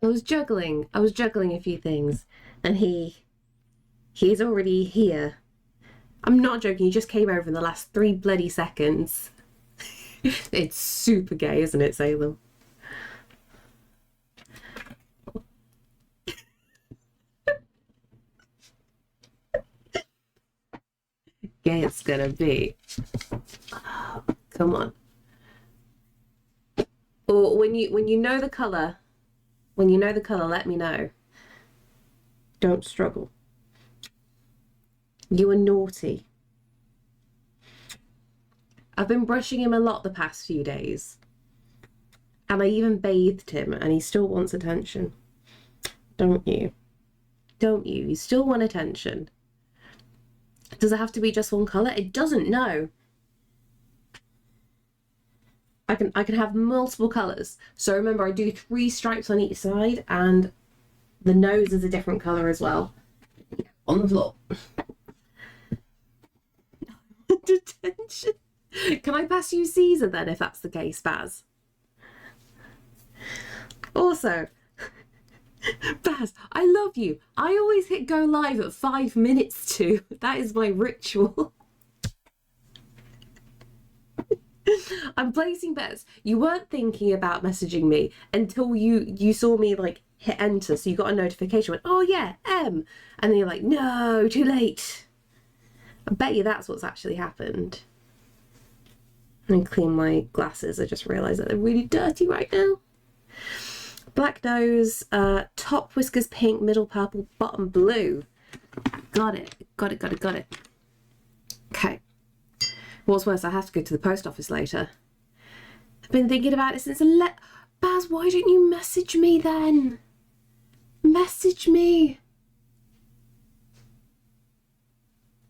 I was juggling a few things, and he's already here. I'm not joking, he just came over in the last 3 bloody seconds. It's super gay, isn't it, Salem? Gay it's gonna be. Oh, come on. Or when you know the colour, let me know. Don't struggle. You are naughty. I've been brushing him a lot the past few days. And I even bathed him and he still wants attention. Don't you? Don't you? You still want attention. Does it have to be just one colour? It doesn't, no. I can have multiple colours. So remember, I do 3 stripes on each side and the nose is a different colour as well. On the floor. Detention. Can I pass you Caesar then if that's the case, Baz? Also, Baz, I love you. I always hit go live at 5 minutes to. That is my ritual. I'm placing bets. You weren't thinking about messaging me until you saw me like hit enter, so you got a notification, went, oh yeah, M, and then you're like, no, too late. I bet you that's what's actually happened. And clean my glasses. I just realised that they're really dirty right now. Black nose, top whiskers pink, middle purple, bottom blue. Got it. Okay. What's worse, I have to go to the post office later. I've been thinking about it since Baz, why don't you message me then? Message me.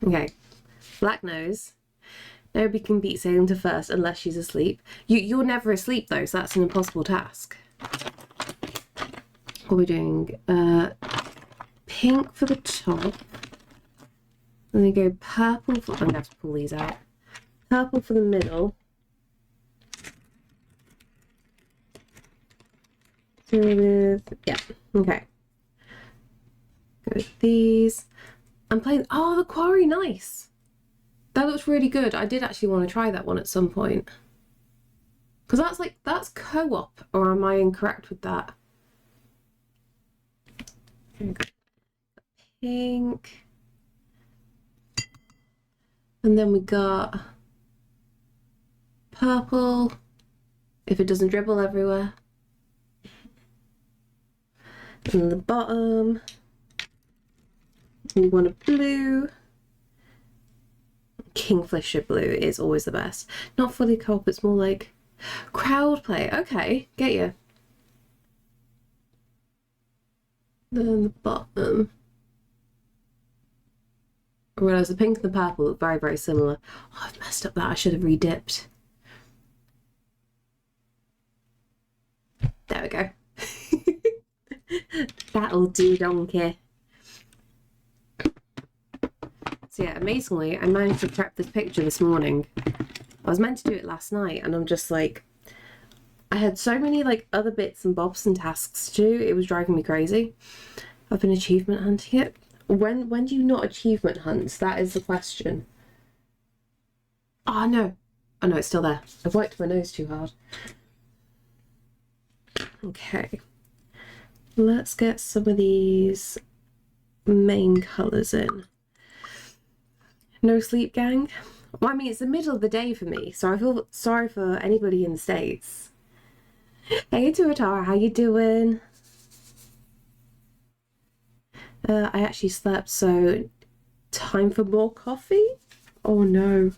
Okay. Black nose. Nobody can beat Salem to first unless she's asleep. You're never asleep though, so that's an impossible task. What are we doing? Pink for the top. And then go purple for... I'm going to have to pull these out. Purple for the middle. So with... yeah, okay. Go with these. I'm playing... oh, the quarry, nice. That looks really good. I did actually want to try that one at some point. Because that's like... that's co-op, or am I incorrect with that? Pink. And then we got purple, if it doesn't dribble everywhere. And the bottom, we want a blue. Kingfisher blue is always the best. Not fully co-op, it's more like crowd play. Okay, get you. Then the bottom. I realised the pink and the purple look very, very similar. Oh, I've messed up that. I should have redipped. There we go. That'll do, donkey. So yeah, amazingly, I managed to prep this picture this morning. I was meant to do it last night, and I'm just like... I had so many like other bits and bobs and tasks to do. It was driving me crazy. I've been achievement hunting it. When do you not achievement hunt? That is the question. Oh no. Oh no, it's still there. I've wiped my nose too hard. Okay. Let's get some of these main colours in. No sleep, gang? Well, I mean, it's the middle of the day for me, so I feel sorry for anybody in the States. Hey, Tuatara, how you doing? I actually slept, so time for more coffee? Oh no.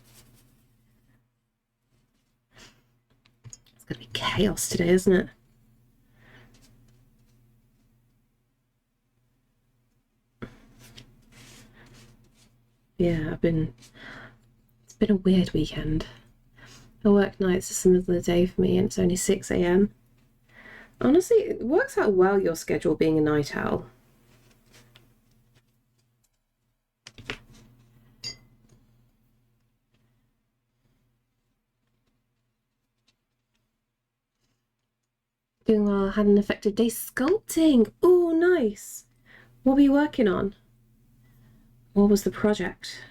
It's gonna be chaos today, isn't it? Yeah, it's been a weird weekend. I work nights is the middle of the day for me, and it's only 6 AM. Honestly, it works out well, your schedule being a night owl. Doing well, had an effective day sculpting. Oh, nice. What were you working on? What was the project?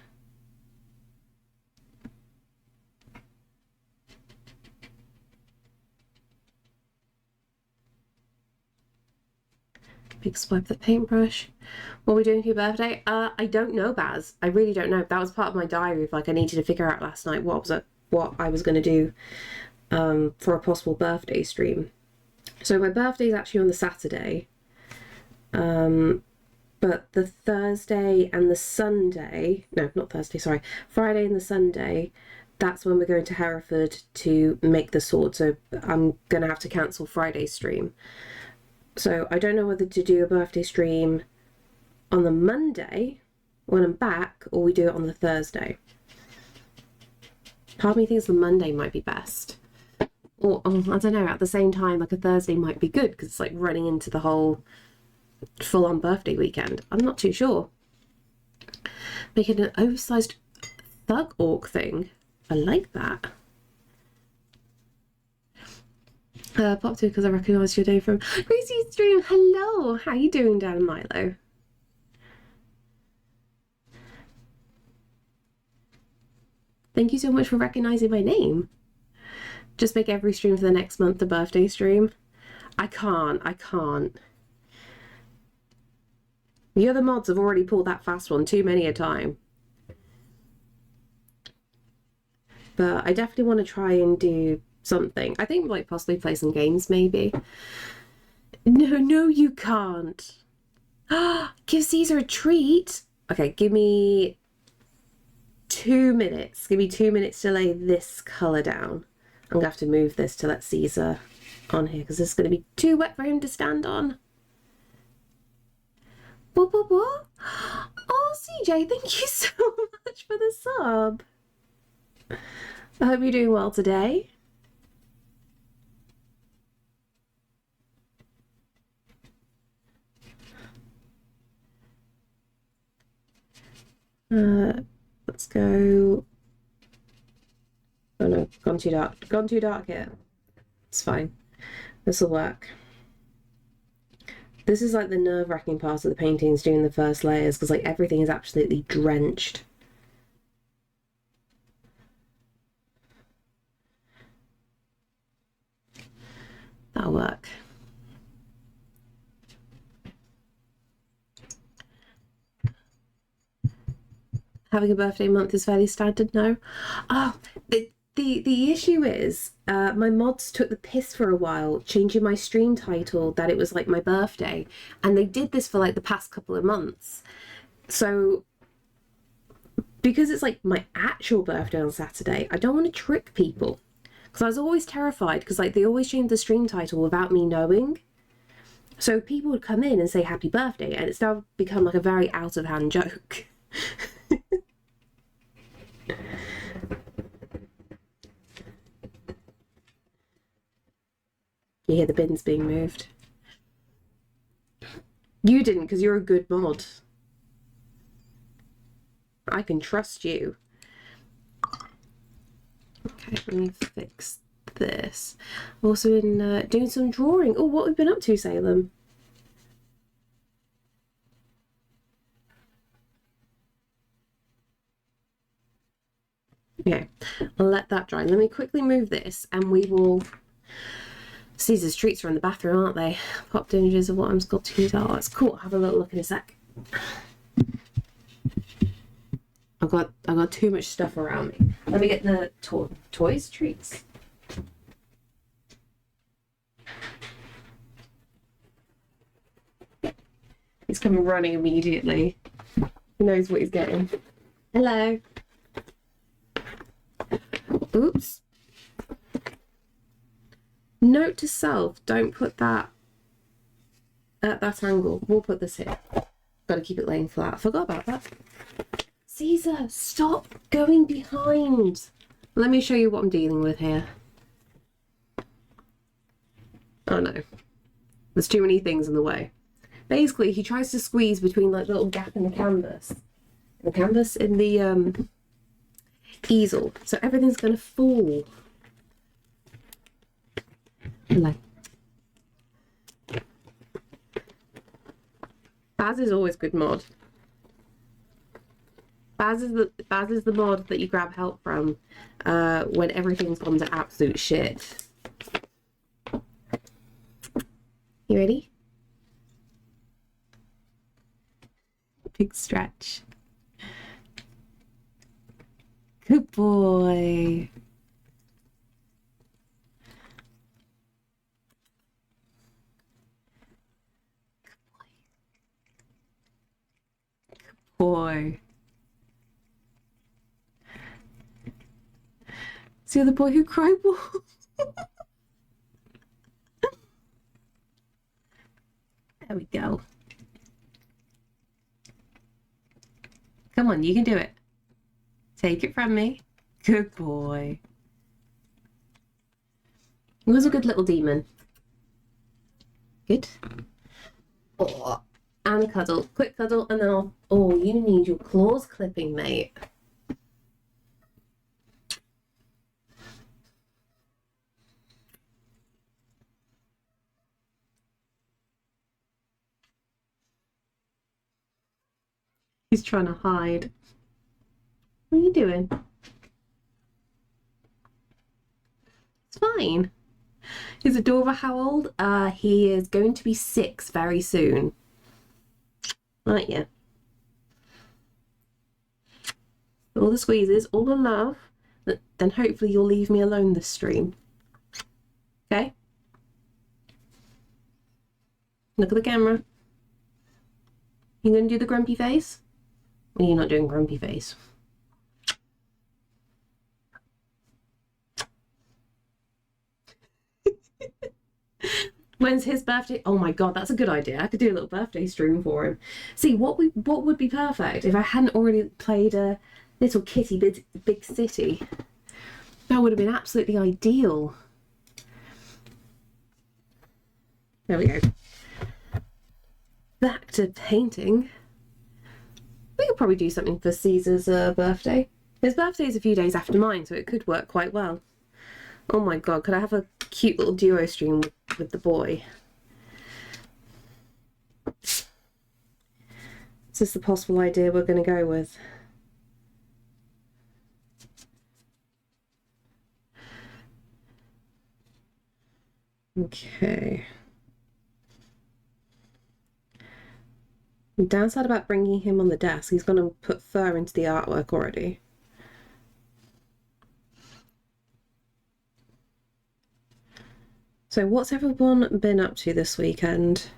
Big swipe the paintbrush. What are we doing for your birthday? I don't know, Baz. I really don't know. That was part of my diary of like I needed to figure out last night what I was going to do for a possible birthday stream. So my birthday is actually on the Saturday. But the Thursday and the Sunday, no, not Thursday, sorry, Friday and the Sunday, that's when we're going to Hereford to make the sword. So I'm going to have to cancel Friday's stream. So I don't know whether to do a birthday stream on the Monday when I'm back, or we do it on the Thursday. Part of me thinks the Monday might be best. Or, I don't know, at the same time, like a Thursday might be good because it's like running into the whole full-on birthday weekend. I'm not too sure. Making an oversized thug orc thing. I like that. Pop to because I recognised your name from Gracie's stream. Hello, how you doing down in Milo? Thank you so much for recognising my name. Just make every stream for the next month a birthday stream. I can't. The other mods have already pulled that fast one too many a time. But I definitely want to try and do something. I think like possibly play some games maybe. No, you can't. Give Caesar a treat. Okay, give me 2 minutes. Give me 2 minutes to lay this colour down. I'm going to have to move this to let Caesar on here because this is going to be too wet for him to stand on. What? Oh, CJ, thank you so much for the sub. I hope you're doing well today. Let's go. Oh no, gone too dark. Gone too dark here. It's fine. This will work. This is like the nerve-wracking part of the paintings, doing the first layers, because like everything is absolutely drenched. That'll work. Having a birthday month is fairly standard now. Oh, the issue is my mods took the piss for a while, changing my stream title that it was like my birthday, and they did this for like the past couple of months. So because it's like my actual birthday on Saturday, I don't want to trick people, because I was always terrified because like they always changed the stream title without me knowing. So people would come in and say happy birthday, and it's now become like a very out of hand joke. You hear the bins being moved. You didn't, because you're a good mod. I can trust you. Okay, let me fix this. I've also been doing some drawing. Oh, what have we been up to, Salem? Okay, I'll let that dry. Let me quickly move this and we will... Caesar's treats are in the bathroom, aren't they? Popped images of what I'm sculpting. Oh, that's cool. I'll have a little look in a sec. I've got too much stuff around me. Let me get the toys treats. He's coming running immediately. He knows what he's getting. Hello. Oops. Note to self, don't put that at that angle. We'll put this here. Got to keep it laying flat. Forgot about that. Caesar, stop going behind. Let me show you what I'm dealing with here. Oh no. There's too many things in the way. Basically, he tries to squeeze between like the little gap in the canvas. The canvas in the easel. So everything's going to fall. Hello. Baz is always good mod. Baz is the mod that you grab help from when everything's gone to absolute shit. You ready? Big stretch. Good boy. Good boy. See the boy who cried wolf. There we go. Come on, you can do it. Take it from me. Good boy. He was a good little demon. Good. Oh, and a cuddle. Quick cuddle, and then I'll... Oh, you need your claws clipping, mate. He's trying to hide. What are you doing? It's fine. He's adorable. How old? He is going to be 6 very soon. Right, yeah. All the squeezes, all the love. Then hopefully you'll leave me alone this stream. Okay? Look at the camera. You gonna do the grumpy face? Or you're not doing grumpy face? When's his birthday? Oh my god, that's a good idea. I could do a little birthday stream for him. See, what would be perfect if I hadn't already played a little kitty big city. That would have been absolutely ideal. There we go. Back to painting. We could probably do something for Caesar's birthday. His birthday is a few days after mine, so it could work quite well. Oh my god, could I have a cute little duo stream with the boy? Is this the possible idea we're going to go with? Okay. The downside about bringing him on the desk, he's going to put fur into the artwork already. So what's everyone been up to this weekend?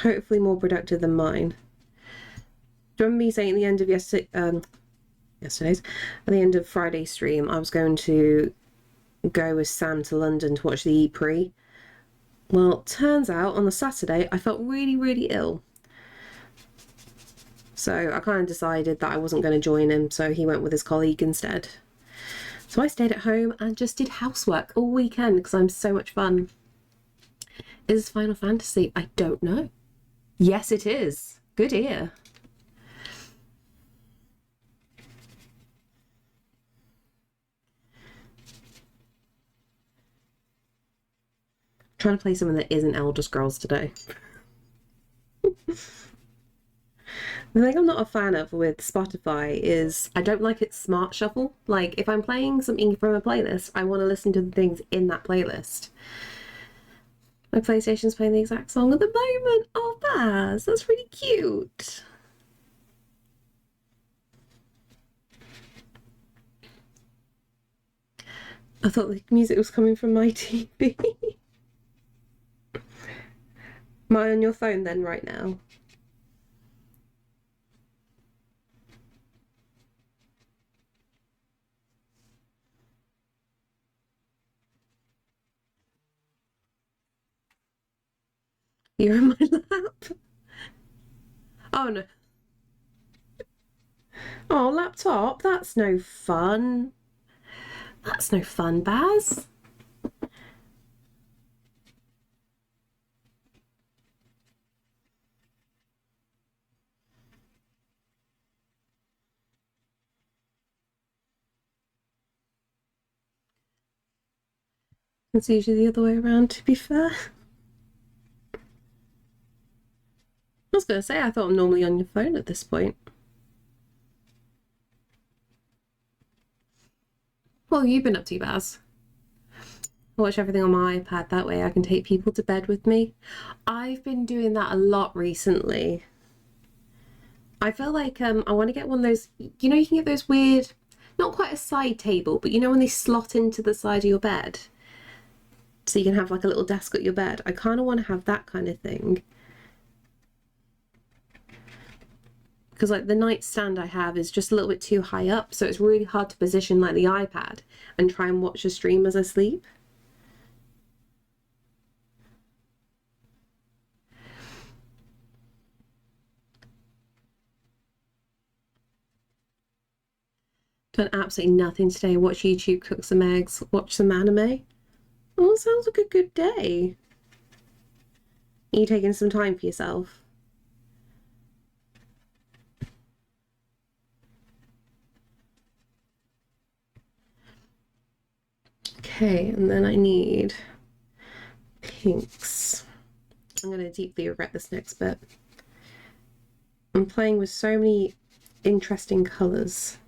Hopefully more productive than mine. Do you remember me saying at the end of yesterday's, at the end of Friday's stream, I was going to go with Sam to London to watch the E-Prix? Well, turns out on the Saturday I felt really, really ill. So I kind of decided that I wasn't going to join him, so he went with his colleague instead. So I stayed at home and just did housework all weekend because I'm so much fun. Is Final Fantasy? I don't know. Yes, it is. Good ear. Trying to play something that isn't Elder Scrolls today. The thing I'm not a fan of with Spotify is I don't like its smart shuffle. Like, if I'm playing something from a playlist, I want to listen to the things in that playlist. My PlayStation's playing the exact song at the moment. Oh, Baz, that's really cute. I thought the music was coming from my TV. Am I on your phone then right now? You're in my lap. Oh no. Oh, laptop, that's no fun. That's no fun, Baz. It's usually the other way around, to be fair. was going to say, I thought I'm normally on your phone at this point. What have you been up to, Baz? I watch everything on my iPad, that way I can take people to bed with me. I've been doing that a lot recently. I feel like I want to get one of those, you know, you can get those weird, not quite a side table, but you know when they slot into the side of your bed? So you can have like a little desk at your bed. I kind of want to have that kind of thing. Because like the nightstand I have is just a little bit too high up, so it's really hard to position like the iPad and try and watch a stream as I sleep. Done absolutely nothing today. Watch YouTube, cook some eggs, watch some anime. Oh, sounds like a good day. Are you taking some time for yourself? Okay, and then I need pinks. I'm going to deeply regret this next bit. I'm playing with so many interesting colours.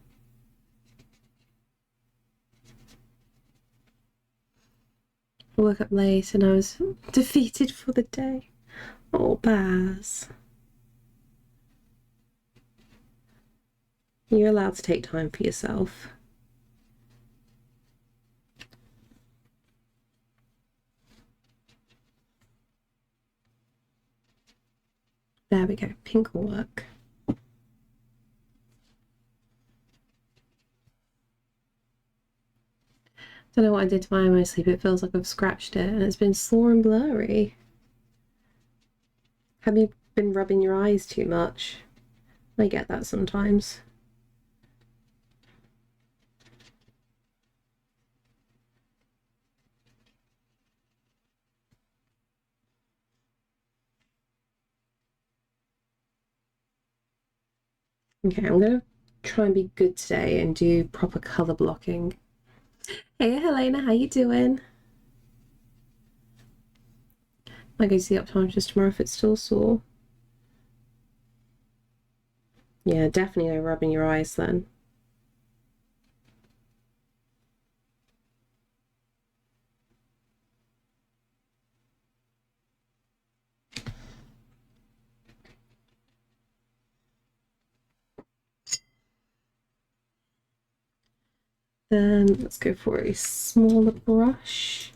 I woke up late and I was defeated for the day. Oh, Baz. You're allowed to take time for yourself. There we go, pink will work. Don't know what I did to my sleep. It feels like I've scratched it and it's been sore and blurry. Have you been rubbing your eyes too much? I get that sometimes. Okay, I'm gonna try and be good today and do proper colour blocking. Hey Helena, how you doing? I go to the optometrist tomorrow if it's still sore. Yeah, definitely no rubbing your eyes then. Then let's go for a smaller brush.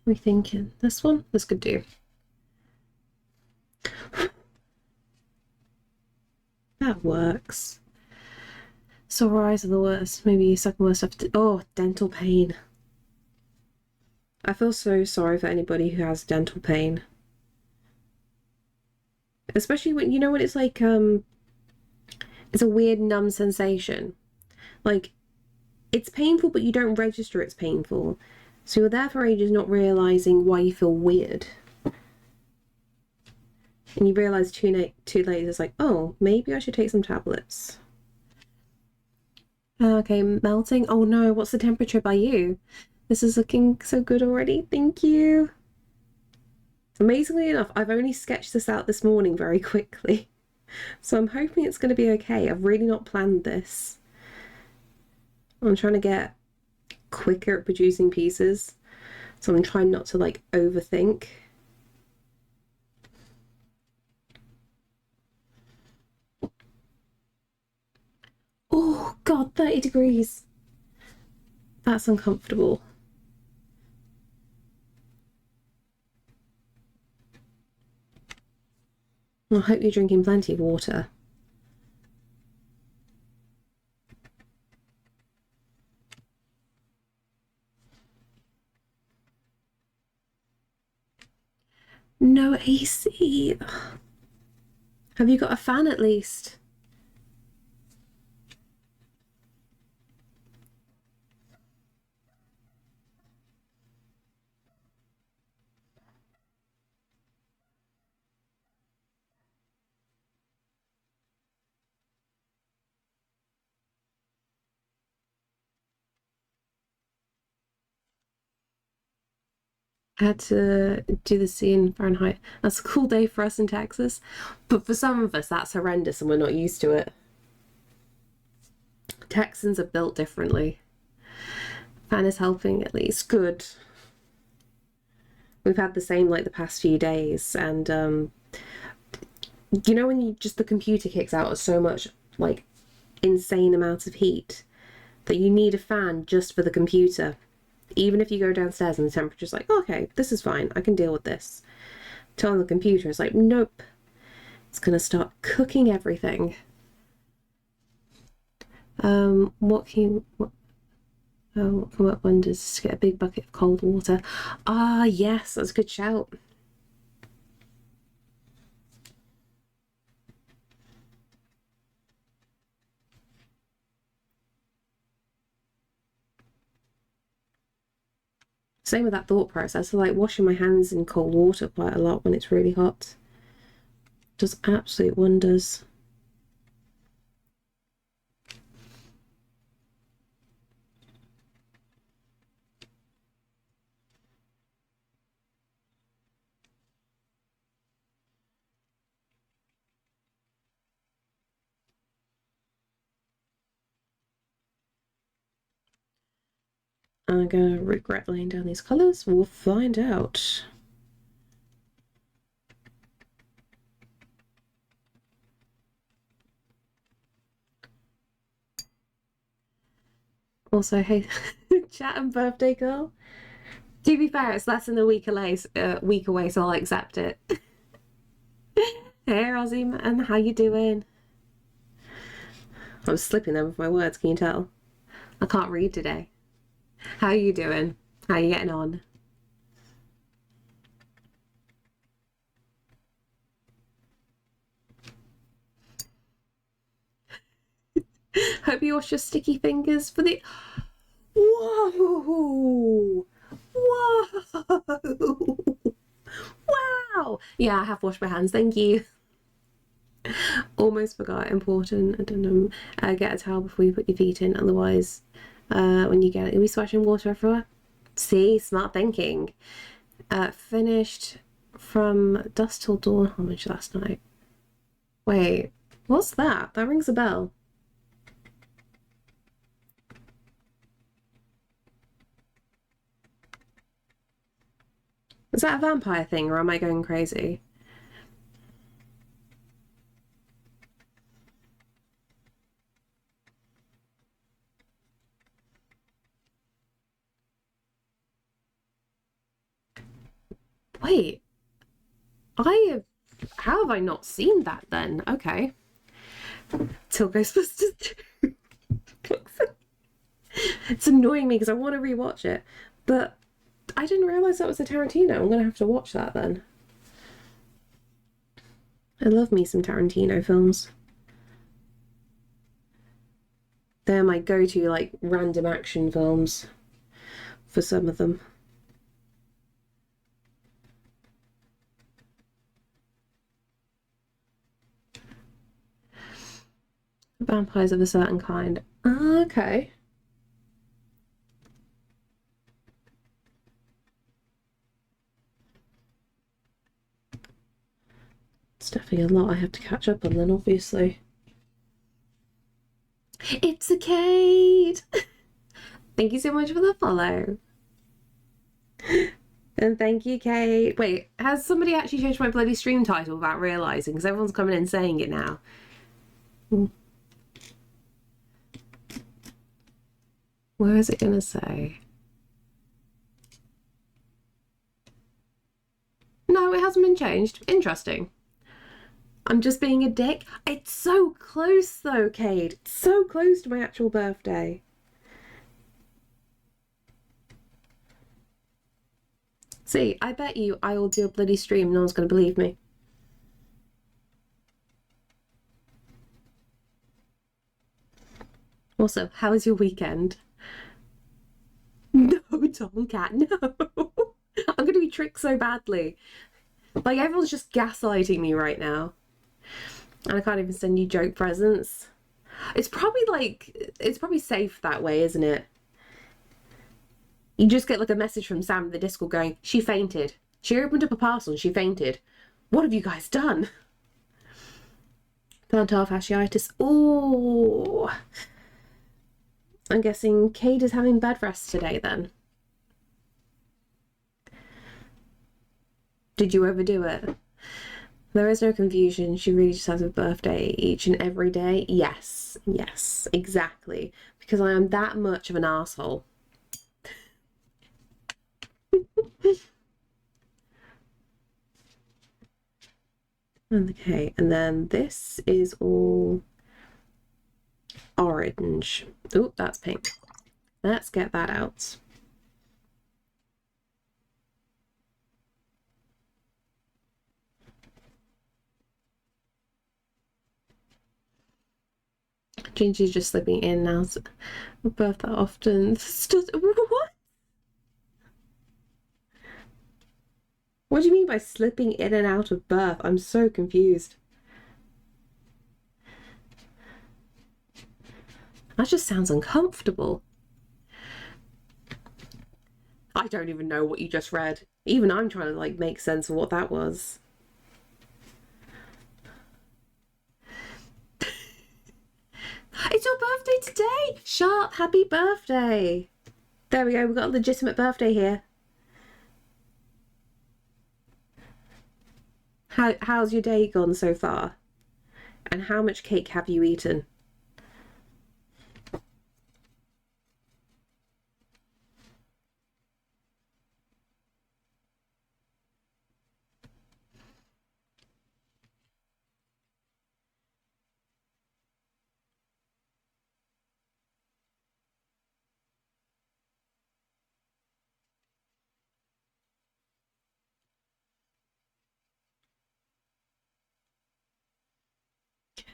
What are we thinking? This one? This could do. That works. Sore eyes are the worst. Maybe second worst after. Oh, dental pain. I feel so sorry for anybody who has dental pain. Especially when, you know, when it's like, it's a weird numb sensation. Like, it's painful, but you don't register it's painful. So you're there for ages not realising why you feel weird. And you realise too late, it's like, oh, maybe I should take some tablets. Okay, melting. Oh no, what's the temperature by you? This is looking so good already. Thank you. Amazingly enough, I've only sketched this out this morning very quickly. So I'm hoping it's going to be okay. I've really not planned this. I'm trying to get quicker at producing pieces. So I'm trying not to like overthink. Oh God, 30 degrees. That's uncomfortable. I hope you're drinking plenty of water. No AC. Have you got a fan at least? I had to do the C in Fahrenheit. That's a cool day for us in Texas. But for some of us, that's horrendous and we're not used to it. Texans are built differently. Fan is helping at least. Good. We've had the same like the past few days, and you know when you just the computer kicks out so much like insane amounts of heat that you need a fan just for the computer. Even if you go downstairs and the temperature's like, oh, okay, this is fine, I can deal with this. Turn on the computer, it's like, nope. It's gonna start cooking everything. What can work wonders is to get a big bucket of cold water. Ah, yes, that's a good shout. Same with that thought process. I like washing my hands in cold water quite a lot when it's really hot. Does absolute wonders. I'm gonna regret laying down these colours. We'll find out. Also, hey, chat and birthday girl. To be fair, it's less than a week away, so I'll accept it. Hey, Ozzy, and how you doing? I was slipping there with my words, can you tell? I can't read today. How are you doing? How are you getting on? Hope you wash your sticky fingers for the... Whoa! Whoa! Wow! Yeah, I have washed my hands, thank you. Almost forgot, important. I don't know. Get a towel before you put your feet in, otherwise when you get it, you'll be splashing water everywhere. See, smart thinking. Finished from dusk till dawn homage last night. Wait, what's that? That rings a bell. Is that a vampire thing, or am I going crazy? Wait, how have I not seen that then? Okay. Till Ghostbusters 2. It's annoying me because I want to rewatch it, but I didn't realise that was a Tarantino. I'm going to have to watch that then. I love me some Tarantino films. They're my go-to, like, random action films for some of them. Vampires of a certain kind. Okay. It's definitely a lot I have to catch up on then, obviously. It's a Kate! Thank you so much for the follow. And thank you, Kate. Wait, has somebody actually changed my bloody stream title without realising? Because everyone's coming in saying it now. Where is it going to say? No, it hasn't been changed. Interesting. I'm just being a dick. It's so close though, Cade. It's so close to my actual birthday. See, I bet you I will do a bloody stream. No one's going to believe me. Also, how was your weekend? No, Tomcat, no. I'm going to be tricked so badly. Like, everyone's just gaslighting me right now. And I can't even send you joke presents. It's probably safe that way, isn't it? You just get like a message from Sam in the Discord going, she fainted. She opened up a parcel and she fainted. What have you guys done? Plantar fasciitis. Oh, I'm guessing Kate is having bed rest today then. Did you overdo it? There is no confusion. She really just has a birthday each and every day. Yes, yes, exactly. Because I am that much of an asshole. Okay, and then this is all orange. Oh, that's pink. Let's get that out. Gingy's just slipping in and out of birth that often. What? What do you mean by slipping in and out of birth? I'm so confused. That just sounds uncomfortable. I don't even know what you just read. Even I'm trying to like make sense of what that was. It's your birthday today! Sharp, happy birthday! There we go, we've got a legitimate birthday here. How's your day gone so far? And how much cake have you eaten?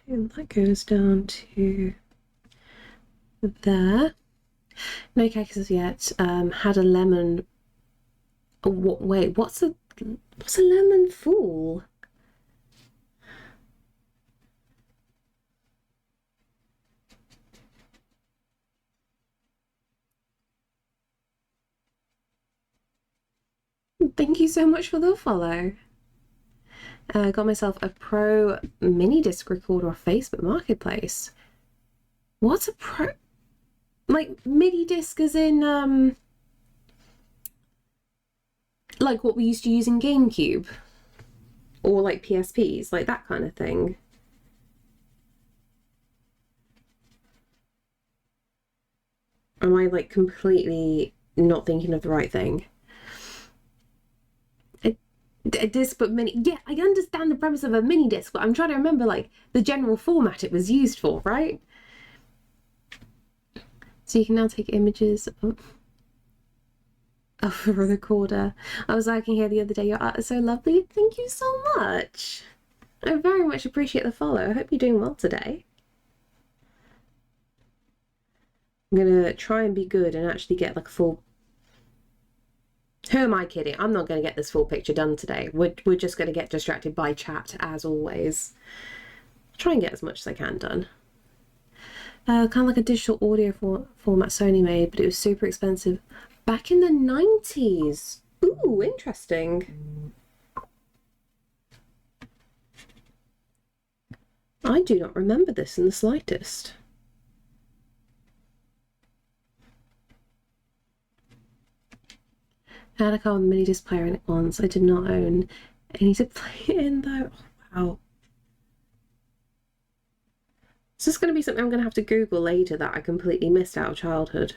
And that goes down to there. No cakes yet. Had a lemon. Wait, what's a lemon fool? Thank you so much for the follow. Got myself a pro mini disc recorder off Facebook Marketplace. What's a pro? Like mini disc as in like what we used to use in GameCube or like PSPs, like that kind of thing. Am I like completely not thinking of the right thing? A disc but mini, yeah, I understand the premise of a mini disc, but I'm trying to remember like the general format it was used for, right? So you can now take images of a recorder. I was working here the other day. Your art is so lovely. Thank you so much. I very much appreciate the follow. I hope you're doing well today. I'm gonna try and be good and actually get like a full... Who am I kidding? I'm not going to get this full picture done today. We're just going to get distracted by chat, as always. Try and get as much as I can done. Kind of like a digital audio format Sony made, but it was super expensive. Back in the 90s. Ooh, interesting. I do not remember this in the slightest. I had a car with a mini disc player in it once. I did not own any to play it in though. Oh, wow. Is this going to be something I'm going to have to Google later that I completely missed out of childhood?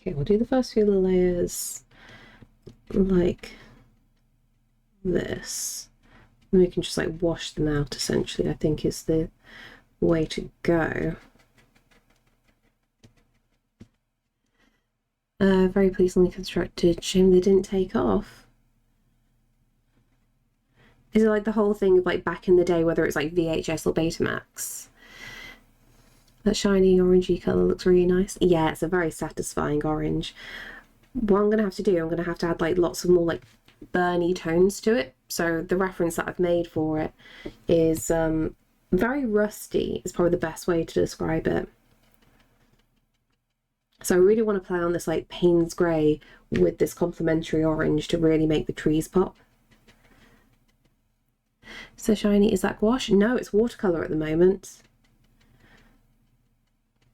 Okay, we'll do the first few layers like this. And we can just like wash them out essentially, I think is the way to go. Very pleasingly constructed. Shame they didn't take off. Is it like the whole thing of like back in the day, whether it's like VHS or Betamax? That shiny orangey colour looks really nice. Yeah, it's a very satisfying orange. what I'm gonna have to do, I'm gonna have to add like lots of more like burny tones to it. So the reference that I've made for it is very rusty, is probably the best way to describe it. So I really want to play on this like Payne's grey with this complementary orange to really make the trees pop. So shiny, is that gouache? No, it's watercolor at the moment.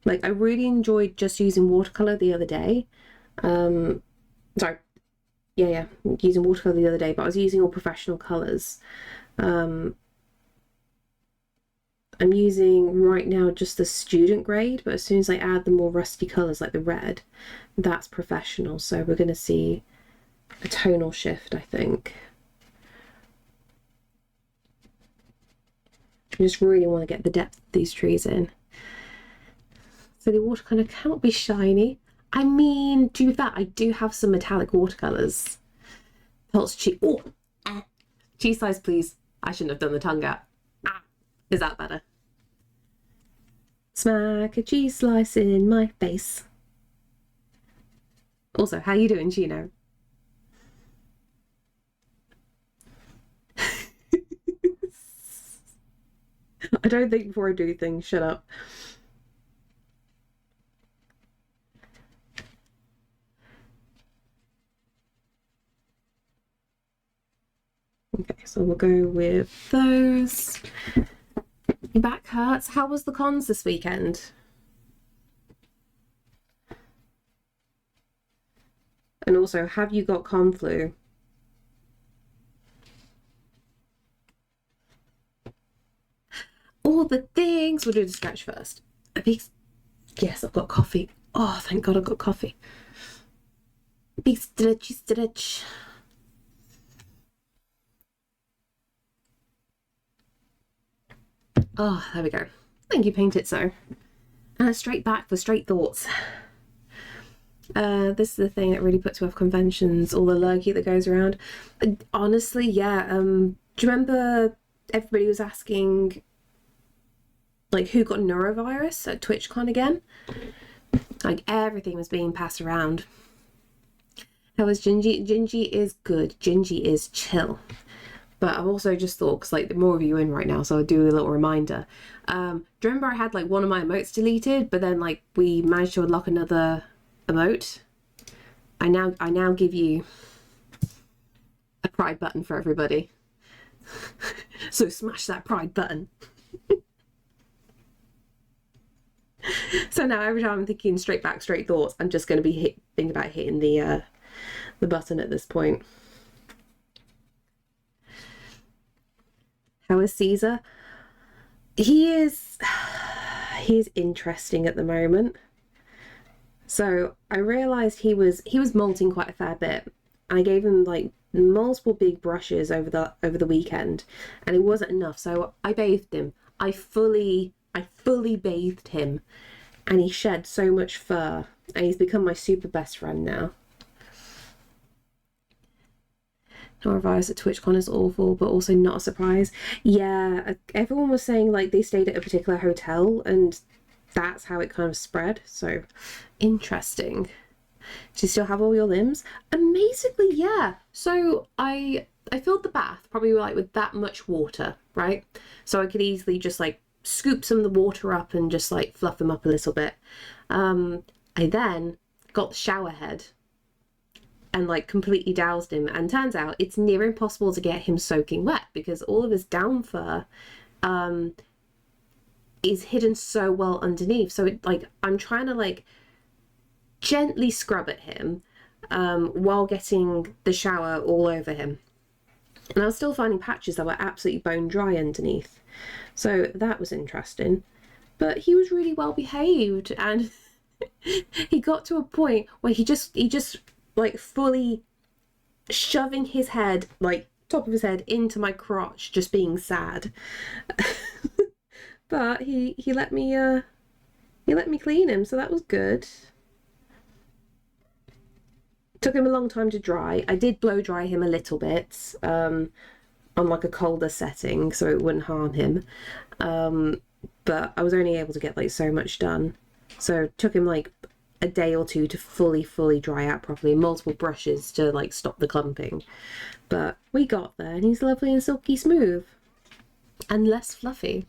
Like, I really enjoyed just using watercolor the other day. Sorry, yeah, using watercolor the other day, but I was using all professional colors. I'm using right now just the student grade, but as soon as I add the more rusty colors like the red, that's professional. So we're going to see a tonal shift, I think. I just really want to get the depth of these trees in. So the watercolor cannot be shiny. I mean, to be fair, I do have some metallic watercolors. Pulse cheese. Oh, cheese slice, please. I shouldn't have done the tongue out. Is that better? Smack a cheese slice in my face. Also, how you doing, Gino? I don't think before I do things. Shut up. Okay, so we'll go with those. Your back hurts. How was the cons this weekend? And also, have you got con flu? All the things. We'll do the scratch first. Yes, I've got coffee. Oh, thank God I've got coffee. Big stretchy stretch. Oh, there we go. Thank you, Paint It So. And a straight back for straight thoughts. This is the thing that really puts you off conventions, all the lurgy that goes around. Honestly, yeah. Do you remember everybody was asking, like, who got norovirus at TwitchCon again? Like, everything was being passed around. How was Gingy? Gingy is good. Gingy is chill. But I've also just thought, because like more of you in right now, so I'll do a little reminder. Do you remember I had like one of my emotes deleted, but then like we managed to unlock another emote? I now give you a pride button for everybody. So smash that pride button. So now every time I'm thinking straight back, straight thoughts, I'm just going to be thinking about hitting the button at this point. How is Caesar? He is interesting at the moment. So I realized he was molting quite a fair bit. I gave him like multiple big brushes over the weekend, and it wasn't enough. So I bathed him. I fully bathed him, and he shed so much fur, and he's become my super best friend now. Norovirus at TwitchCon is awful, but also not a surprise. Yeah, everyone was saying like they stayed at a particular hotel and that's how it kind of spread. So interesting. Do you still have all your limbs? Amazingly, yeah. So I filled the bath probably like with that much water, right? So I could easily just like scoop some of the water up and just like fluff them up a little bit. I then got the shower head and like completely doused him, and turns out it's near impossible to get him soaking wet because all of his down fur is hidden so well underneath. So it, like, I'm trying to like gently scrub at him while getting the shower all over him, and I was still finding patches that were absolutely bone dry underneath. So that was interesting, but he was really well behaved, and he got to a point where he just like fully shoving his head, like top of his head, into my crotch, just being sad. But he let me clean him, so that was good. Took him a long time to dry. I did blow dry him a little bit on like a colder setting so it wouldn't harm him, but I was only able to get like so much done. So it took him like a day or two to fully dry out properly, and multiple brushes to like stop the clumping. But we got there, and he's lovely and silky smooth and less fluffy.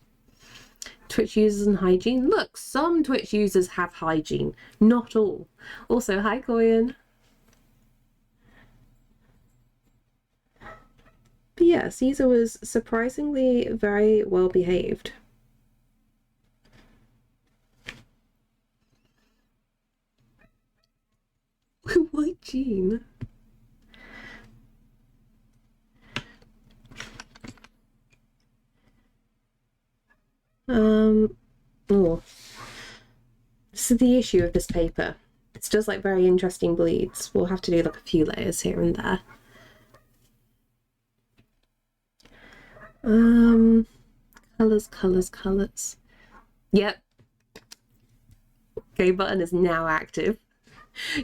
Twitch users and hygiene. Look, some Twitch users have hygiene, not all. Also, hi Goyen. But yeah, Caesar was surprisingly very well behaved. White Jean. Oh. This is the issue of this paper. It's just like very interesting bleeds. We'll have to do like a few layers here and there. Colors. Yep. Gay button is now active.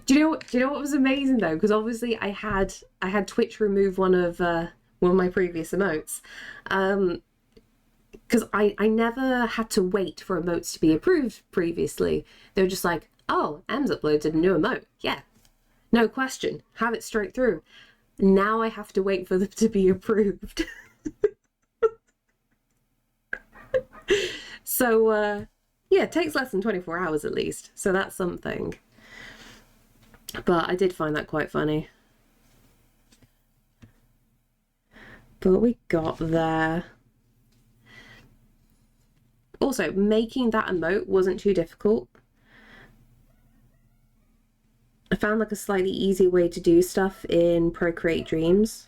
Do you know what was amazing though? Because obviously I had Twitch remove one of my previous emotes. Because I never had to wait for emotes to be approved previously. They were just like, oh, M's uploaded a new emote. Yeah, no question. Have it straight through. Now I have to wait for them to be approved. So, yeah, it takes less than 24 hours at least. So that's something. But I did find that quite funny. But we got there. Also, making that emote wasn't too difficult. I found like a slightly easier way to do stuff in Procreate Dreams.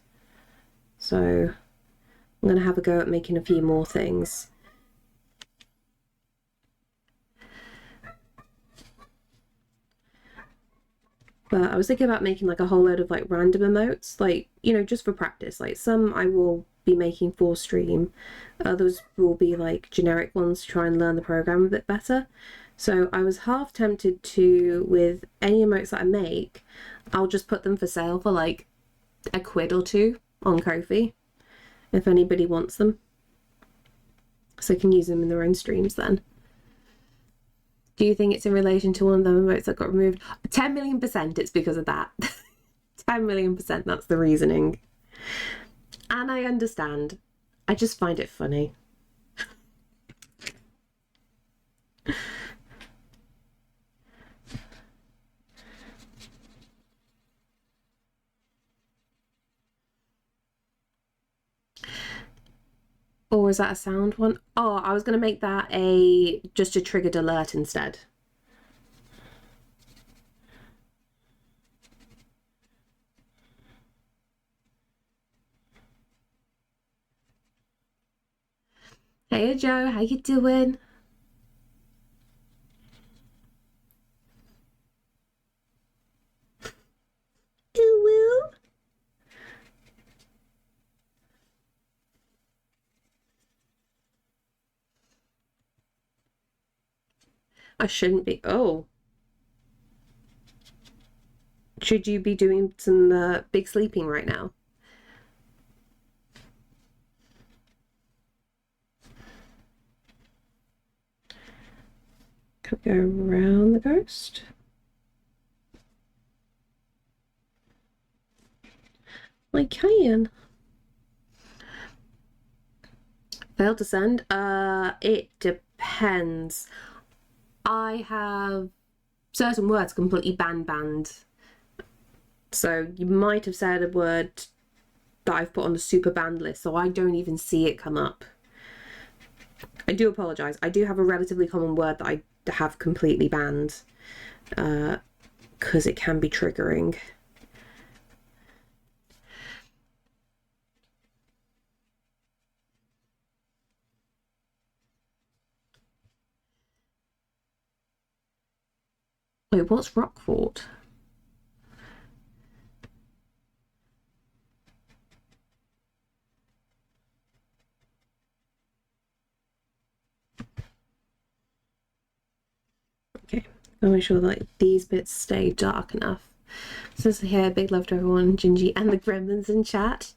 So I'm going to have a go at making a few more things. But I was thinking about making like a whole load of like random emotes, like, you know, just for practice. Like some I will be making for stream, others will be like generic ones to try and learn the program a bit better. So I was half tempted to, with any emotes that I make, I'll just put them for sale for like £1 or 2 on Ko-fi if anybody wants them, so they can use them in their own streams then. Do you think it's in relation to one of the emotes that got removed? 10 million % it's because of that. 10 million %, that's the reasoning. And I understand. I just find it funny. Or is that a sound one? Oh, I was going to make that just a triggered alert instead. Hey Joe, how you doing? Ooh. I shouldn't be. Oh. Should you be doing some big sleeping right now? Could go around the ghost. I can. Failed to send? It depends. I have certain words completely banned. So you might have said a word that I've put on the super banned list, so I don't even see it come up. I do apologise. I do have a relatively common word that I have completely banned because it can be triggering. Wait, what's Rockfort? Okay, I'll make sure that these bits stay dark enough. Says here, big love to everyone, Gingy and the gremlins in chat.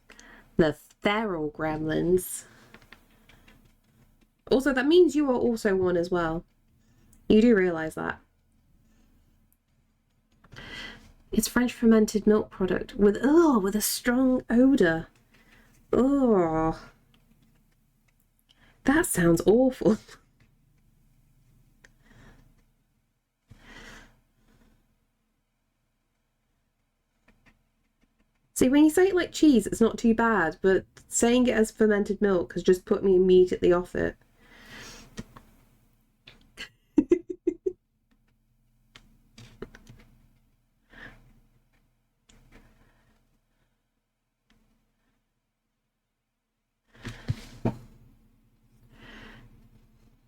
The feral gremlins. Also, that means you are also one as well. You do realise that. It's French fermented milk product with a strong odor. Oh, that sounds awful. See, when you say it like cheese, it's not too bad, but saying it as fermented milk has just put me immediately off it.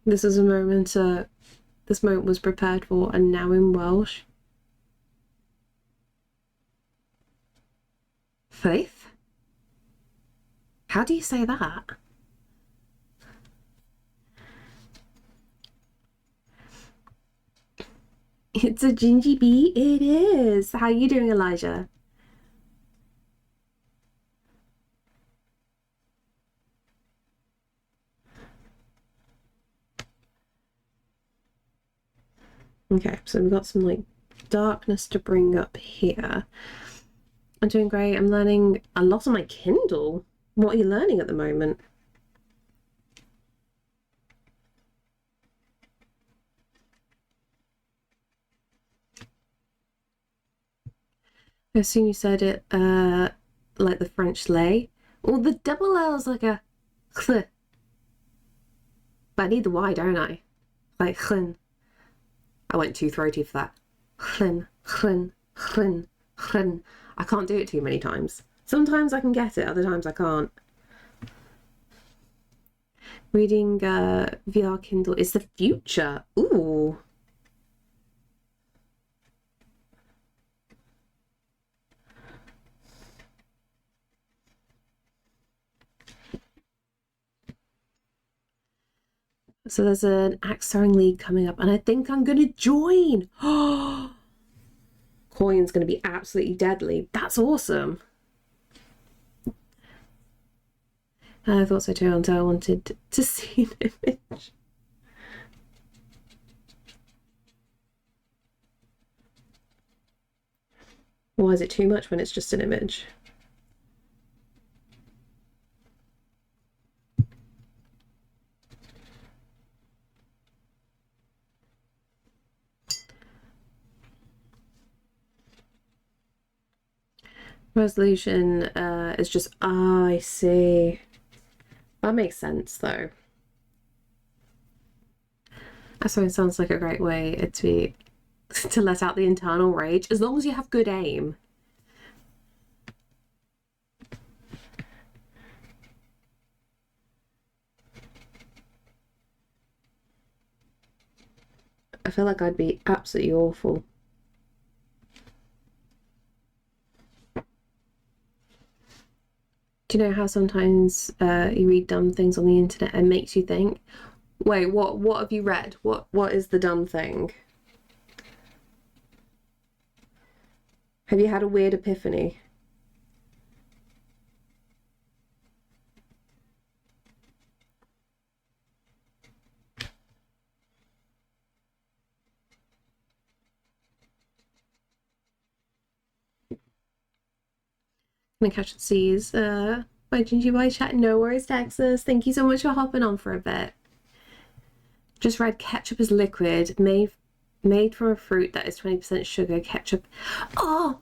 This is a moment, this moment was prepared for, and now in Welsh. Faith? How do you say that? It's a Gingybeer. It is. How are you doing, Elijah? Okay, so we've got some like darkness to bring up here. I'm doing great. I'm learning a lot on my Kindle. What are you learning at the moment? As soon as you said it, like the French lay. Well, the double L is like a chl. But I need the Y, don't I? Like chlin. I went too throaty for that. Chlin, chlin, chlin, chlin. I can't do it too many times. Sometimes I can get it, other times I can't. Reading VR Kindle is the future. Ooh. So there's an axe throwing league coming up, and I think I'm gonna join. Oh, Coin's gonna be absolutely deadly. That's awesome. I thought so too until I wanted to see an image. Why is it too much when it's just an image? Resolution is just, I see. That makes sense though. I suppose it sounds like a great way to let out the internal rage, as long as you have good aim. I feel like I'd be absolutely awful. Do you know how sometimes you read dumb things on the internet and makes you think, wait, what have you read? What is the dumb thing? Have you had a weird epiphany? I'm gonna catch the seas by Gingybeer chat. No worries, Texas. Thank you so much for hopping on for a bit. Just read ketchup is liquid made from a fruit that is 20% sugar. Ketchup. Oh,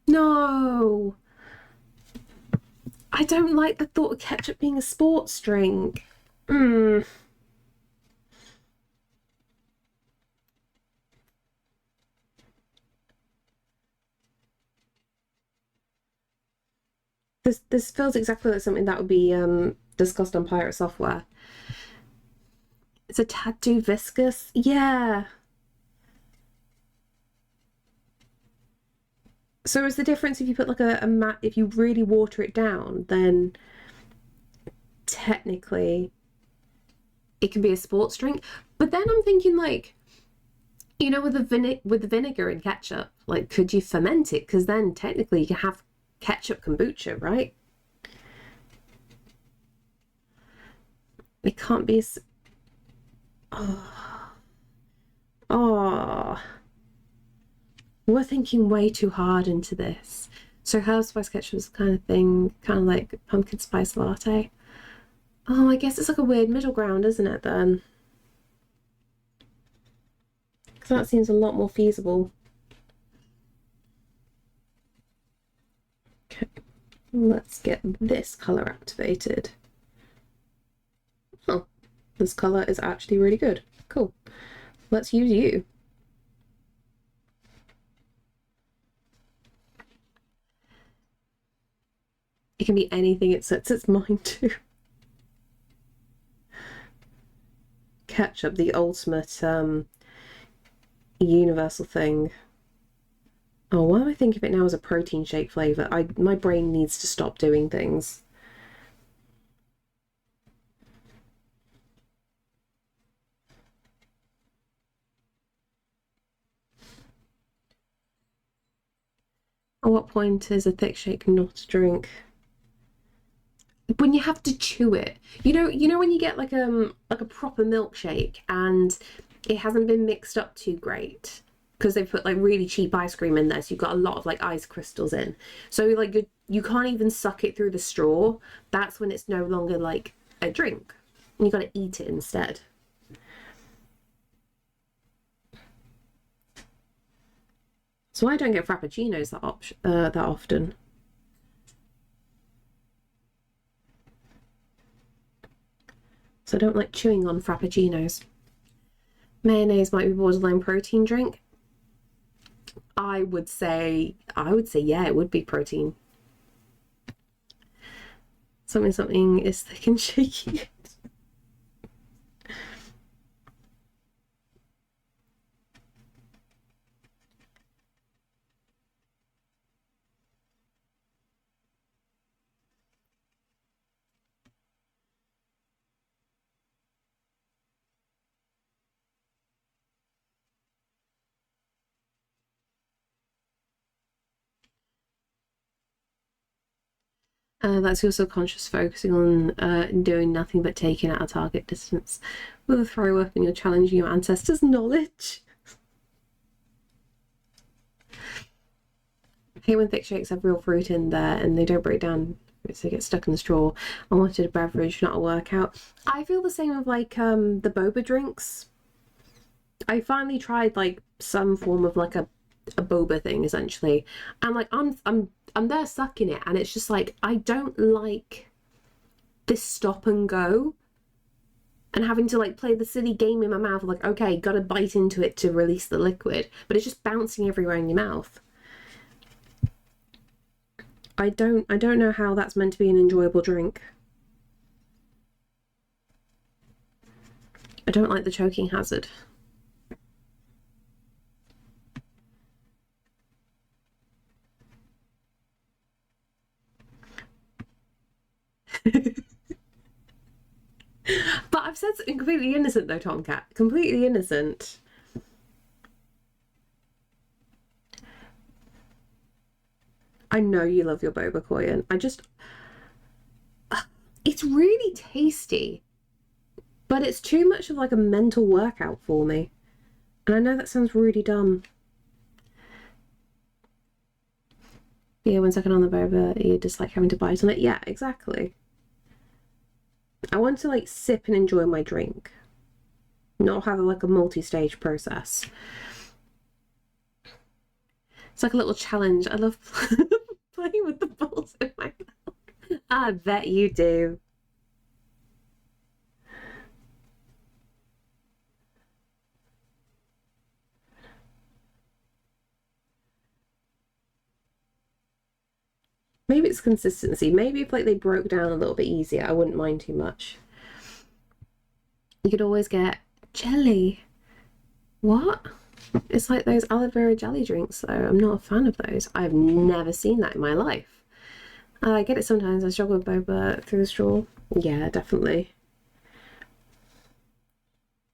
no. I don't like the thought of ketchup being a sports drink. This feels exactly like something that would be discussed on Pirate Software. It's a tad too viscous. Yeah. So is the difference if you put like a mat, if you really water it down, then technically it can be a sports drink. But then I'm thinking like, you know, with the vinegar and ketchup, like could you ferment it? Because then technically you can have ketchup kombucha, right? It can't be. Oh. We're thinking way too hard into this. So herb spice ketchup is the kind of thing, kind of like pumpkin spice latte. Oh, I guess it's like a weird middle ground, isn't it, then? Because that seems a lot more feasible. Okay, let's get this colour activated. Oh, this colour is actually really good. Cool. Let's use you. It can be anything it sets its mind to. Ketchup, the ultimate universal thing. Oh, why do I think of it now as a protein shake flavour? My brain needs to stop doing things. At what point is a thick shake not a drink? When you have to chew it. You know when you get like a proper milkshake and it hasn't been mixed up too great because they've put like really cheap ice cream in there, so you've got a lot of like ice crystals in. So like you can't even suck it through the straw. That's when it's no longer like a drink. You got to eat it instead. So I don't get frappuccinos that often. So I don't like chewing on frappuccinos. Mayonnaise might be borderline protein drink. I would say yeah, it would be protein. Something is thick and shaky. That's your subconscious focusing on doing nothing but taking out a target distance with a throw weapon. You're challenging your ancestors' knowledge. I hate when thick shakes have real fruit in there and they don't break down, so they get stuck in the straw. I wanted a beverage, not a workout. I feel the same with like the boba drinks. I finally tried like some form of like a boba thing essentially, and like I'm there sucking it, and it's just like I don't like this stop and go and having to like play the silly game in my mouth of like, okay, gotta bite into it to release the liquid, but it's just bouncing everywhere in your mouth. I don't know how that's meant to be an enjoyable drink. I don't like the choking hazard. But I've said something completely innocent though, Tomcat. Completely innocent. I know you love your boba koyan. It's really tasty, but it's too much of like a mental workout for me. And I know that sounds really dumb. Yeah, when sucking on the boba, you just like having to bite on it. Yeah, exactly. I want to like sip and enjoy my drink, not have like a multi-stage process. It's like a little challenge. I love playing with the balls in my mouth. I bet you do. Maybe it's consistency. Maybe if like they broke down a little bit easier, I wouldn't mind too much. You could always get jelly. What? It's like those aloe vera jelly drinks though. I'm not a fan of those. I've never seen that in my life. I get it sometimes. I struggle with boba through the straw. Yeah, definitely.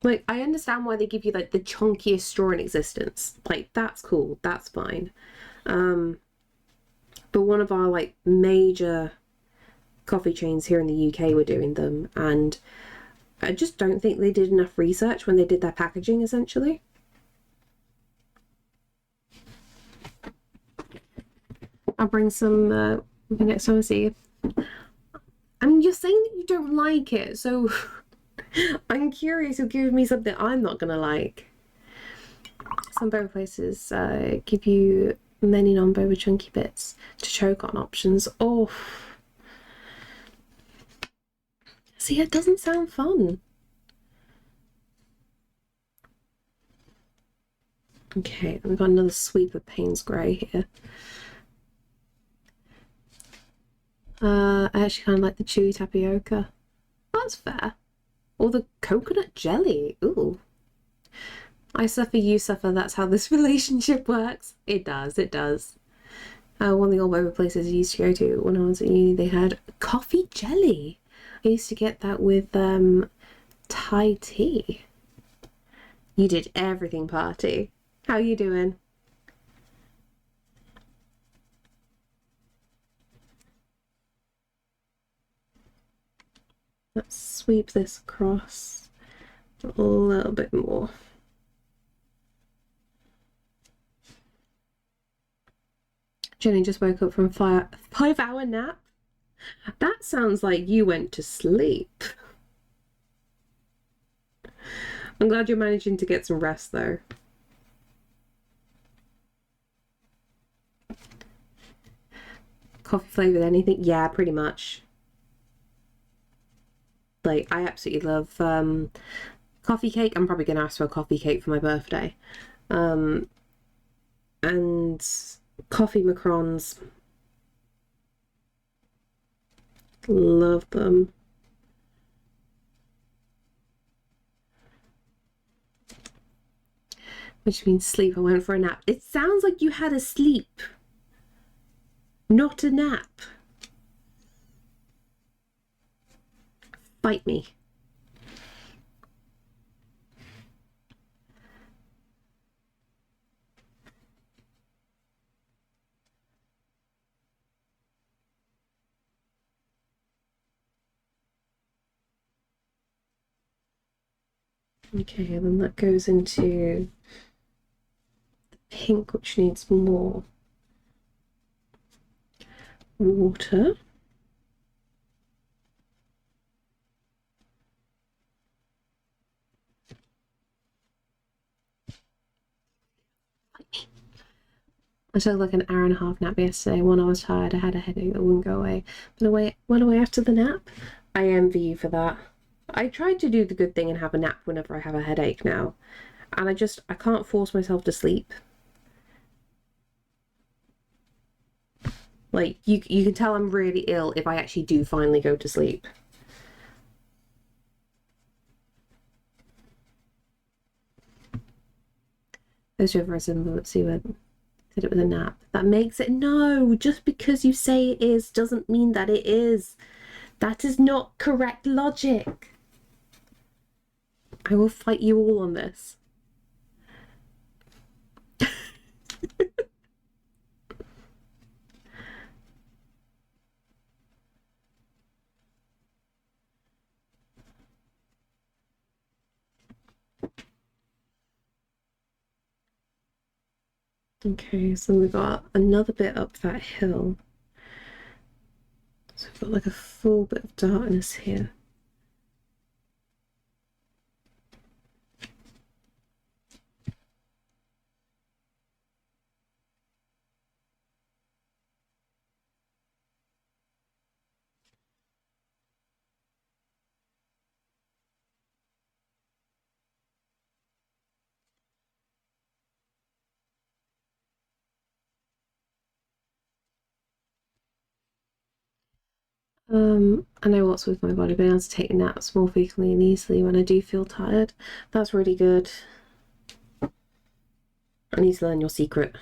Like, I understand why they give you like the chunkiest straw in existence. Like, that's cool. That's fine. But one of our like major coffee chains here in the UK were doing them, and I just don't think they did enough research when they did their packaging essentially. I'll bring some next time I see you. I mean, you're saying that you don't like it, so I'm curious. You'll give me something I'm not gonna like. Some boba places give you many non-boba chunky bits to choke on options. Oh, see, it doesn't sound fun. Okay, we've got another sweep of Payne's Grey here. I actually kind of like the chewy tapioca. That's fair. Or the coconut jelly. Ooh. I suffer, you suffer. That's how this relationship works. It does, it does. One of the old boba places I used to go to when I was at uni, they had coffee jelly. I used to get that with Thai tea. You did everything, party. How you doing? Let's sweep this across a little bit more. Jenny just woke up from a 5-hour nap. That sounds like you went to sleep. I'm glad you're managing to get some rest though. Coffee flavored anything? Yeah, pretty much. Like, I absolutely love coffee cake. I'm probably gonna ask for a coffee cake for my birthday. And coffee macarons. Love them. Which means sleep. I went for a nap. It sounds like you had a sleep, not a nap. Bite me. Okay, then that goes into the pink, which needs more water. I took like an hour and a half nap yesterday. When I was tired, I had a headache that wouldn't go away. But went away after the nap. I envy you for that. I tried to do the good thing and have a nap whenever I have a headache now. And I can't force myself to sleep. Like, you can tell I'm really ill if I actually do finally go to sleep. Those two versions of let's see what did it with a nap. That makes it no, just because you say it is doesn't mean that it is. That is not correct logic. I will fight you all on this. Okay, so we've got another bit up that hill. So we've got like a full bit of darkness here. I know what's with my body, being able to take naps more frequently and easily when I do feel tired. That's really good. I need to learn your secret.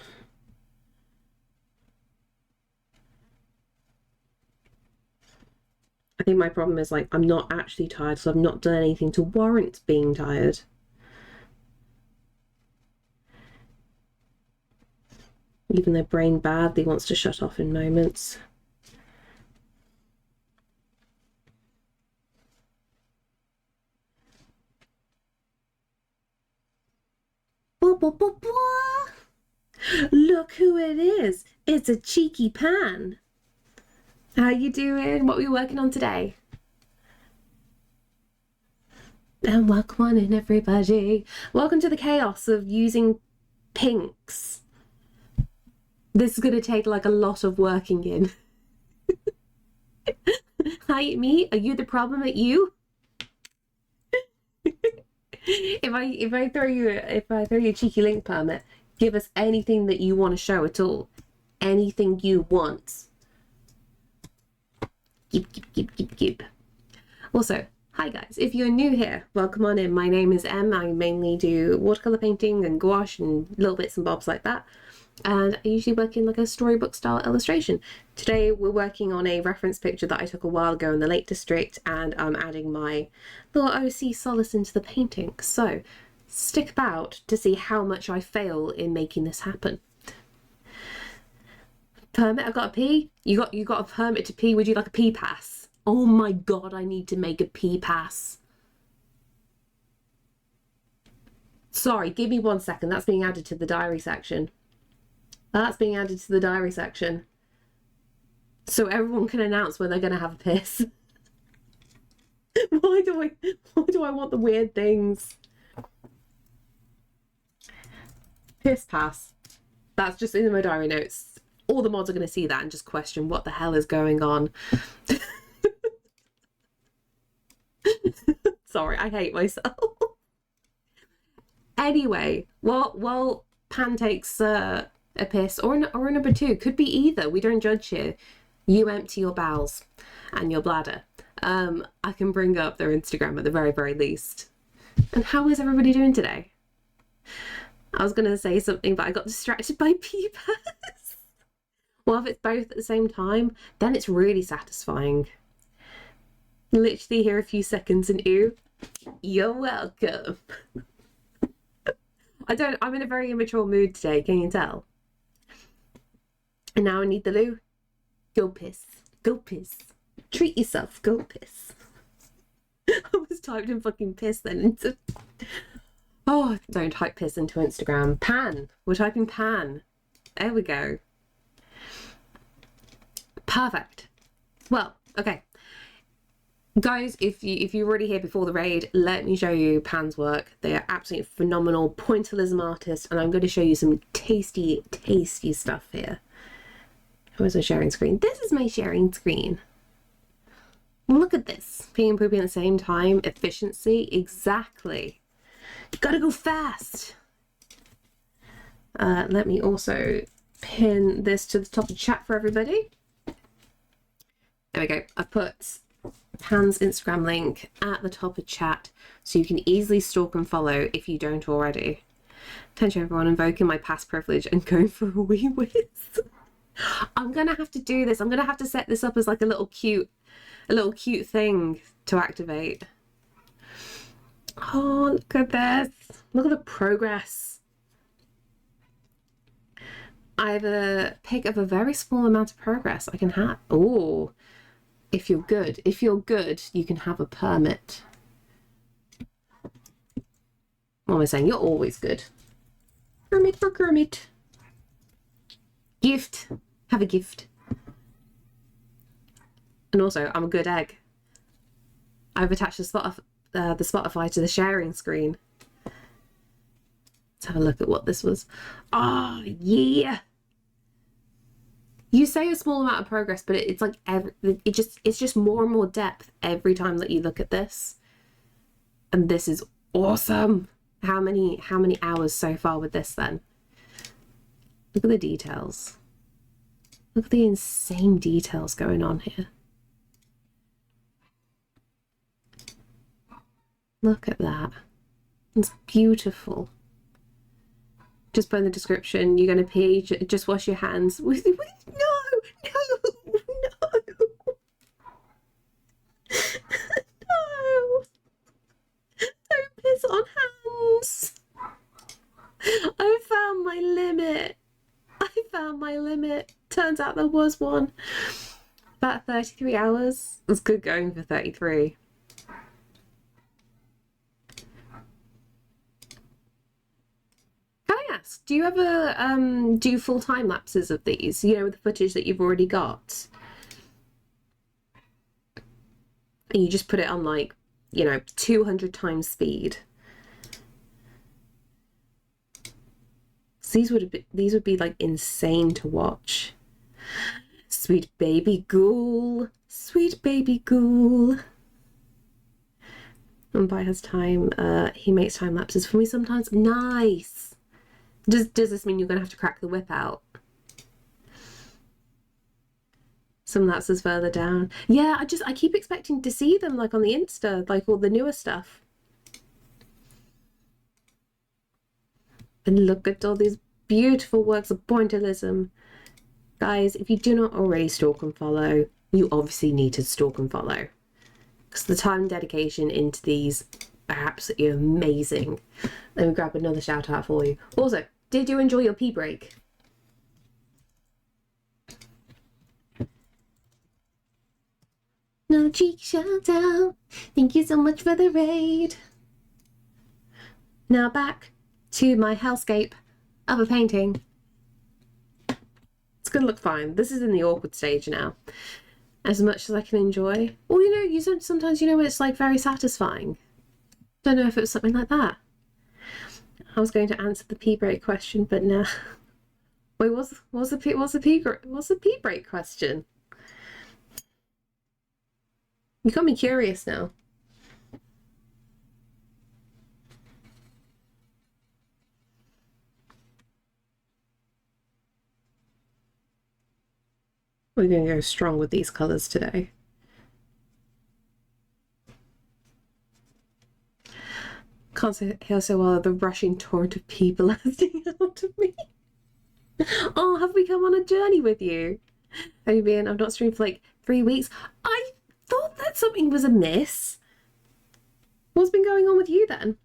I think my problem is like I'm not actually tired, so I've not done anything to warrant being tired. Even though brain badly wants to shut off in moments. Look Look who it is. It's a cheeky pan. How you doing? What are we working on today? And welcome on in, everybody. Welcome to the chaos of using pinks. This is going to take like a lot of working in. Hi, me. Are you the problem at you? if I throw you a cheeky link permit, give us anything that you want to show at all. Anything you want. Keep. Also, hi guys, if you're new here, welcome on in. My name is Em. I mainly do watercolor painting and gouache and little bits and bobs like that. And I usually work in like a storybook style illustration. Today we're working on a reference picture that I took a while ago in the Lake District, and I'm adding my little OC solace into the painting. So stick about to see how much I fail in making this happen. Permit, I've got a pee. You got a permit to pee. Would you like a pee pass? Oh my god, I need to make a pee pass. Sorry, give me 1 second. That's being added to the diary section. That's being added to the diary section. So everyone can announce when they're going to have a piss. Why do I want the weird things? Piss pass. That's just in my diary notes. All the mods are going to see that and just question what the hell is going on. Sorry, I hate myself. Anyway, while Pan takes a piss, or a number 2, could be either. We don't judge here. You empty your bowels and your bladder. I can bring up their Instagram at the very, very least. And how is everybody doing today? I was going to say something, but I got distracted by pee pass. Well, if it's both at the same time, then it's really satisfying. Literally here a few seconds and ooh, you're welcome. I'm in a very immature mood today, can you tell? And now I need the loo. Go piss. Go piss. Treat yourself. Go piss. I was typed in fucking piss then into... Oh, don't type piss into Instagram. Pan. We're typing pan. There we go. Perfect. Well, okay. Guys, if you're already here before the raid, let me show you Pan's work. They are absolutely phenomenal pointillism artists, and I'm going to show you some tasty, tasty stuff here. Where's my sharing screen? This is my sharing screen. Look at this. Peeing and pooping at the same time. Efficiency. Exactly. Gotta go fast. Let me also pin this to the top of chat for everybody. There we go. I put Pan's Instagram link at the top of chat so you can easily stalk and follow if you don't already. Attention everyone, invoking my past privilege and going for a wee whiz. I'm gonna have to do this. I'm gonna have to set this up as like a little cute thing to activate. Oh, look at this. Look at the progress. I have a pic of a very small amount of progress I can have. Oh, if you're good, you can have a permit. What am I saying? You're always good. Permit for Kermit. Gift. Have a gift. And also, I'm a good egg. I've attached the Spotify to the sharing screen. Let's have a look at what this was. Oh, yeah. You say a small amount of progress, but it's like it's just more and more depth every time that you look at this. And this is awesome. How many hours so far with this then? Look at the details. Look at the insane details going on here. Look at that. It's beautiful. Just put in the description, you're going to pee, just wash your hands. No! Don't piss on hands. I found my limit. Turns out there was one. About 33 hours. It's good going for 33. Hiya. ask, do you ever do full time lapses of these, you know, with the footage that you've already got? And you just put it on like, you know, 200 times speed. So these would be like insane to watch. Sweet baby ghoul, sweet baby ghoul. And by his time, he makes time lapses for me sometimes. Nice. Does this mean you're gonna have to crack the whip out? Some lapses further down. Yeah, I keep expecting to see them like on the Insta, like all the newer stuff. And look at all these beautiful works of pointillism. Guys, if you do not already stalk and follow, you obviously need to stalk and follow. Because the time and dedication into these are absolutely amazing. Let me grab another shout out for you. Also, did you enjoy your pee break? Another cheeky shout out. Thank you so much for the raid. Now back to my hellscape of a painting. It's gonna look fine. This is in the awkward stage now. As much as I can enjoy. Well, you know, sometimes, you know, it's like very satisfying. Don't know if it was something like that. I was going to answer the pee break question, but nah. Wait, what's the pee break question? You got me curious now. We're going to go strong with these colours today. Can't hear so well the rushing torrent of people lasting out of me. Oh, have we come on a journey with you? Have you been? I've not streamed for like 3 weeks. I thought that something was amiss. What's been going on with you then?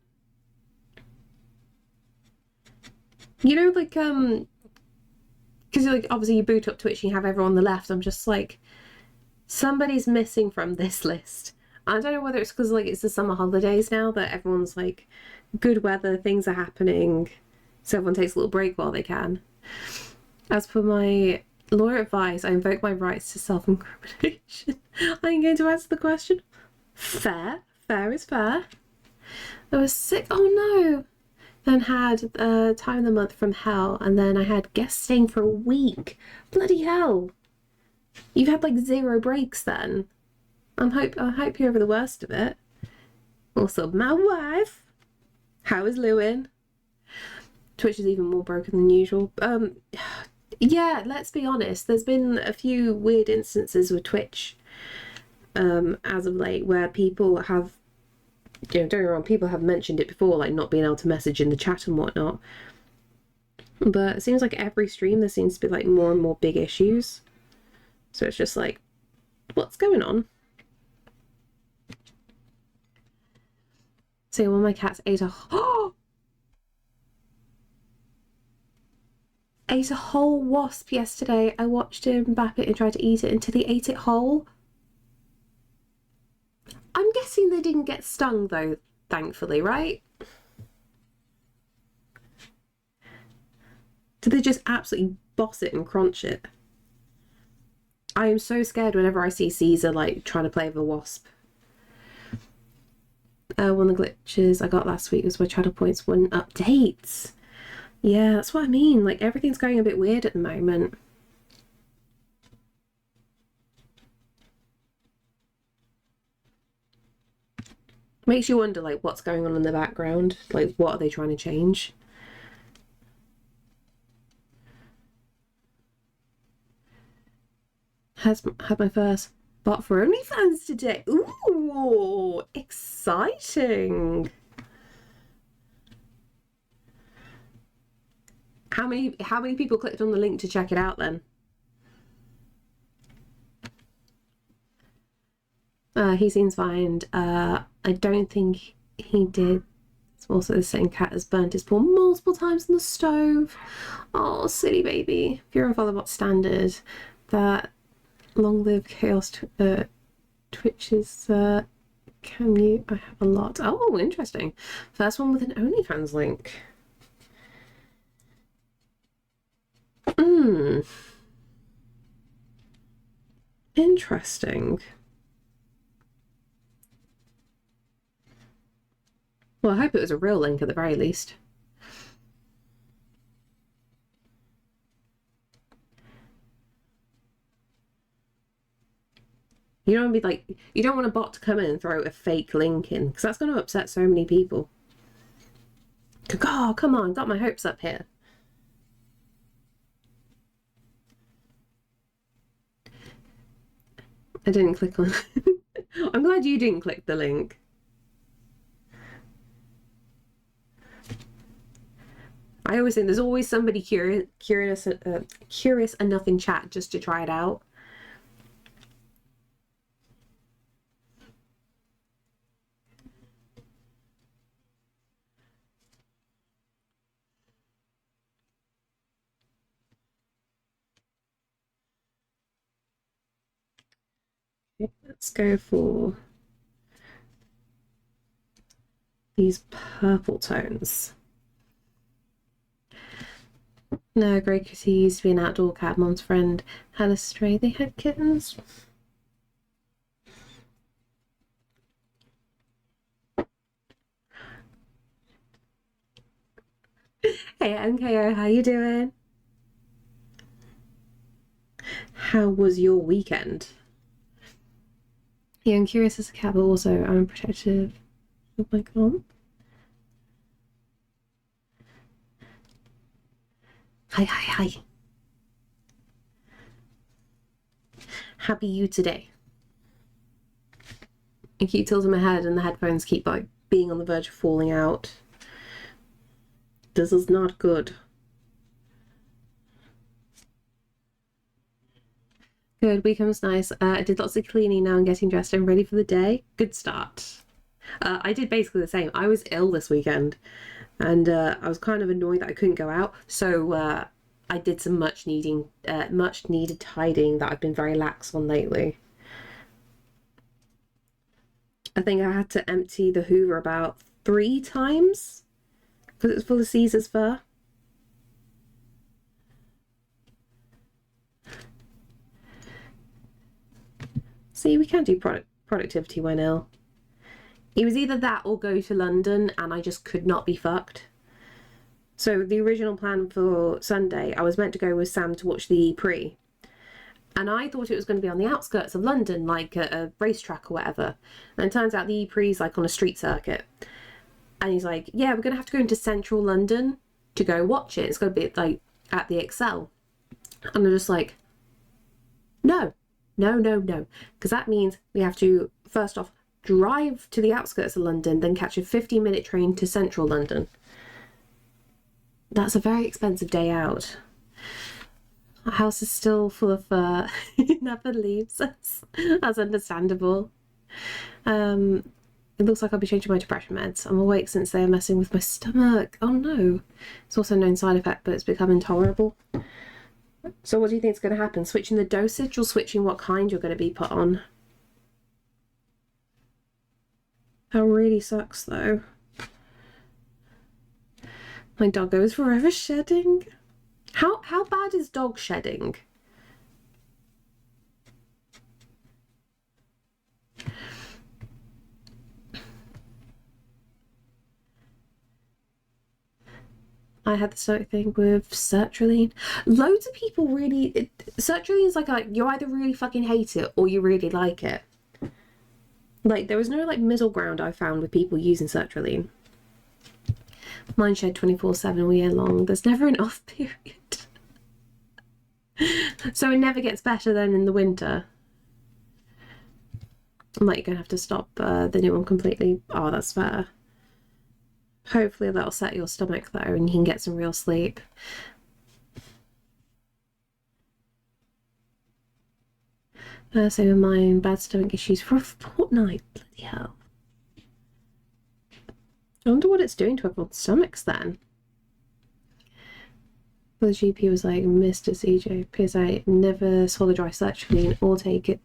You know, like, because like obviously you boot up Twitch and you have everyone on the left. I'm just like, somebody's missing from this list. I don't know whether it's because like it's the summer holidays now that everyone's like good weather, things are happening, so everyone takes a little break while they can. As per my lawyer advice, I invoke my rights to self-incrimination. I'm going to answer the question. Fair is fair. I was sick. Oh no. Then had time of the month from hell, and then I had guest staying for a week. Bloody hell. You've had like 0 breaks then. I hope you're over the worst of it. Also, my wife. How is Lewin? Twitch is even more broken than usual. Yeah, let's be honest. There's been a few weird instances with Twitch as of late where people have, you know, don't get me wrong, people have mentioned it before, like not being able to message in the chat and whatnot. But it seems like every stream there seems to be like more and more big issues. So it's just like, what's going on? So one of my cats ate a ate a whole wasp yesterday. I watched him bap it and try to eat it until he ate it whole. I'm guessing they didn't get stung though, thankfully, right? Did they just absolutely boss it and crunch it? I am so scared whenever I see Caesar like trying to play with a wasp. One of the glitches I got last week was where channel points wouldn't update. Yeah, that's what I mean. Like, everything's going a bit weird at the moment. Makes you wonder, like, what's going on in the background. Like, what are they trying to change? Had my first bot for OnlyFans today. Ooh, exciting. How many people clicked on the link to check it out then? He seems fine. I don't think he did. It's also the same cat has burnt his paw multiple times on the stove. Oh, silly baby. If you're a Volleybot standard, that long-lived chaos Twitch is can you? I have a lot. Oh, interesting. First one with an OnlyFans link. Interesting. Well, I hope it was a real link at the very least. You don't want to be like, you don't want a bot to come in and throw a fake link in, because that's going to upset so many people. Oh, come on, got my hopes up here. I didn't click on. I'm glad you didn't click the link. I always think there's always somebody curious enough in chat just to try it out. Okay, let's go for these purple tones. No, Grey Kitty used to be an outdoor cat. Mom's friend had a stray. They had kittens. Hey MKO, how you doing? How was your weekend? Yeah, I'm curious as a cat, but also I'm protective of my calm. Hi. Happy you today. I keep tilting my head and the headphones keep like being on the verge of falling out. This is not good. Good, weekend was nice. I did lots of cleaning now and getting dressed and ready for the day. Good start. I did basically the same. I was ill this weekend and I was kind of annoyed that I couldn't go out. So I did some much needed tidying that I've been very lax on lately. I think I had to empty the Hoover about 3 times because it was full of Caesar's fur. See, we can't do productivity when ill. It was either that or go to London, and I just could not be fucked. So the original plan for Sunday, I was meant to go with Sam to watch the Prix. And I thought it was going to be on the outskirts of London, like a racetrack or whatever. And it turns out the Prix is like on a street circuit. And he's like, yeah, we're going to have to go into central London to go watch it. It's going to be like at the Excel. And I'm just like, no. Because that means we have to, first off, drive to the outskirts of London, then catch a 15-minute train to central London. That's a very expensive day out. Our house is still full of fur. It never leaves us. That's understandable. It looks like I'll be changing my depression meds. I'm awake since they are messing with my stomach. Oh no. It's also a known side effect, but it's become intolerable. So what do you think is going to happen? Switching the dosage or switching what kind you're going to be put on? That really sucks though. My doggo is forever shedding. How bad is dog shedding? I had the same thing with sertraline. Loads of people really... sertraline is like you either really fucking hate it or you really like it. Like, there was no like middle ground I found with people using sertraline. Mine shed 24/7 all year long. There's never an off period. So it never gets better than in the winter. I'm like, you're gonna have to stop the new one completely. Oh, that's fair. Hopefully that'll set your stomach though and you can get some real sleep. So with mine, bad stomach issues for a fortnight. Bloody hell. I wonder what it's doing to everyone's stomachs then. Well, the GP was like, Mr. CJ, because I never saw the dry sertraline or take it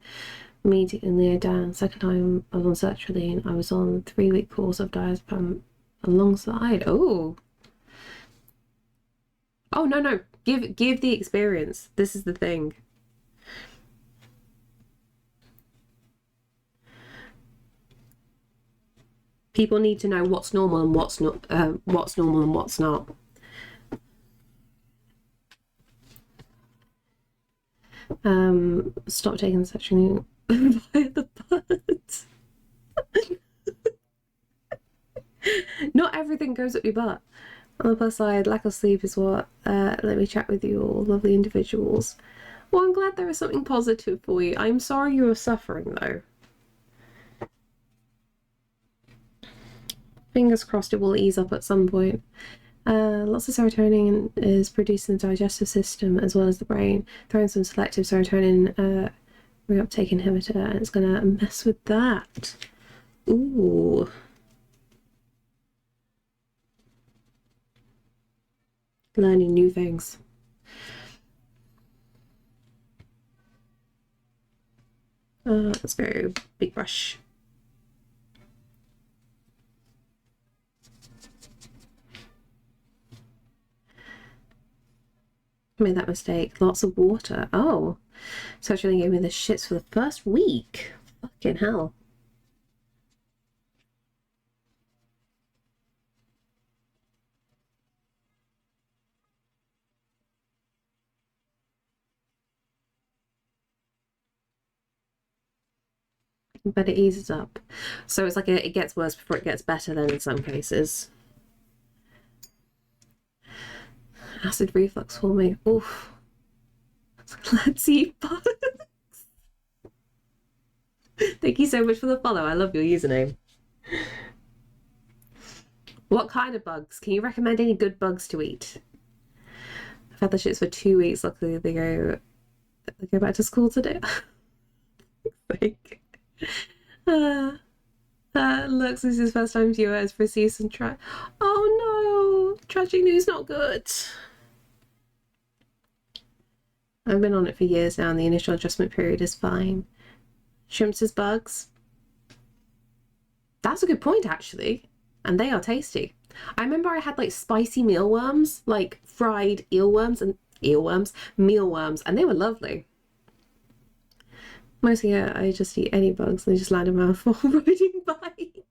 immediately down. Second time I was on sertraline, I was on 3-week course of diazepam alongside. Oh no, Give the experience. This is the thing. People need to know what's normal and what's not. What's normal and what's not. Stop taking sexually via the butt. Not everything goes up your butt. On the plus side, lack of sleep is what let me chat with you all, lovely individuals. Well, I'm glad there is something positive for you. I'm sorry you are suffering though. Fingers crossed it will ease up at some point. Lots of serotonin is produced in the digestive system as well as the brain. Throwing some selective serotonin reuptake inhibitor, and it's gonna mess with that. Ooh. Learning new things. Let's go big brush. Made that mistake. Lots of water. Oh, so actually gave me the shits for the first week. Fucking hell. But it eases up. So it's like it gets worse before it gets better then in some cases. Acid reflux forming. Oof. Let's eat bugs. Thank you so much for the follow. I love your username. What kind of bugs? Can you recommend any good bugs to eat? I've had the shits for 2 weeks. Luckily they go back to school today. Like, Lux, this is his first time viewer as for season try. Oh no, tragic news, not good. I've been on it for years now and the initial adjustment period is fine. Shrimps as bugs. That's a good point actually. And they are tasty. I remember I had like spicy mealworms, like fried mealworms, and they were lovely. Mostly, I just eat any bugs and they just land in my mouth while riding bikes.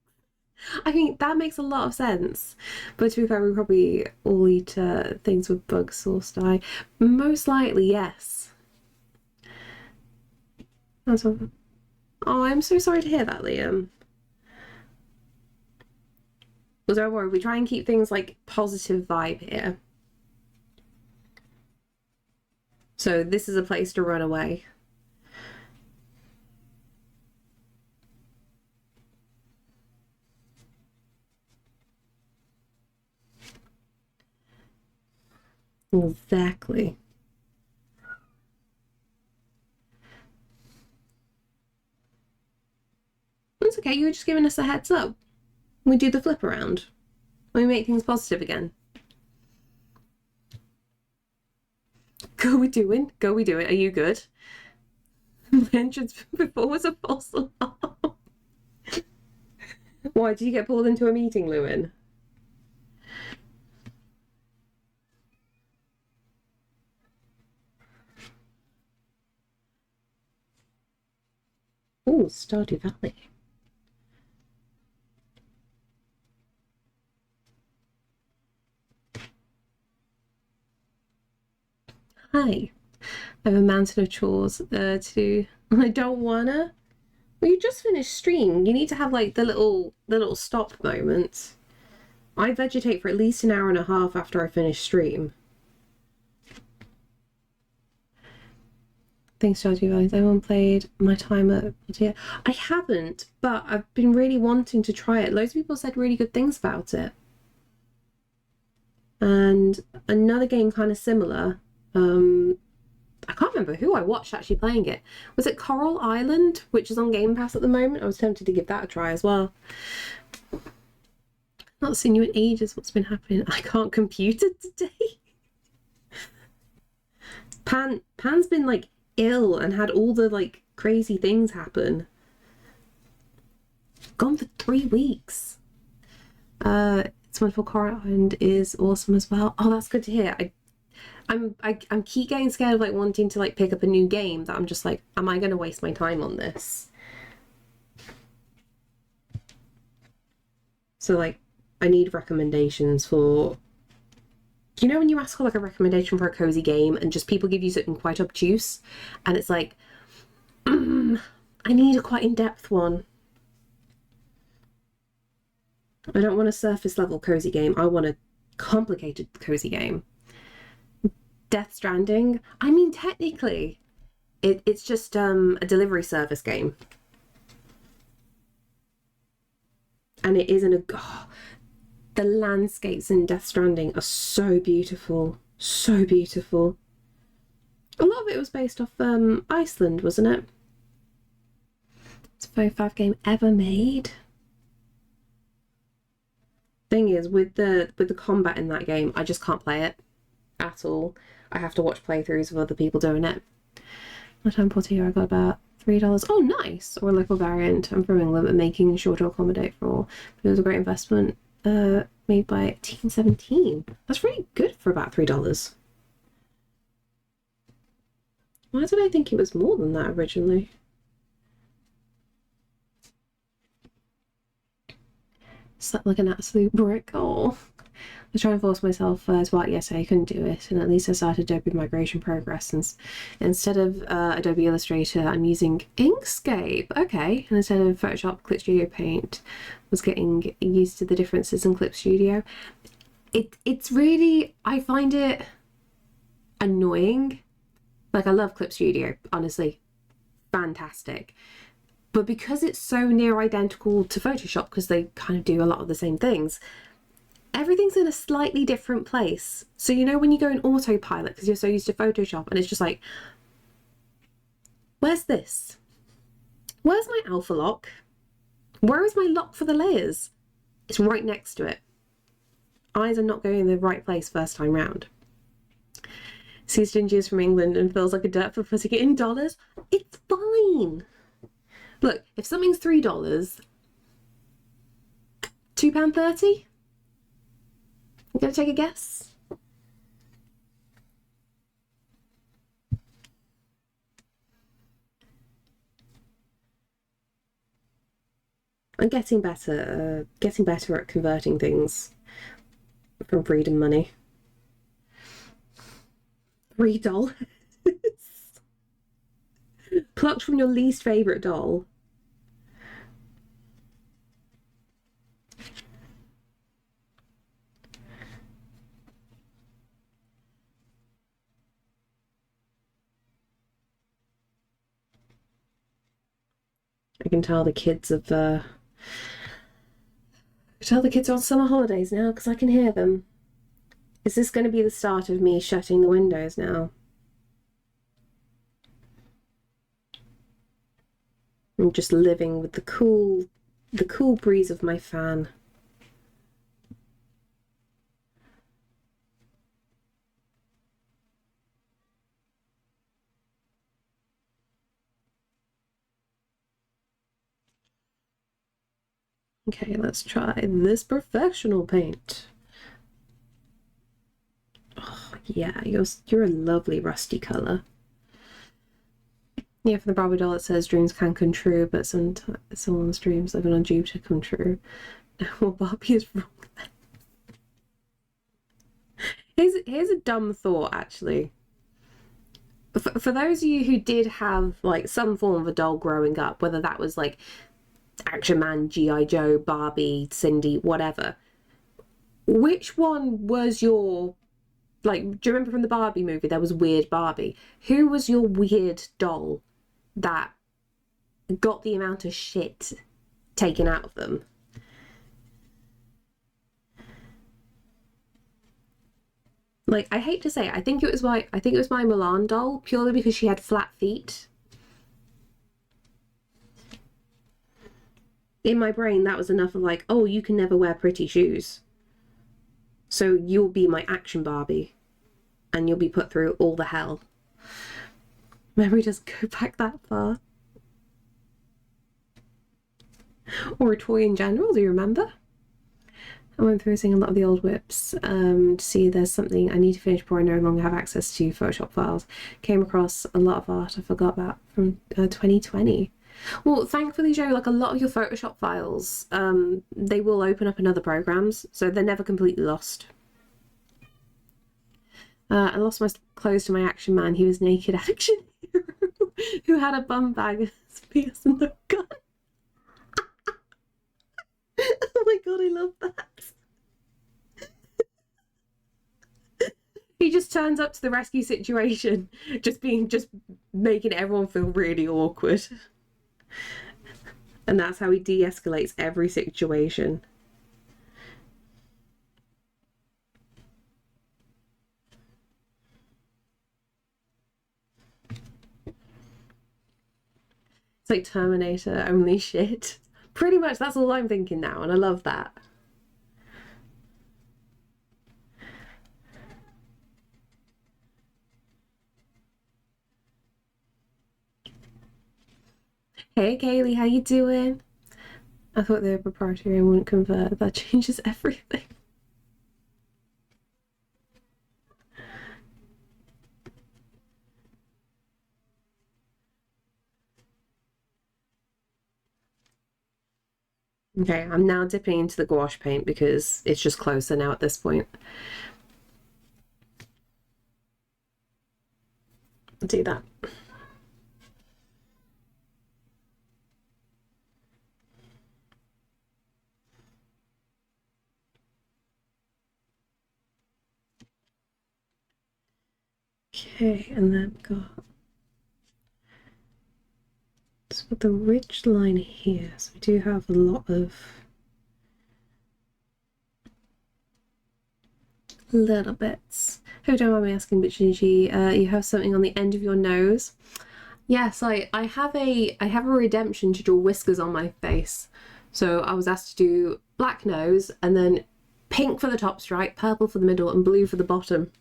I mean, that makes a lot of sense. But to be fair, we probably all eat things with bug sauce dye. Most likely, yes. That's all. Oh, I'm so sorry to hear that, Liam. Well, don't worry, we try and keep things like positive vibe here. So this is a place to run away. Exactly. It's okay, you were just giving us a heads up. We do the flip around. We make things positive again. Go we doing? Go we doing? Are you good? My entrance before was a false alarm. Why, did you get pulled into a meeting, Lewin? Oh, Stardew Valley. Hi. I have a mountain of chores to do. I don't wanna. Well, you just finished stream. You need to have like the little stop moments. I vegetate for at least an hour and a half after I finish stream. Thanks, Stardew Valley. Has anyone played my time at potty? I haven't, but I've been really wanting to try it. Loads of people said really good things about it. And another game kind of similar. I can't remember who I watched actually playing it. Was it Coral Island, which is on Game Pass at the moment? I was tempted to give that a try as well. Not seen you in ages. What's been happening? I can't compute it today. Pan's been like ill and had all the like crazy things happen. Gone for 3 weeks. It's wonderful. Coral Island is awesome as well. Oh, that's good to hear. I'm keep getting scared of like wanting to like pick up a new game that I'm just like, am I going to waste my time on this? So like, I need recommendations for, you know, when you ask for like a recommendation for a cozy game and just people give you something quite obtuse, and it's like, I need a quite in-depth one. I don't want a surface level cozy game. I want a complicated cozy game. Death Stranding. I mean, technically, it's just a delivery service game, and it isn't a. Oh, the landscapes in Death Stranding are so beautiful, so beautiful. A lot of it was based off Iceland, wasn't it? It's the very first game ever made. Thing is, with the combat in that game, I just can't play it at all. I have to watch playthroughs of other people doing it. My time potty here, I got about $3. Oh, nice! Or a local variant. I'm from England, but making sure to accommodate for all. It was a great investment. Made by Team 17. That's really good for about $3. Why did I think it was more than that originally? Slept like an absolute brick. Oh, I was trying to force myself to art yesterday. I couldn't do it, and at least I started Adobe Migration Progress. And instead of Adobe Illustrator, I'm using Inkscape. Okay, and instead of Photoshop, Clip Studio Paint, was getting used to the differences in Clip Studio. It's really, I find it annoying. Like, I love Clip Studio, honestly, fantastic. But because it's so near identical to Photoshop, because they kind of do a lot of the same things, everything's in a slightly different place. So, you know, when you go in autopilot, because you're so used to Photoshop, and it's just like, where's this? Where's my alpha lock? Where is my lock for the layers? It's right next to it. Eyes are not going in the right place first time round. Sees Gingy is from England and feels like a dirt for putting it in dollars. It's fine. Look, if something's $3, £2.30? You gonna take a guess? I'm getting better at converting things from freedom money. $3. Plucked from your least favourite doll. I can tell the kids are on summer holidays now because I can hear them. Is this going to be the start of me shutting the windows now? I'm just living with the cool breeze of my fan. Okay, let's try this professional paint. Oh, yeah, you're a lovely rusty colour. Yeah, for the Barbie doll it says dreams can come true, but sometimes someone's dreams living on Jupiter come true. Well, Barbie is wrong then. Here's a dumb thought, actually. For those of you who did have like some form of a doll growing up, whether that was like Action Man, G.I. Joe, Barbie, Cindy, whatever, which one was your, like, do you remember from the Barbie movie there was Weird Barbie? Who was your weird doll that got the amount of shit taken out of them? Like, I hate to say it, I think it was my Milan doll, purely because she had flat feet. In my brain, that was enough of like, oh, you can never wear pretty shoes, so you'll be my action Barbie, and you'll be put through all the hell. Memory doesn't go back that far. Or a toy in general, do you remember? I went through seeing a lot of the old whips to see if there's something I need to finish before I no longer have access to Photoshop files. Came across a lot of art I forgot about from 2020. Well, thankfully, Joe, like a lot of your Photoshop files, they will open up in other programs, so they're never completely lost. I lost my clothes to my action man. He was naked action hero who had a bum bag as PS and no gun. Oh my god, I love that. He just turns up to the rescue situation, just making everyone feel really awkward. And that's how he de-escalates every situation. It's like Terminator, only shit. Pretty much that's all I'm thinking now, and I love that. Hey Kaylee, how you doing? I thought they were proprietary and wouldn't convert. That changes everything. Okay, I'm now dipping into the gouache paint because it's just closer now at this point. I'll do that. Okay, and then we've got the ridge line here. So we do have a lot of little bits. Hope you don't mind me asking, but Gingy, you have something on the end of your nose. Yes, I have a redemption to draw whiskers on my face. So I was asked to do black nose and then pink for the top stripe, purple for the middle, and blue for the bottom.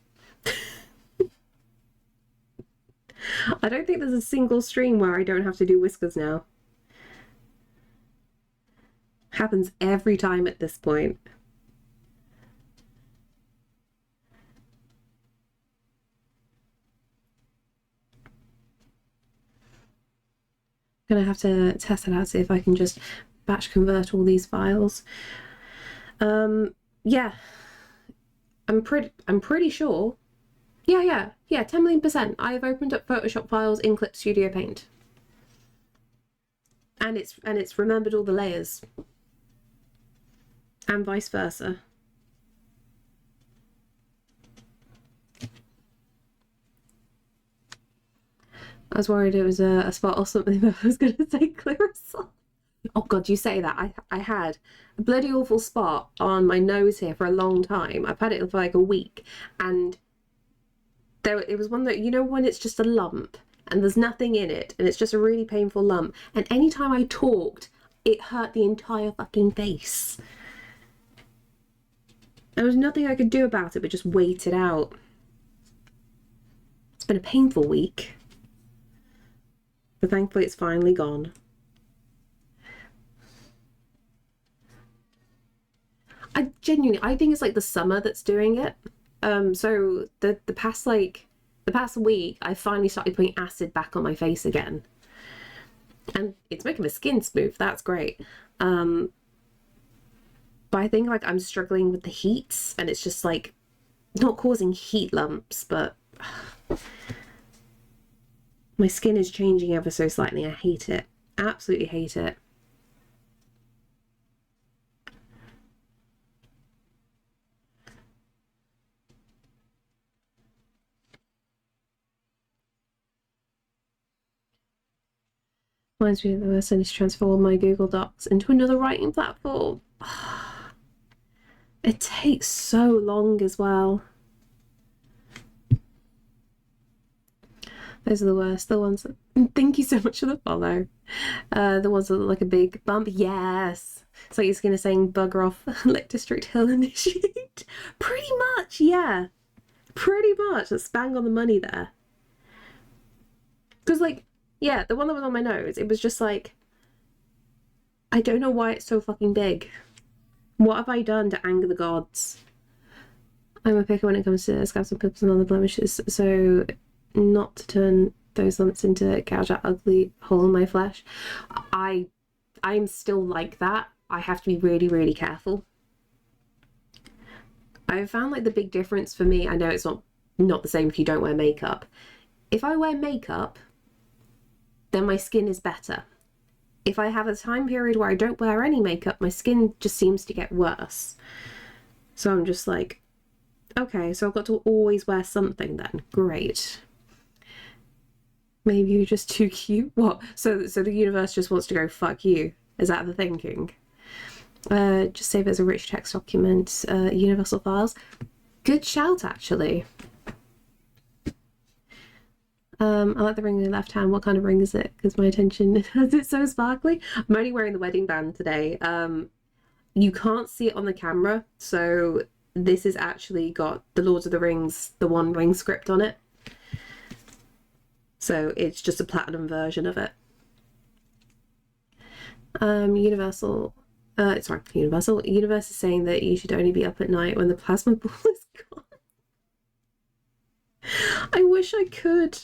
I don't think there's a single stream where I don't have to do whiskers now. Happens every time at this point. Gonna have to test it out, see if I can just batch convert all these files. Yeah, I'm pretty sure. Yeah, 10 million%. I have opened up Photoshop files in Clip Studio Paint, and it's remembered all the layers, and vice versa. I was worried it was a spot or something, but I was going to say Clarissa. Oh god, you say that. I had a bloody awful spot on my nose here for a long time. I've had it for like a week, and it was one that, you know, when it's just a lump and there's nothing in it and it's just a really painful lump, and anytime I talked it hurt the entire fucking face. There was nothing I could do about it but just wait it out. It's been a painful week, but thankfully it's finally gone. I think it's like the summer that's doing it. So the past week I finally started putting acid back on my face again, and it's making the skin smooth. That's great. But I think like I'm struggling with the heat, and it's just like not causing heat lumps, but my skin is changing ever so slightly. I hate it. Absolutely hate it. Reminds me of the worst, I need to transform my Google Docs into another writing platform. It takes so long as well. Those are the worst. The ones that... Thank you so much for the follow. The ones that look like a big bump. Yes. It's like your skin is saying bugger off, Lake District Hill initiate. Pretty much, yeah. Pretty much. That's bang on the money there. Because like, yeah, the one that was on my nose, it was just like, I don't know why it's so fucking big. What have I done to anger the gods? I'm a picker when it comes to scabs and pimples and other blemishes, so not to turn those lumps into gouge out ugly hole in my flesh. I'm still like that. I have to be really, really careful. I've found like the big difference for me, I know it's not the same if you don't wear makeup. If I wear makeup, then my skin is better. If I have a time period where I don't wear any makeup, my skin just seems to get worse. So I'm just like, okay, so I've got to always wear something then. Great. Maybe you're just too cute. What? So the universe just wants to go, fuck you. Is that the thinking? Just save it as a rich text document. Universal files. Good shout, actually. I like the ring in the left hand. What kind of ring is it? Because my attention is it so sparkly. I'm only wearing the wedding band today. You can't see it on the camera, so this has actually got the Lord of the Rings, the One Ring script on it. So it's just a platinum version of it. Universal Universe is saying that you should only be up at night when the plasma ball is gone. I wish I could.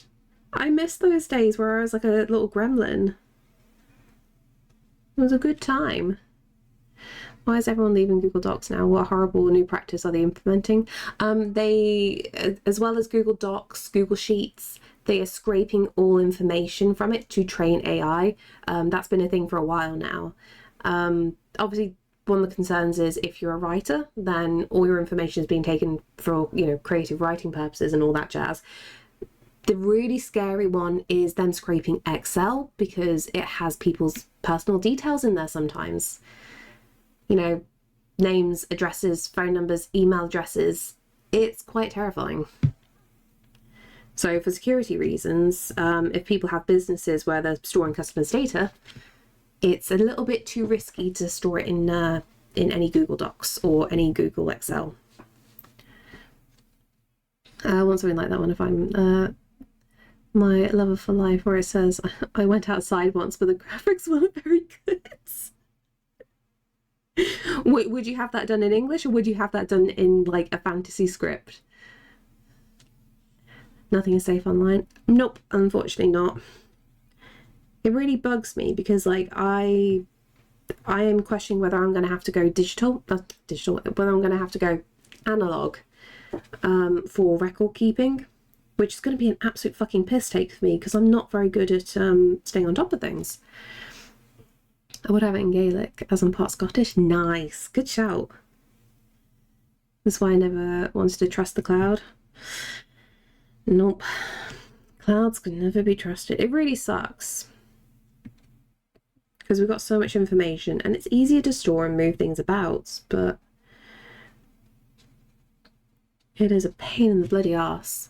I miss those days where I was like a little gremlin. It was a good time. Why is everyone leaving Google Docs now? What horrible new practice are they implementing? They, as well as Google Docs, Google Sheets, they are scraping all information from it to train AI. That's been a thing for a while now. Obviously, one of the concerns is if you're a writer, then all your information is being taken for, you know, creative writing purposes and all that jazz. The really scary one is them scraping Excel because it has people's personal details in there sometimes. You know, names, addresses, phone numbers, email addresses. It's quite terrifying. So for security reasons, if people have businesses where they're storing customers' data, it's a little bit too risky to store it in any Google Docs or any Google Excel. I want something like that one if I'm my lover for life, where it says, I went outside once, but the graphics weren't very good. Would you have that done in English or would you have that done in like a fantasy script? Nothing is safe online. Nope, unfortunately not. It really bugs me because like I am questioning whether I'm going to have to go whether I'm going to have to go analog for record keeping, which is going to be an absolute fucking piss take for me because I'm not very good at staying on top of things. I would have it in Gaelic as I'm part Scottish. Nice, good shout. That's why I never wanted to trust the cloud. Nope, clouds can never be trusted. It really sucks because we've got so much information and it's easier to store and move things about, but it is a pain in the bloody arse.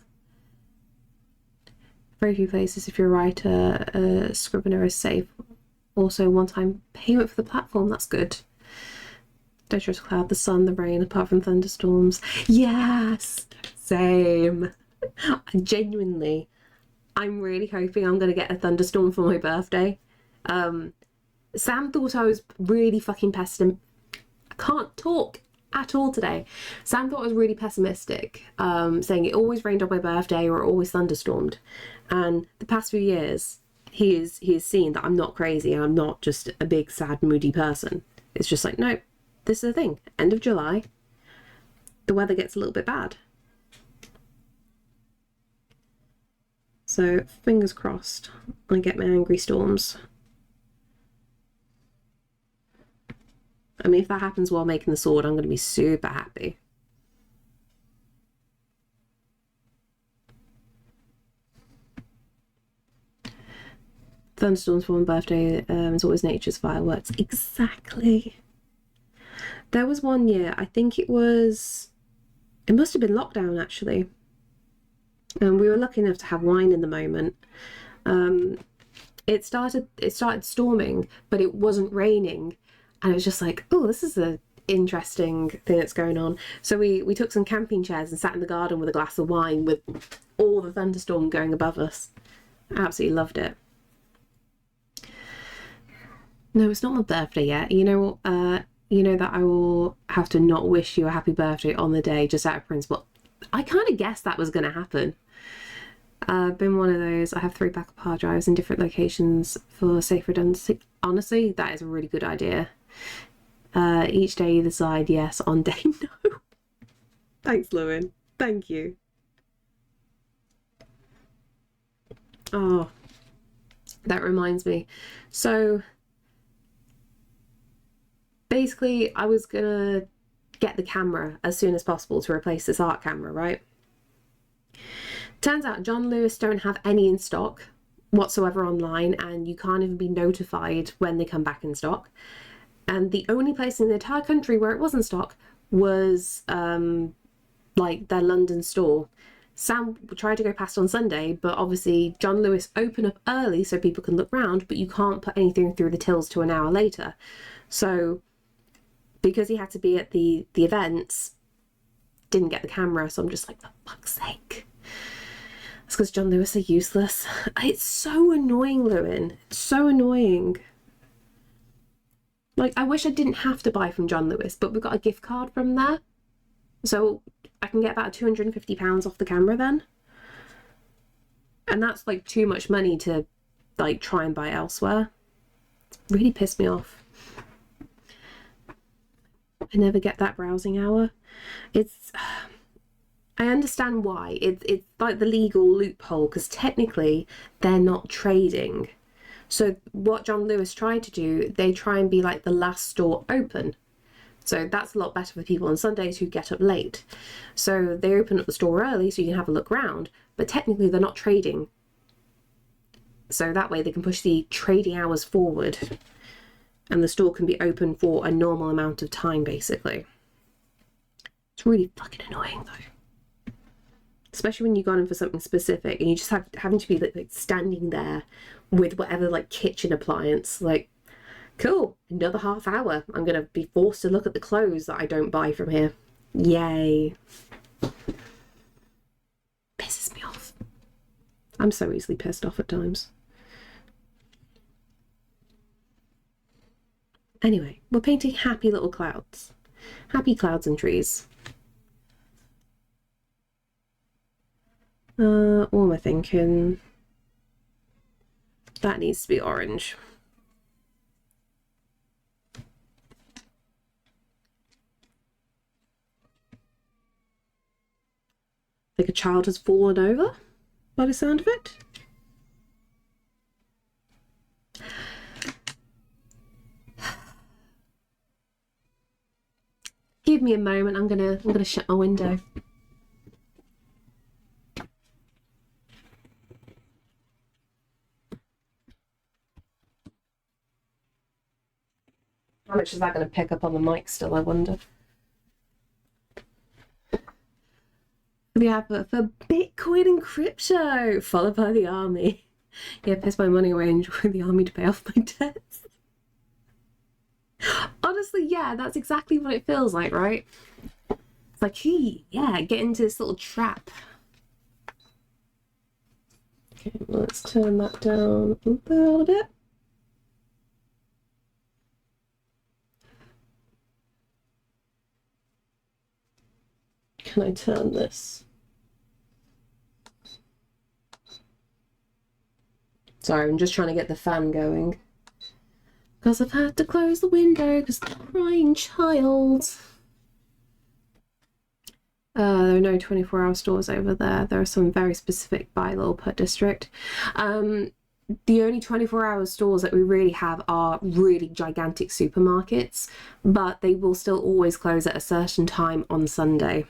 Very few places, if you're a writer, Scrivener is safe. Also, one-time payment for the platform, that's good. Don't trust cloud, the sun, the rain, apart from thunderstorms. Yes! Same. Genuinely, I'm really hoping I'm going to get a thunderstorm for my birthday. Sam thought I was really fucking pessimistic. I can't talk at all today. Sam thought I was really pessimistic, saying it always rained on my birthday or it always thunderstormed. And the past few years, he has seen that I'm not crazy and I'm not just a big, sad, moody person. It's just like, no, this is the thing. End of July, the weather gets a little bit bad. So, fingers crossed, I get my angry storms. I mean, if that happens while making the sword, I'm going to be super happy. Thunderstorms for my birthday is always nature's fireworks. Exactly. There was one year, I think it must have been lockdown actually. And we were lucky enough to have wine in the moment. It started storming, but it wasn't raining. And it was just like, oh, this is an interesting thing that's going on. So we took some camping chairs and sat in the garden with a glass of wine with all the thunderstorm going above us. I absolutely loved it. No, it's not my birthday yet. You know what? you know that I will have to not wish you a happy birthday on the day just out of principle. I kind of guessed that was going to happen. Been one of those. I have 3 backup hard drives in different locations for safe redundancy. Honestly, that is a really good idea. Each day you decide yes, on day no. Thanks, Lewin. Thank you. Oh, that reminds me. So basically, I was gonna get the camera as soon as possible to replace this art camera, right? Turns out John Lewis don't have any in stock whatsoever online, and you can't even be notified when they come back in stock. And the only place in the entire country where it was in stock was like their London store. Sam tried to go past on Sunday, but obviously John Lewis opened up early so people can look round, but you can't put anything through the tills to an hour later. So because he had to be at the events, didn't get the camera, so I'm just like, for fuck's sake. It's because John Lewis are useless. It's so annoying, Lewin. It's so annoying. Like, I wish I didn't have to buy from John Lewis, but we've got a gift card from there. So I can get about £250 off the camera then. And that's like too much money to like try and buy elsewhere. It's really pissed me off. I never get that browsing hour. It's... I understand why. It's like the legal loophole, because technically they're not trading. So what John Lewis tried to do, they try and be like the last store open. So that's a lot better for people on Sundays who get up late. So they open up the store early so you can have a look around, but technically they're not trading. So that way they can push the trading hours forward and the store can be open for a normal amount of time, basically. It's really fucking annoying though. Especially when you've gone in for something specific and you just having to be like standing there with whatever like kitchen appliance, like, cool, another half hour. I'm going to be forced to look at the clothes that I don't buy from here. Yay. Pisses me off. I'm so easily pissed off at times. Anyway, we're painting happy little clouds. Happy clouds and trees. What am I thinking? That needs to be orange. Like a child has fallen over by the sound of it. Give me a moment. I'm gonna shut my window. How much is that going to pick up on the mic still, I wonder? The advert for Bitcoin and crypto, followed by the army. Yeah, piss my money away and join the army to pay off my debts. Honestly, yeah, that's exactly what it feels like, right? It's like, hey, yeah, get into this little trap. Okay, let's turn that down a little bit. Can I turn this? Sorry, I'm just trying to get the fan going. Because I've had to close the window because the crying child. There are no 24-hour stores over there. There are some very specific by law per district. The only 24-hour stores that we really have are really gigantic supermarkets, but they will still always close at a certain time on Sunday.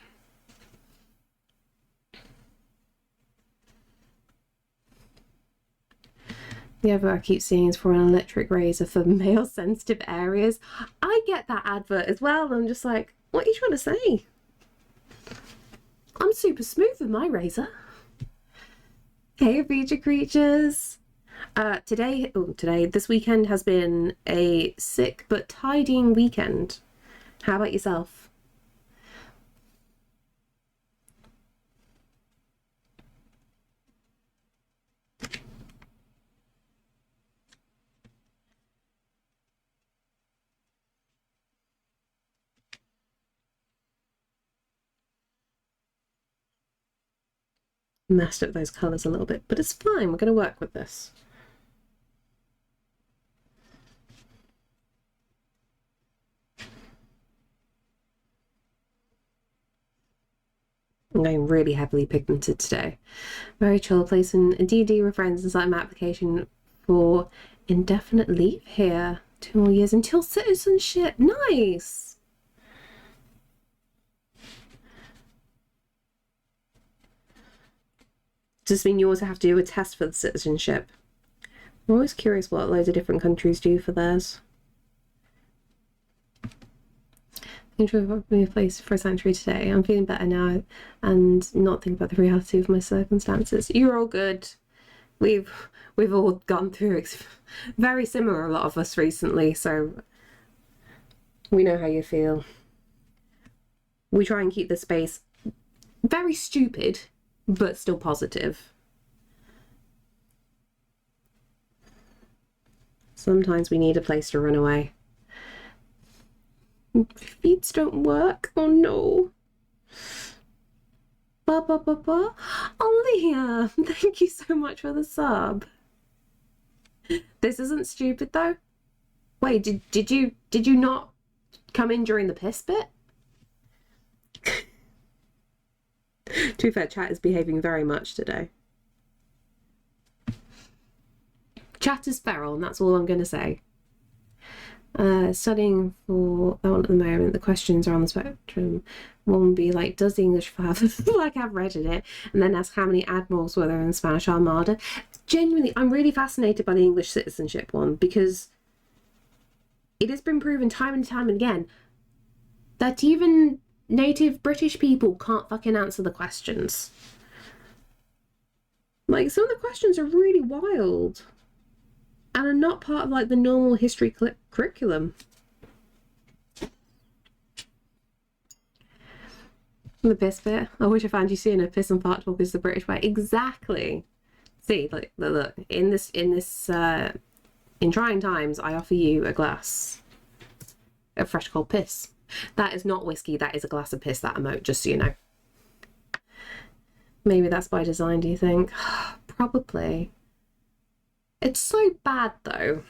The advert I keep seeing is for an electric razor for male sensitive areas. I get that advert as well. I'm just like, what are you trying to say? I'm super smooth with my razor. Hey, feature creatures. This weekend has been a sick but tidying weekend. How about yourself? messed up those colours a little bit, but it's fine. We're going to work with this. I'm going really heavily pigmented today. Very chill, placing a DD with friends inside my application for indefinite leave here. 2 more years until citizenship. Nice! Does this mean you also have to do a test for the citizenship? I'm always curious what loads of different countries do for theirs. Intro me a place for a sanctuary today. I'm feeling better now and not thinking about the reality of my circumstances. You're all good. We've all gone through very similar, a lot of us recently, so we know how you feel. We try and keep the space very stupid, but still positive. Sometimes we need a place to run away. Feeds don't work. Oh no. Oh, Leah, thank you so much for the sub. This isn't stupid though. Wait, did you not come in during the piss bit? Too Fair chat is behaving very much today. Chat is feral, and that's all I'm going to say. Studying for that one at the moment, the questions are on the spectrum. One would be like, does the English have, like I've read in it, and then ask how many admirals were there in the Spanish Armada. Genuinely, I'm really fascinated by the English citizenship one, because it has been proven time and time again that even native British people can't fucking answer the questions. Like, some of the questions are really wild and are not part of like the normal history curriculum. The piss bit. I wish I found you sooner. Piss and fart talk is the British way. Exactly. See, look. In trying times, I offer you a glass of fresh cold piss. That is not whiskey. That is a glass of piss. That emote, just so you know. Maybe that's by design. Do you think? Probably. It's so bad though.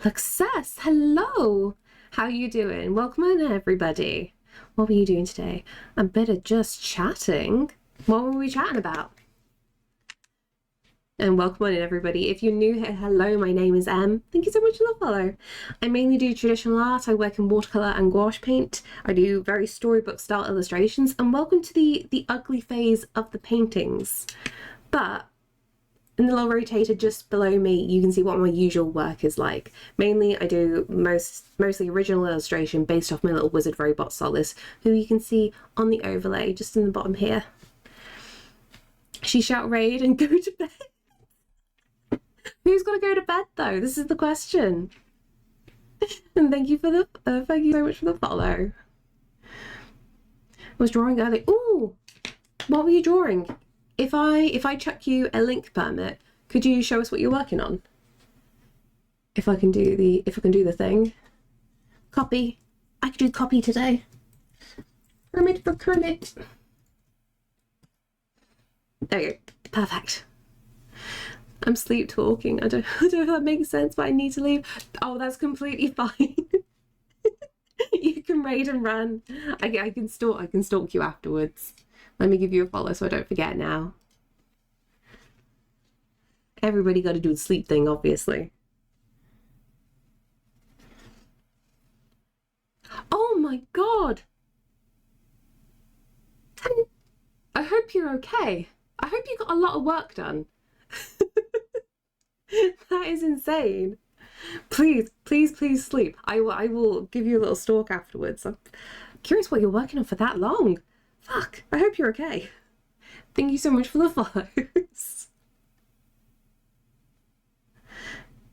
Success, hello. How are you doing? Welcome in, everybody. What were you doing today? I'm better just chatting. What were we chatting about? And welcome on in, everybody. If you're new here, hello, my name is Em. Thank you so much for the follow. I mainly do traditional art. I work in watercolor and gouache paint. I do very storybook style illustrations, and welcome to the ugly phase of the paintings. But in the little rotator just below me, you can see what my usual work is like. Mainly, I do mostly original illustration based off my little wizard robot Solace, who you can see on the overlay just in the bottom here. She shout raid and go to bed. Who's gonna go to bed though? This is the question. And thank you so much for the follow. I was drawing earlier. Ooh, what were you drawing? If I chuck you a link permit, could you show us what you're working on? If I can do the thing. Copy. I could do copy today. Permit for permit. There you go. Perfect. I'm sleep talking. I don't know if that makes sense, but I need to leave. Oh, that's completely fine. You can raid and run. I can stalk you afterwards. Let me give you a follow so I don't forget now. Everybody got to do the sleep thing, obviously. Oh my god. I hope you're okay. I hope you got a lot of work done. That is insane. Please sleep. I will give you a little stalk afterwards. I'm curious what you're working on for that long. Fuck, I hope you're okay. Thank you so much for the follows.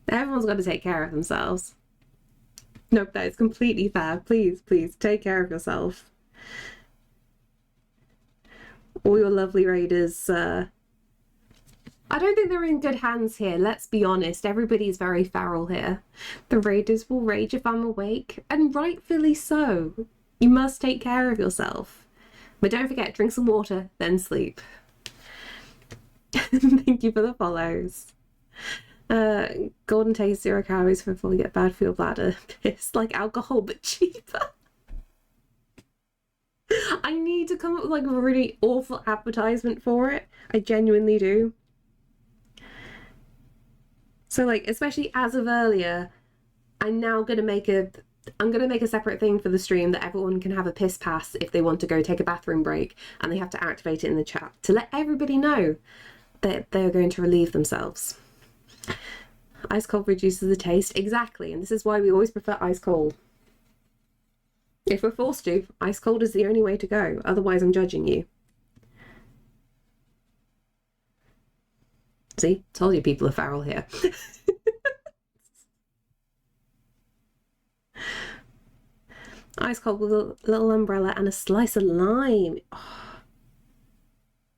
Everyone's got to take care of themselves. Nope, that is completely fair. Please take care of yourself. All your lovely raiders I don't think they're in good hands here. Let's be honest. Everybody's very feral here. The raiders will rage if I'm awake, and rightfully so. You must take care of yourself. But don't forget, drink some water, then sleep. Thank you for the follows. Golden taste, 0 calories before you get bad for your bladder. It's like alcohol, but cheaper. I need to come up with like a really awful advertisement for it. I genuinely do. So like, especially as of earlier, I'm gonna make a separate thing for the stream that everyone can have a piss pass if they want to go take a bathroom break, and they have to activate it in the chat to let everybody know that they're going to relieve themselves. Ice cold reduces the taste. Exactly, and this is why we always prefer ice cold. If we're forced to, ice cold is the only way to go. Otherwise, I'm judging you. See? Told you people are feral here. Ice cold with a little umbrella and a slice of lime. Oh.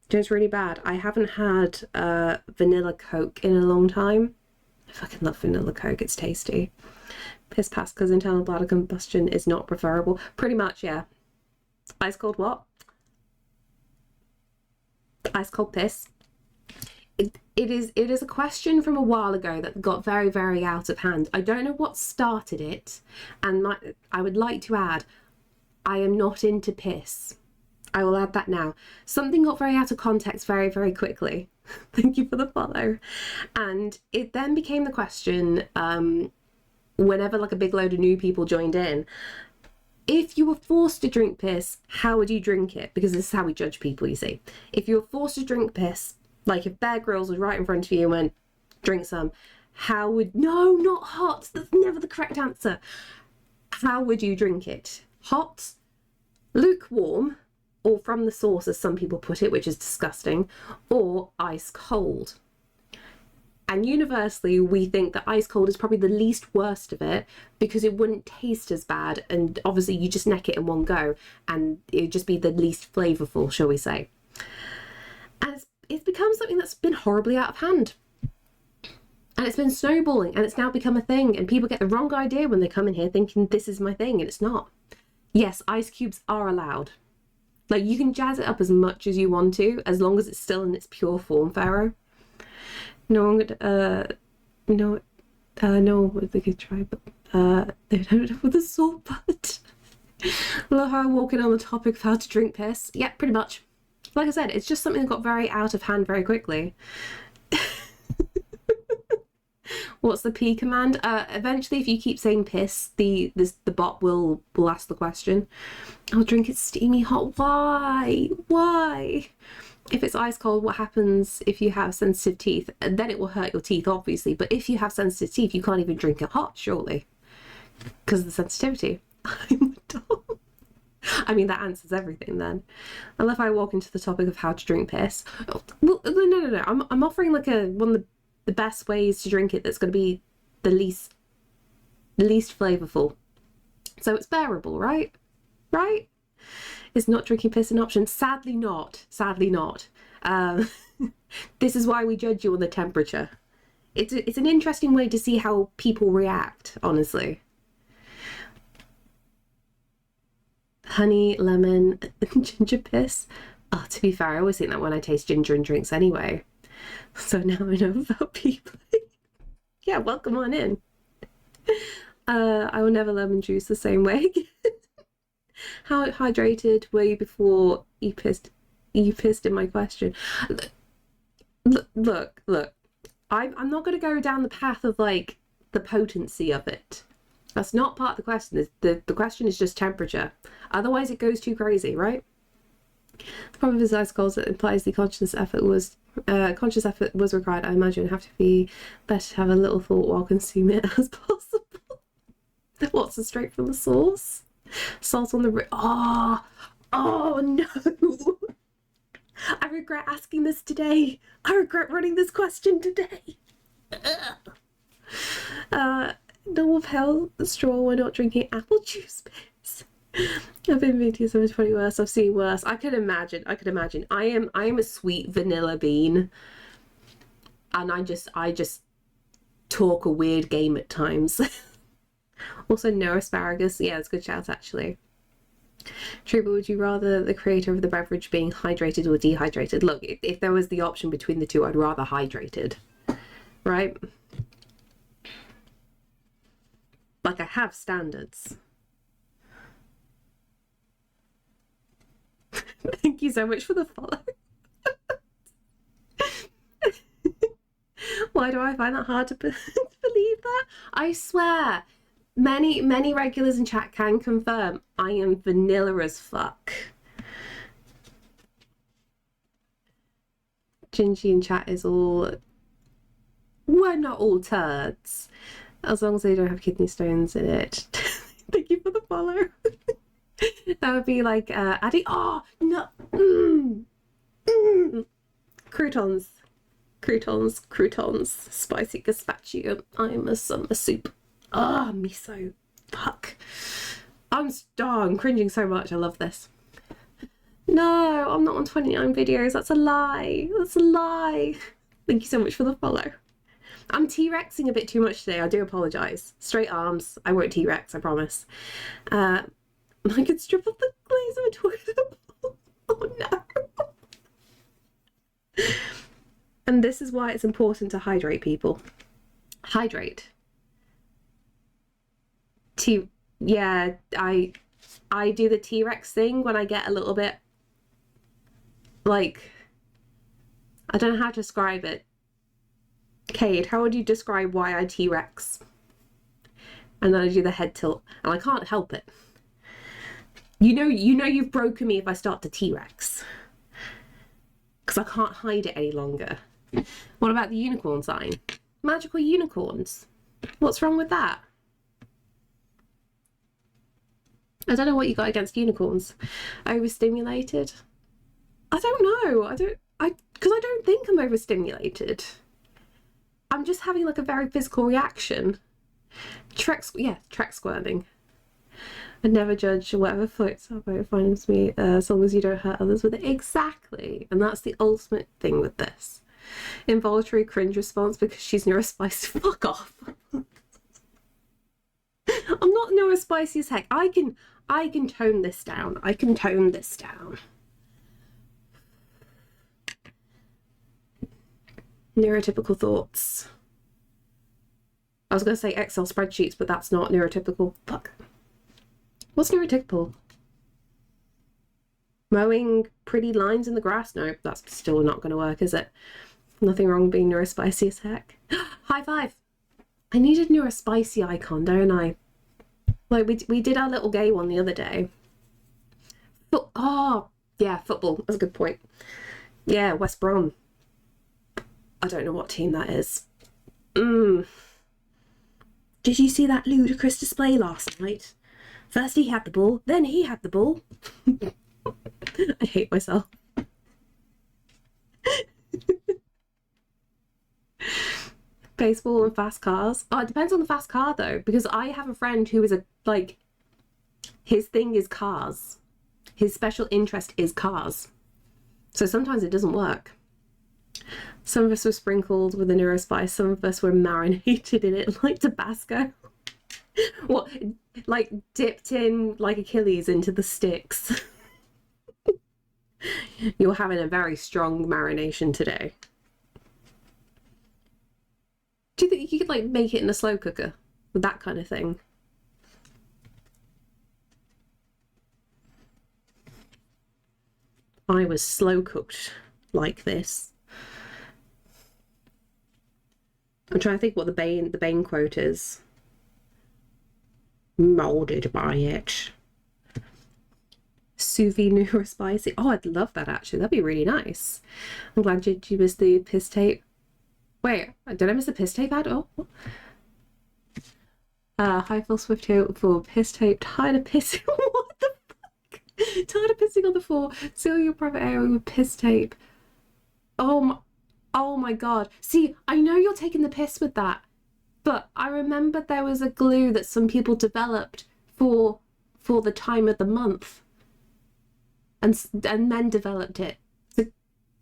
It's really bad. I haven't had vanilla Coke in a long time. I fucking love vanilla Coke. It's tasty. Piss pass because internal bladder combustion is not preferable. Pretty much, yeah. Ice cold what? Ice cold piss. It is a question from a while ago that got very, very out of hand. I don't know what started it, and I would like to add, I am not into piss. I will add that now. Something got very out of context very, very quickly. Thank you for the follow. And it then became the question, whenever like a big load of new people joined in, if you were forced to drink piss, how would you drink it? Because this is how we judge people, you see. If you were forced to drink piss, like if Bear Grylls was right in front of you and went, drink some, how would... No, not hot. That's never the correct answer. How would you drink it? Hot, lukewarm, or from the source, as some people put it, which is disgusting, or ice cold. And universally, we think that ice cold is probably the least worst of it because it wouldn't taste as bad. And obviously, you just neck it in one go and it'd just be the least flavorful, shall we say. And it's become something that's been horribly out of hand. And it's been snowballing, and it's now become a thing. And people get the wrong idea when they come in here thinking this is my thing, and it's not. Yes, ice cubes are allowed. Like, you can jazz it up as much as you want to, as long as it's still in its pure form, Pharaoh. No one would, no one would think I'd try, but, they don't know with a salt butt. Love how I'm walking on the topic of how to drink piss. Yeah, pretty much. Like I said, it's just something that got very out of hand very quickly. What's the P command? Eventually, if you keep saying piss, the bot will ask the question. I'll drink it steamy hot. Why? Why? If it's ice cold, what happens if you have sensitive teeth? And then it will hurt your teeth, obviously. But if you have sensitive teeth, you can't even drink it hot, surely, because of the sensitivity. I'm a dog. I mean, that answers everything then. I love how I walk into the topic of how to drink piss. Well, no. I'm offering like one of the best ways to drink it that's going to be the least flavorful. So it's bearable, right? Right? Is not drinking piss an option? Sadly not. Sadly not. This is why we judge you on the temperature. It's an interesting way to see how people react, honestly. Honey, lemon, ginger piss. Oh, to be fair, I always think that when I taste ginger in drinks anyway. So now I know about people. Yeah, welcome on in. I will never lemon juice the same way again. How hydrated were you before you pissed in my question? Look. I'm not going to go down the path of like the potency of it. That's not part of the question. The question is just temperature. Otherwise, it goes too crazy, right? The problem with ice cold that implies the conscious effort was required. I imagine it would have to be better to have a little thought while consuming it as possible. What's the straight from the source? Salt on the oh no! I regret asking this today. I regret running this question today. Normal pale straw. We're not drinking apple juice bits. I've been meeting so much probably worse. I've seen worse. I could imagine. I am a sweet vanilla bean. and I just talk a weird game at times. Also, no asparagus. Yeah, it's a good shout, actually. True, but would you rather the creator of the beverage being hydrated or dehydrated? Look, if there was the option between the two, I'd rather hydrated. Right? Like, I have standards. Thank you so much for the follow. Why do I find that hard to believe that? I swear, many regulars in chat can confirm I am vanilla as fuck. Gingy in chat is all... We're not all turds. As long as they don't have kidney stones in it. Thank you for the follow. That would be like adding... Oh, no. Croutons. Croutons. Spicy gazpacho. I'm a summer soup. Ah, oh, miso. Fuck. I'm cringing so much. I love this. No, I'm not on 29 videos. That's a lie. That's a lie. Thank you so much for the follow. I'm T-Rexing a bit too much today. I do apologise. Straight arms. I won't T-Rex, I promise. I could strip off the glaze of a toilet bowl. Oh no. And this is why it's important to hydrate, people. Hydrate. Yeah, I do the T-Rex thing when I get a little bit, like, I don't know how to describe it. Cade, how would you describe why I T-Rex? And then I do the head tilt, and I can't help it. You know you've broken me if I start to T-Rex. Because I can't hide it any longer. What about the unicorn sign? Magical unicorns. What's wrong with that? I don't know what you got against unicorns. Overstimulated? I don't know. Because I don't think I'm overstimulated. I'm just having like a very physical reaction. Trek squirming. I never judge whatever floats our boat finds me, as long as you don't hurt others with it. Exactly. And that's the ultimate thing with this. Involuntary cringe response because she's neurospicy. Fuck off. I'm not neurospicy as heck. I can tone this down. I can tone this down. Neurotypical thoughts. I was going to say Excel spreadsheets, but that's not neurotypical. Fuck. What's neurotypical? Mowing pretty lines in the grass? No, that's still not going to work, is it? Nothing wrong with being neurospicy as heck. High five. I need a neurospicy icon, don't I? Like, we did our little gay one the other day. Oh, yeah, football. That's a good point. Yeah, West Brom. I don't know what team that is. Did you see that ludicrous display last night? First he had the ball, then he had the ball. I hate myself. Baseball and fast cars. Oh, it depends on the fast car though, because I have a friend who is his thing is cars. His special interest is cars. So sometimes it doesn't work. Some of us were sprinkled with a neurospice, some of us were marinated in it like Tabasco. What, like dipped in like Achilles into the sticks. You're having a very strong marination today. Do you think you could like make it in a slow cooker with that kind of thing? I was slow cooked like this. I'm trying to think what the Bane quote is. Molded by it. Sous vide neurospicy. Oh, I'd love that actually. That'd be really nice. I'm glad you missed the piss tape. Wait, did I miss the piss tape ad? Oh. High Phil Swift here for piss tape. Tired of pissing. What the fuck? Tired of pissing on the floor. Seal your private area with piss tape. Oh my god. See, I know you're taking the piss with that, but I remember there was a glue that some people developed for the time of the month. And men developed it to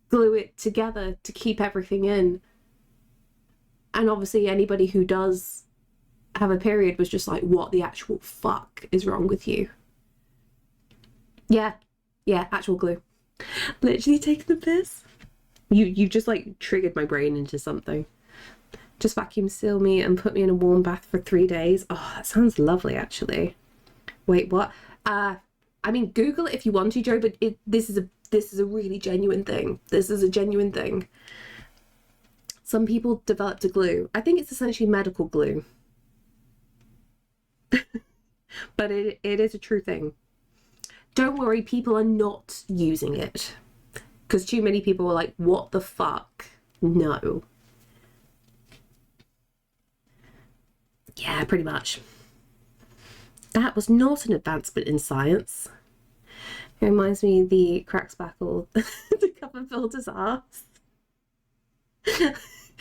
glue it together to keep everything in. And obviously anybody who does have a period was just like, what the actual fuck is wrong with you? Yeah, actual glue. Literally taking the piss. You just like triggered my brain into something. Just vacuum seal me and put me in a warm bath for 3 days. Oh, that sounds lovely, actually. Wait, what? I mean, Google it if you want to, Joe, but this is a really genuine thing. This is a genuine thing. Some people developed a glue. I think it's essentially medical glue. But it is a true thing. Don't worry, people are not using it. Because too many people were like, what the fuck? No. Yeah, pretty much. That was not an advancement in science. It reminds me of the crack spackle to cover Builder's ass.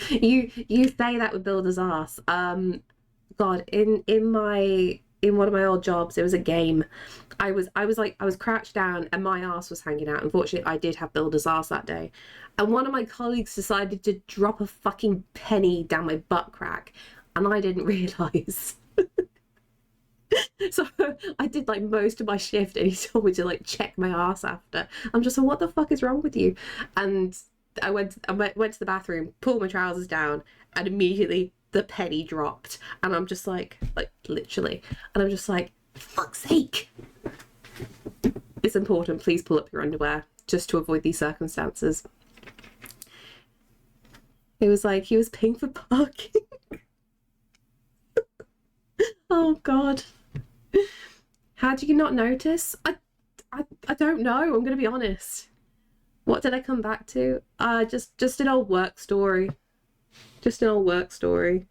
you say that with Builder's ass. God, in one of my old jobs, it was a game. I was crouched down and my ass was hanging out. Unfortunately, I did have Builder's ass that day. And one of my colleagues decided to drop a fucking penny down my butt crack. And I didn't realise. So I did like most of my shift and he told me to like check my ass after. I'm just like, what the fuck is wrong with you? And I went to the bathroom, pulled my trousers down, and immediately the penny dropped. And I'm just like literally. And I'm just like, for fuck's sake. It's important, please pull up your underwear just to avoid these circumstances. It was like he was paying for parking. Oh God. How do you not notice? I don't know. I'm gonna be honest. What did I come back to? Just an old work story. Just an old work story.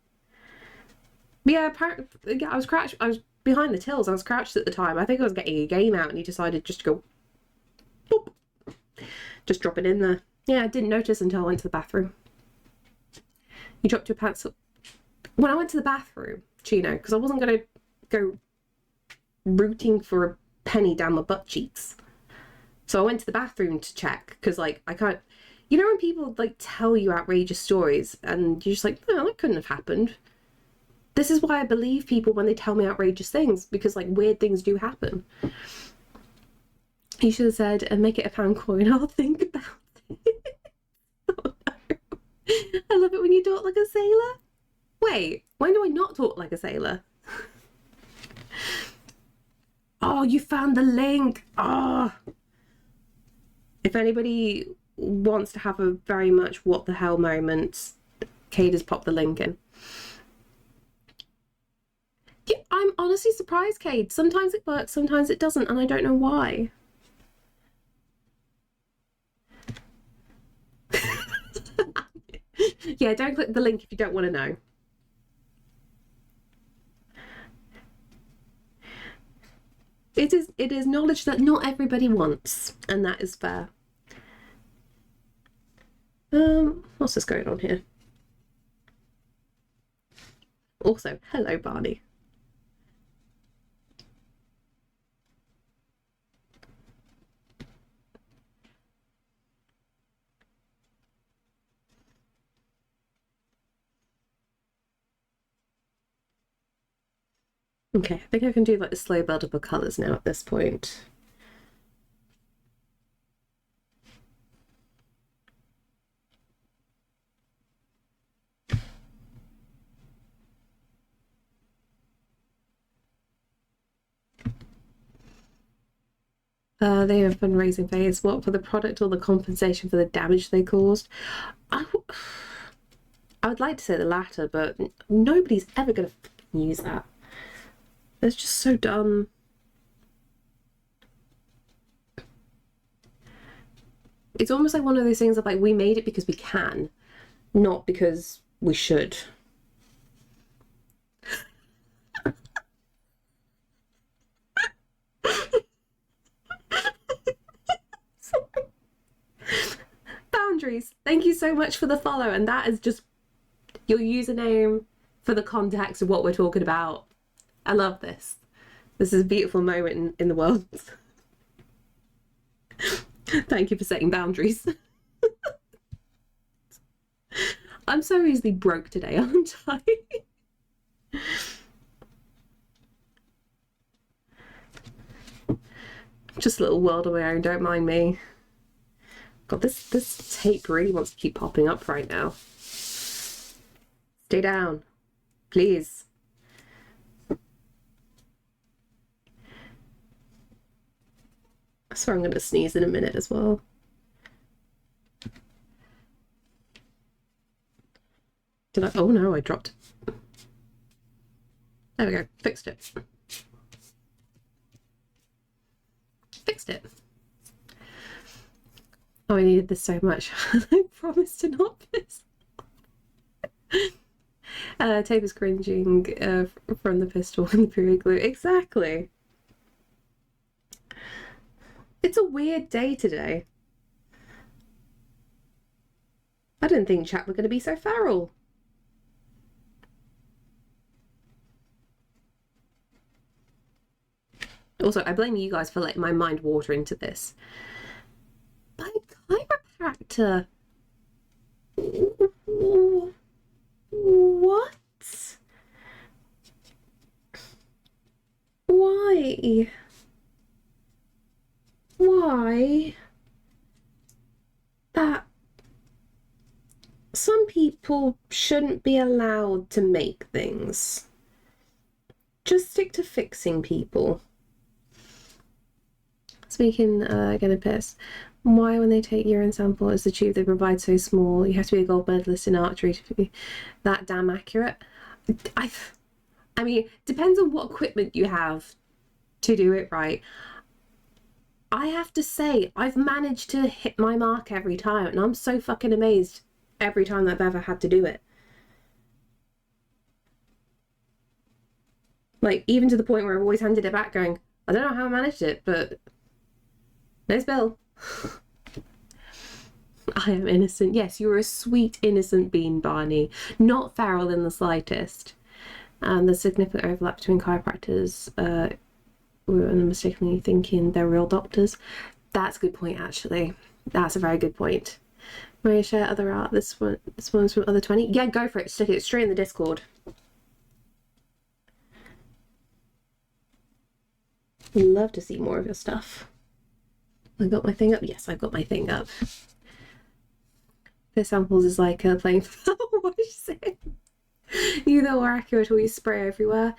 But yeah, apparently, yeah, I was behind the tills. I was crouched at the time. I think I was getting a game out, and he decided just to go, boop, just drop it in there. Yeah, I didn't notice until I went to the bathroom. You dropped your pants up. When I went to the bathroom, Chino, because I wasn't gonna go rooting for a penny down my butt cheeks. So I went to the bathroom to check, because like I can't, you know when people like tell you outrageous stories and you're just like, no, that couldn't have happened. This is why I believe people when they tell me outrageous things, because like weird things do happen. You should have said, and make it a pound coin, I'll think about it. Oh, no. I love it when you talk like a sailor. Wait, when do I not talk like a sailor? Oh, you found the link. Oh. If anybody wants to have a very much what the hell moment, Cade has popped the link in. Yeah, I'm honestly surprised, Cade. Sometimes it works, sometimes it doesn't, and I don't know why. Yeah, don't click the link if you don't want to know. It is knowledge that not everybody wants, and that is fair. What's this going on here? Also, hello, Barney. Okay, I think I can do like the slow build up of colours now at this point. They have been raising phase. What, for the product or the compensation for the damage they caused? I would like to say the latter, but nobody's ever going to use that. It's just so dumb. It's almost like one of those things of like, we made it because we can, not because we should. Boundaries. Thank you so much for the follow, and that is just your username for the context of what we're talking about. I love this. This is a beautiful moment in the world. Thank you for setting boundaries. I'm so easily broke today, aren't I? Just a little world of my own, don't mind me. God, this tape really wants to keep popping up right now. Stay down, please. I swear I'm gonna sneeze in a minute as well. Did I? Oh no, I dropped. There we go, fixed it. Fixed it. Oh, I needed this so much. I promised to not piss. Tape is cringing from the pistol and the period glue. Exactly. It's a weird day today. I didn't think chat were going to be so feral. Also, I blame you guys for letting my mind water into this. But chiropractor. What? Why? Why? That some people shouldn't be allowed to make things. Just stick to fixing people. Speaking, gonna piss. Why, when they take urine sample, is the tube they provide so small? You have to be a gold medalist in archery to be that damn accurate. I mean, depends on what equipment you have to do it right. I have to say, I've managed to hit my mark every time, and I'm so fucking amazed every time that I've ever had to do it. Like, even to the point where I've always handed it back going, I don't know how I managed it, but nice bill. I am innocent. Yes, you're a sweet, innocent bean, Barney. Not feral in the slightest. And the significant overlap between chiropractors and mistakenly thinking they're real doctors. That's a good point, actually. That's a very good point. May I share other art? This one's from Other 20. Yeah, go for it. Stick it straight in the Discord. Love to see more of your stuff. I got my thing up? Yes, I've got my thing up. This samples is like playing power wash sim. You know, are accurate or you spray everywhere.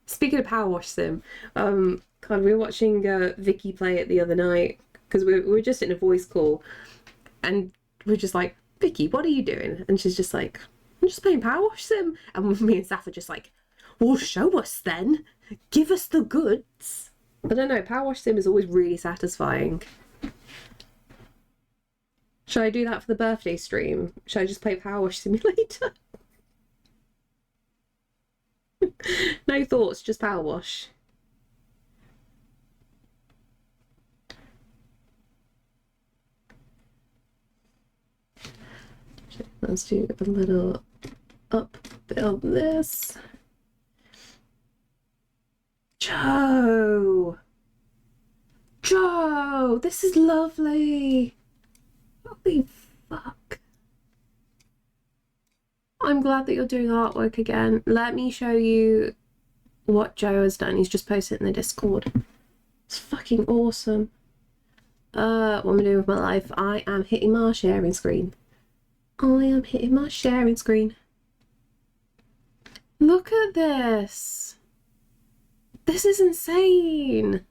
Speaking of power wash sim, God, we were watching Vicky play it the other night because we were just in a voice call and we're just like, Vicky, what are you doing? And she's just like, I'm just playing power wash sim. And me and Saf are just like, well, show us then. Give us the goods. I don't know, power wash sim is always really satisfying. Should I do that for the birthday stream? Should I just play Power Wash Simulator? No thoughts, just Power Wash. Let's do a little up build this. Joe! Joe! This is lovely! Holy fuck. I'm glad that you're doing artwork again. Let me show you what Joe has done. He's just posted it in the Discord. It's fucking awesome. What am I doing with my life? I am hitting my sharing screen. I am hitting my sharing screen. Look at this. This is insane.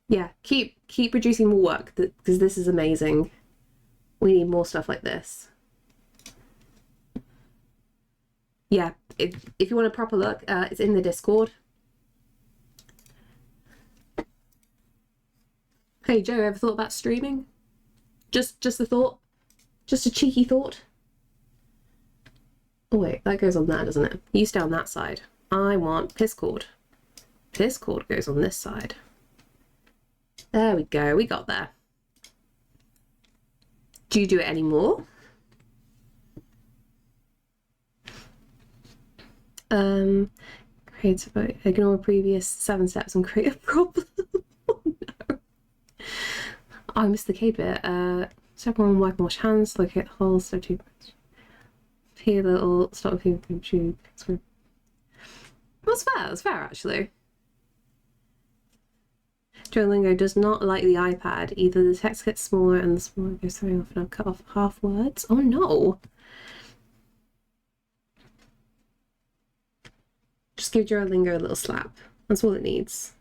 Yeah, keep producing more work because this is amazing. We need more stuff like this. Yeah, if you want a proper look, it's in the Discord. Hey Joe, ever thought about streaming? Just a thought? Just a cheeky thought? Oh wait, that goes on there, doesn't it? You stay on that side. I want piss cord. Piss cord goes on this side. There we go, we got there. Do you do it anymore? Ignore previous 7 steps and create a problem. Oh no. I missed the K bit. Step 1, wipe and wash hands, locate the holes, so toothbrush. Peel little, start with the tube. That's fair actually. Duolingo does not like the iPad. Either the text gets smaller and the smaller goes throwing off, and I've cut off half words. Oh no! Just give Duolingo a little slap. That's all it needs.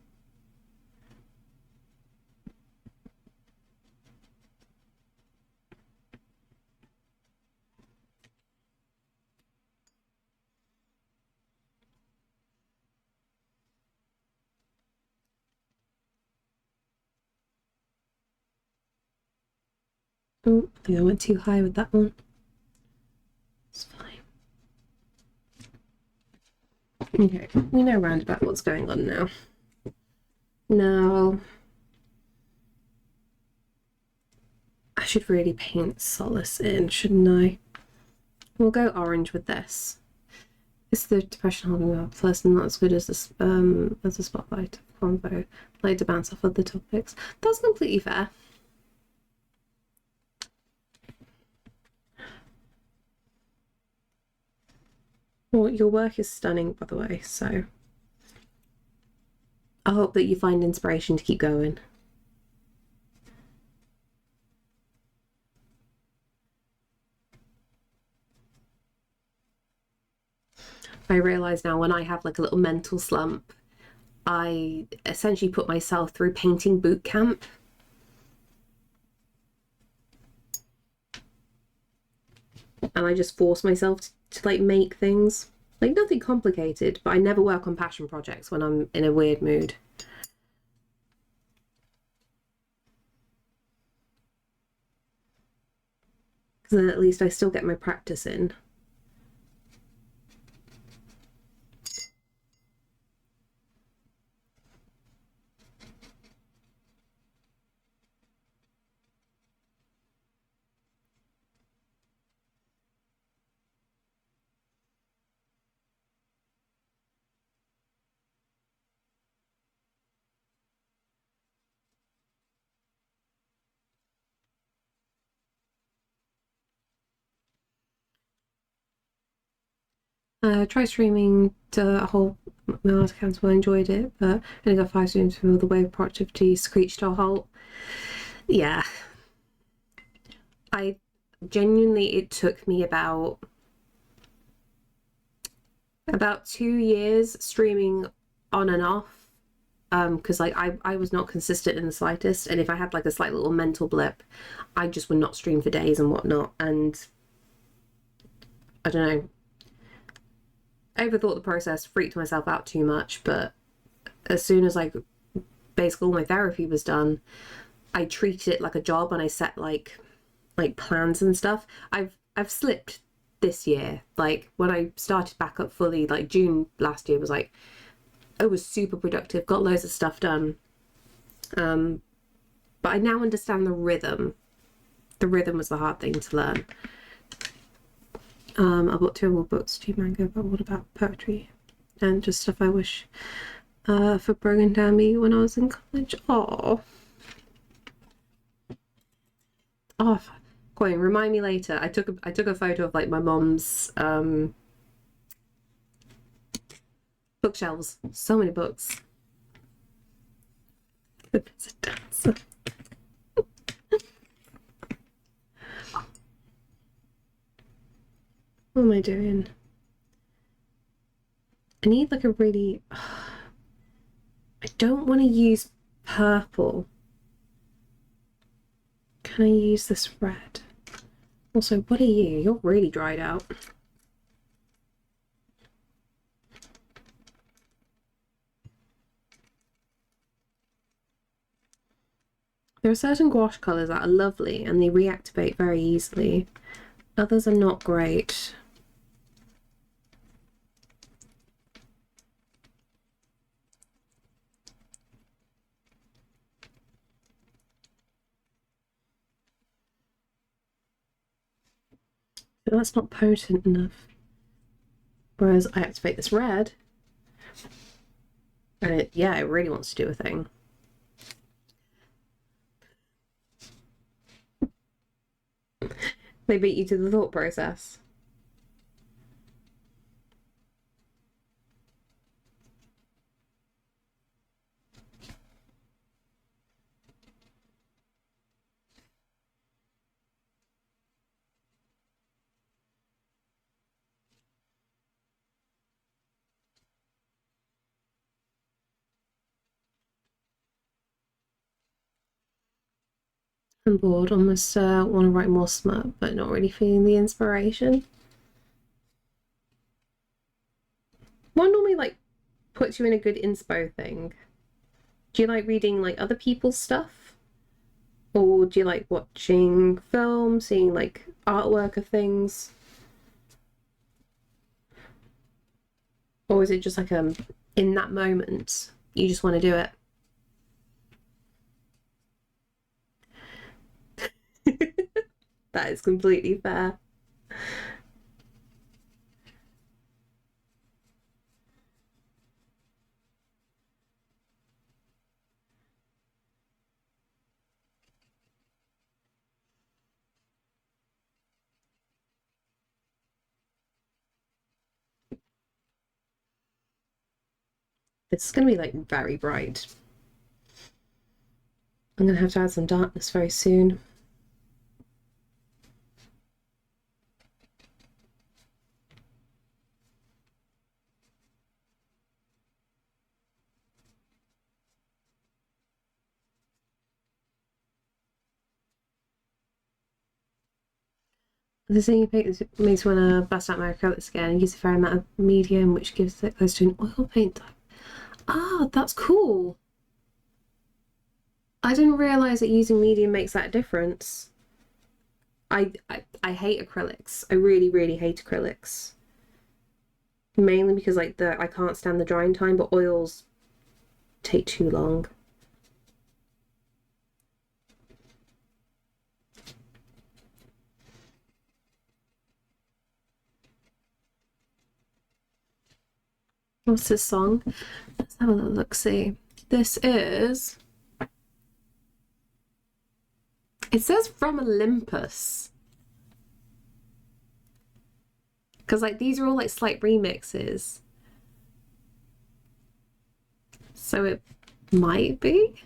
Oh, I think I went too high with that one. It's fine. Okay, we know round about what's going on now. Now, I should really paint Solace in, shouldn't I? We'll go orange with this. It's the depression holding up plus not as good as the spotlight combo. I like to bounce off other topics. That's completely fair. Well, your work is stunning, by the way, so I hope that you find inspiration to keep going. I realise now when I have like a little mental slump, I essentially put myself through painting boot camp. And I just force myself to like make things. Like nothing complicated, but I never work on passion projects when I'm in a weird mood. Because then at least I still get my practice in. Try streaming to a whole my last account. Well, I enjoyed it, but only got 5 streams for all the wave productivity screeched to a halt. Yeah. I genuinely, it took me about 2 years streaming on and off. Because like I was not consistent in the slightest, and if I had like a slight little mental blip, I just would not stream for days and whatnot. And I don't know. I overthought the process, freaked myself out too much, but as soon as like basically all my therapy was done, I treated it like a job and I set like plans and stuff. I've slipped this year. Like when I started back up fully, like June last year was like, I was super productive, got loads of stuff done. But I now understand the rhythm. The rhythm was the hard thing to learn. I've got 2 more books to manga, but what about poetry and just stuff I wish for broken down me when I was in college. Oh, Coin, remind me later. I took a photo of like my mom's bookshelves. So many books. It's a dancer. What am I doing? I need like a really... I don't want to use purple. Can I use this red? Also, what are you? You're really dried out. There are certain gouache colours that are lovely and they reactivate very easily. Others are not great. But that's not potent enough. Whereas I activate this red, and it really wants to do a thing. They beat you to the thought process. I'm bored, almost want to write more smut, but not really feeling the inspiration. What normally like puts you in a good inspo thing? Do you like reading like other people's stuff? Or do you like watching film, seeing like artwork of things? Or is it just like in that moment you just want to do it? That is completely fair. It's going to be like very bright. I'm going to have to add some darkness very soon. The thing makes me want to bust out my acrylics again and use a fair amount of medium, which gives it close to an oil paint type. Ah, that's cool. I didn't realize that using medium makes that difference. I hate acrylics. I really, really hate acrylics. Mainly because like I can't stand the drying time, but oils take too long. What's this song? Let's have a little look-see. This is... It says From Olympus. Because like these are all like slight remixes. So it might be.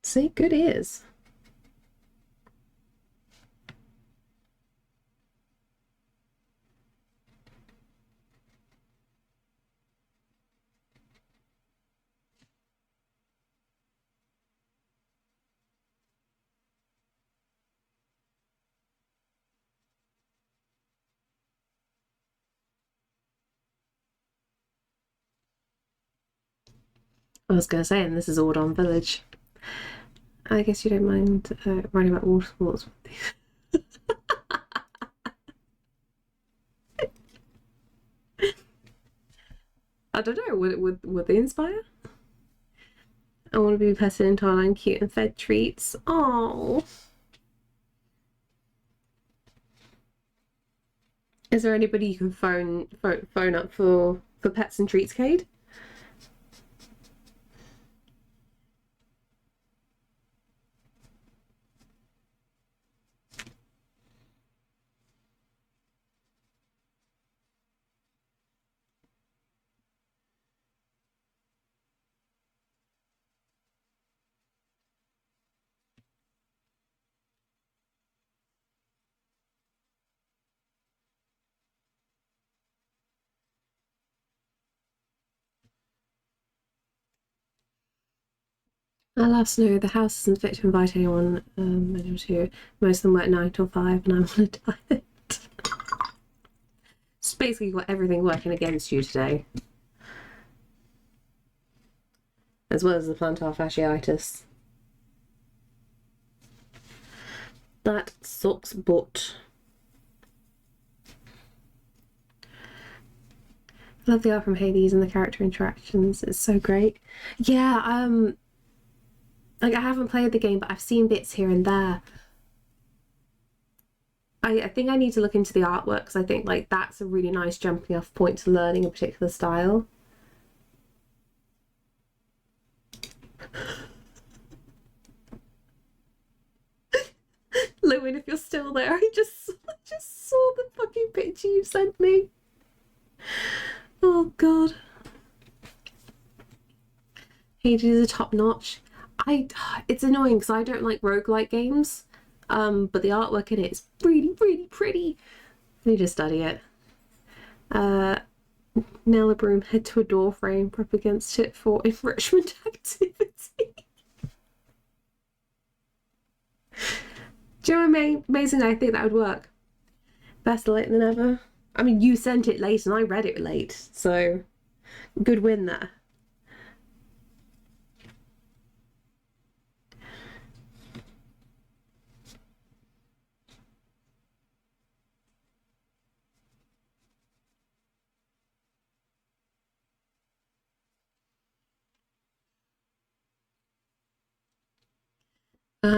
See, good ears. I was going to say, and this is Audon Village. I guess you don't mind writing about water sports. I don't know, would they inspire? I want to be petted in Thailand, cute and fed treats. Oh. Is there anybody you can phone up for pets and treats, Cade? Alas, no, the house isn't fit to invite anyone to. Most of them work 9 till 5 and I'm on a diet. It's basically got everything working against you today. As well as the plantar fasciitis. That sucks butt. I love the art from Hades and the character interactions. It's so great. Yeah, like I haven't played the game, but I've seen bits here and there. I think I need to look into the artwork because I think like that's a really nice jumping off point to learning a particular style. Lewin, if you're still there, I just saw the fucking picture you sent me. Oh god. Hades are top notch. It's annoying because I don't like roguelike games. But the artwork in it is really, really pretty. I need to study it. Nail a broom head to a door frame, prep against it for enrichment activity. Do you know how amazing I think that would work? Better late than ever. I mean, you sent it late and I read it late, so good win there.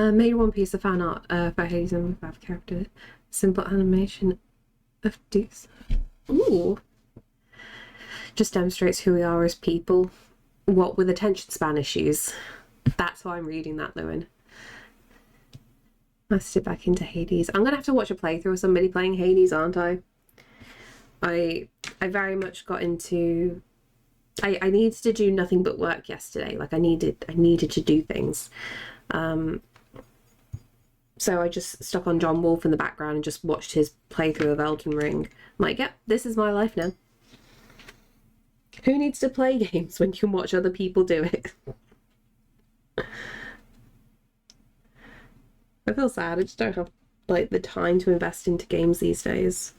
Made one piece of fan art for Hades and with character. Simple animation of these. Ooh. Just demonstrates who we are as people. What with attention span issues. That's why I'm reading that, Lewin. Let's sit back into Hades. I'm gonna have to watch a playthrough of somebody playing Hades, aren't I? I very much got into I needed to do nothing but work yesterday. Like I needed to do things. So I just stuck on John Wolfe in the background and just watched his playthrough of Elden Ring. I'm like, yep, this is my life now. Who needs to play games when you can watch other people do it? I feel sad. I just don't have like the time to invest into games these days.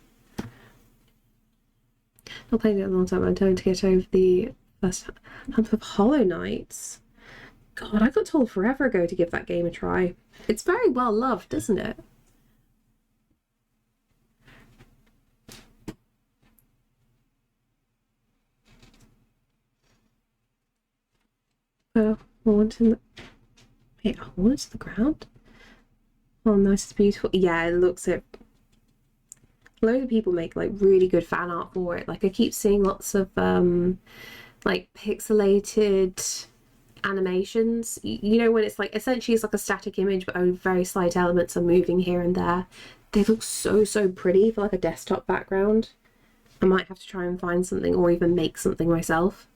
Not playing it a long time. I'm trying to get over the first hump of Hollow Knights. God, I got told forever ago to give that game a try. It's very well loved, isn't it? Oh, horns in the... Wait, horns to the ground? Oh, nice, it's beautiful. Yeah, it looks it. A load of people make like really good fan art for it. Like I keep seeing lots of like pixelated animations. You know when it's like essentially it's like a static image but only very slight elements are moving here and there. They look so pretty for like a desktop background. I might have to try and find something or even make something myself.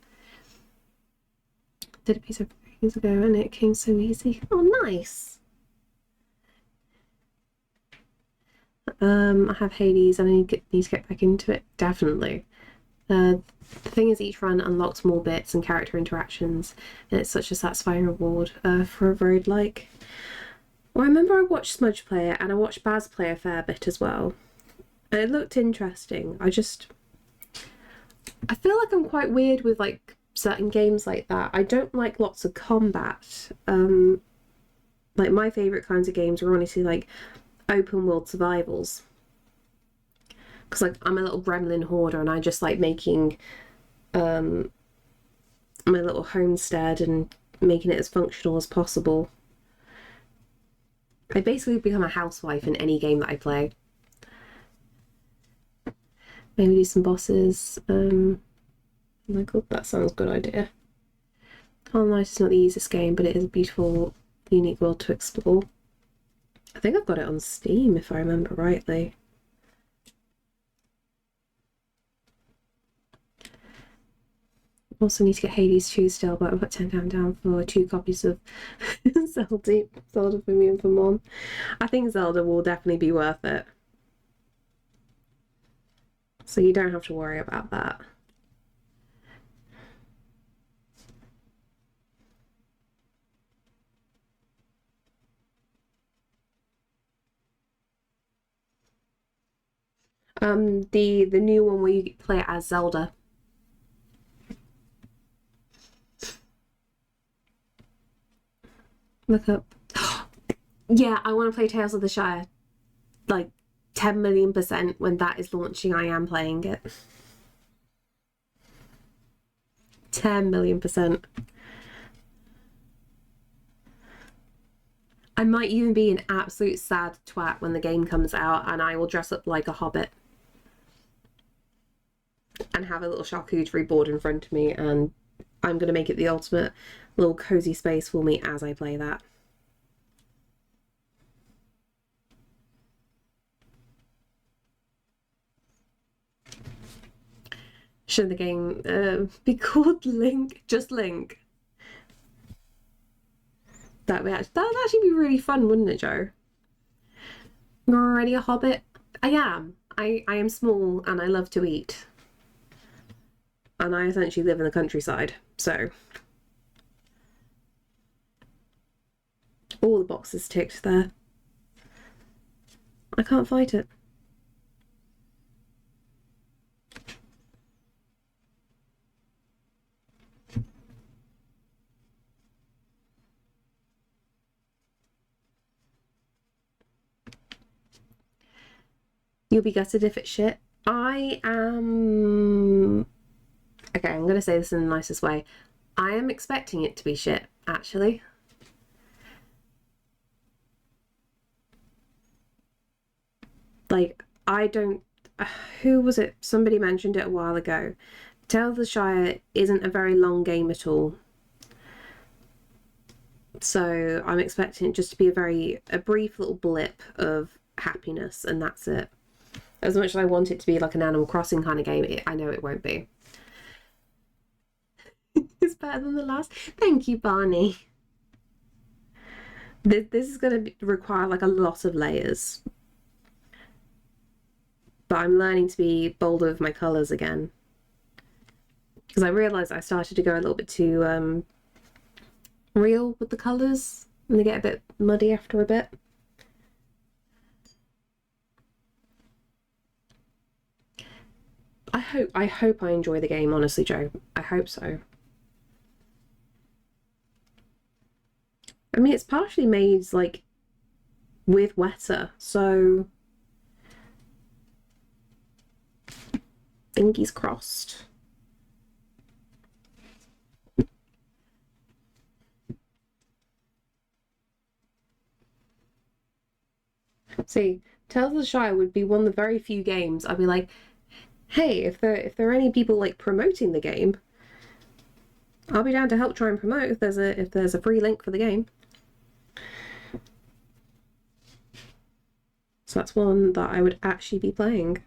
Did a piece of years ago and it came so easy. Oh, nice. I have Hades and I need to get back into it. Definitely. The thing is, each run unlocks more bits and character interactions, and it's such a satisfying reward for a roguelike. Well, I remember I watched Smudge play it, and I watched Baz play a fair bit as well. And it looked interesting. I feel like I'm quite weird with like certain games like that. I don't like lots of combat. Like my favourite kinds of games are honestly like open world survivals. Because like I'm a little gremlin hoarder and I just like making my little homestead and making it as functional as possible. I basically become a housewife in any game that I play. Maybe do some bosses. Michael, that sounds a good idea. Hollow Knight is not the easiest game, but it is a beautiful, unique world to explore. I think I've got it on Steam if I remember rightly. Also need to get Hades 2 still, but I've got £10 down for 2 copies of Zelda for me and for Mom. I think Zelda will definitely be worth it. So you don't have to worry about that. The new one where you play it as Zelda. Look up. Yeah, I want to play Tales of the Shire. Like 10 million% when that is launching, I am playing it. 10 million%. I might even be an absolute sad twat when the game comes out and I will dress up like a hobbit and have a little charcuterie board in front of me, and I'm going to make it the ultimate little cozy space for me as I play that. Should the game be called Link? Just Link. That would actually be really fun, wouldn't it, Joe? You're already a hobbit? I am. I am small and I love to eat. And I essentially live in the countryside, so all the boxes ticked there. I can't fight it. You'll be gutted if it's shit. I am... Okay, I'm going to say this in the nicest way. I am expecting it to be shit, actually. Like, I don't... who was it? Somebody mentioned it a while ago. Tale of the Shire isn't a very long game at all. So I'm expecting it just to be a brief little blip of happiness, and that's it. As much as I want it to be like an Animal Crossing kind of game, I know it won't be. It's better than the last. Thank you, Barney. This is going to require like a lot of layers. But I'm learning to be bolder with my colours again. Because I realised I started to go a little bit too real with the colours, and they get a bit muddy after a bit. I hope I enjoy the game, honestly, Joe. I hope so. I mean, it's partially made like with Weta, so fingers crossed. See, Tales of the Shire would be one of the very few games I'd be like, hey, if there are any people like promoting the game, I'll be down to help try and promote if there's a free link for the game. So that's one that I would actually be playing.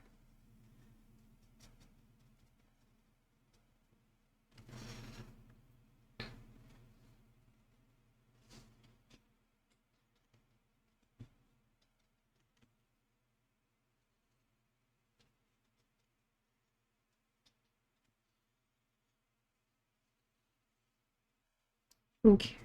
Okay.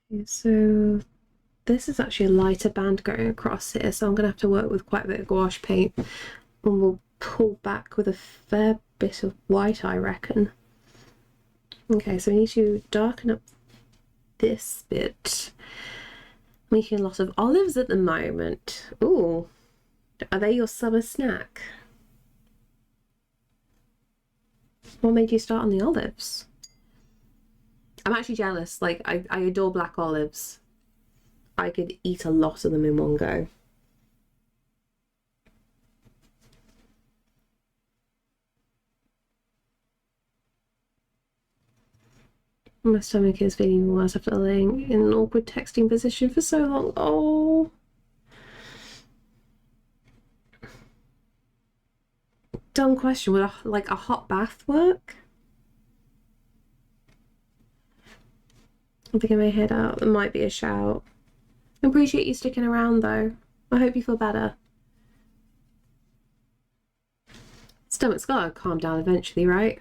Okay, so this is actually a lighter band going across here, so I'm going to have to work with quite a bit of gouache paint, and we'll pull back with a fair bit of white, I reckon. Okay, so we need to darken up this bit. Making a lot of olives at the moment. Ooh, are they your summer snack? What made you start on the olives? I'm actually jealous. Like, I adore black olives. I could eat a lot of them in one go. My stomach is feeling worse after laying in an awkward texting position for so long. Oh. Dumb question. Would like a hot bath work? I'm picking my head out. There might be a shout. I appreciate you sticking around though. I hope you feel better. Stomach's gotta calm down eventually, right?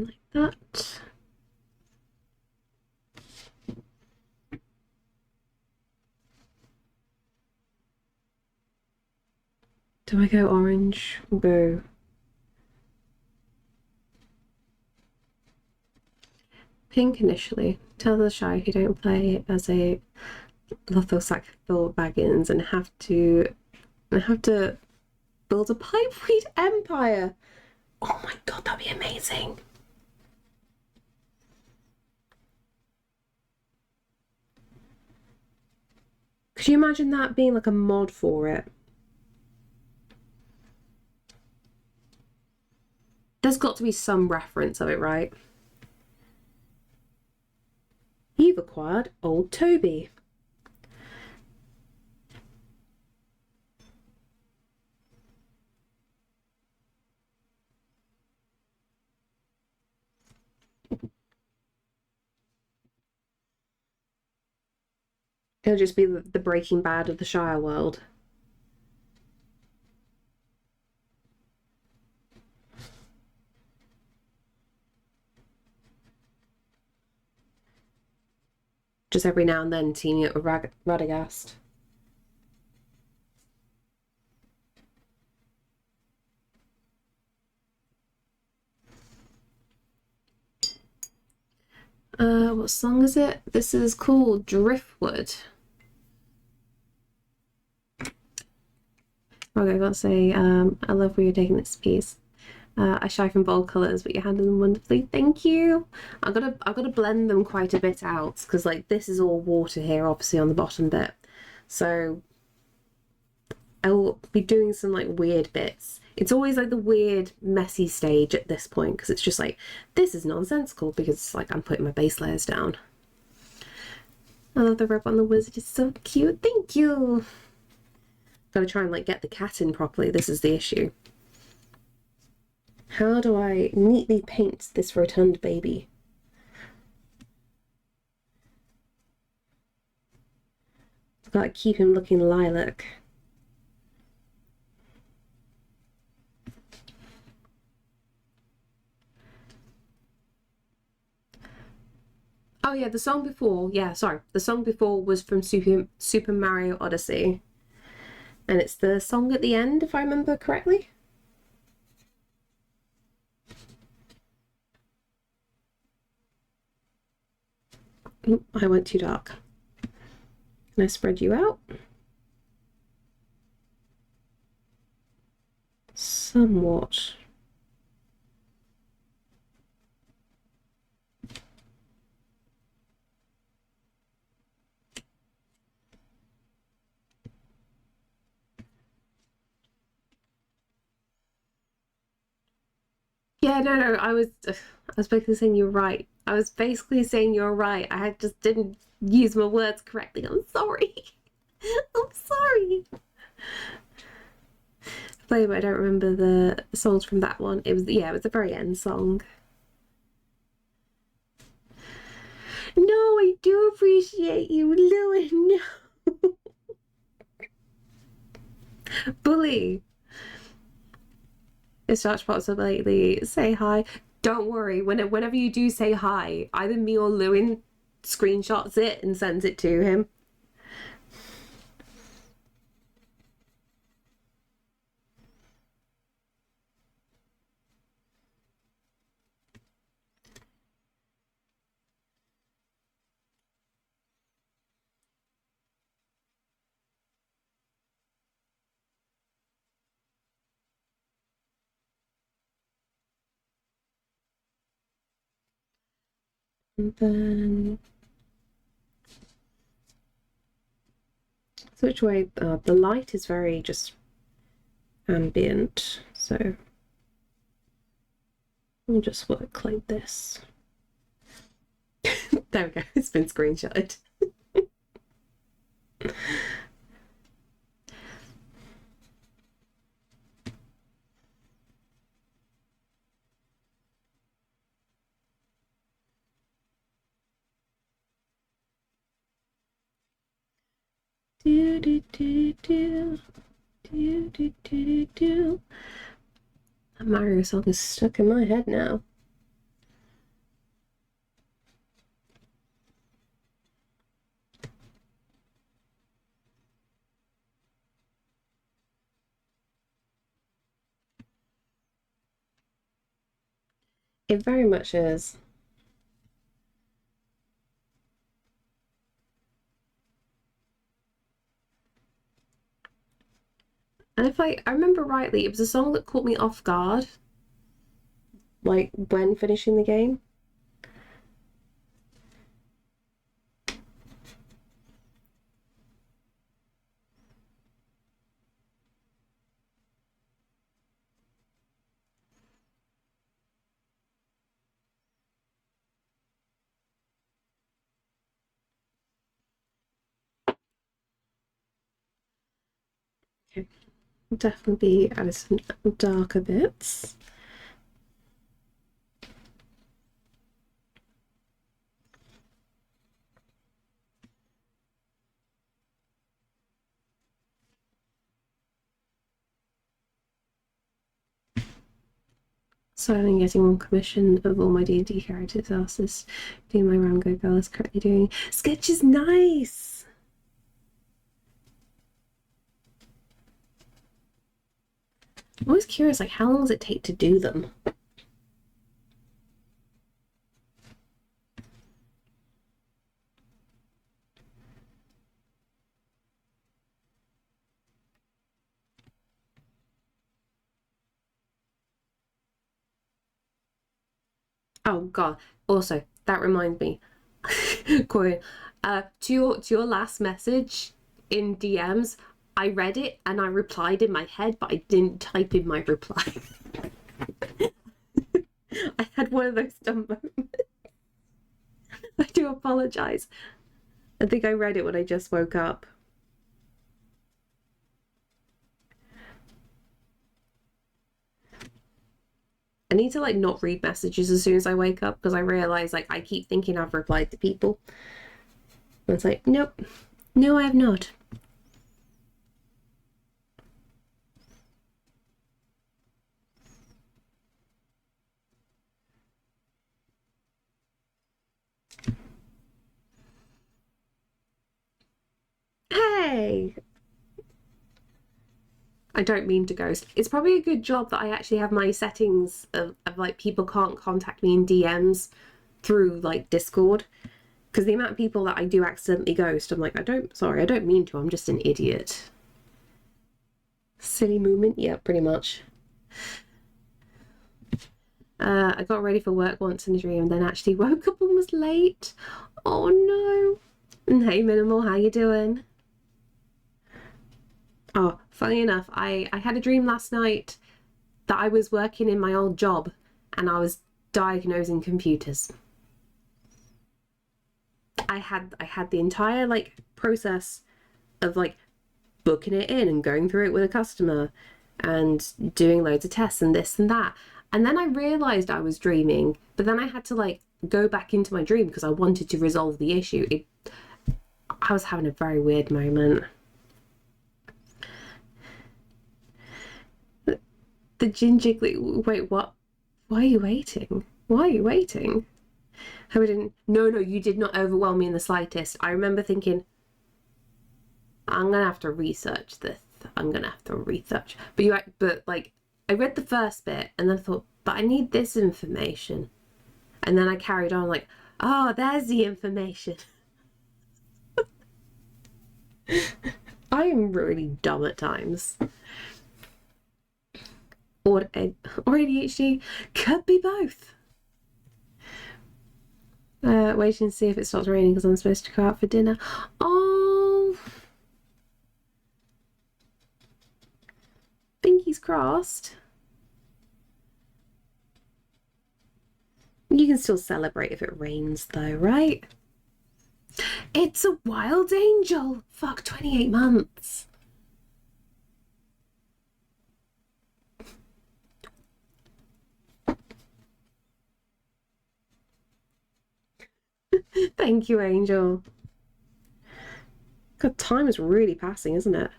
like that. Do I go orange or go pink initially? Tell the shy who don't play as a Lothal Sackville Baggins and have to build a pipeweed empire. Oh my god, that'd be amazing. Could you imagine that being like a mod for it? There's got to be some reference of it, right? You've acquired Old Toby. It'll just be the Breaking Bad of the Shire world. Just every now and then teaming up with Radagast. What song is it? This is called Driftwood. Okay, I gotta say, I love where you're taking this piece. I shy from bold colours, but you handle them wonderfully. Thank you. I've got to blend them quite a bit out because like this is all water here, obviously on the bottom bit. So I'll be doing some like weird bits. It's always like the weird, messy stage at this point because it's just like this is nonsensical because it's like I'm putting my base layers down. I love the rub on the wizard. It's so cute. Thank you. Gotta try and like get the cat in properly. This is the issue. How do I neatly paint this rotund baby? I've got to keep him looking lilac. Oh yeah, the song before, the song before was from Super Mario Odyssey. And it's the song at the end, if I remember correctly. Oh, I went too dark. Can I spread you out? Somewhat. Yeah, no, I was basically saying you're right. I was basically saying you're right. I just didn't use my words correctly. I'm sorry. I'm sorry. But I don't remember the songs from that one. It was the very end song. No, I do appreciate you, Lewin. No. Bully. It's such possibility. Say hi. Don't worry. Whenever you do say hi, either me or Lewin screenshots it and sends it to him. And then so which way? The light is very just ambient, so I'll just work like this. There we go. It's been screenshotted. Do do do do do do do do. That Mario song is stuck in my head now. It very much is. And if I remember rightly, it was a song that caught me off guard, like when finishing the game. Okay. Definitely add some darker bits. Slowly getting more commission of all my D&D characters. Artists doing my Ramgo girl is currently doing. Sketch is nice! I'm always curious, like, how long does it take to do them? Oh god. Also, that reminds me. Corey, to your last message in DMs, I read it and I replied in my head, but I didn't type in my reply. I had one of those dumb moments. I do apologize. I think I read it when I just woke up. I need to like not read messages as soon as I wake up because I realize like I keep thinking I've replied to people. And it's like, nope. No, I have not. Hey! I don't mean to ghost. It's probably a good job that I actually have my settings of like people can't contact me in DMs through like Discord. Because the amount of people that I do accidentally ghost, I'm like, I don't mean to, I'm just an idiot. Silly movement? Yeah, pretty much. I got ready for work once in a dream and then actually woke up and was late. Oh no. And hey Minimal, how you doing? Oh, funny enough, I had a dream last night that I was working in my old job and I was diagnosing computers. I had the entire like process of like booking it in and going through it with a customer and doing loads of tests and this and that. And then I realized I was dreaming, but then I had to like go back into my dream because I wanted to resolve the issue. I was having a very weird moment. The Gingybeer. Wait, what? Why are you waiting? Why are you waiting? I didn't. No, you did not overwhelm me in the slightest. I remember thinking, I'm gonna have to research this. I'm gonna have to research. But like, I read the first bit and then I thought, but I need this information. And then I carried on like, oh, there's the information. I am really dumb at times. Or ADHD, could be both. Waiting to see if it stops raining because I'm supposed to go out for dinner. Oh, fingers crossed. You can still celebrate if it rains though, right? It's a wild angel. Fuck, 28 months. Thank you, Angel. God, time is really passing, isn't it?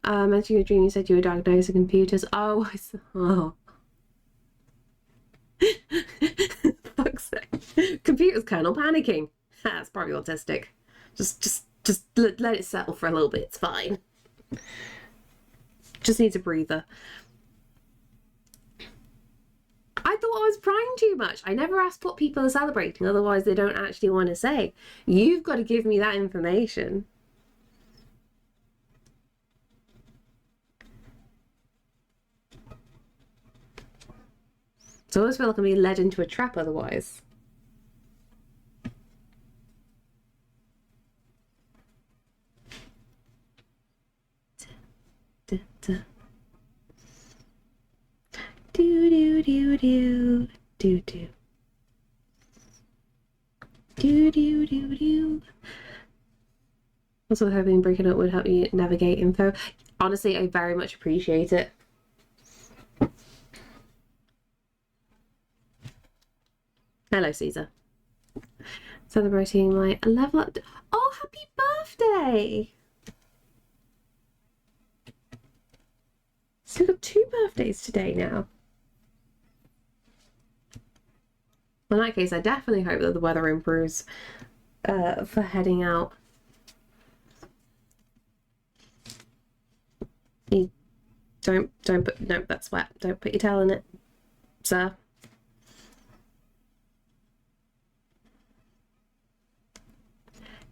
Mentioning a dream, you said you were diagnosing computers. Oh, oh. Fuck's sake. Computer's kernel panicking. That's probably autistic. Just let it settle for a little bit. It's fine. Just needs a breather. I thought I was prying too much. I never asked what people are celebrating, otherwise they don't actually want to say. You've got to give me that information. So I always feel like I'm being led into a trap otherwise. Do do do do do do do do do do. Also hoping breaking up would help you navigate info. Honestly, I very much appreciate it. Hello, Caesar. Celebrating my level up. Oh, happy birthday! So we've got 2 birthdays today now. In that case, I definitely hope that the weather improves for heading out. You don't put, no, that's wet. Don't put your tail in it, sir.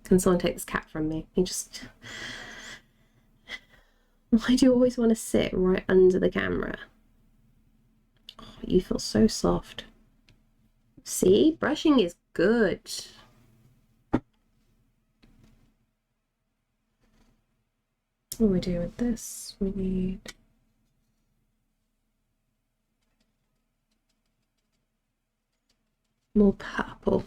Can someone take this cat from me? You just... Why do you always want to sit right under the camera? Oh, you feel so soft. See? Brushing is good. What do we do with this? We need... more purple.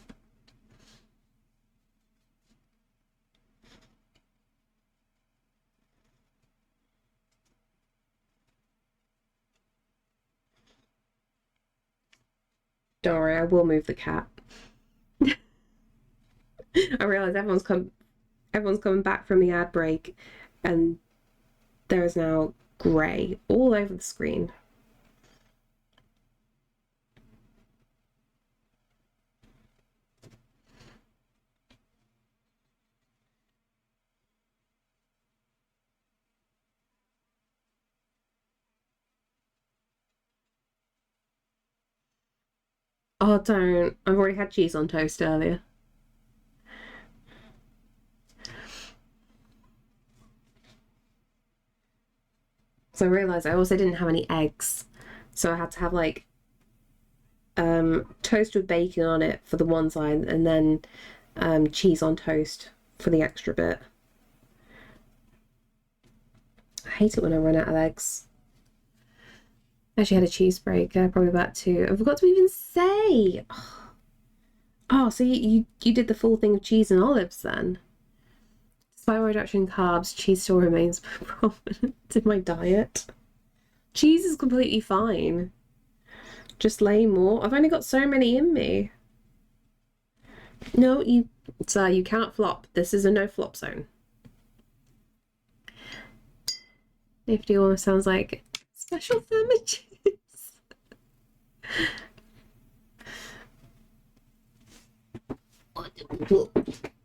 Don't worry, I will move the cat. I realise everyone's coming back from the ad break, and there is now grey all over the screen. Oh, don't. I've already had cheese on toast earlier. So I realised I also didn't have any eggs. So I had to have like toast with bacon on it for the one side, and then cheese on toast for the extra bit. I hate it when I run out of eggs. I actually had a cheese break, probably about 2. I forgot to even say. Oh, so you did the full thing of cheese and olives then? Despite reduction in carbs, cheese still remains prominent in my diet. Cheese is completely fine. Just lay more. I've only got so many in me. No, sir, you cannot flop. This is a no flop zone. Nifty almost sounds like special sandwiches.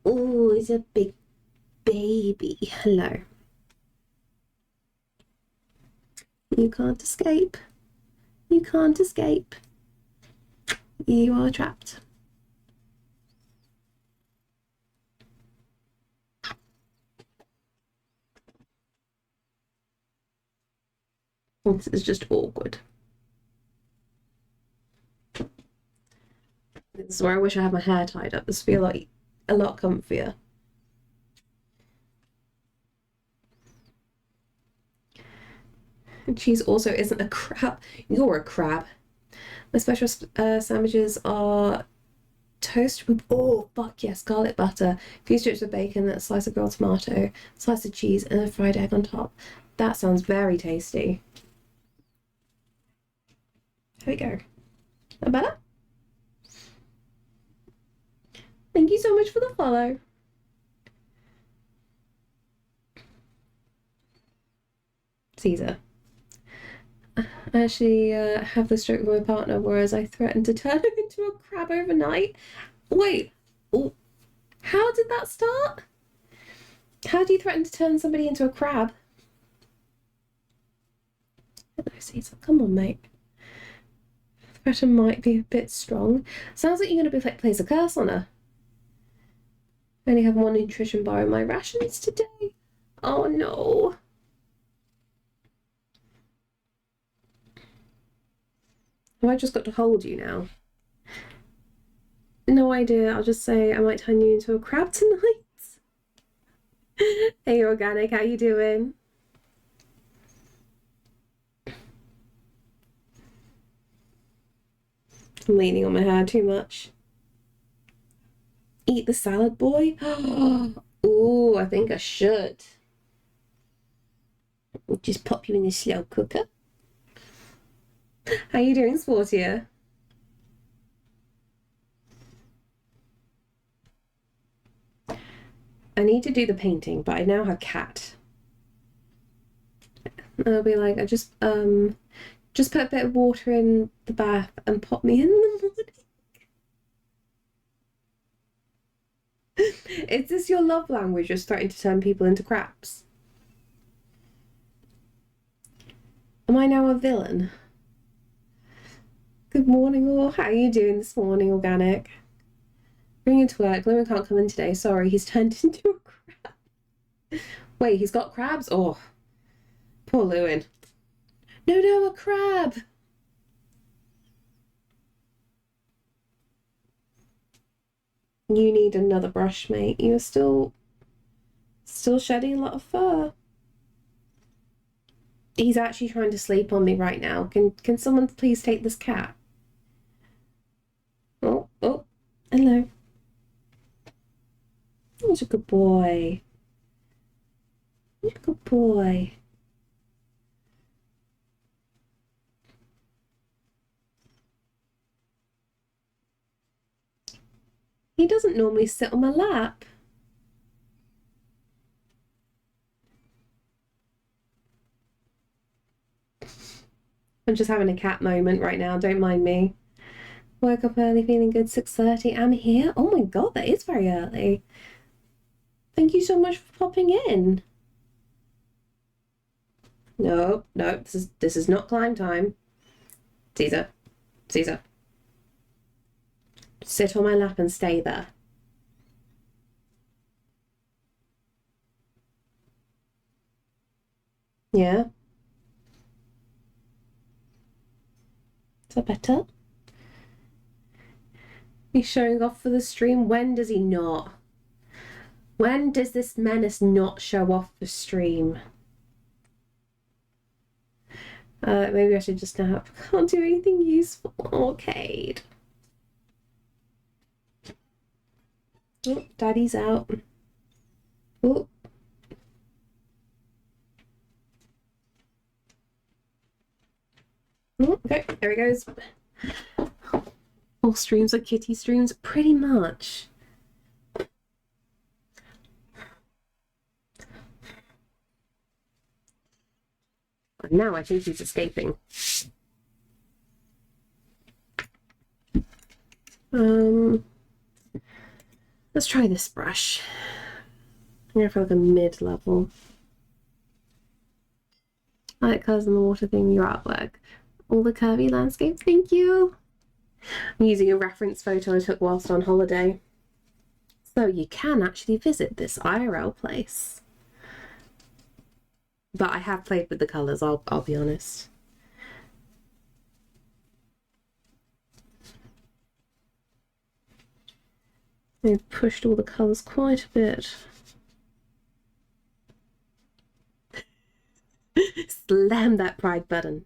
Oh, it's a big baby. Hello. You can't escape. You can't escape. You are trapped. This is just awkward. This is where I wish I had my hair tied up. This would be a lot comfier. And cheese also isn't a crab. You're a crab. My special sandwiches are toast with, oh fuck yes, garlic butter, a few strips of bacon, a slice of grilled tomato, a slice of cheese, and a fried egg on top. That sounds very tasty. There we go. That better? Thank you so much for the follow. Caesar. I actually have the stroke with my partner, whereas I threatened to turn him into a crab overnight. Wait, oh, how did that start? How do you threaten to turn somebody into a crab? Hello, Caesar. Come on, mate. Pressure might be a bit strong. Sounds like you're going to place a curse on her. I only have one nutrition bar in my rations today. Oh no. Have I just got to hold you now? No idea. I'll just say I might turn you into a crab tonight. Hey, Organic, how you doing? I'm leaning on my hair too much. Eat the salad, boy? Ooh, I think I should. Just pop you in the slow cooker. How you doing, Sportier? I need to do the painting, but I now have cat. I'll be like, I just put a bit of water in the bath and pop me in the morning. Is this your love language? You're starting to turn people into crabs? Am I now a villain? Good morning, all. How are you doing this morning, Organic? Bring into work. Lewin can't come in today. Sorry, he's turned into a crab. Wait, he's got crabs? Oh, poor Lewin. No, a crab. You need another brush, mate. You're still shedding a lot of fur. He's actually trying to sleep on me right now. Can someone please take this cat? Oh, hello. He's a good boy. He's a good boy. He doesn't normally sit on my lap. I'm just having a cat moment right now, don't mind me. Woke up early, feeling good, 6:30. I'm here. Oh my god, that is very early. Thank you so much for popping in. No, this is not climb time. Caesar. Sit on my lap and stay there. Yeah. Is that better? He's showing off for the stream. When does he not? When does this menace not show off the stream? Maybe I should just nap. Can't do anything useful. Okay. Oh, Daddy's out. Oh. Okay, there he goes. All streams are kitty streams, pretty much. And now I think he's escaping. Let's try this brush. I'm going for like a mid-level. I like colours in the water thing, your artwork. All the curvy landscape, thank you. I'm using a reference photo I took whilst on holiday. So you can actually visit this IRL place. But I have played with the colours, I'll be honest. I've pushed all the colours quite a bit. Slam that pride button.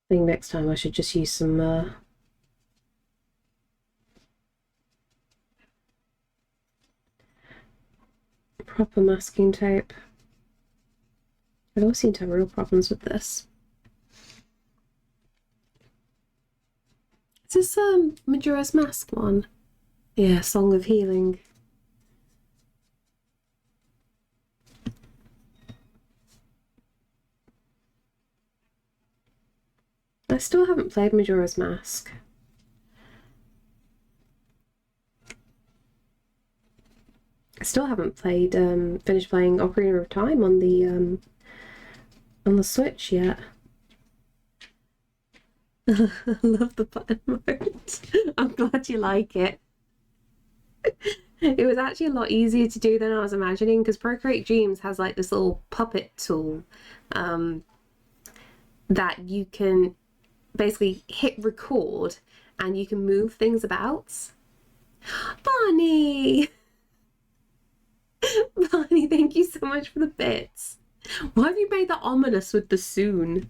think next time I should just use some proper masking tape. I always seem to have real problems with this. Is this Majora's Mask one? Yeah, Song of Healing. I still haven't played Majora's Mask. I still haven't played, finished playing Ocarina of Time on the Switch yet. I love the button mode. I'm glad you like it. It was actually a lot easier to do than I was imagining, because Procreate Dreams has like this little puppet tool that you can basically hit record and you can move things about. Barney! Barney, thank you so much for the bits. Why have you made that ominous with the soon?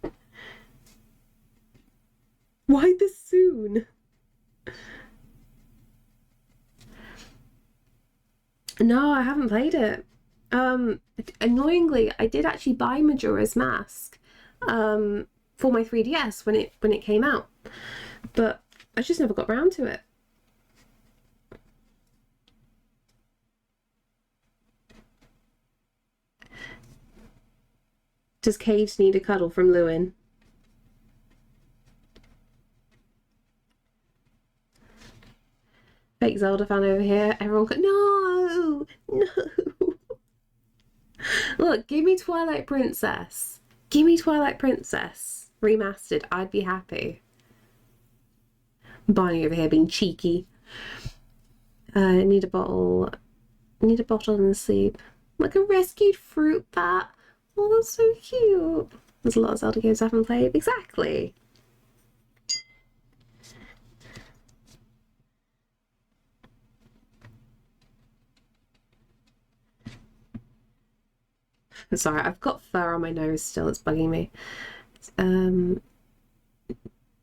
Why the soon? No, I haven't played it. Annoyingly, I did actually buy Majora's Mask for my 3DS when it came out, but I just never got around to it. Does Cade need a cuddle from Lewin? Fake Zelda fan over here. Everyone go, no! No! Look, give me Twilight Princess. Give me Twilight Princess. Remastered. I'd be happy. Barney over here being cheeky. Need a bottle. Need a bottle in the sleep. Like a rescued fruit bat. Oh, that's so cute. There's a lot of Zelda games I haven't played. Exactly. Sorry, I've got fur on my nose still. It's bugging me.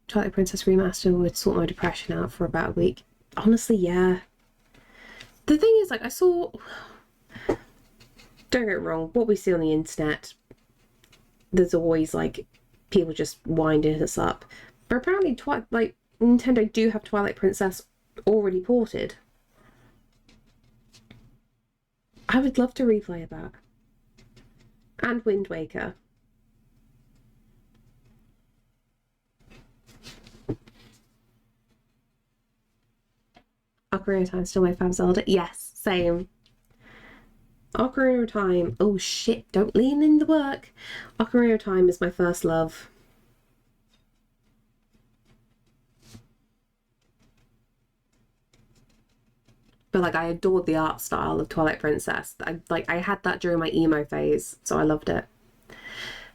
Twilight Princess Remaster would sort my depression out for about a week. Honestly, yeah. The thing is, like, I saw... Don't get it wrong, what we see on the internet, there's always, like, people just winding us up. But apparently, Nintendo do have Twilight Princess already ported. I would love to replay that. And Wind Waker. Ocarina of Time still my fave Zelda. Yes, same. Ocarina of Time. Oh shit, don't lean in the work. Ocarina of Time is my first love. But like, I adored the art style of Twilight Princess. I had that during my emo phase, so I loved it.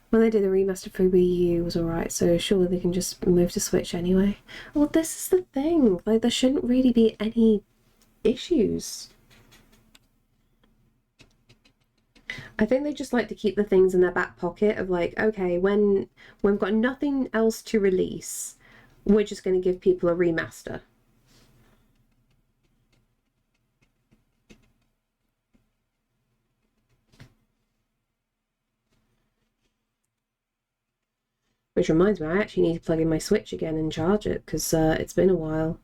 When they did the remaster for Wii U, it was alright, so surely they can just move to Switch anyway. Well, this is the thing. Like, there shouldn't really be any issues. I think they just like to keep the things in their back pocket of like, okay, when we've got nothing else to release, we're just going to give people a remaster. Which reminds me, I actually need to plug in my Switch again and charge it, because it's been a while.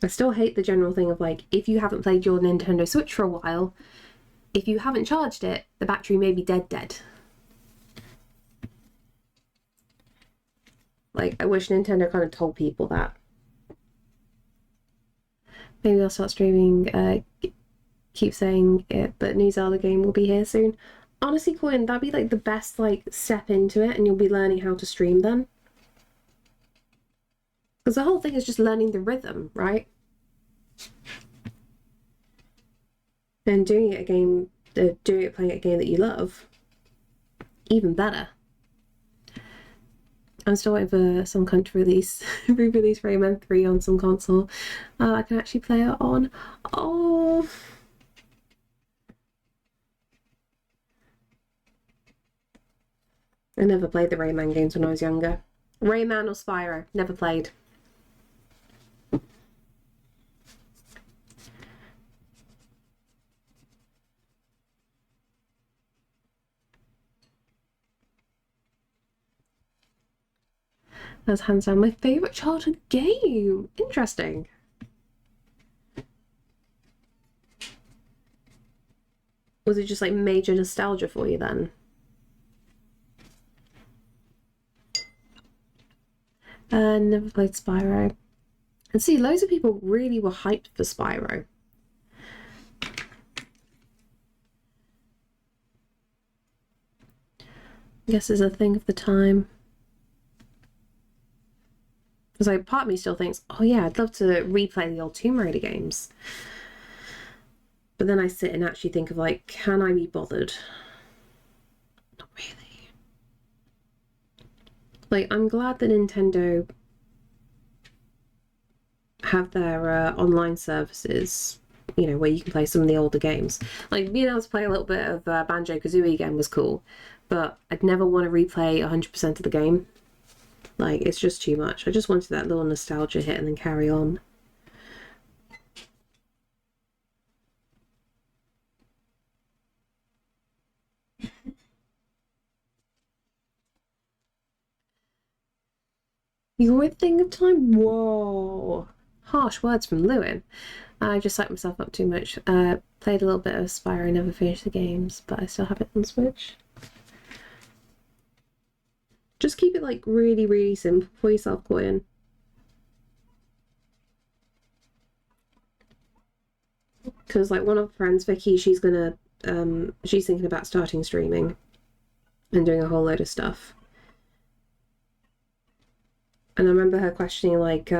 I still hate the general thing of like, if you haven't played your Nintendo Switch for a while, if you haven't charged it, the battery may be dead. Like, I wish Nintendo kind of told people that. Maybe I'll start streaming, keep saying it, but new Zelda game will be here soon. Honestly, Coin, that'd be like the best like step into it, and you'll be learning how to stream then. Because the whole thing is just learning the rhythm, right? And doing it playing a game that you love, even better. I'm still waiting for some kind to re-release Rayman 3 on some console. I can actually play it on. Oh. I never played the Rayman games when I was younger. Rayman or Spyro, never played. That's hands down my favourite childhood game. Interesting. Was it just like major nostalgia for you then? Never played Spyro. And see, loads of people really were hyped for Spyro. I guess it's a thing of the time. Because like part of me still thinks, oh yeah, I'd love to replay the old Tomb Raider games. But then I sit and actually think of like, can I be bothered? Not really. Like, I'm glad that Nintendo have their online services, you know, where you can play some of the older games. Like, being able to play a little bit of Banjo-Kazooie again was cool, but I'd never want to replay 100% of the game. Like, it's just too much. I just wanted that little nostalgia hit and then carry on. Your thing of time? Whoa. Harsh words from Lewin. I just psyched myself up too much. Played a little bit of Spyro, never finished the games, but I still have it on Switch. Just keep it like really, really simple for yourself, Coyan. Because like one of my friends, Vicky, she's thinking about starting streaming and doing a whole load of stuff. And I remember her questioning like,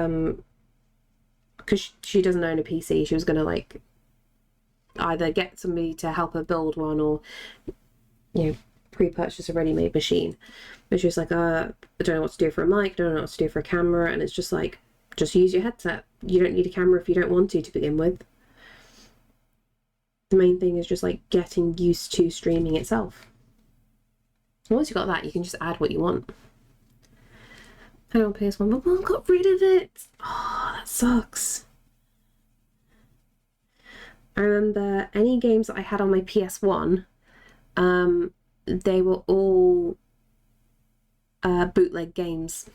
because she doesn't own a PC, she was gonna like either get somebody to help her build one or, you know, pre-purchase a ready-made machine. But she was like, I don't know what to do for a mic, don't know what to do for a camera, and it's just like, just use your headset. You don't need a camera if you don't want to begin with. The main thing is just like getting used to streaming itself. Once you've got that, you can just add what you want. I don't PS1, but Mom got rid of it. Oh, that sucks. I remember any games that I had on my PS1, they were all bootleg games.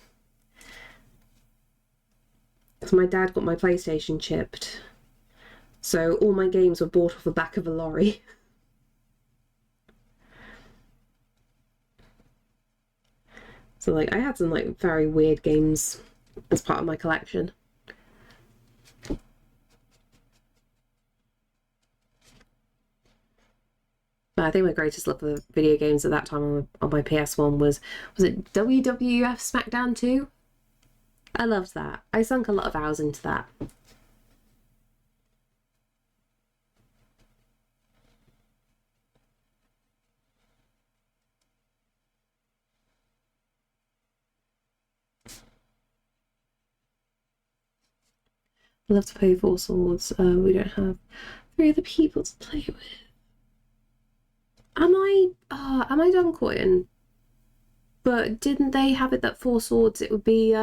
Because my dad got my PlayStation chipped. So all my games were bought off the back of a lorry. So like I had some like very weird games as part of my collection. But I think my greatest love for video games at that time on my PS1 was it WWF SmackDown 2? I loved that. I sunk a lot of hours into that. I love to play Four Swords. We don't have 3 other people to play with. Am I done, Coyan? But didn't they have it that Four Swords, it would be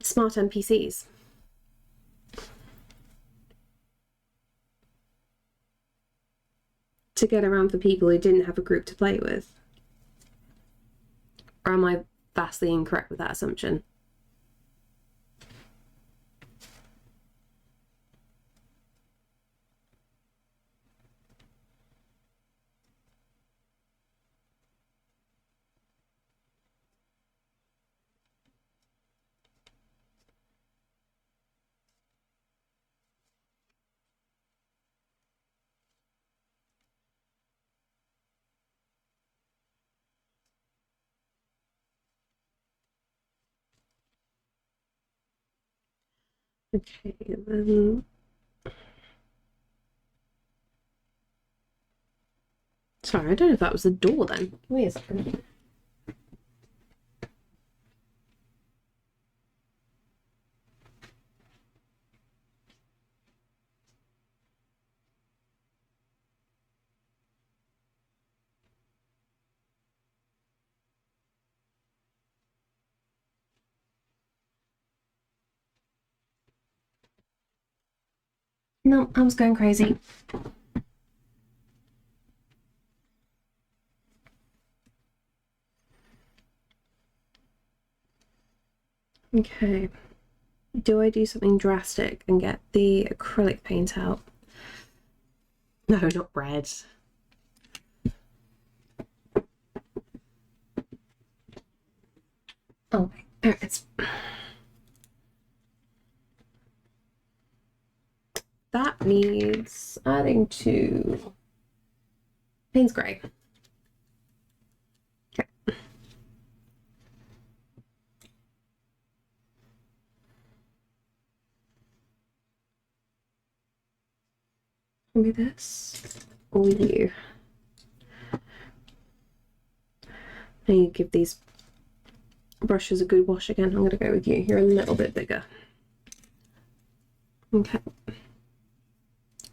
smart NPCs? To get around for people who didn't have a group to play with? Or am I vastly incorrect with that assumption? Okay, then. Sorry, I don't know if that was the door then. Give me a second. No, I was going crazy. Okay. Do I do something drastic and get the acrylic paint out? No, not red. Oh, there it is. That needs adding to Payne's Grey. Okay. Maybe this or you. And you give these brushes a good wash again. I'm going to go with you. You're a little bit bigger. Okay.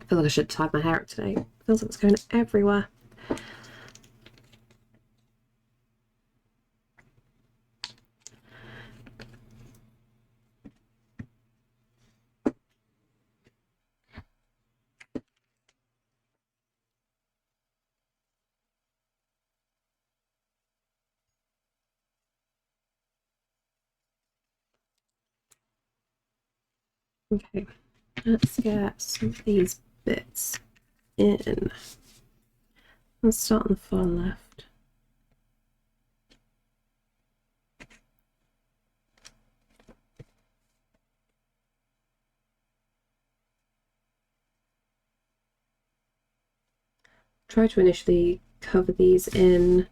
I feel like I should tie my hair up today. It feels like it's going everywhere. Okay, let's get some of these bits in. Let's start on the far left. Try to initially cover these in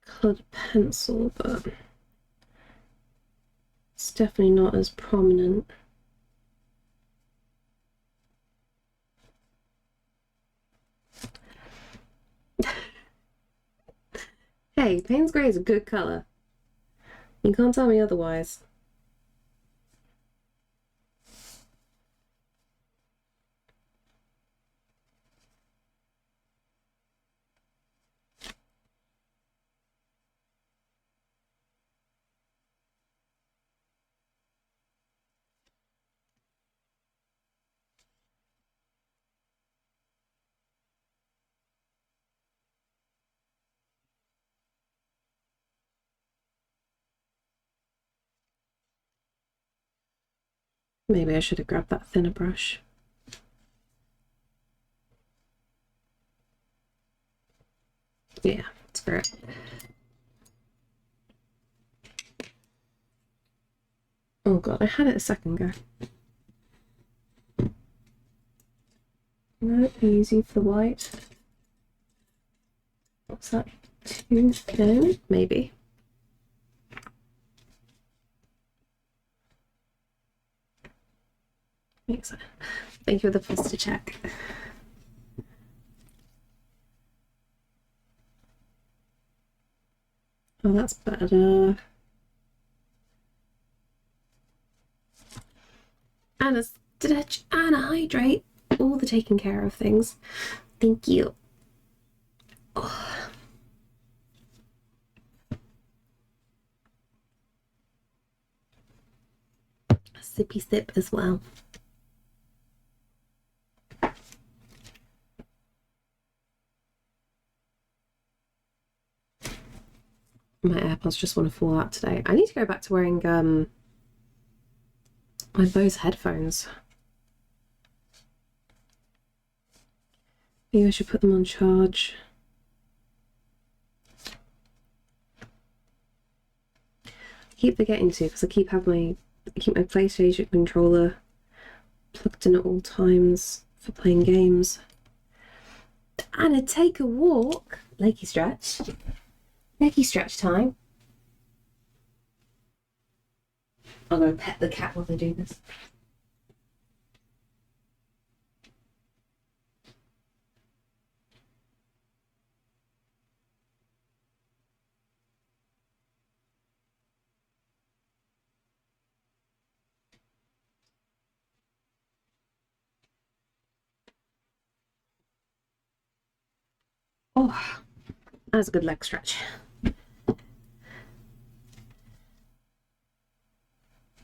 coloured pencil, but it's definitely not as prominent. Hey, Payne's Grey is a good colour. You can't tell me otherwise. Maybe I should have grabbed that thinner brush. Yeah, screw it. Oh god, I had it a second ago. No, easy for the white. What's that? 2? No, maybe. Makes sense. Thank you for the first check. Oh, that's better. And a stretch and a hydrate. All the taking care of things. Thank you. Oh. A sippy sip as well. My AirPods just want to fall out today. I need to go back to wearing my Bose headphones. Maybe I should put them on charge. I keep forgetting to because I keep my PlayStation controller plugged in at all times for playing games. And I take a walk. Lakey stretch. Lakey stretch time. I'm going to pet the cat while they do this. Oh, that's a good leg stretch.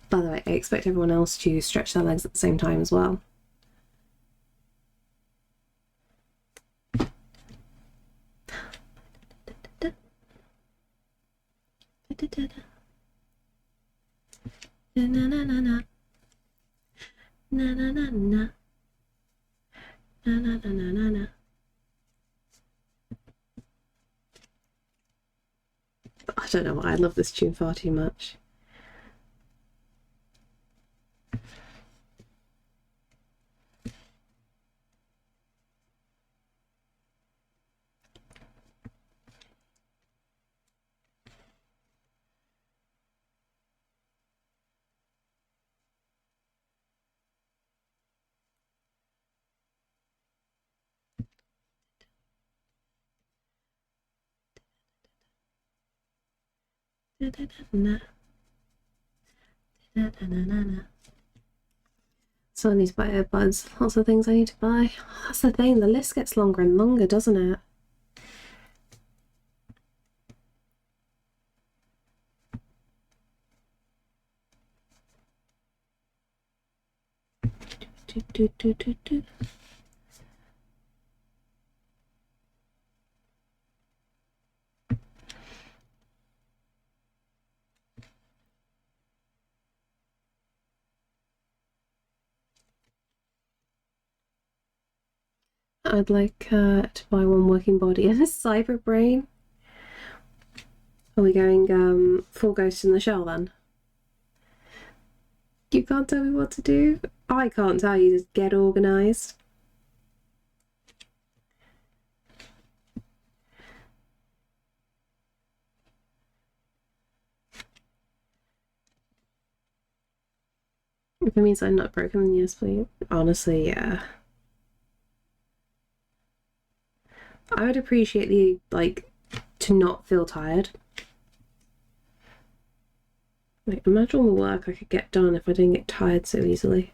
By the way, I expect everyone else to stretch their legs at the same time as well. Na na na na na na na na na na na na na. I don't know why I love this tune far too much. So I need to buy earbuds. Lots of things I need to buy. That's the thing, the list gets longer and longer, doesn't it? I'd like to buy one working body and a cyber brain. Are we going full Ghost in the Shell then? You can't tell me what to do? I can't tell you to get organised. If it means I'm not broken, then yes, please. Honestly, yeah. I would appreciate the, like, to not feel tired. Like, imagine all the work I could get done if I didn't get tired so easily.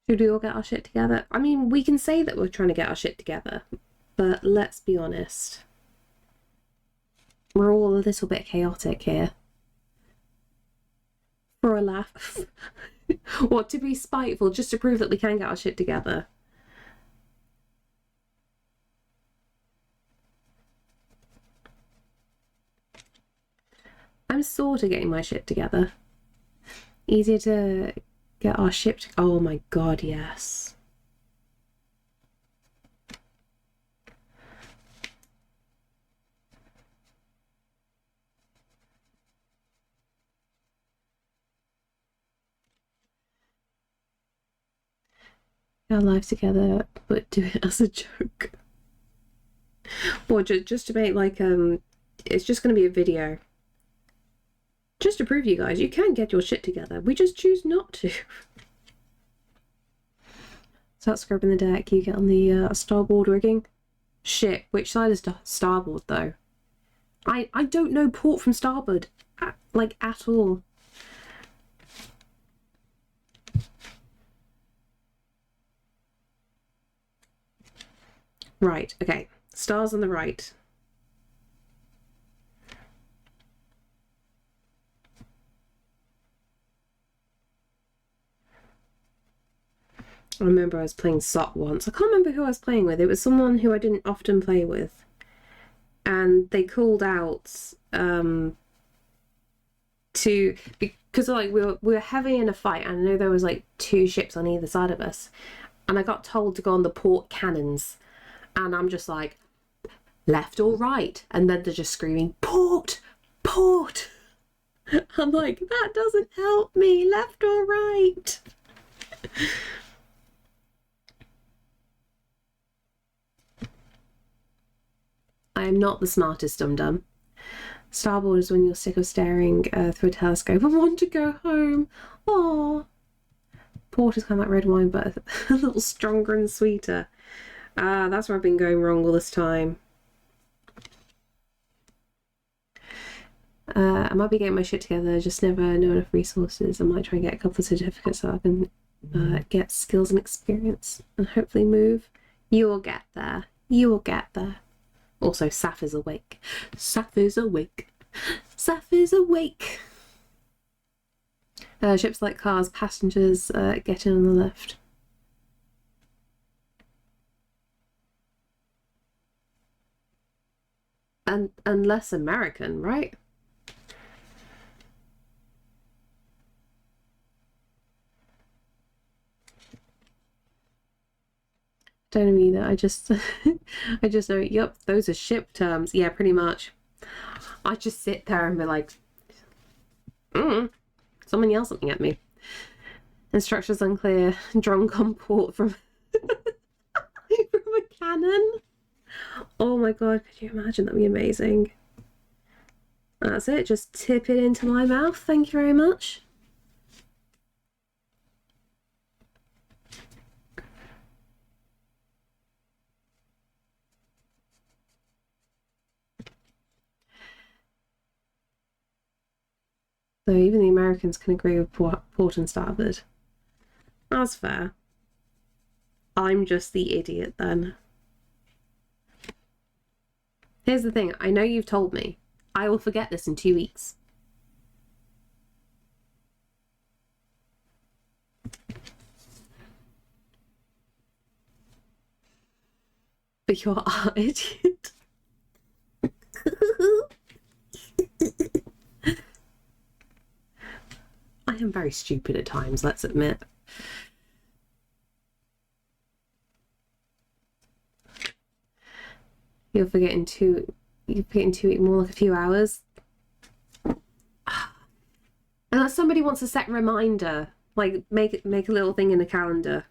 Should we all get our shit together? I mean, we can say that we're trying to get our shit together, but let's be honest. We're all a little bit chaotic here. For a laugh. What, to be spiteful, just to prove that we can get our shit together? I'm sort of getting my shit together. Easier to get our ship. Oh my god, yes. Our lives together, but do it as a joke. Or just to make like it's just going to be a video. Just to prove you guys, you can get your shit together. We just choose not to. Start scrubbing the deck. You get on the starboard rigging. Shit, which side is starboard though? I don't know port from starboard, like at all. Right, okay. Stars on the right. I remember I was playing SOT once. I can't remember who I was playing with. It was someone who I didn't often play with. And they called out because like we were heavy in a fight, and I know there was like 2 ships on either side of us. And I got told to go on the port cannons. And I'm just like, left or right? And then they're just screaming, port! Port! I'm like, that doesn't help me, left or right? I am not the smartest dum-dum. Starboard is when you're sick of staring through a telescope and want to go home. Aww. Port is kind of like red wine, but a little stronger and sweeter. That's where I've been going wrong all this time. I might be getting my shit together, just never know enough resources. I might try and get a couple of certificates so I can get skills and experience and hopefully move. You will get there. You will get there. Also, Saf is awake. Saf is awake. Saf is awake. Ships like cars, passengers get in on the left. And less American, right? Don't know either. I just know, yep, those are ship terms. Yeah, pretty much. I just sit there and be like, someone yell something at me. Instructions unclear. Drunk on port from a cannon. Oh my god, could you imagine? That'd be amazing. That's it. Just tip it into my mouth. Thank you very much. So even the Americans can agree with port and starboard. That's fair. I'm just the idiot then. Here's the thing. I know you've told me. I will forget this in 2 weeks. But you're our idiot. I am very stupid at times, let's admit. You'll forget in 2 weeks, more like a few hours. Unless somebody wants a set reminder, like make a little thing in the calendar.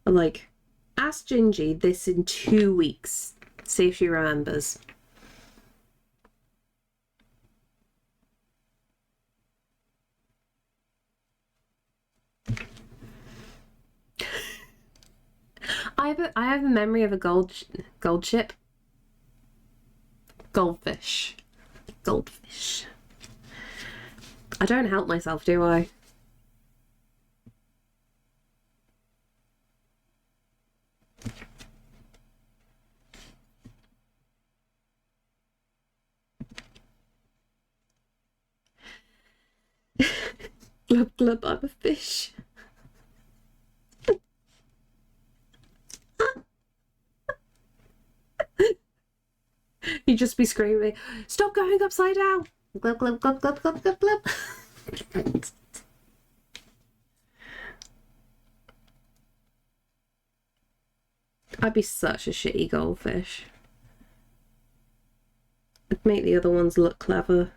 Like, ask Gingy this in 2 weeks. See if she remembers. I have a memory of a gold ship. Goldfish. Goldfish. I don't help myself, do I? Glub glub, I'm a fish. You'd just be screaming, stop going upside down! Glub glub glub glub glub glub glub. I'd be such a shitty goldfish. I'd make the other ones look clever.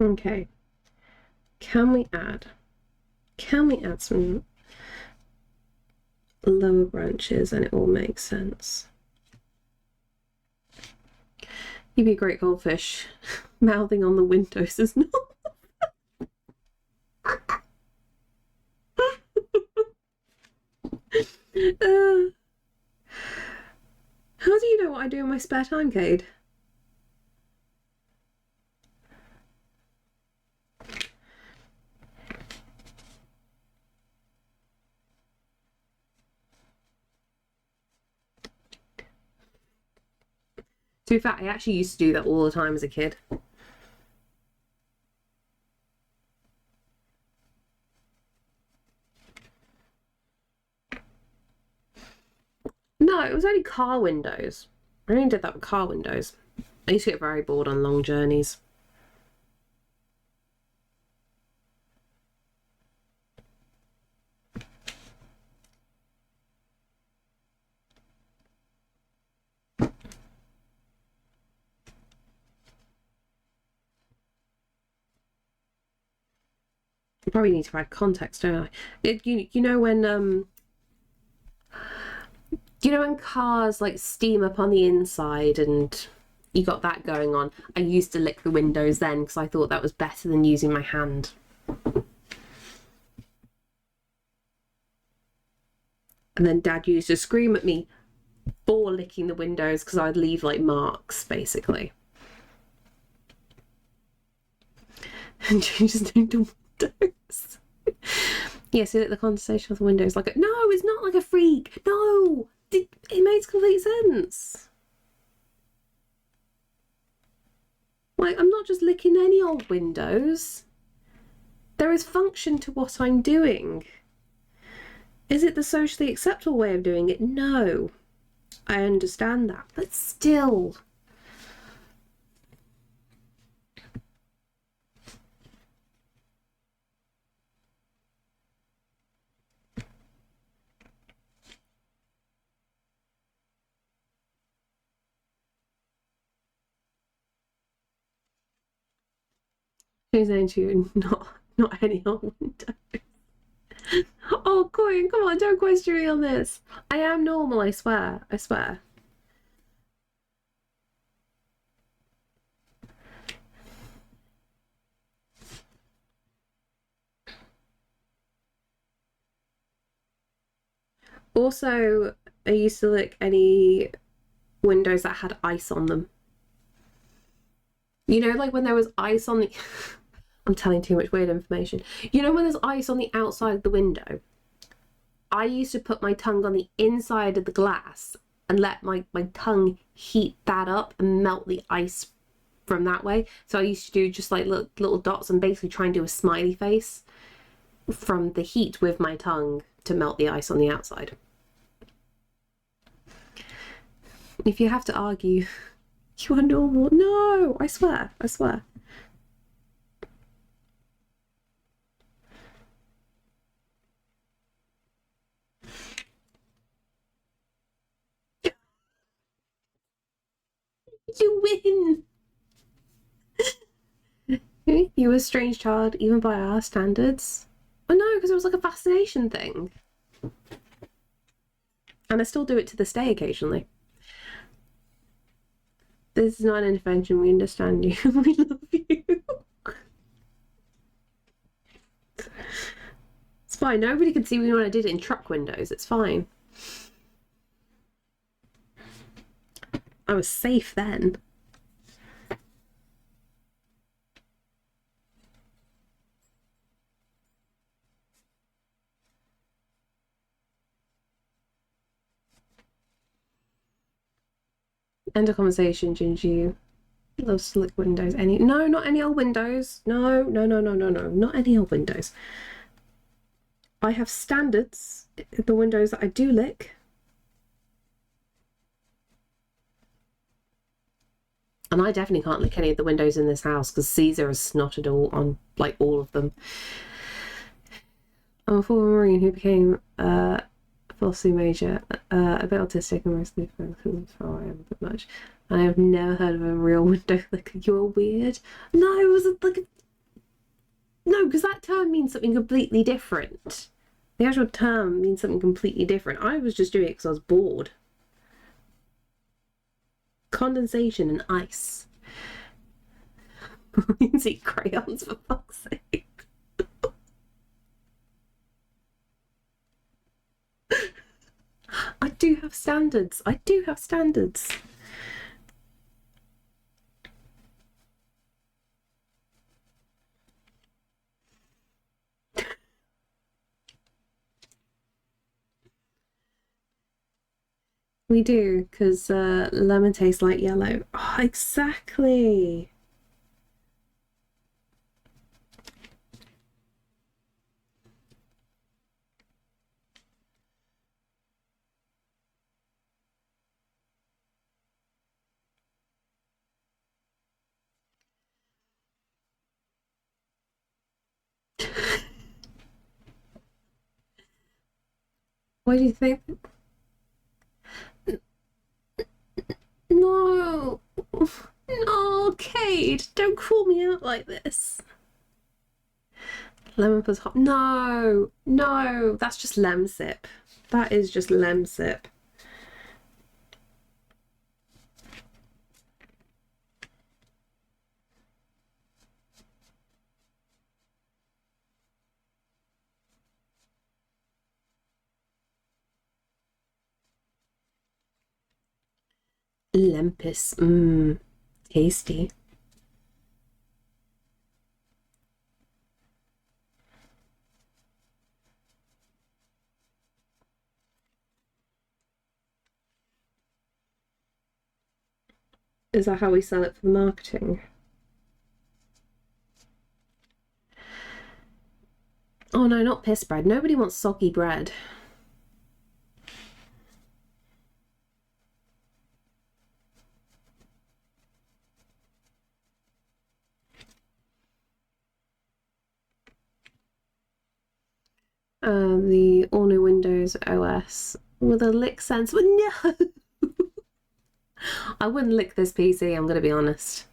Okay. Can we add some lower branches and it all makes sense? You'd be a great goldfish. Mouthing on the windows is not. How do you know what I do in my spare time, Cade? To be fair, I actually used to do that all the time as a kid. No, it was only car windows. I only did that with car windows. I used to get very bored on long journeys. I probably need to add context, don't I? You know when cars like steam up on the inside and you got that going on? I used to lick the windows then because I thought that was better than using my hand. And then Dad used to scream at me for licking the windows because I'd leave like marks, basically. And you just don't do windows. Yeah, so the conversation of the windows, like, no, it's not like a freak. No, it makes complete sense. Like, I'm not just licking any old windows. There is function to what I'm doing. Is it the socially acceptable way of doing it? No. I understand that, but still. Who's into you? Not any old window. Oh, Coin, come on, don't question me on this. I am normal, I swear. I swear. Also, I used to lick any windows that had ice on them. You know, like when there was ice on the... I'm telling too much weird information. You know when there's ice on the outside of the window? I used to put my tongue on the inside of the glass and let my tongue heat that up and melt the ice from that way. So I used to do just like little dots and basically try and do a smiley face from the heat with my tongue to melt the ice on the outside. If you have to argue, you are normal. No, I swear, I swear. You win! You were a strange child, even by our standards. Oh no, because it was like a fascination thing. And I still do it to this day occasionally. This is not an intervention, we understand you. We love you. It's fine, nobody can see me when I did it in truck windows, it's fine. I was safe then. End of conversation, Gingy. Loves to lick windows. No, not any old windows. No, not any old windows. I have standards in the windows that I do lick. And I definitely can't lick any of the windows in this house because Caesar has snotted on like all of them. I'm a former Marine who became philosophy major, a bit autistic and mostly far I am a bit much. And I have never heard of a real window licker. You're weird. No, it wasn't like no, because that term means something completely different. The actual term means something completely different. I was just doing it because I was bored. Condensation and ice. You see crayons for fuck's sake. I do have standards. I do have standards. We do, because lemon tastes like yellow. Oh, exactly. What do you think? No, no, Cade, don't call me out like this. Lemon plus hot. No, no, that's just lemsip. That is just lemsip. Lempis. Mmm. Tasty. Is that how we sell it for the marketing? Oh no, not piss bread. Nobody wants soggy bread. The all-new Windows OS with a lick sensor. No! I wouldn't lick this PC, I'm gonna be honest.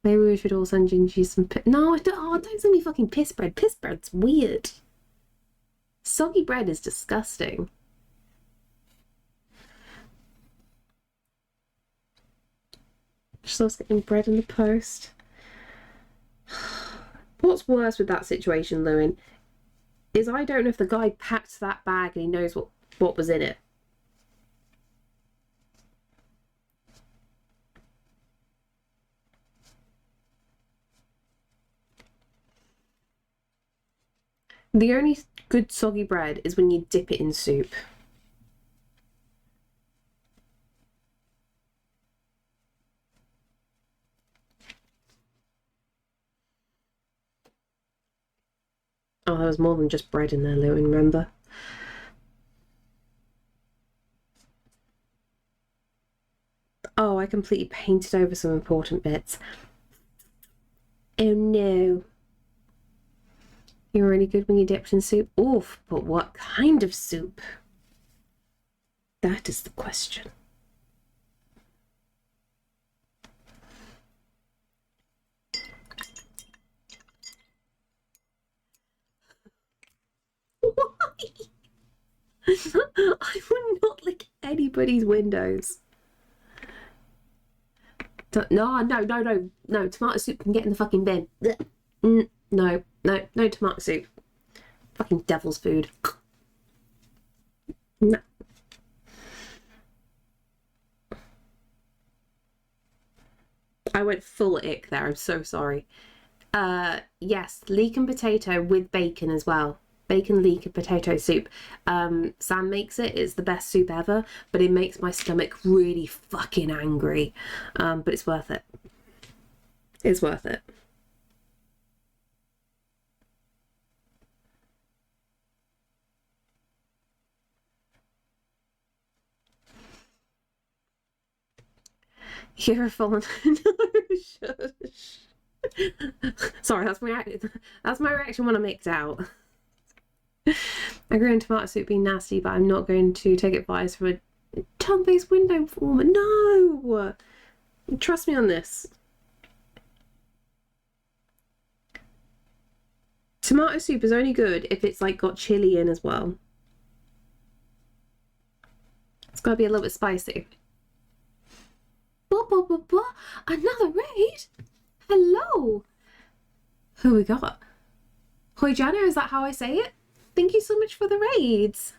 Maybe we should all send Gingy some No, I don't. Oh, don't send me fucking piss bread. Piss bread's weird. Soggy bread is disgusting. Just loves getting bread in the post. What's worse with that situation, Lewin, is I don't know if the guy packed that bag and he knows what was in it. The only good soggy bread is when you dip it in soup. Oh, there was more than just bread in there, Lewin, remember? Oh, I completely painted over some important bits. Oh no. You're really good when you dipped in soup? Oof, but what kind of soup? That is the question. Why? I would not lick anybody's windows. No, tomato soup can get in the fucking bin. No, tomato soup. Fucking devil's food. No. I went full ick there, I'm so sorry. Yes, leek and potato with bacon as well. Bacon, leek and potato soup. Sam makes it. It's the best soup ever, but it makes my stomach really fucking angry. But it's worth it. It's worth it. You're a fallen. No, shush. Sorry, that's my reaction when I'm mixed out. I agree on tomato soup being nasty, but I'm not going to take advice from a tongue-based window former. No! Trust me on this. Tomato soup is only good if it's like got chili in as well. It's got to be a little bit spicy. Another raid? Hello! Who we got? Hoi Jana, is that how I say it? Thank you so much for the raids.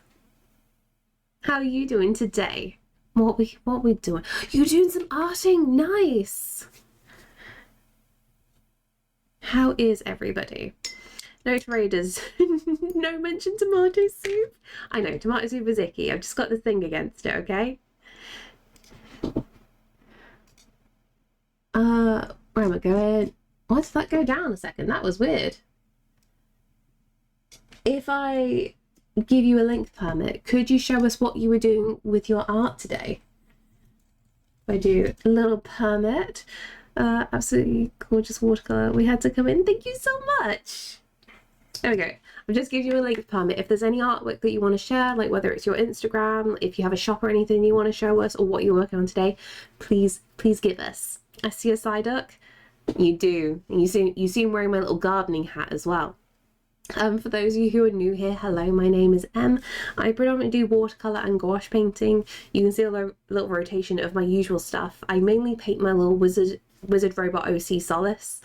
How are you doing today? What we doing? You're doing some arting. Nice. How is everybody? No raiders. No mention tomato soup. I know tomato soup is icky. I've just got this thing against it. Okay. Where am I going? Why did that go down a second? That was weird. If I give you a link permit, could you show us what you were doing with your art today? I do a little permit. Absolutely gorgeous watercolor. We had to come in. Thank you so much. There we go. I'll just give you a link permit. If there's any artwork that you want to share, like whether it's your Instagram, if you have a shop or anything you want to show us, or what you're working on today, please give us. I see a Psyduck. You do. And you see him wearing my little gardening hat as well. For those of you who are new here, hello, my name is Em. I predominantly do watercolor and gouache painting. You can see a little rotation of my usual stuff. I mainly paint my little wizard robot OC Solace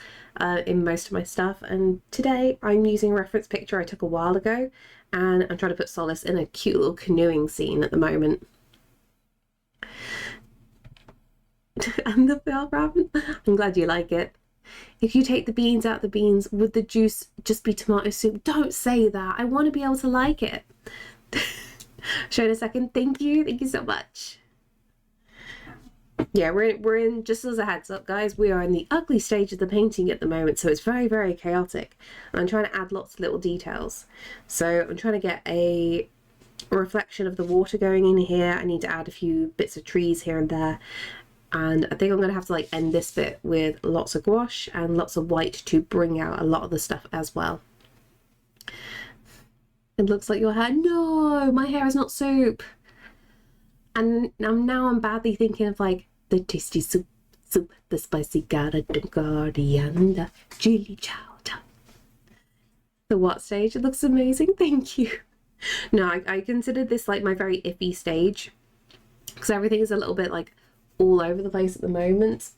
in most of my stuff, and today I'm using a reference picture I took a while ago, and I'm trying to put Solace in a cute little canoeing scene at the moment. And the Phil ramen, I'm glad you like it. If you take the beans out the beans, would the juice just be tomato soup? Don't say that. I want to be able to like it. Show in a second. Thank you so much. Yeah, we're in, just as a heads up, guys, we are in the ugly stage of the painting at the moment, so it's very, very chaotic. And I'm trying to add lots of little details. So I'm trying to get a reflection of the water going in here. I need to add a few bits of trees here and there. And I think I'm going to have to like end this bit with lots of gouache and lots of white to bring out a lot of the stuff as well. It looks like your hair. No, my hair is not soup. And now I'm badly thinking of like the tasty soup, the spicy coriander, and the chili chowder. The what stage? It looks amazing. Thank you. No, I consider this like my very iffy stage because everything is a little bit like all over the place at the moment.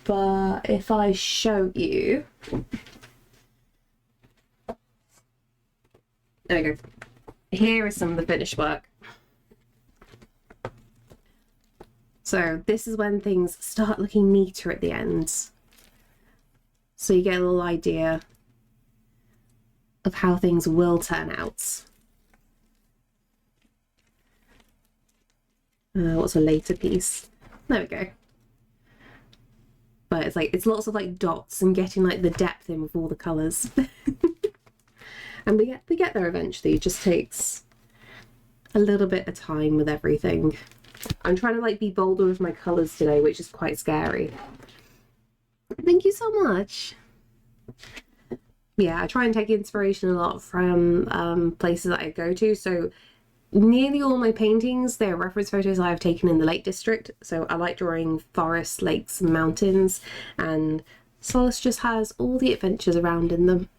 But if I show you, there we go. Here is some of the finished work. So this is when things start looking neater at the ends. So you get a little idea of how things will turn out. What's a later piece? There we go. But it's like, it's lots of like dots and getting like the depth in with all the colours. And we get there eventually. It just takes a little bit of time with everything. I'm trying to like be bolder with my colours today, which is quite scary. Thank you so much. Yeah, I try and take inspiration a lot from places that I go to. So nearly all my paintings, they're reference photos I have taken in the Lake District. So I like drawing forests, lakes and mountains, and Solace just has all the adventures around in them.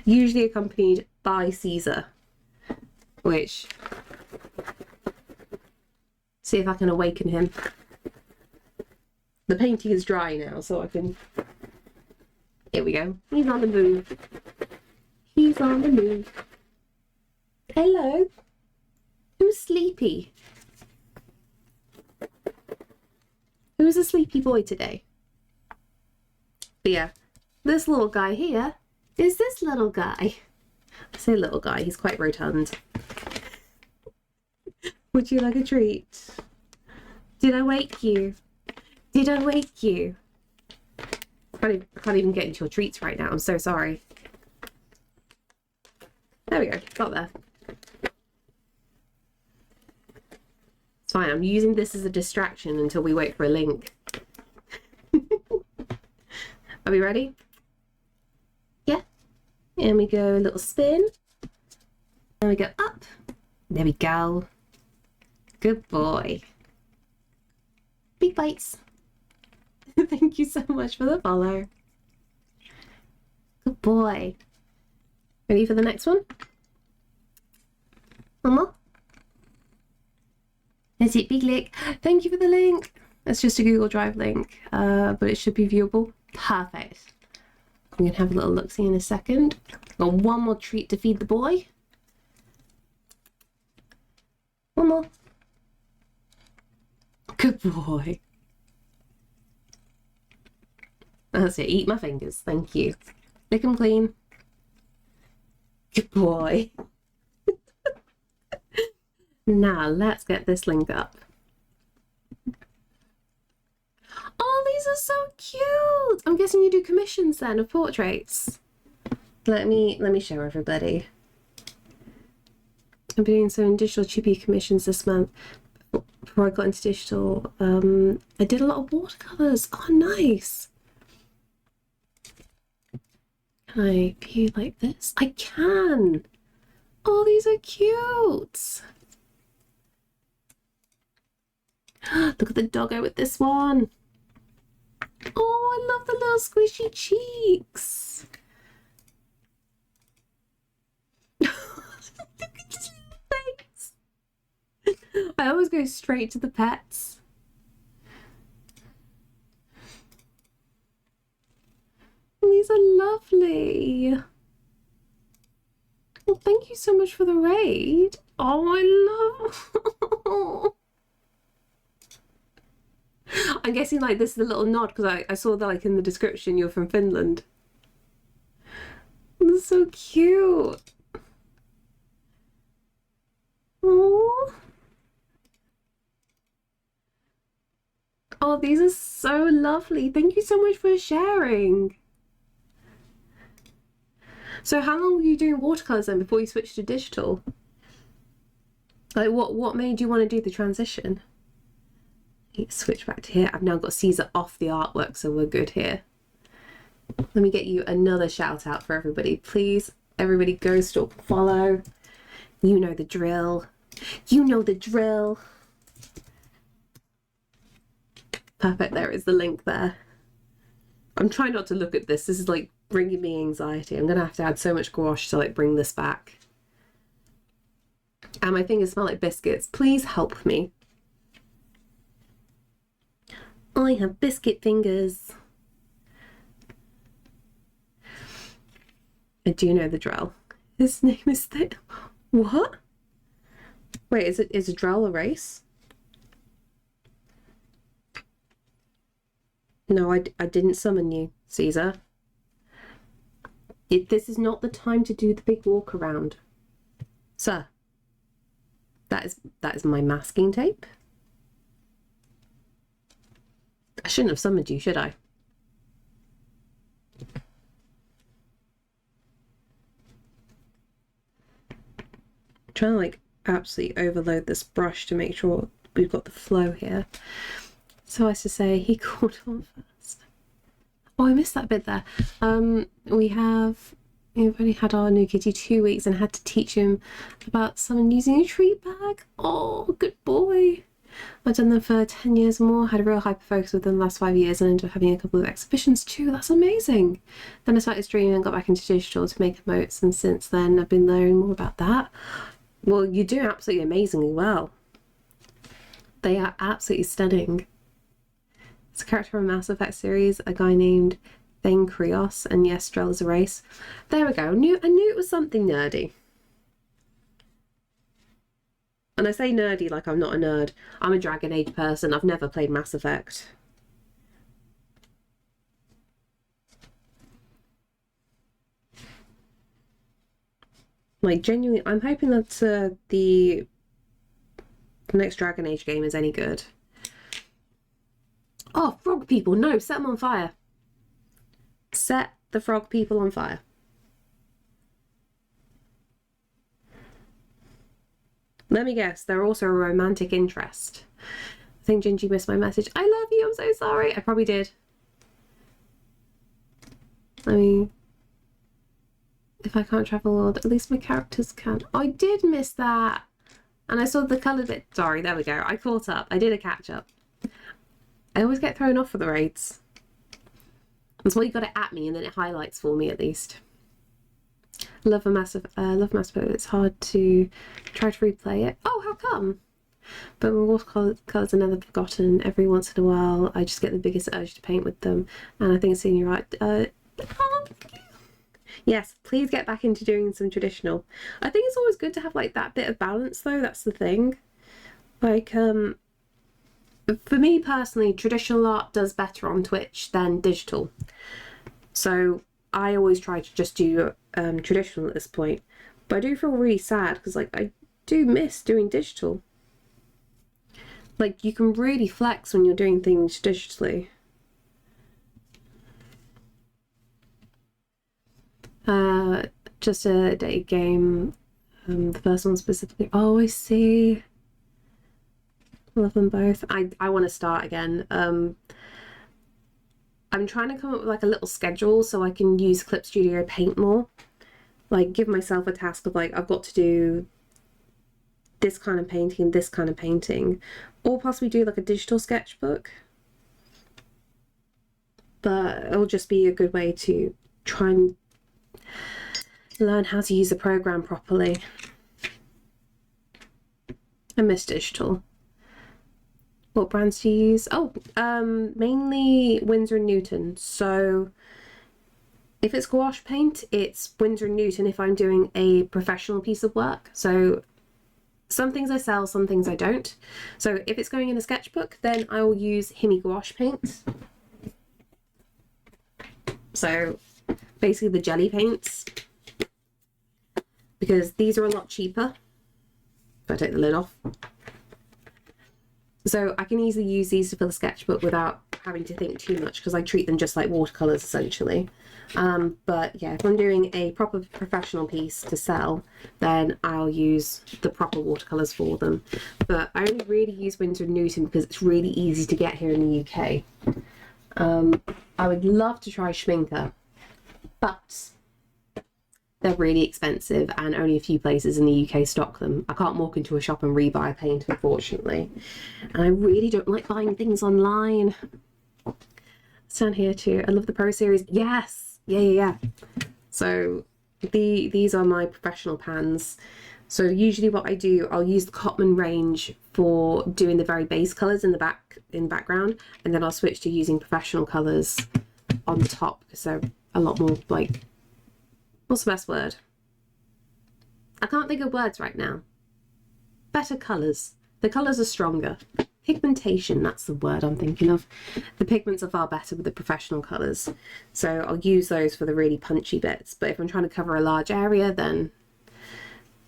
Usually accompanied by Caesar, which, see if I can awaken him. The painting is dry now, so I can, here we go. He's on the move. He's on the move. Hello. Who's sleepy? Who's a sleepy boy today? But yeah, this little guy here is this little guy. I say little guy, he's quite rotund. Would you like a treat? Did I wake you? Did I wake you? I can't even get into your treats right now. I'm so sorry. There we go. Got there. It's fine. I'm using this as a distraction until we wait for a link. Are we ready? Yeah. And we go a little spin. And we go up. There we go. Good boy. Big bites. Thank you so much for the follow. Good boy. Ready for the next one? One more. That's it, big lick. Thank you for the link. That's just a Google Drive link, but it should be viewable. Perfect. I'm going to have a little look-see in a second. Got one more treat to feed the boy. One more. Good boy. That's it. Eat my fingers. Thank you. Lick them clean. Good boy. Now, let's get this link up. Oh, these are so cute! I'm guessing you do commissions then of portraits. Let me show everybody. I've been doing some digital chippy commissions this month. Before I got into digital, I did a lot of watercolors. Oh, nice! Can I view like this? I can! Oh, these are cute! Look at the doggo with this one. Oh, I love the little squishy cheeks. Look at his little face. I always go straight to the pets. These are lovely. Well, thank you so much for the raid. Oh, I love... I'm guessing like this is a little nod because I saw that like in the description you're from Finland. That's so cute. Aww. Oh, these are so lovely. Thank you so much for sharing. So how long were you doing watercolors then before you switched to digital? Like what made you want to do the transition? Switch back to here. I've now got Caesar off the artwork, so we're good here. Let me get you another shout out for everybody. Please, everybody go stalk and follow. You know the drill. You know the drill. Perfect, there is the link there. I'm trying not to look at this. This is like bringing me anxiety. I'm gonna have to add so much gouache to like bring this back. And my fingers smell like biscuits. Please help me. I have biscuit fingers. I do know the drill. His name is what? Wait, is a drill a race? No, I didn't summon you, Caesar. This is not the time to do the big walk around. Sir. That is my masking tape. I shouldn't have summoned you, should I? I'm trying to like absolutely overload this brush to make sure we've got the flow here. So as to say, he called on first. Oh, I missed that bit there. We've only had our new kitty 2 weeks and had to teach him about someone using a treat bag. Oh, good boy. I've done them for 10 years or more, had a real hyper focus within the last 5 years and ended up having a couple of exhibitions too. That's amazing. Then I started streaming and got back into digital to make emotes, and since then I've been learning more about that. Well, you do absolutely amazingly well. They are absolutely stunning. It's a character from Mass Effect series, a guy named Thane Krios, and yes, Drell is a race. There we go. I knew it was something nerdy. And I say nerdy like I'm not a nerd. I'm a Dragon Age person. I've never played Mass Effect. Like, genuinely, I'm hoping that the next Dragon Age game is any good. Oh, frog people. No, set them on fire. Set the frog people on fire. Let me guess, they're also a romantic interest. I think Gingy missed my message. I love you, I'm so sorry. I probably did. I mean, if I can't travel the world, at least my characters can. I did miss that. And I saw the colour bit. Sorry, there we go. I caught up. I did a catch up. I always get thrown off for the raids. That's why you got it at me and then it highlights for me at least. Love Massive, but it's hard to try to replay it. Oh, how come? But my watercolors are never forgotten. Every once in a while, I just get the biggest urge to paint with them, and I think it's seeing you right. Yes, please get back into doing some traditional. I think it's always good to have like that bit of balance, though. That's the thing. Like, for me personally, traditional art does better on Twitch than digital. So I always try to just do traditional at this point, but I do feel really sad because like I do miss doing digital. Like, you can really flex when you're doing things digitally. Just a day game. The first one specifically. Oh, I see. Love them both. I want to start again. I'm trying to come up with like a little schedule so I can use Clip Studio Paint more. Like, give myself a task of like, I've got to do this kind of painting and this kind of painting, or possibly do like a digital sketchbook. but it'll just be a good way to try and learn how to use the program properly. I miss digital. What brands do you use? Oh, mainly Winsor Newton. So if it's gouache paint, it's Winsor Newton if I'm doing a professional piece of work. So some things I sell, some things I don't. So if it's going in a sketchbook, then I will use Himi gouache paint. So basically the jelly paints, because these are a lot cheaper. If I take the lid off. So I can easily use these to fill a sketchbook without having to think too much, because I treat them just like watercolours essentially. But yeah, if I'm doing a proper professional piece to sell, then I'll use the proper watercolours for them. But I only really use Winsor Newton because it's really easy to get here in the UK. I would love to try Schminker, but they're really expensive and only a few places in the UK stock them. I can't walk into a shop and rebuy a paint, unfortunately. And I really don't like buying things online. It's down here too. I love the Pro Series. Yes! Yeah. So these are my professional pans. So usually what I do, I'll use the Cotman range for doing the very base colours in the background, and then I'll switch to using professional colours on top because they're a lot more like, what's the best word? I can't think of words right now. Better colours. The colours are stronger. Pigmentation, that's the word I'm thinking of. The pigments are far better with the professional colours. So I'll use those for the really punchy bits. But if I'm trying to cover a large area, then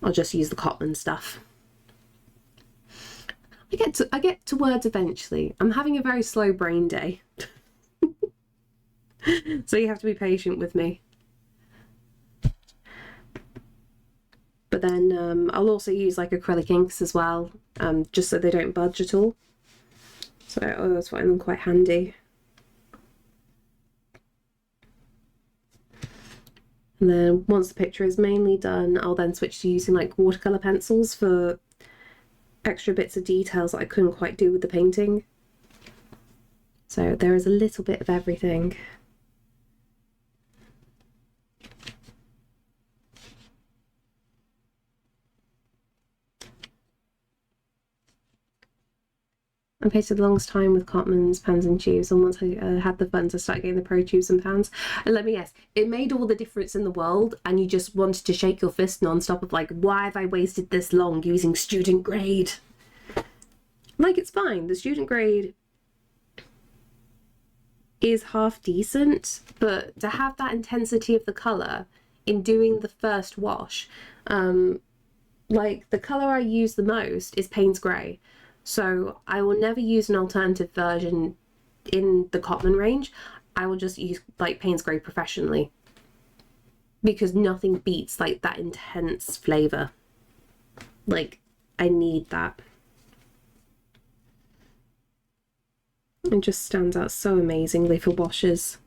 I'll just use the Cotman stuff. I get to words eventually. I'm having a very slow brain day. So you have to be patient with me. But then I'll also use like acrylic inks as well, just so they don't budge at all. So I always find them quite handy. And then once the picture is mainly done, I'll then switch to using like watercolour pencils for extra bits of details that I couldn't quite do with the painting. So there is a little bit of everything. I painted the longest time with Cotman's pans and tubes, and once I had the funds I started getting the Pro tubes and pans, and let me guess, it made all the difference in the world, and you just wanted to shake your fist non-stop of like, why have I wasted this long using student grade? Like, it's fine, the student grade is half decent, but to have that intensity of the colour in doing the first wash, like the colour I use the most is Payne's Grey. So I will never use an alternative version in the Cotman range. I will just use like Payne's Grey professionally, because nothing beats like that intense flavour. Like, I need that. It just stands out so amazingly for washes.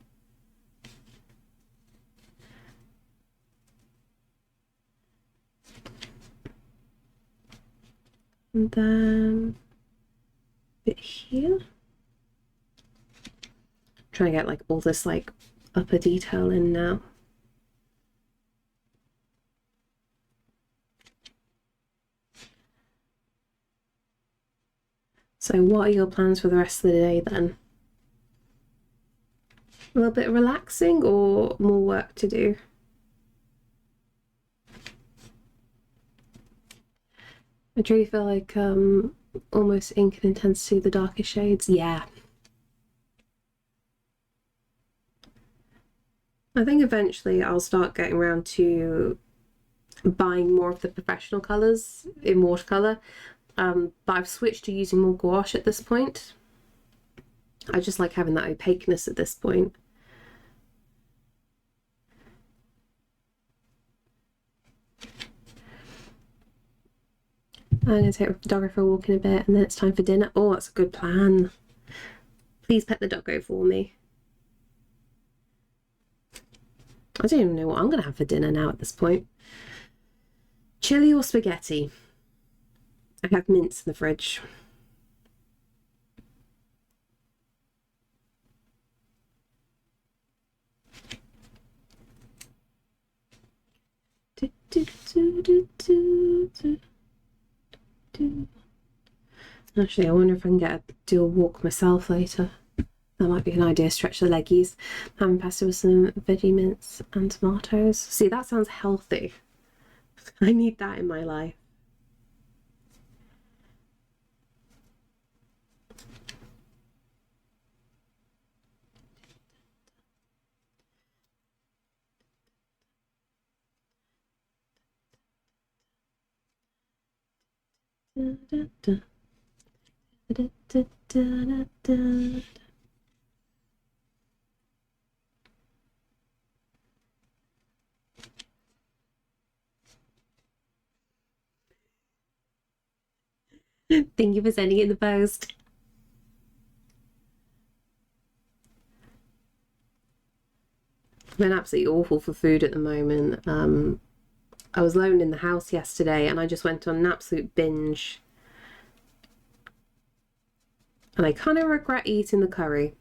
And then a bit here. Trying to get like all this like upper detail in now. So what are your plans for the rest of the day then? A little bit relaxing or more work to do? I truly feel like almost ink and intensity of the darker shades. Yeah. I think eventually I'll start getting around to buying more of the professional colours in watercolour. But I've switched to using more gouache at this point. I just like having that opaqueness at this point. I'm going to take the doggo for a walk in a bit, and then it's time for dinner. Oh, that's a good plan. Please pet the doggo for me. I don't even know what I'm going to have for dinner now at this point. Chili or spaghetti? I have mince in the fridge. Actually, I wonder if I can do a walk myself later. That might be an idea. Stretch the leggies. Having pasta with some veggie mince and tomatoes. See, that sounds healthy. I need that in my life. Thank you for sending it in the post. I've been absolutely awful for food at the moment. I was alone in the house yesterday and I just went on an absolute binge. And I kind of regret eating the curry.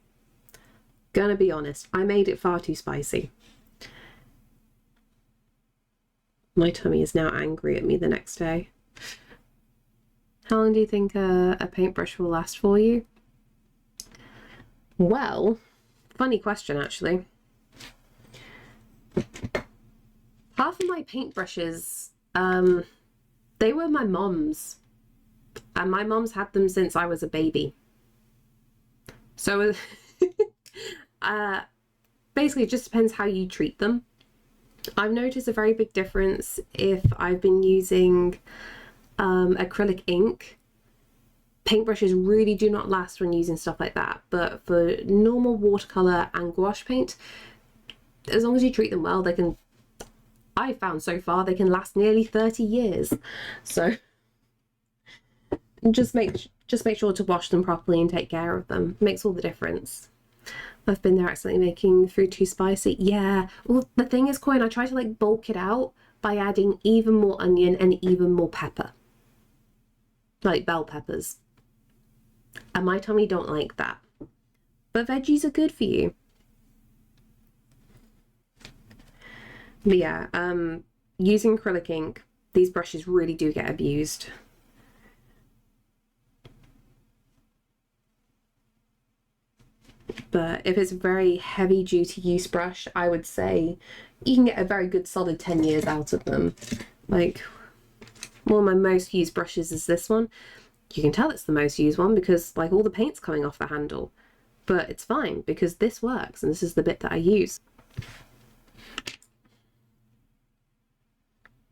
Gonna be honest, I made it far too spicy. My tummy is now angry at me the next day. How long do you think a paintbrush will last for you? Well, funny question actually. Half of my paintbrushes, they were my mom's. And my mom's had them since I was a baby. So basically it just depends how you treat them. I've noticed a very big difference if I've been using acrylic ink. Paintbrushes really do not last when using stuff like that, but for normal watercolor and gouache paint, as long as you treat them well, they can, I've found so far, they can last nearly 30 years. So just make sure to wash them properly and take care of them. It makes all the difference. I've been there accidentally making food too spicy. Yeah, well the thing is, Coin, I try to like bulk it out by adding even more onion and even more pepper. Like bell peppers. And my tummy don't like that. But veggies are good for you. But yeah, using acrylic ink, these brushes really do get abused. But if it's a very heavy duty use brush, I would say you can get a very good solid 10 years out of them. Like, one of my most used brushes is this one. You can tell it's the most used one because like all the paint's coming off the handle. But it's fine because this works and this is the bit that I use.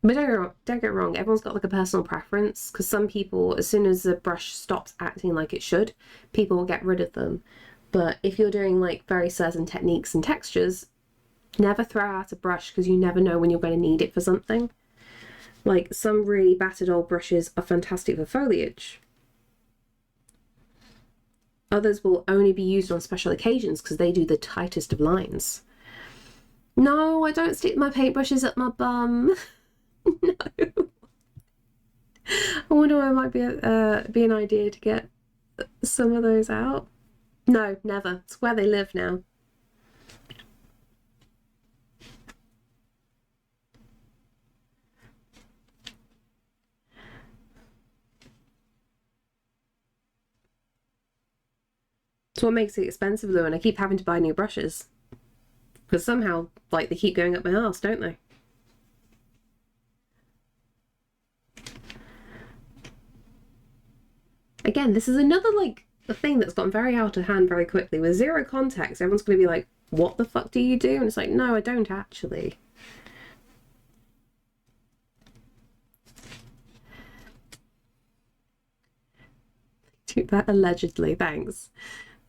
But don't get wrong, everyone's got like a personal preference, because some people, as soon as a brush stops acting like it should, people will get rid of them. But if you're doing like very certain techniques and textures, never throw out a brush because you never know when you're going to need it for something. Like some really battered old brushes are fantastic for foliage. Others will only be used on special occasions because they do the tightest of lines. No, I don't stick my paintbrushes up my bum. No. I wonder what might be an idea to get some of those out. No, never. It's where they live now. It's what makes it expensive though, and I keep having to buy new brushes. Because somehow, like, they keep going up my arse, don't they? Again, this is another, like, a thing that's gotten very out of hand very quickly. With zero context, everyone's going to be like, what the fuck do you do? And it's like, no, I don't actually. Do that allegedly, thanks.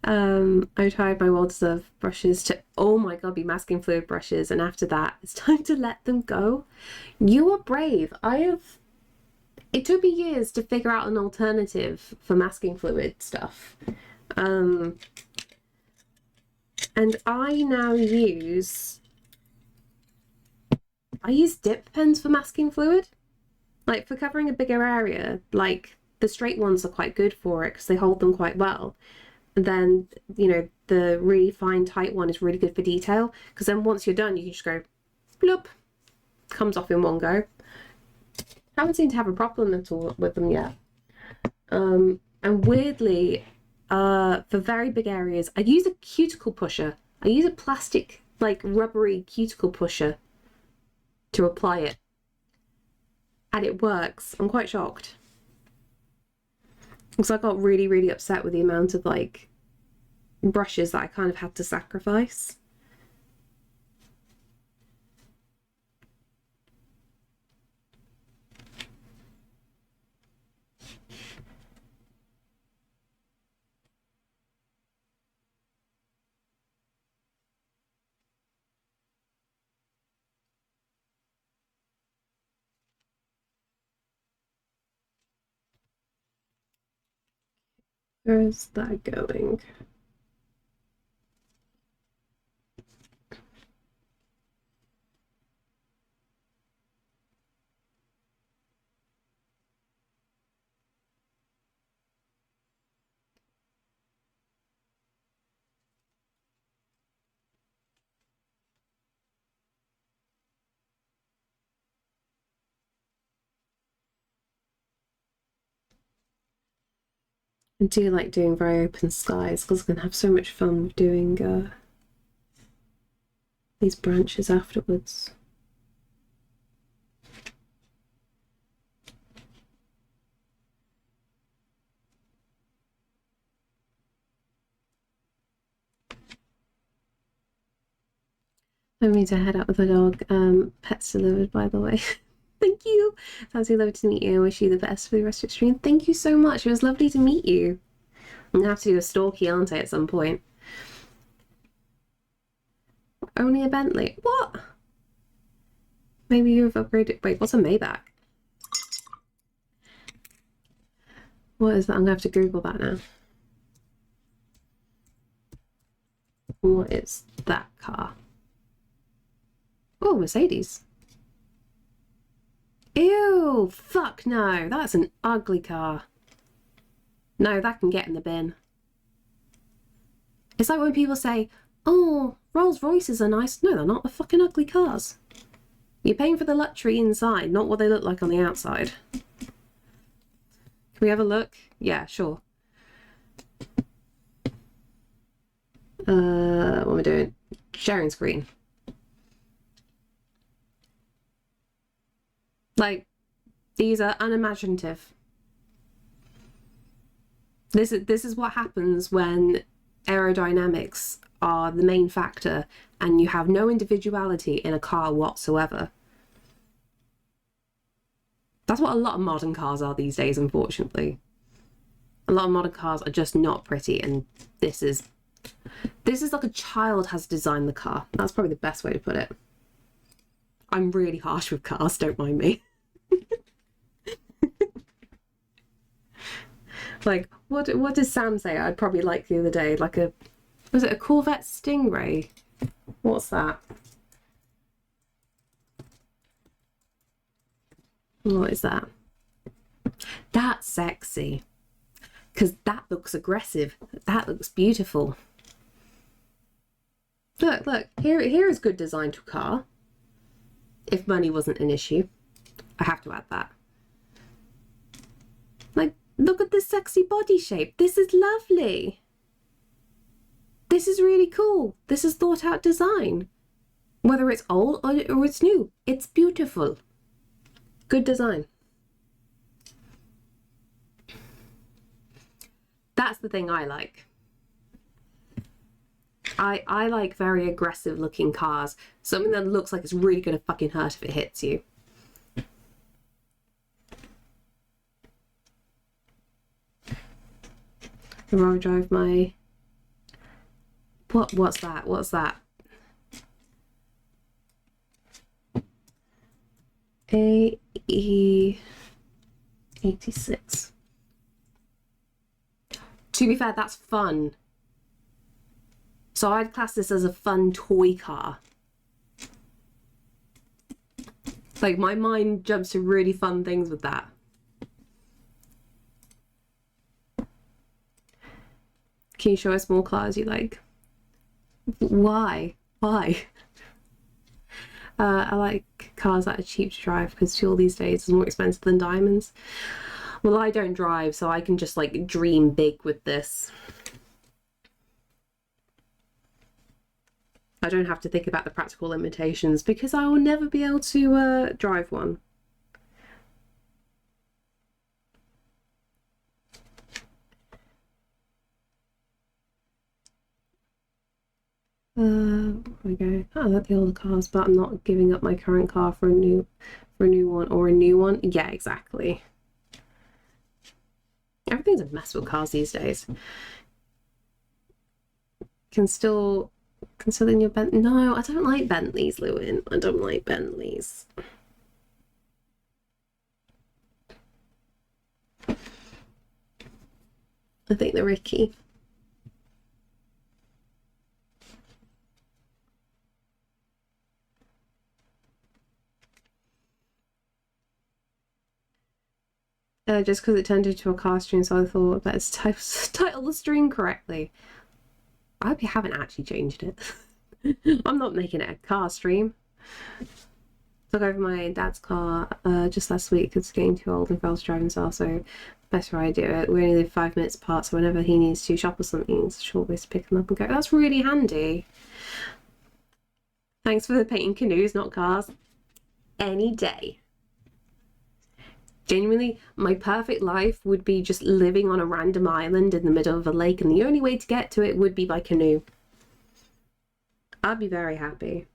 I tried my well-deserved brushes to, oh my god, be masking fluid brushes, and after that, it's time to let them go. You are brave. It took me years to figure out an alternative for masking fluid stuff. And I now use dip pens for masking fluid. Like for covering a bigger area, like the straight ones are quite good for it because they hold them quite well. And then, you know, the really fine tight one is really good for detail because then once you're done, you can just go bloop comes off in one go. Haven't seemed to have a problem at all with them yet. And weirdly, for very big areas, I use a cuticle pusher. I use a plastic, like rubbery cuticle pusher to apply it. And it works. I'm quite shocked. Because I got really, really upset with the amount of like brushes that I kind of had to sacrifice. Where is that going? I do like doing very open skies because I can have so much fun with doing these branches afterwards. I need to head out with the dog. Pets delivered, by the way. Thank you. Sounds lovely to meet you. I wish you the best for the rest of your stream. Thank you so much. It was lovely to meet you. I'm gonna have to do a stalky, aren't I, at some point? Only a Bentley. What? Maybe you've upgraded. Wait, what's a Maybach? What is that? I'm gonna have to Google that now. What is that car? Oh, Mercedes. Ew, fuck no. That's an ugly car. No, that can get in the bin. It's like when people say, oh, Rolls Royces are nice. No, they're not. They're fucking ugly cars. You're paying for the luxury inside, not what they look like on the outside. Can we have a look? Yeah, sure. What am I doing? Sharing screen. Like, these are unimaginative. This is what happens when aerodynamics are the main factor and you have no individuality in a car whatsoever. That's what a lot of modern cars are these days, unfortunately. A lot of modern cars are just not pretty, and this is like a child has designed the car. That's probably the best way to put it. I'm really harsh with cars, don't mind me. Like, what did Sam say I'd probably like the other day? Like was it a Corvette Stingray? What's that? What is that? That's sexy. Because that looks aggressive. That looks beautiful. Look, here is good design to a car. If money wasn't an issue. I have to add that. Like, look at this sexy body shape. This is lovely. This is really cool. This is thought out design. Whether it's old or it's new, it's beautiful. Good design. That's the thing I like. I like very aggressive looking cars. Something that looks like it's really gonna fucking hurt if it hits you. I'd rather drive my... What's that? What's that? AE86. To be fair, that's fun. So I'd class this as a fun toy car. Like, my mind jumps to really fun things with that. Can you show us more cars you like? Why? I like cars that are cheap to drive because fuel these days is more expensive than diamonds. Well, I don't drive, so I can just like dream big with this. I don't have to think about the practical limitations because I will never be able to drive one. We go. I like the older cars, but I'm not giving up my current car for a new one or a new one. Yeah, exactly. Everything's a mess with cars these days. Can still in your Bentley. No, I don't like Bentleys, Lewin. I don't like Bentleys. I think they're icky. Just because it turned into a car stream, so I thought let's title the stream correctly. I hope you haven't actually changed it. I'm not making it a car stream. Took over my dad's car just last week because it's getting too old and fails driving himself, so best way I do it. We only live 5 minutes apart, so whenever he needs to shop or something, it's a short way to pick him up and go. That's really handy. Thanks for the painting canoes, not cars. Any day. Genuinely, my perfect life would be just living on a random island in the middle of a lake, and the only way to get to it would be by canoe. I'd be very happy.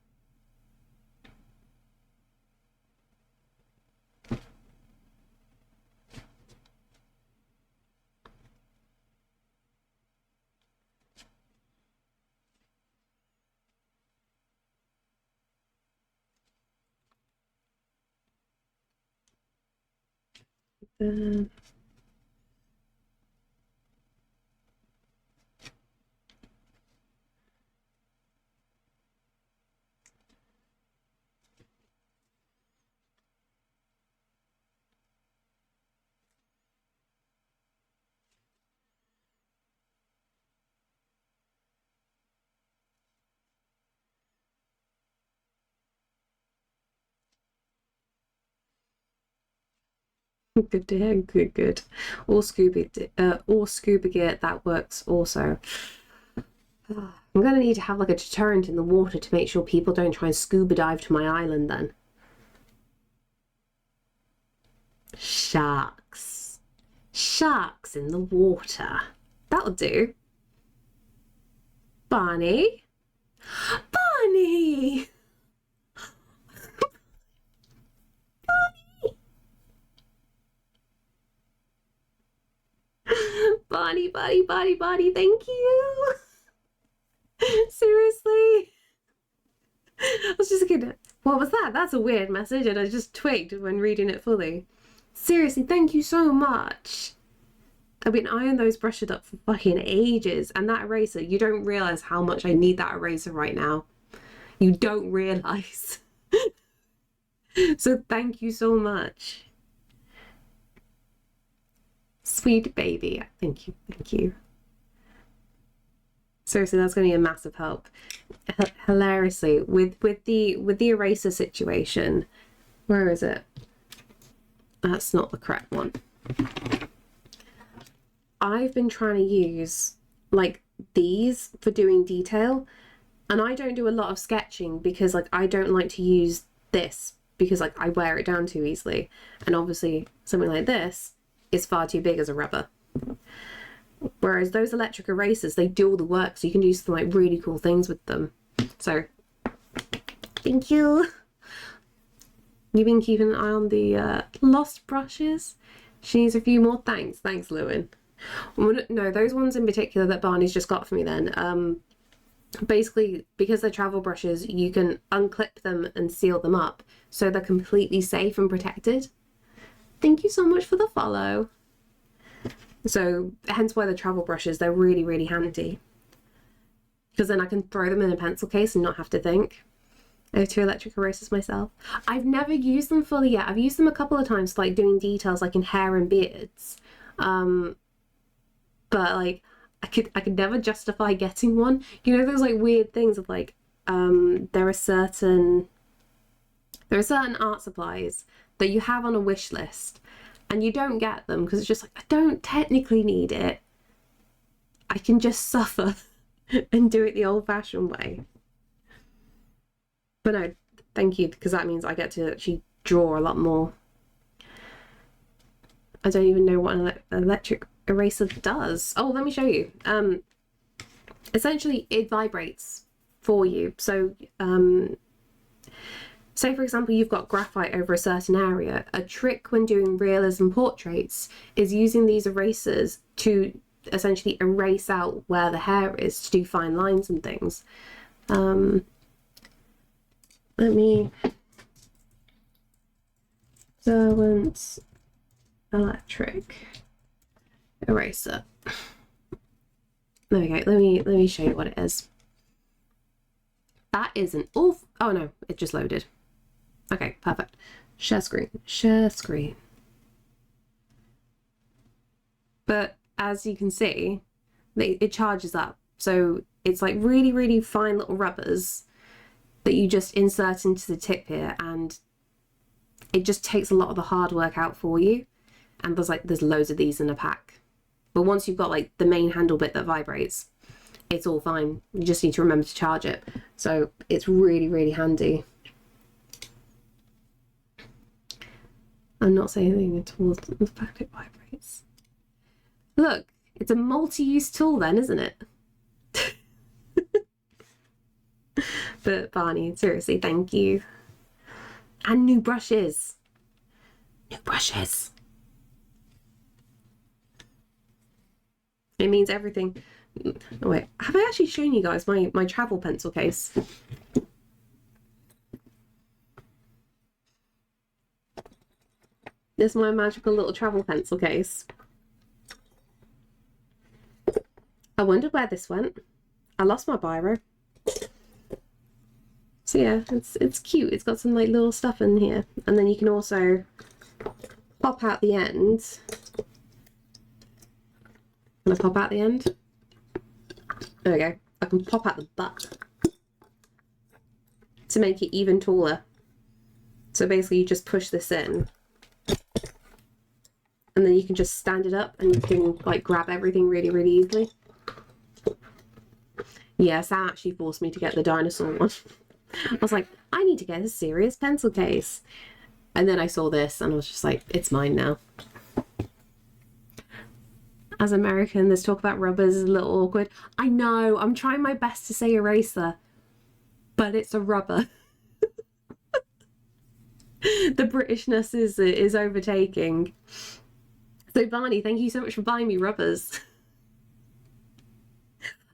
Good to hear. Good. Or scuba gear, that works also. I'm gonna need to have like a deterrent in the water to make sure people don't try and scuba dive to my island then. Sharks. Sharks in the water. That'll do. Barney. Barney! Barney, thank you. Seriously. I was just kidding. What was that? That's a weird message, and I just twigged when reading it fully. Seriously, thank you so much. I've been eyeing those brushes up for fucking ages, and that eraser, you don't realise how much I need that eraser right now. You don't realise. So thank you so much. Sweet baby. Thank you. Seriously, that's going to be a massive help. Hilariously, with the eraser situation, where is it? That's not the correct one. I've been trying to use like these for doing detail, and I don't do a lot of sketching because like I don't like to use this because like I wear it down too easily, and obviously something like this is far too big as a rubber. Whereas those electric erasers, they do all the work, so you can do some like really cool things with them. So thank you. You've been keeping an eye on the lost brushes. She needs a few more. Thanks Lewin. No, those ones in particular that Barney's just got for me then, basically because they're travel brushes, you can unclip them and seal them up so they're completely safe and protected. Thank you so much for the follow. So hence why the travel brushes, they're really, really handy. Because then I can throw them in a pencil case and not have to think. I have 2 electric erasers myself. I've never used them fully yet. I've used them a couple of times, like doing details like in hair and beards. But like I could never justify getting one. You know those like weird things of like there are certain There are certain art supplies that you have on a wish list and you don't get them because it's just like, I don't technically need it. I can just suffer and do it the old-fashioned way. But no, thank you, because that means I get to actually draw a lot more. I don't even know what an electric eraser does. Oh, let me show you. Essentially, it vibrates for you. So, say for example, you've got graphite over a certain area. A trick when doing realism portraits is using these erasers to essentially erase out where the hair is to do fine lines and things. Let me... Derwent electric eraser. There we go. Let me show you what it is. That is an awful... Oh no, it just loaded. Okay, perfect. Share screen. Share screen. But as you can see, it charges up. So it's like really, really fine little rubbers that you just insert into the tip here, and it just takes a lot of the hard work out for you. And there's loads of these in a pack. But once you've got like the main handle bit that vibrates, it's all fine. You just need to remember to charge it. So it's really, really handy. I'm not saying anything towards the fact it vibrates. Look, it's a multi-use tool then, isn't it? But Barney, seriously, thank you. And new brushes. New brushes. It means everything. Oh, wait, have I actually shown you guys my travel pencil case? This is my magical little travel pencil case. I wondered where this went. I lost my biro. So yeah, it's cute. It's got some like little stuff in here. And then you can also pop out the end. Can I pop out the end? There we go. I can pop out the butt to make it even taller. So basically you just push this in and then you can just stand it up and you can like grab everything really, really easily. Yeah, Sam actually forced me to get the dinosaur one. I was like, I need to get a serious pencil case. And then I saw this and I was just like, it's mine now. As American, this talk about rubbers is a little awkward. I know, I'm trying my best to say eraser, but it's a rubber. The Britishness is overtaking. So Barney, thank you so much for buying me rubbers.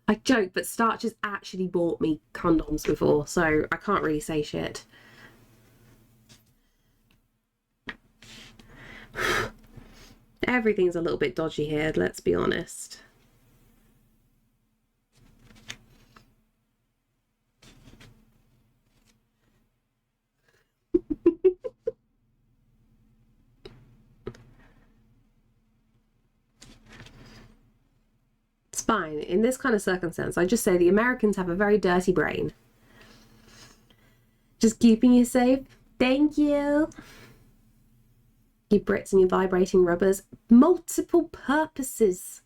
I joke, but Starch has actually bought me condoms before, so I can't really say shit. Everything's a little bit dodgy here, let's be honest. It's fine. In this kind of circumstance, I just say the Americans have a very dirty brain. Just keeping you safe. Thank you. You Brits and your vibrating rubbers. Multiple purposes.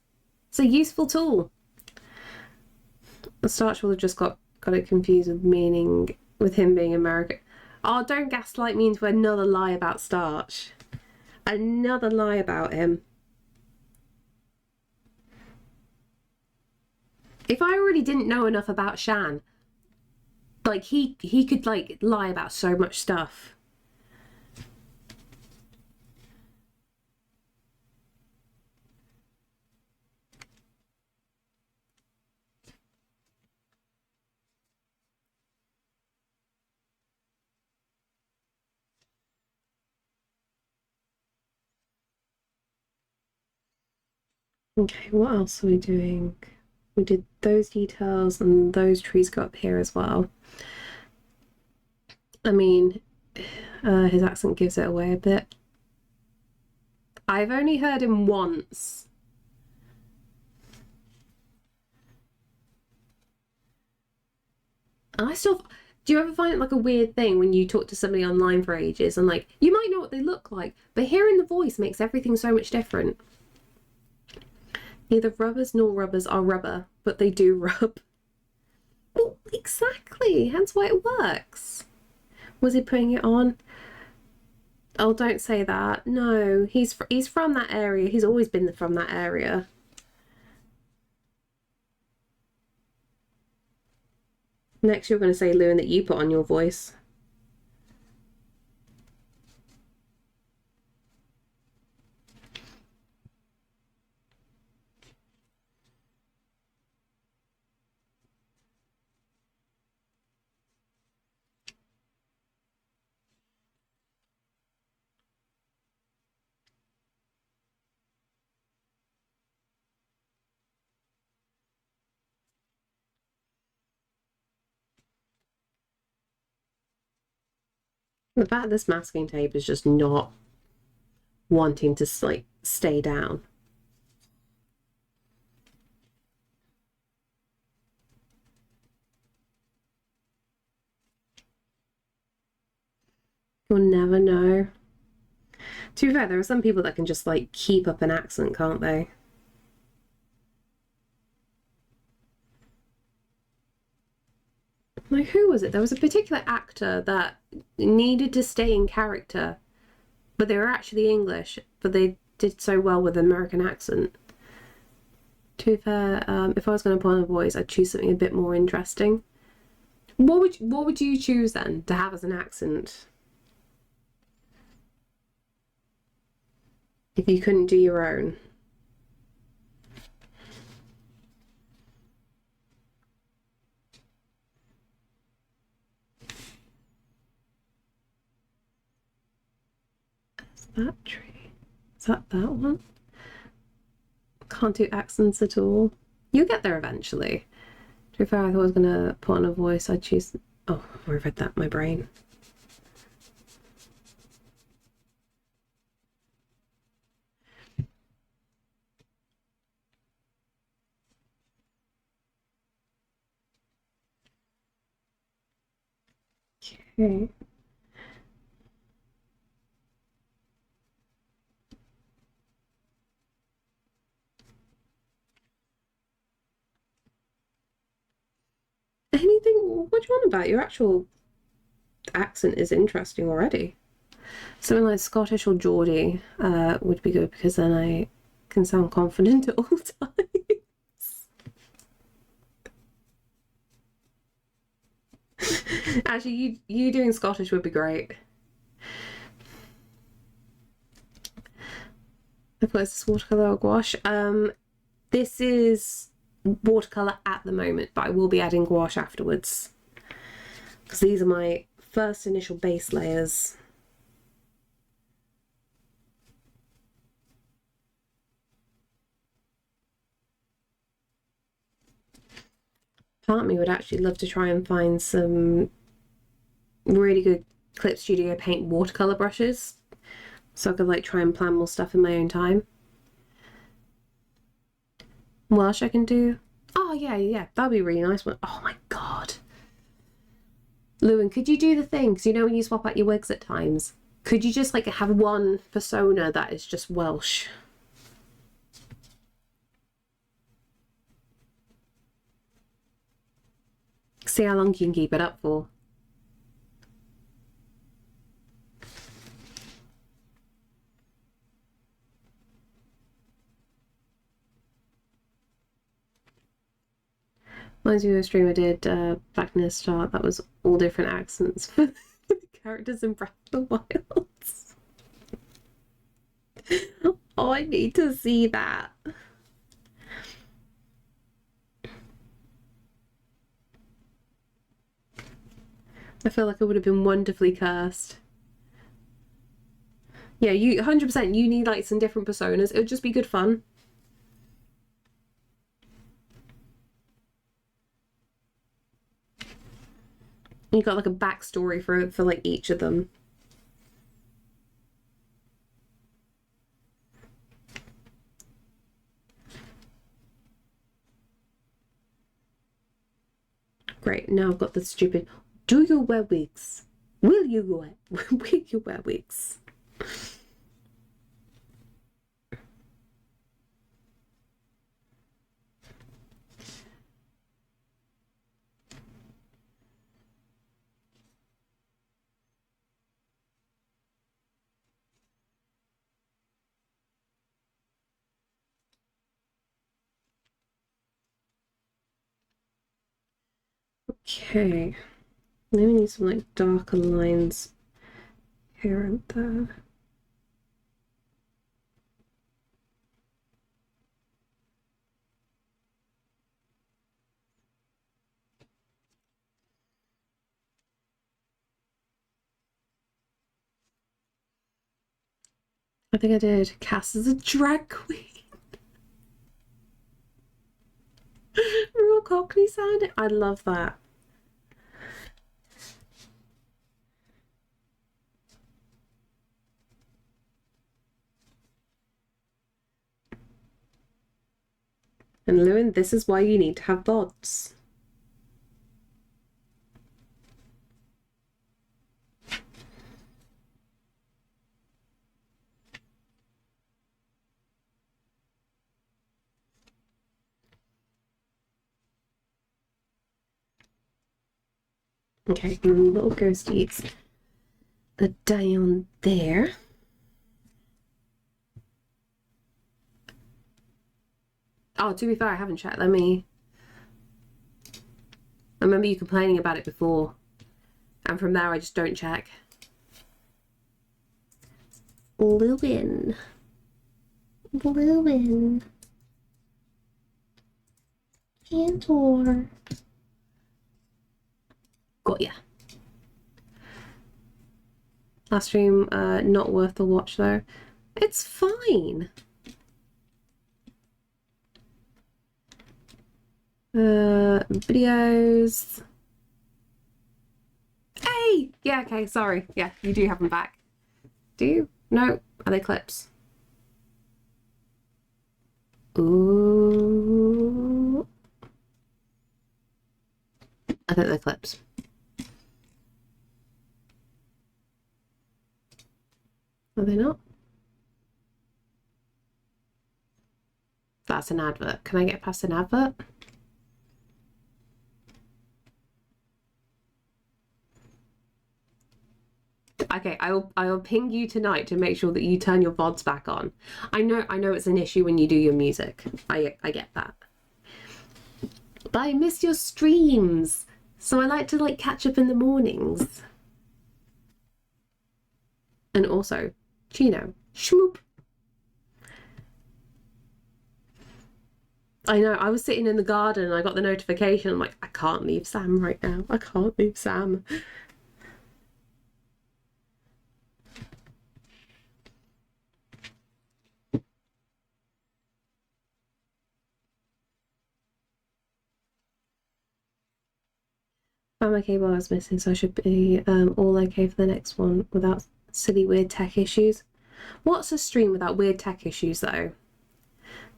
It's a useful tool. The Starch will have just got it confused with meaning with him being American. Oh, don't gaslight me into another lie about Starch. Another lie about him. If I already didn't know enough about Shan, like he could like lie about so much stuff. Okay, what else are we doing? We did those details and those trees got up here as well. I mean, his accent gives it away a bit. I've only heard him once. And I still... Do you ever find it like a weird thing when you talk to somebody online for ages and like you might know what they look like, but hearing the voice makes everything so much different? Neither rubbers nor rubbers are rubber, but they do rub. Well, exactly. That's why it works. Was he putting it on? Oh, don't say that. No, he's from that area. He's always been from that area. Next, you're going to say, Lewin, that you put on your voice. The fact this masking tape is just not wanting to like stay down. You'll never know. To be fair, there are some people that can just like keep up an accent, can't they? Like, who was it? There was a particular actor that needed to stay in character, but they were actually English, but they did so well with an American accent. To be fair, if I was going to put on a voice, I'd choose something a bit more interesting. What would you choose then to have as an accent? If you couldn't do your own. Is that tree? Is that one? Can't do accents at all. You'll get there eventually. To be fair, I thought I was gonna put on a voice. I'd choose. Oh, I read that in my brain. Okay. Anything? What do you want about? Your actual accent is interesting already. Something like Scottish or Geordie would be good because then I can sound confident at all times. Actually, you doing Scottish would be great. I've got this watercolor or gouache. This is watercolor at the moment, but I will be adding gouache afterwards because these are my first initial base layers. Part of me would actually love to try and find some really good Clip Studio Paint watercolor brushes so I could like try and plan more stuff in my own time. What else I can do? Oh yeah, that'd be a really nice one. Oh my god. Lewin, could you do the thing? Because you know when you swap out your wigs at times, could you just like have one persona that is just Welsh? See how long you can keep it up for. Reminds me of a stream I did back in the start. That was all different accents for the characters in Breath of the Wilds. Oh, I need to see that. I feel like I would have been wonderfully cursed. Yeah, you 100% you need like some different personas. It would just be good fun. You got like a backstory for like each of them. Great, now I've got the stupid Do you wear wigs? Will you wear wigs? Okay, maybe we need some like darker lines here and there. I think I did. Cass is a drag queen. Real Cockney sounding. I love that. And Lewin, this is why you need to have VODs. Okay, little ghosties are down there. Oh, to be fair, I haven't checked. I remember you complaining about it before. And from there, I just don't check. Lewin. Cantor. Got ya. Last stream, not worth the watch though. It's fine. Videos. Hey! Yeah, okay, sorry. Yeah, you do have them back. Do you? No. Are they clips? Ooh. I think they're clips. Are they not? That's an advert. Can I get past an advert? Okay, I'll ping you tonight to make sure that you turn your VODs back on. I know it's an issue when you do your music. I get that. But I miss your streams. So I like to like catch up in the mornings. And also, Chino, schmoop. I know, I was sitting in the garden and I got the notification. I'm like, I can't leave Sam right now. I can't leave Sam. My cable was missing, so I should be all okay for the next one without silly weird tech issues. What's a stream without weird tech issues though?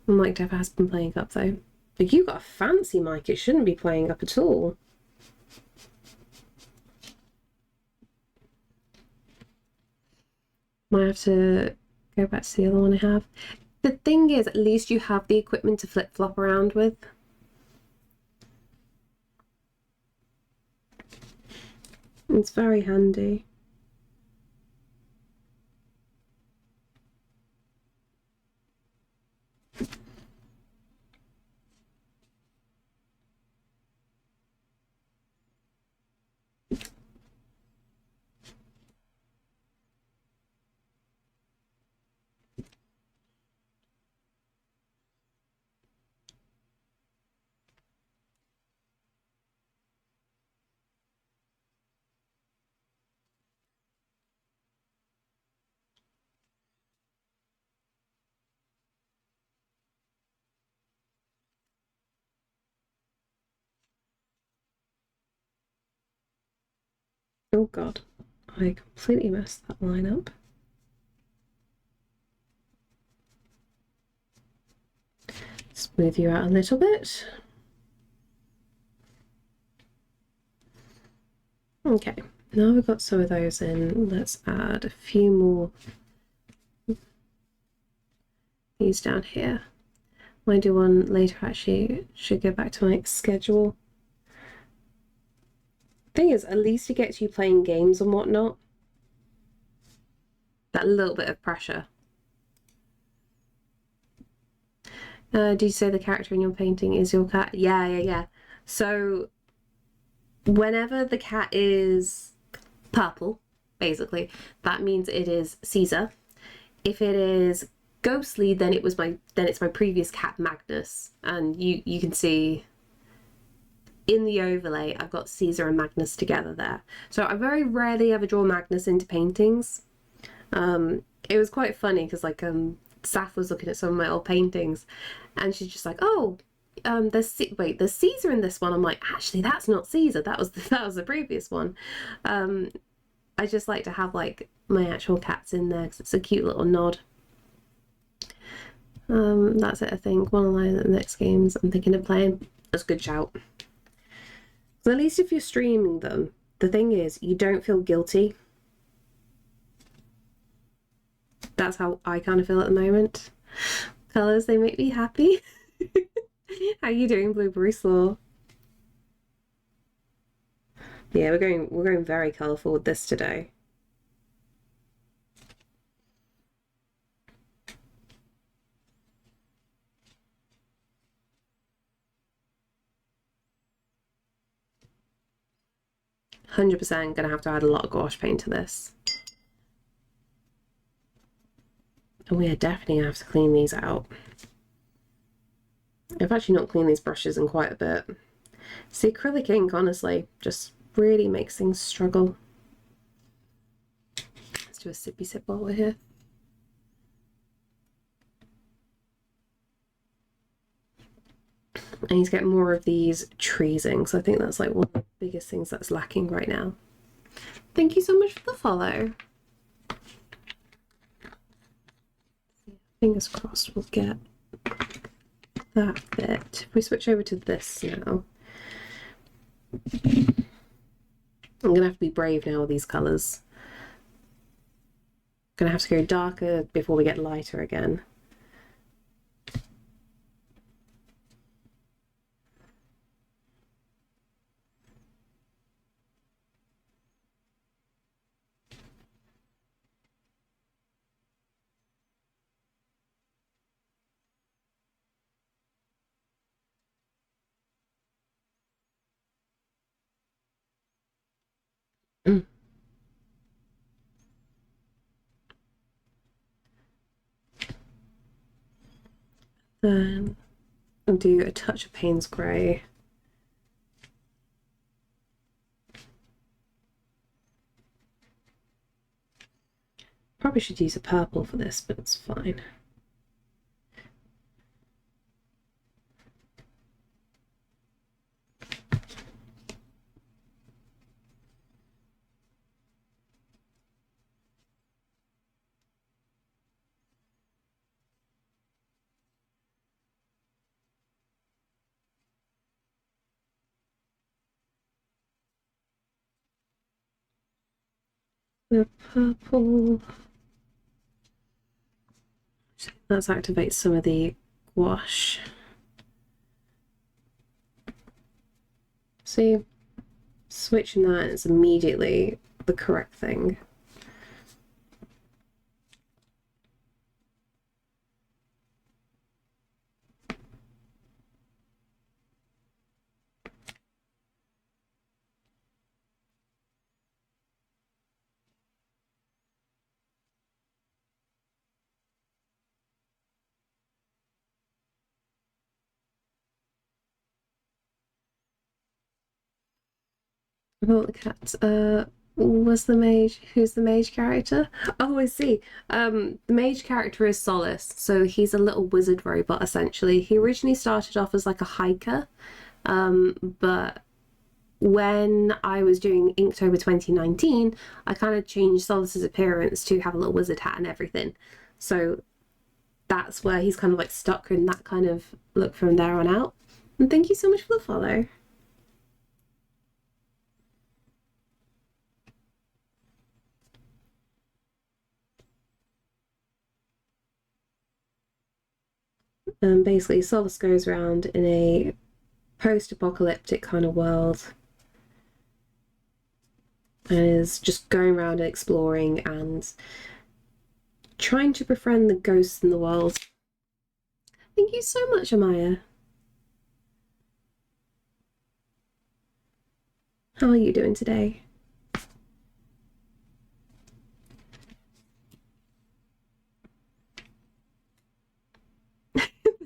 My mic dev has been playing up though. But you got a fancy mic, it shouldn't be playing up at all. Might have to go back to the other one I have. The thing is, at least you have the equipment to flip-flop around with. It's very handy. Oh god, I completely messed that line up. Smooth you out a little bit. Okay, now we've got some of those in, let's add a few more. These down here. Might do one later actually. Should go back to my schedule. Thing is, at least it gets you playing games and whatnot. That little bit of pressure. Did you say the character in your painting is your cat? Yeah. So whenever the cat is purple, basically, that means it is Caesar. If it is ghostly, then it's my previous cat Magnus, and you can see in the overlay I've got Caesar and Magnus together there. So I very rarely ever draw Magnus into paintings. It was quite funny because like Saf was looking at some of my old paintings and she's just like, oh, there's Caesar in this one. I'm like, actually that's not Caesar, that was the previous one. I just like to have like my actual cats in there because it's a cute little nod. That's it, I think. One line at the next games I'm thinking of playing. That's a good shout. So at least if you're streaming them, the thing is, you don't feel guilty. That's how I kind of feel at the moment. Colours, they make me happy. How you doing, Blueberry Slaw? Yeah, we're going very colourful with this today. %, gonna have to add a lot of gouache paint to this. And we are definitely gonna have to clean these out. I've actually not cleaned these brushes in quite a bit. It's the acrylic ink, honestly, just really makes things struggle. Let's do a sippy sip while we're here. I need to get more of these treesing, so I think that's like one of the biggest things that's lacking right now. Thank you so much for the follow. Fingers crossed we'll get that bit. If we switch over to this now, I'm gonna have to be brave now with these colours. Gonna have to go darker before we get lighter again. Then I'll do a touch of Payne's Grey. Probably should use a purple for this, but it's fine. The purple. Let's activate some of the gouache. See, switching that is immediately the correct thing. Oh, the cat. Was the mage? Who's the mage character? Oh, I see. The mage character is Solace, so he's a little wizard robot essentially. He originally started off as like a hiker, but when I was doing Inktober 2019, I kind of changed Solace's appearance to have a little wizard hat and everything. So that's where he's kind of like stuck in that kind of look from there on out. And thank you so much for the follow. Basically, Solace goes around in a post-apocalyptic kind of world and is just going around and exploring and trying to befriend the ghosts in the world. Thank you so much, Amaya. How are you doing today?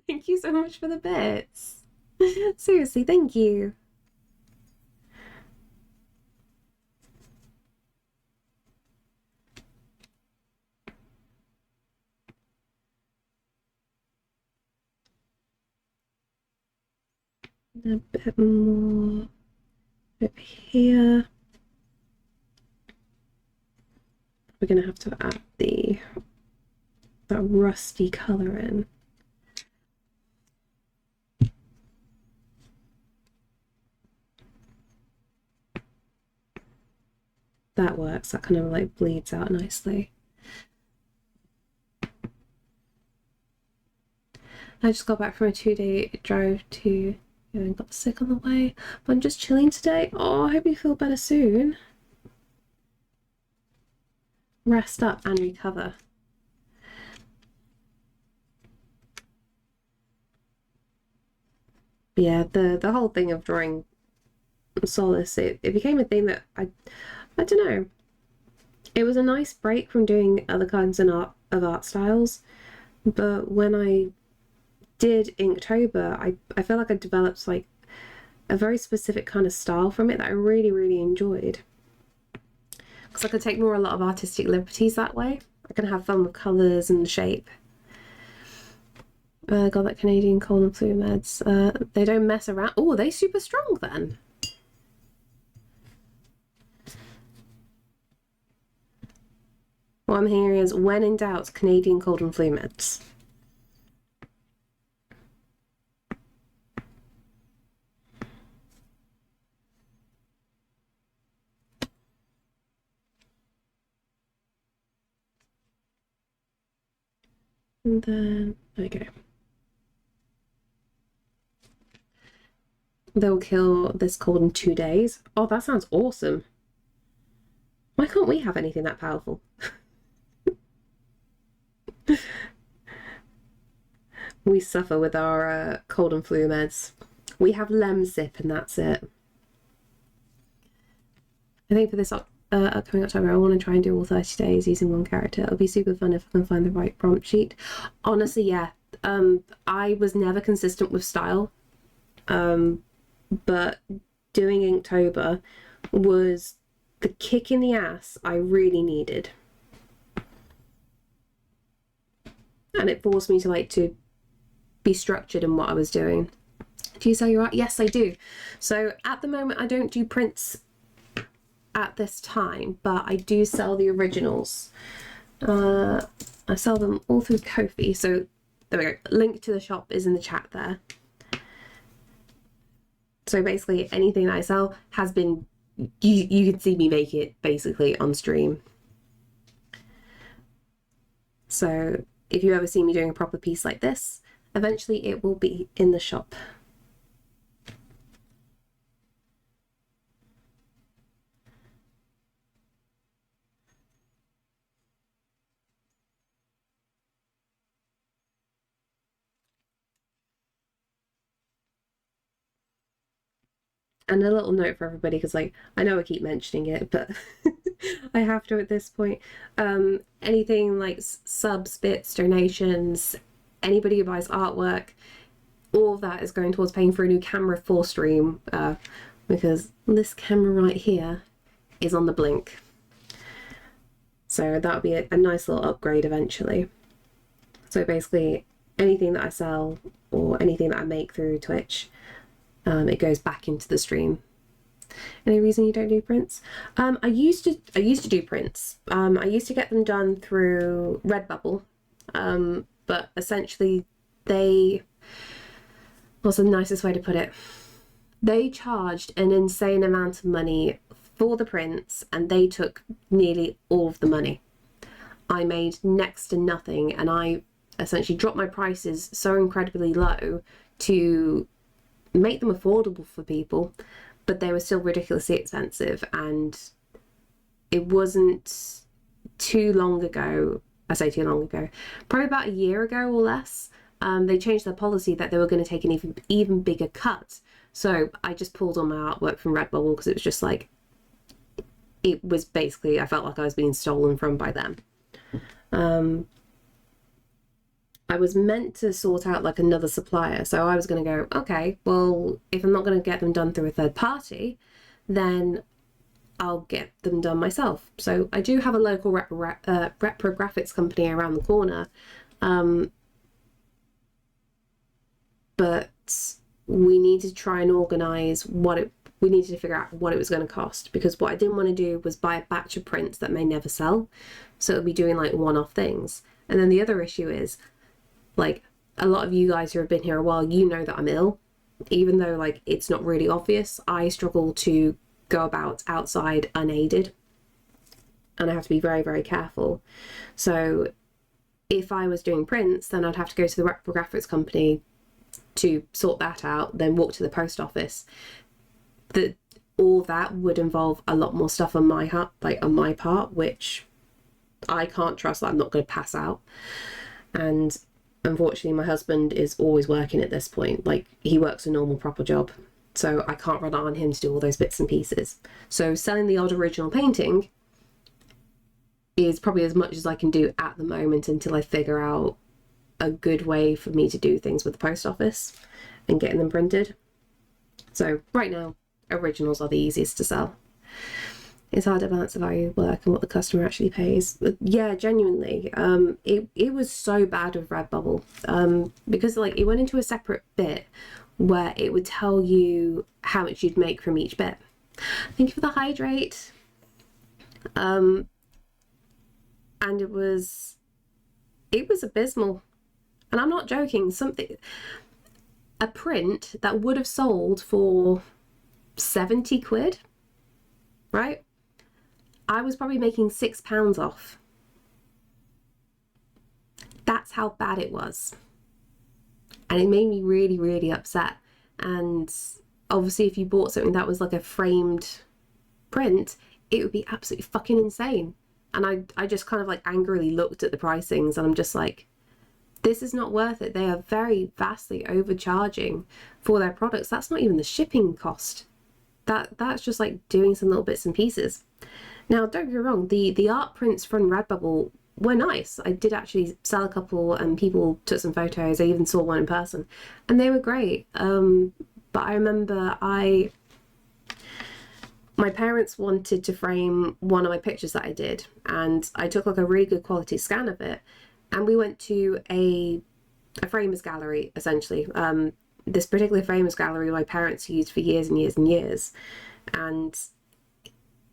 Thank you so much for the bits. Seriously, thank you. A bit more over here. We're gonna have to add that rusty colour in. That works. That kind of like bleeds out nicely. I just got back from a 2-day drive to and got sick on the way, but I'm just chilling today. Oh, I hope you feel better soon. Rest up and recover. But yeah, the whole thing of drawing Solace, it became a thing that I don't know. It was a nice break from doing other kinds of art styles, but when I did Inktober, I felt like I developed like a very specific kind of style from it that I really, really enjoyed. Because I could take a lot of artistic liberties that way. I can have fun with colours and shape. Got that Canadian cold and flu meds. They don't mess around. Oh, are they super strong then? What I'm hearing is, when in doubt, Canadian cold and flu meds. And then, okay. They'll kill this cold in 2 days. Oh, that sounds awesome. Why can't we have anything that powerful? We suffer with our cold and flu meds. We have Lemsip and that's it. I think for this upcoming October, I want to try and do all 30 days using one character. It'll be super fun if I can find the right prompt sheet. Honestly, yeah. I was never consistent with style. But doing Inktober was the kick in the ass I really needed. And it forced me to be structured in what I was doing. Do you sell your art? Yes, I do. So at the moment, I don't do prints at this time, but I do sell the originals. I sell them all through Ko-fi. So there we go. Link to the shop is in the chat there. So basically anything that I sell has been, you can see me make it basically on stream. So if you ever see me doing a proper piece like this, eventually it will be in the shop. And a little note for everybody, because like I know I keep mentioning it, but I have to at this point. Anything like subs, bits, donations, anybody who buys artwork, all of that is going towards paying for a new camera for stream, because this camera right here is on the blink. So that'll be a nice little upgrade eventually. So basically anything that I sell or anything that I make through Twitch, it goes back into the stream. Any reason you don't do prints? I used to do prints. I used to get them done through Redbubble, but essentially what's the nicest way to put it? They charged an insane amount of money for the prints, and they took nearly all of the money. I made next to nothing, and I essentially drop my prices so incredibly low to make them affordable for people, but they were still ridiculously expensive. And it wasn't too long ago, I say too long ago, probably about a year ago or less, they changed their policy that they were going to take an even bigger cut. So I just pulled all my artwork from Redbubble because it was just like, it was basically, I felt like I was being stolen from by them. I was meant to sort out like another supplier. So I was going to go, okay, well, if I'm not going to get them done through a third party, then I'll get them done myself. So I do have a local reprographics company around the corner. But we needed to try and organise we needed to figure out what it was going to cost, because what I didn't want to do was buy a batch of prints that may never sell. So it would be doing like one-off things. And then the other issue is, like, a lot of you guys who have been here a while, you know that I'm ill. Even though like it's not really obvious, I struggle to go about outside unaided. And I have to be very, very careful. So if I was doing prints, then I'd have to go to the reprographics company to sort that out, then walk to the post office. All that would involve a lot more stuff on my part, which I can't trust that I'm not going to pass out. And unfortunately, my husband is always working at this point. Like, he works a normal proper job, so I can't rely on him to do all those bits and pieces. So selling the odd original painting is probably as much as I can do at the moment until I figure out a good way for me to do things with the post office and getting them printed. So right now, originals are the easiest to sell. It's hard to balance the value of work and what the customer actually pays. But yeah, genuinely, it was so bad with Redbubble, because like it went into a separate bit where it would tell you how much you'd make from each bit. Thank you for the hydrate. And it was abysmal. And I'm not joking. A print that would have sold for 70 quid, right? I was probably making £6 off. That's how bad it was. And it made me really, really upset. And obviously if you bought something that was like a framed print, it would be absolutely fucking insane. And I just kind of like angrily looked at the pricings, and I'm just like, this is not worth it. They are very vastly overcharging for their products. That's not even the shipping cost. That's just like doing some little bits and pieces. Now, don't get me wrong, the art prints from Redbubble were nice. I did actually sell a couple and people took some photos. I even saw one in person and they were great. But I remember my parents wanted to frame one of my pictures that I did, and I took like a really good quality scan of it. And we went to a framers gallery, essentially. This particular framers gallery my parents used for years and years and years. And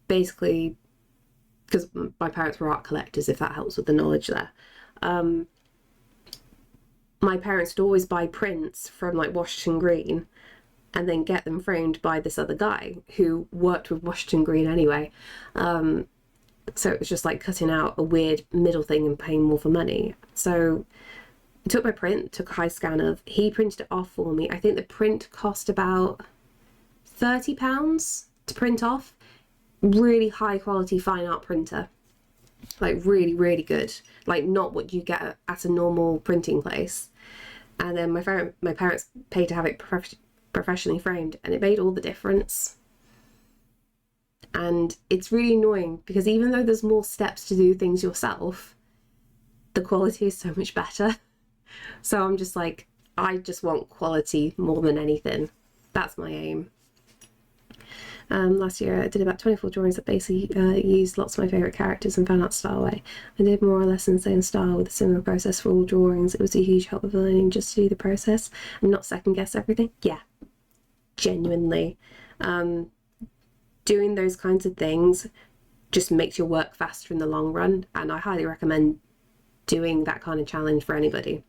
basically, because my parents were art collectors, if that helps with the knowledge there, my parents would always buy prints from like Washington Green and then get them framed by this other guy who worked with Washington Green anyway. So it was just like cutting out a weird middle thing and paying more for money. So I took my print, took a high scan of, he printed it off for me. I think the print cost about £30 to print off. Really high quality fine art printer. Like really, really good. Like not what you get at a normal printing place. And then my parents paid to have it professionally framed, and it made all the difference. And it's really annoying because even though there's more steps to do things yourself, the quality is so much better. So I'm just like, I just want quality more than anything. That's my aim. Last year I did about 24 drawings that basically used lots of my favourite characters and fan art style way. I did more or less in the same style with a similar process for all drawings. It was a huge help with learning just to do the process and not second guess everything. Yeah, genuinely. Doing those kinds of things just makes your work faster in the long run, and I highly recommend doing that kind of challenge for anybody.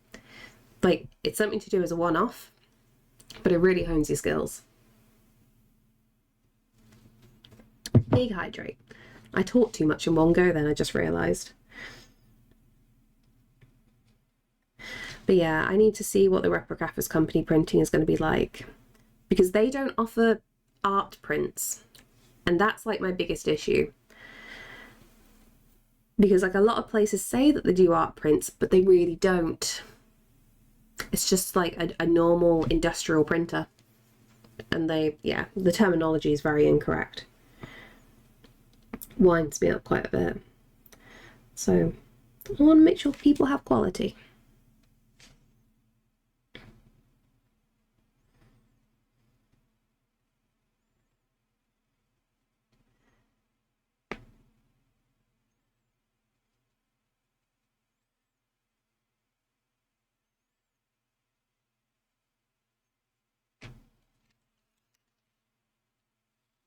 Like, it's something to do as a one-off, but it really hones your skills. Big hydrate. I talked too much in one go then, I just realised. But yeah, I need to see what the Reprographers company printing is going to be like, because they don't offer art prints, and that's like my biggest issue. Because like a lot of places say that they do art prints, but they really don't. It's just like a normal industrial printer. And the terminology is very incorrect. Winds me up quite a bit. So I want to make sure people have quality.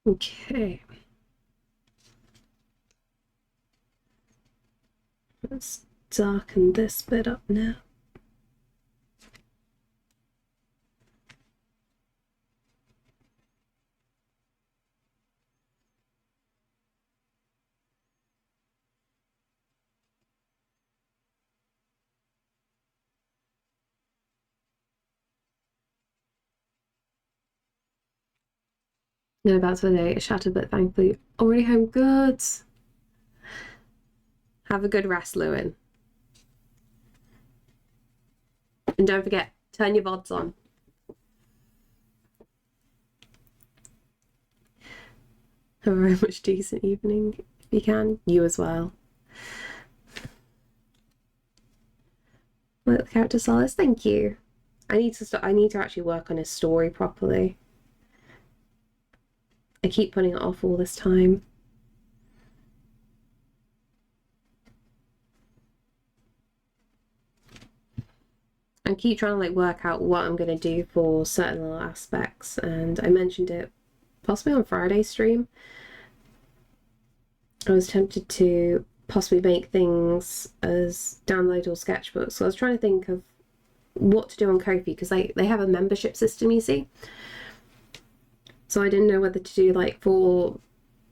Okay. Let's darken this bit up now. No, about today, it shattered, but thankfully already home. Good. Have a good rest, Lewin. And don't forget, turn your VODs on. Have a very much decent evening, if you can. You as well. Like the character Solace, thank you. I need to actually work on his story properly. I keep putting it off all this time. I keep trying to like work out what I'm going to do for certain little aspects, and I mentioned it possibly on Friday's stream. I was tempted to possibly make things as downloadable sketchbooks, so I was trying to think of what to do on Ko-fi, because they have a membership system, you see. So I didn't know whether to do like for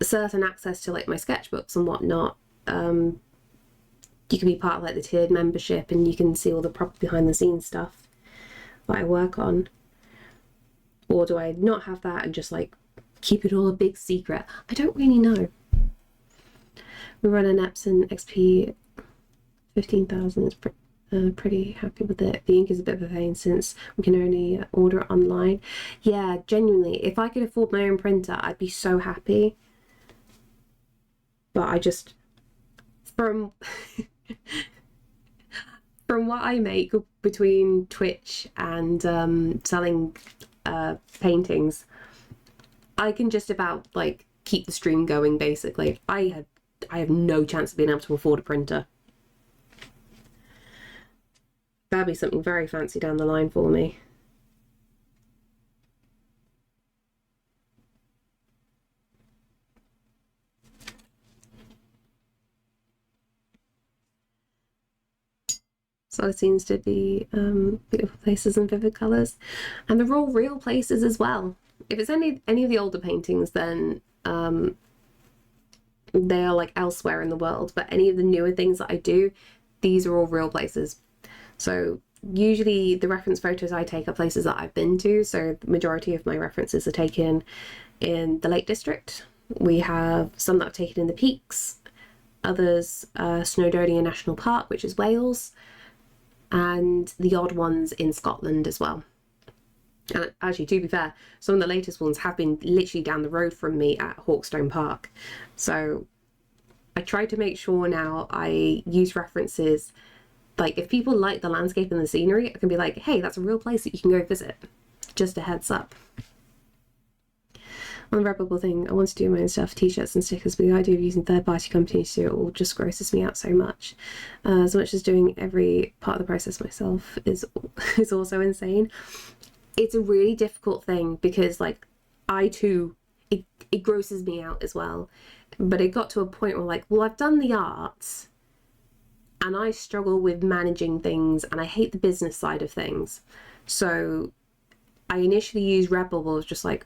certain access to like my sketchbooks and whatnot. You can be part of like the tiered membership and you can see all the proper behind the scenes stuff that I work on. Or do I not have that and just like keep it all a big secret? I don't really know. We run an Epson XP 15,000. It's pretty happy with it. The ink is a bit of a pain since we can only order it online. Yeah, genuinely, if I could afford my own printer, I'd be so happy. But I just, from what I make between Twitch and selling paintings, I can just about like keep the stream going basically. I have no chance of being able to afford a printer. That'd be something very fancy down the line for me. So it seems to be beautiful places and vivid colours. And they're all real places as well. If it's any of the older paintings, then they are like elsewhere in the world. But any of the newer things that I do, these are all real places. So usually the reference photos I take are places that I've been to. So the majority of my references are taken in the Lake District. We have some that I've taken in the Peaks, others Snowdonia National Park, which is Wales, and the odd ones in Scotland as well. And actually, to be fair, some of the latest ones have been literally down the road from me at Hawkstone Park. So I try to make sure now I use references. Like, if people like the landscape and the scenery, I can be like, hey, that's a real place that you can go visit. Just a heads up. On the Redbubble thing, I want to do my own stuff, t-shirts and stickers, but the idea of using third-party companies to do it all just grosses me out so much. As much as doing every part of the process myself is also insane. It's a really difficult thing because, like, I too, it grosses me out as well. But it got to a point where, like, well, I've done the arts, and I struggle with managing things, and I hate the business side of things. So I initially used Redbubble as just like,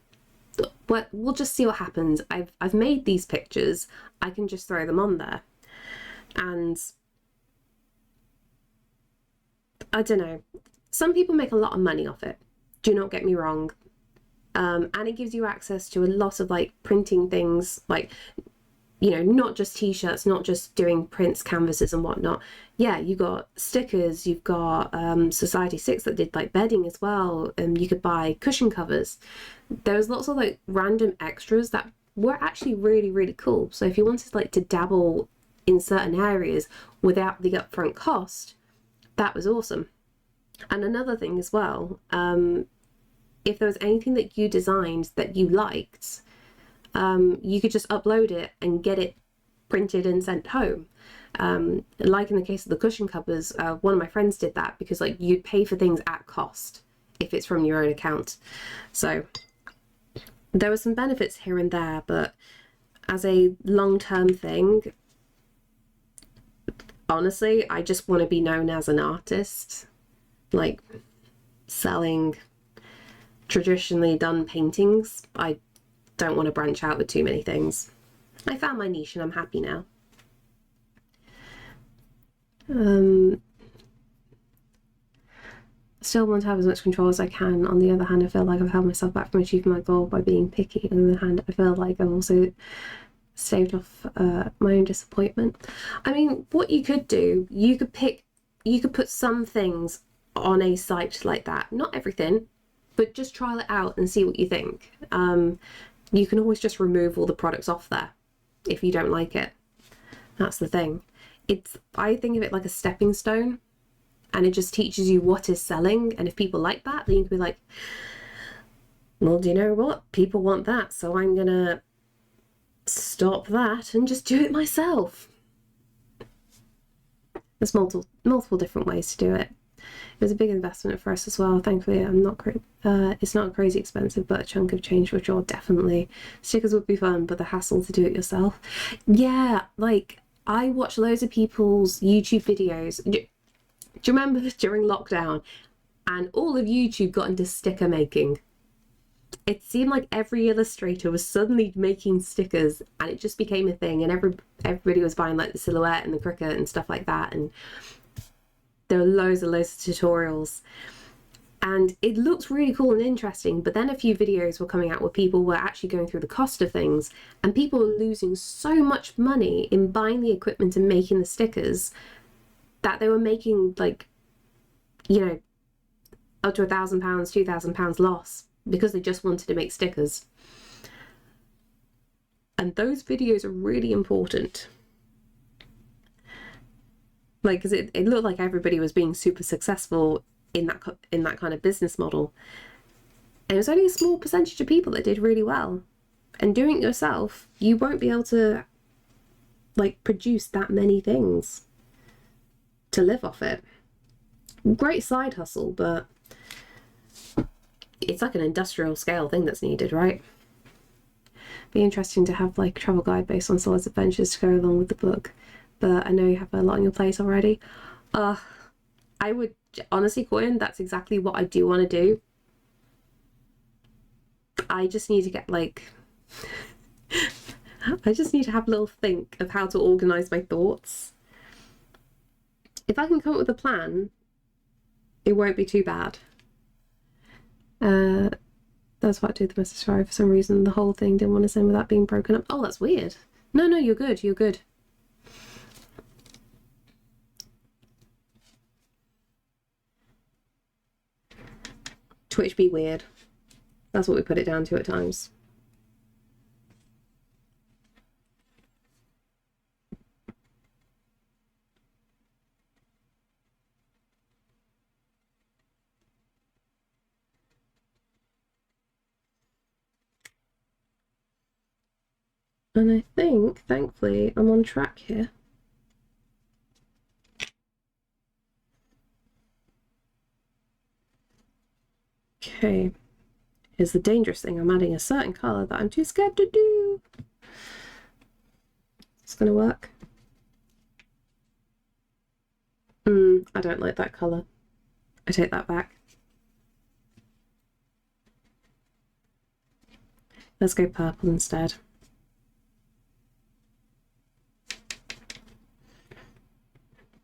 well, we'll just see what happens. I've made these pictures, I can just throw them on there. And I don't know. Some people make a lot of money off it. Do not get me wrong. And it gives you access to a lot of like printing things, like, you know, not just t-shirts, not just doing prints, canvases and whatnot. Yeah, you got stickers, you've got Society 6 that did like bedding as well, and you could buy cushion covers. There was lots of like random extras that were actually really, really cool. So if you wanted like to dabble in certain areas without the upfront cost, that was awesome. And another thing as well, if there was anything that you designed that you liked, you could just upload it and get it printed and sent home. Like in the case of the cushion covers, one of my friends did that because like you'd pay for things at cost if it's from your own account. So there were some benefits here and there, but as a long-term thing, honestly, I just want to be known as an artist, like selling traditionally done paintings. I don't want to branch out with too many things. I found my niche and I'm happy now. Still want to have as much control as I can. On the other hand, I feel like I've held myself back from achieving my goal by being picky. On the other hand, I feel like I've also staved off my own disappointment. I mean, what you could do, you could put some things on a site like that. Not everything, but just trial it out and see what you think. You can always just remove all the products off there if you don't like it. That's the thing. I think of it like a stepping stone, and it just teaches you what is selling. And if people like that, then you can be like, well, do you know what? People want that, so I'm gonna stop that and just do it myself. There's multiple different ways to do it. It was a big investment for us as well. Thankfully, it's not crazy expensive, but a chunk of change for sure, definitely. Stickers would be fun, but the hassle to do it yourself. Yeah, like I watched loads of people's YouTube videos. Do you remember during lockdown? And all of YouTube got into sticker making. It seemed like every illustrator was suddenly making stickers, and it just became a thing. And everybody was buying like the silhouette and the cricket and stuff like that. And there were loads and loads of tutorials, and it looked really cool and interesting. But then a few videos were coming out where people were actually going through the cost of things, and people were losing so much money in buying the equipment and making the stickers that they were making, like, you know, up to £1,000, £2,000 loss because they just wanted to make stickers. And those videos are really important. Like, because it looked like everybody was being super successful in that kind of business model. And it was only a small percentage of people that did really well. And doing it yourself, you won't be able to, like, produce that many things to live off it. Great side hustle, but it's like an industrial scale thing that's needed, right? Be interesting to have like a travel guide based on Solid's adventures to go along with the book. But I know you have a lot on your plate already. I would honestly, Coin, that's exactly what I do want to do. I just need to get like I just need to have a little think of how to organise my thoughts. If I can come up with a plan, it won't be too bad. That's what I did the message for some reason. The whole thing didn't want to send without being broken up. Oh, that's weird. No, you're good. You're good. Twitch be weird. That's what we put it down to at times. And I think, thankfully, I'm on track here. Okay. Here's the dangerous thing. I'm adding a certain colour that I'm too scared to do. It's going to work. I don't like that colour. I take that back. Let's go purple instead.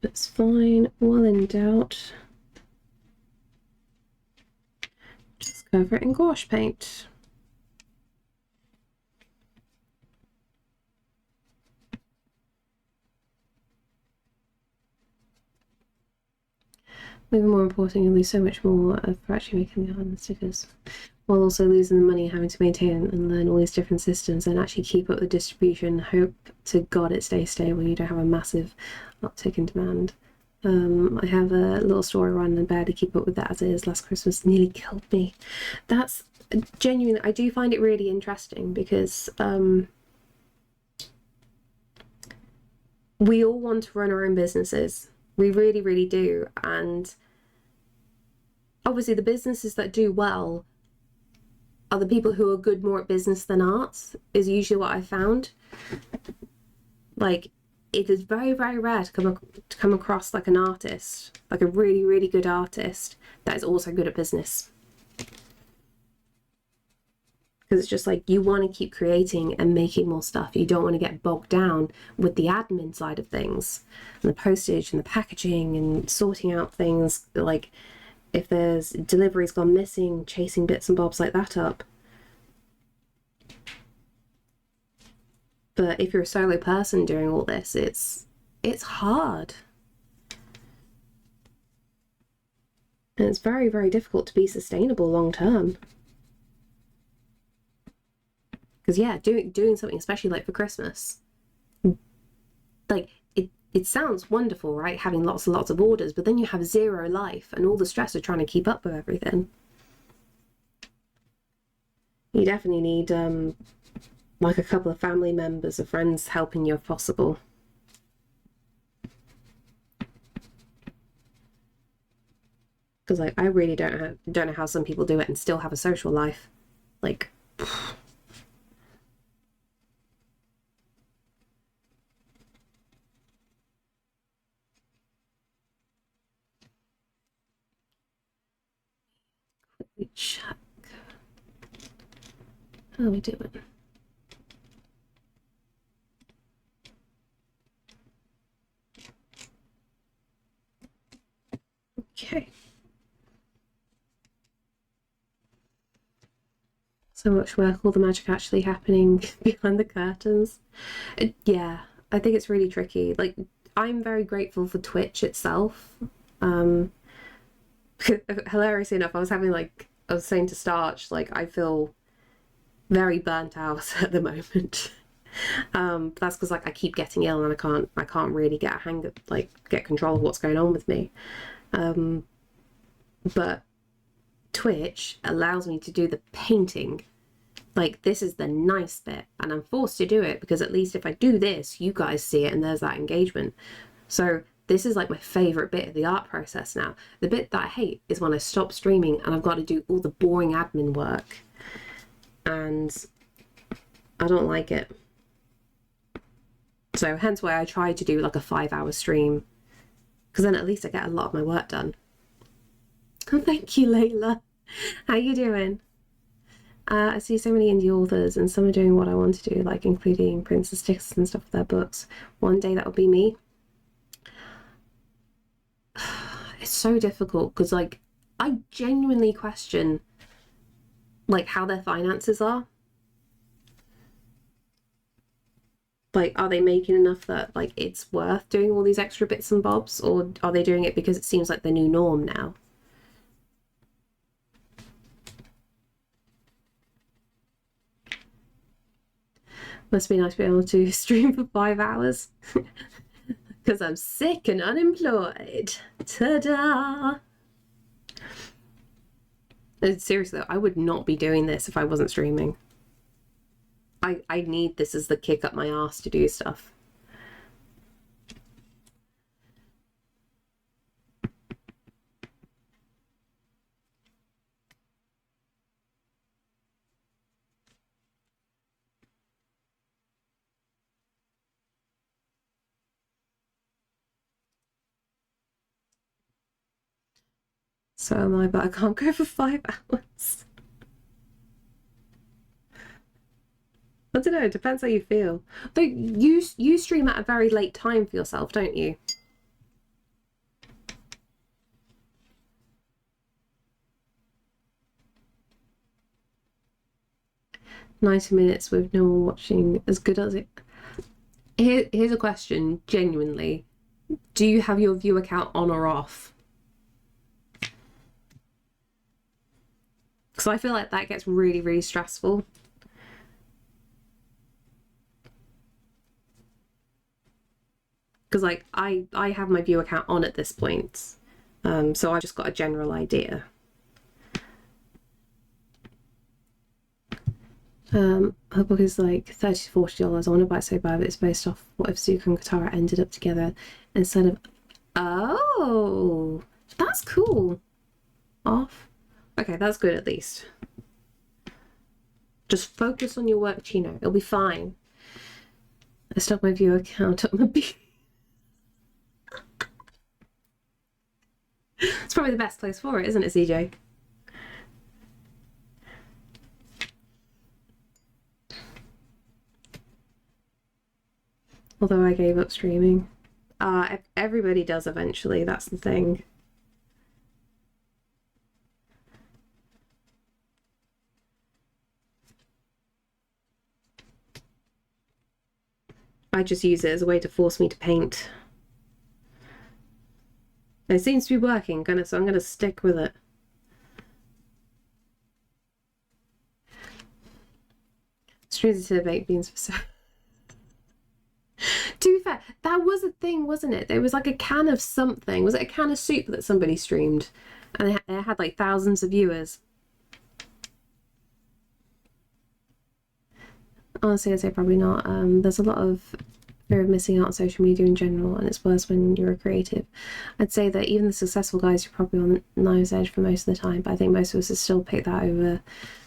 That's fine. Well in doubt. Cover it in gouache paint. Maybe more important, you lose so much more for actually making the art and the stickers, while also losing the money having to maintain and learn all these different systems and actually keep up the distribution. Hope to God it stays stable. You don't have a massive uptick in demand. I have a little story run and barely keep up with that as it is. Last Christmas nearly killed me. That's genuine. I do find it really interesting because we all want to run our own businesses. We really, really do. And obviously the businesses that do well are the people who are good more at business than arts, is usually what I found. Like, it is very, very rare to come across like an artist, like a really, really good artist that is also good at business. Because it's just like, you want to keep creating and making more stuff. You don't want to get bogged down with the admin side of things and the postage and the packaging and sorting out things. Like, if there's deliveries gone missing, chasing bits and bobs like that up. But if you're a solo person doing all this, it's hard. And it's very, very difficult to be sustainable long term. Because yeah, doing something, especially like for Christmas, like it sounds wonderful, right? Having lots and lots of orders, but then you have zero life and all the stress of trying to keep up with everything. You definitely need like a couple of family members or friends helping you if possible. Because like I really don't know how some people do it and still have a social life. Like. Check. How are we doing? Okay. So much work, all the magic actually happening behind the curtains. Yeah, I think it's really tricky. Like, I'm very grateful for Twitch itself. Hilariously enough, I was saying to Starch, like, I feel very burnt out at the moment. That's because like I keep getting ill and I can't really get a hang of, like, get control of what's going on with me. But Twitch allows me to do the painting. Like, this is the nice bit, and I'm forced to do it because at least if I do this, you guys see it and there's that engagement. So this is like my favorite bit of the art process now. The bit that I hate is when I stop streaming and I've got to do all the boring admin work, and I don't like it. So hence why I try to do like a 5-hour stream, because then at least I get a lot of my work done. Thank you, Layla. How you doing? I see so many indie authors and some are doing what I want to do, like including prints and stickers and stuff with their books. One day that will be me. It's so difficult because like I genuinely question like how their finances are. Like, are they making enough that like it's worth doing all these extra bits and bobs, or are they doing it because it seems like the new norm now? Must be nice to be able to stream for 5 hours because I'm sick and unemployed. Ta-da! Seriously though, I would not be doing this if I wasn't streaming. I need this as the kick up my ass to do stuff. So am I, but I can't go for 5 hours. I don't know, it depends how you feel. Though you stream at a very late time for yourself, don't you? 90 minutes with no one watching as good as it. Here's a question, genuinely. Do you have your viewer count on or off? Because I feel like that gets really, really stressful. Because like I have my viewer count on at this point. So I've just got a general idea. Her book is like $30 to $40. I want to buy it so bad, but it's based off what if Zuko and Katara ended up together instead of... Oh, that's cool. Off. Okay, that's good at least. Just focus on your work, Chino. It'll be fine. I stopped my viewer count up my B. It's probably the best place for it, isn't it, CJ? Although I gave up streaming. Everybody does eventually, that's the thing. I just use it as a way to force me to paint. It seems to be working, so I'm gonna stick with it. Streams to baked beans for so. To be fair, that was a thing, wasn't it? There was like a can of something. Was it a can of soup that somebody streamed? And it had like thousands of viewers. Honestly, I'd say probably not. There's a lot of fear of missing out on social media in general, and it's worse when you're a creative. I'd say that even the successful guys are probably on the knife's edge for most of the time, but I think most of us would still pick that over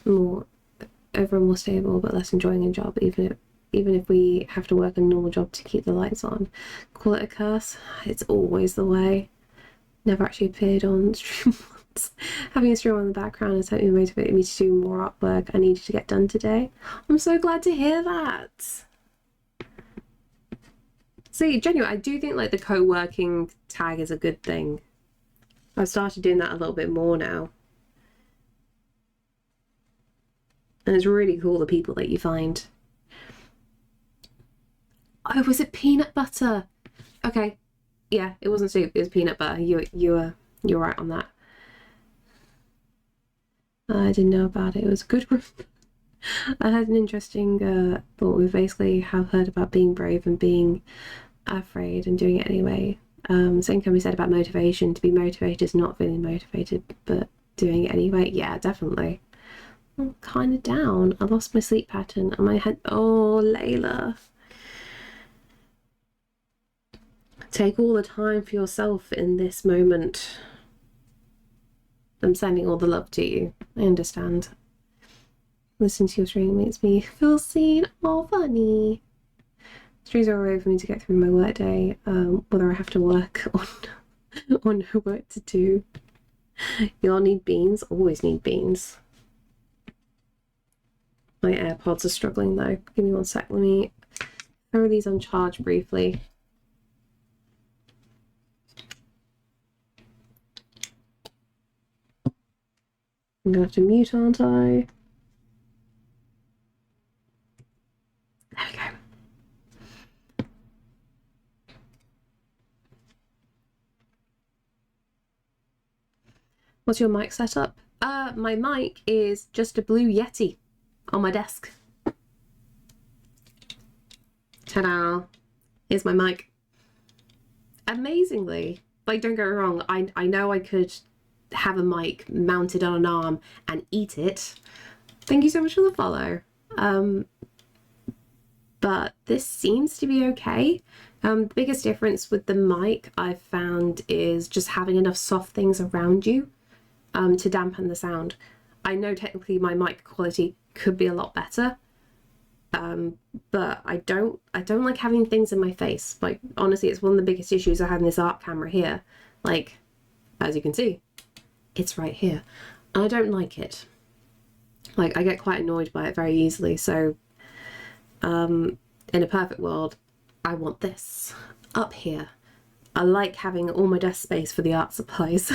a more stable but less enjoying job, even if we have to work a normal job to keep the lights on. Call it a curse? It's always the way. Never actually appeared on stream once. Having a stream on the background has helped me motivate me to do more artwork I needed to get done today. I'm so glad to hear that. See, genuinely, I do think like the co-working tag is a good thing. I've started doing that a little bit more now. And it's really cool the people that you find. Oh, was it peanut butter? Okay. Yeah, it wasn't soup, it was peanut butter. You're right on that. I didn't know about it. It was a good one. I had an interesting thought. We basically have heard about being brave and being afraid and doing it anyway. Same can be said about motivation. To be motivated is not feeling motivated, but doing it anyway. Yeah, definitely. I'm kind of down. I lost my sleep pattern and my head. Oh, Layla. Take all the time for yourself in this moment. I'm sending all the love to you. I understand. Listening to your stream makes me feel seen. Oh, funny. Streams are a way for me to get through my work day, whether I have to work or no work to do. Y'all need beans? Always need beans. My AirPods are struggling though. Give me one sec. Let me throw these on charge briefly. I'm gonna have to mute, aren't I? There we go. What's your mic setup? My mic is just a blue Yeti on my desk. Ta-da! Here's my mic. Amazingly, like, don't get me wrong, I know I could have a mic mounted on an arm and eat it. Thank you so much for the follow. But this seems to be okay. The biggest difference with the mic I've found is just having enough soft things around you to dampen the sound. I know technically my mic quality could be a lot better, but I don't like having things in my face. Like, honestly, it's one of the biggest issues I have in this art camera here. Like, as you can see, it's right here. And I don't like it. Like, I get quite annoyed by it very easily. So, in a perfect world, I want this up here. I like having all my desk space for the art supplies.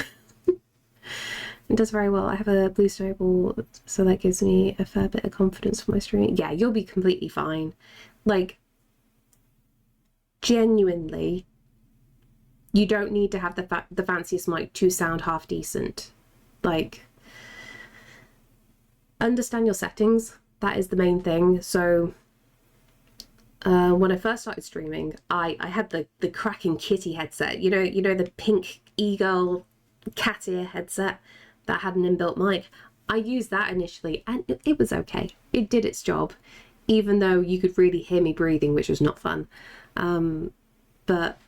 It does very well. I have a blue snowball, so that gives me a fair bit of confidence for my streaming. Yeah, you'll be completely fine. Like, genuinely, you don't need to have the fanciest mic to sound half decent. Like, understand your settings. That is the main thing. So, when I first started streaming, I had the cracking kitty headset. You know the pink e-girl cat ear headset that had an inbuilt mic. I used that initially and it was okay. It did its job, even though you could really hear me breathing, which was not fun. But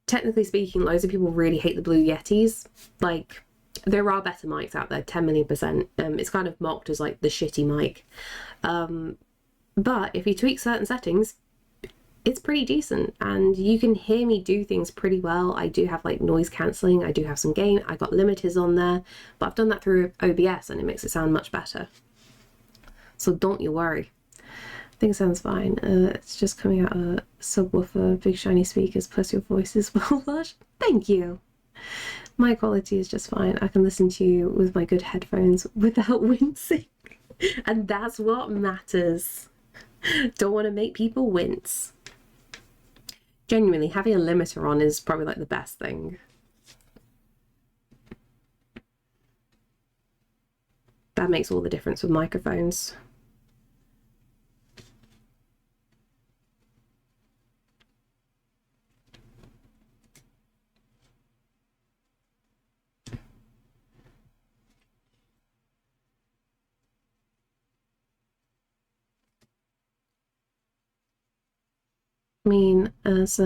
technically speaking, loads of people really hate the Blue Yetis. Like, there are better mics out there, 10 million %. It's kind of mocked as like the shitty mic. But if you tweak certain settings, it's pretty decent and you can hear me do things pretty well. I do have like noise cancelling, I do have some gain, I got limiters on there, but I've done that through OBS and it makes it sound much better. So don't you worry. I think it sounds fine. It's just coming out a subwoofer, big shiny speakers, plus your voice is well lush. Thank you. My quality is just fine. I can listen to you with my good headphones without wincing. And that's what matters. Don't want to make people wince. Genuinely, having a limiter on is probably like the best thing. That makes all the difference with microphones. I mean, as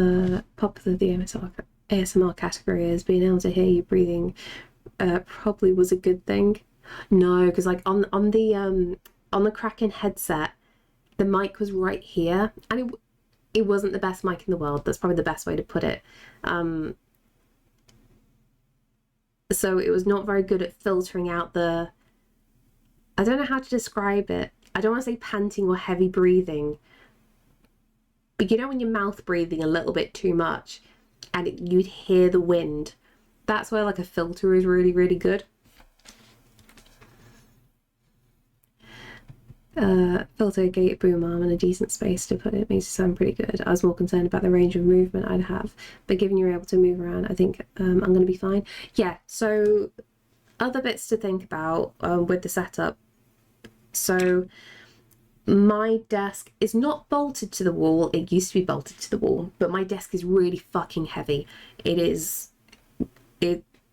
popular the ASMR category is, being able to hear you breathing probably was a good thing. No, because like on the Kraken headset, the mic was right here, and it wasn't the best mic in the world. That's probably the best way to put it. So it was not very good at filtering out the, I don't know how to describe it. I don't want to say panting or heavy breathing, but you know when your mouth breathing a little bit too much and you'd hear the wind. That's where like a filter is really, really good. Filter, gate, boom arm, and a decent space to put it makes it sound pretty good. I was more concerned about the range of movement I'd have, but given you're able to move around, I think I'm going to be fine. Yeah, so other bits to think about with the setup. So my desk is not bolted to the wall. It used to be bolted to the wall, but my desk is really fucking heavy. You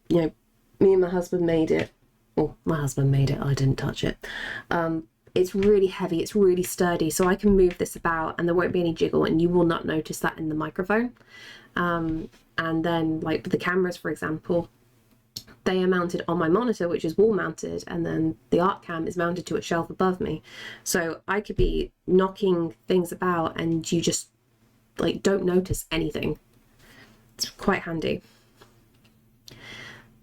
know, me and my husband made it. Well, my husband made it. I didn't touch it. It's really heavy. It's really sturdy. So I can move this about and there won't be any jiggle and you will not notice that in the microphone. And then like with the cameras, for example, they are mounted on my monitor, which is wall mounted, and then the art cam is mounted to a shelf above me. So I could be knocking things about and you just like don't notice anything. It's quite handy.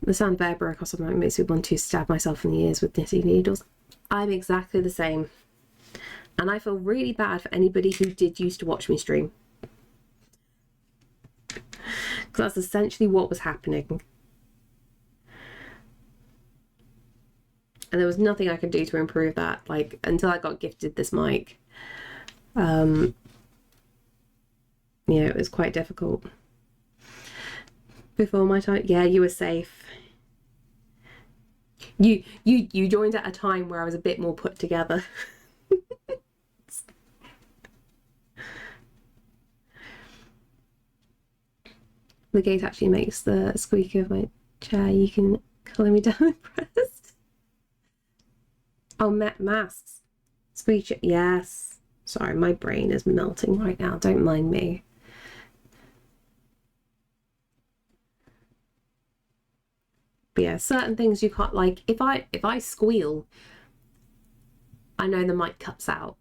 The sound of air broke or something makes me want to stab myself in the ears with knitting needles. I'm exactly the same. And I feel really bad for anybody who did used to watch me stream. Because that's essentially what was happening. And there was nothing I could do to improve that, like, until I got gifted this mic. Yeah, it was quite difficult. Before my time, yeah, you were safe. You joined at a time where I was a bit more put together. The gate actually makes the squeak of my chair. You can colour me down impressed. Oh, masks. Squeak, yes. Sorry, my brain is melting right now. Don't mind me. But yeah, certain things you can't, like, if I squeal, I know the mic cuts out.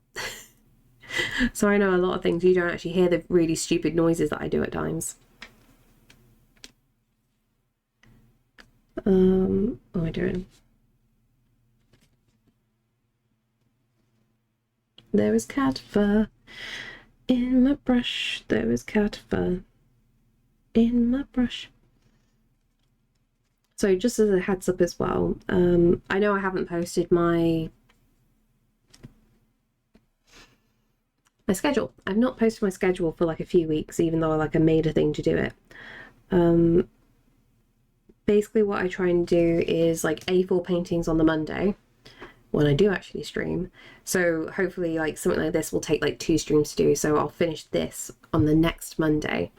So I know a lot of things you don't actually hear the really stupid noises that I do at times. What am I doing? There is cat fur in my brush. There is cat fur in my brush. So just as a heads up as well, I know I haven't posted my schedule. I've not posted my schedule for like a few weeks, even though like I made a thing to do it. Basically what I try and do is like A4 paintings on the Monday when I do actually stream. So hopefully like something like this will take like 2 streams to do. So I'll finish this on the next Monday.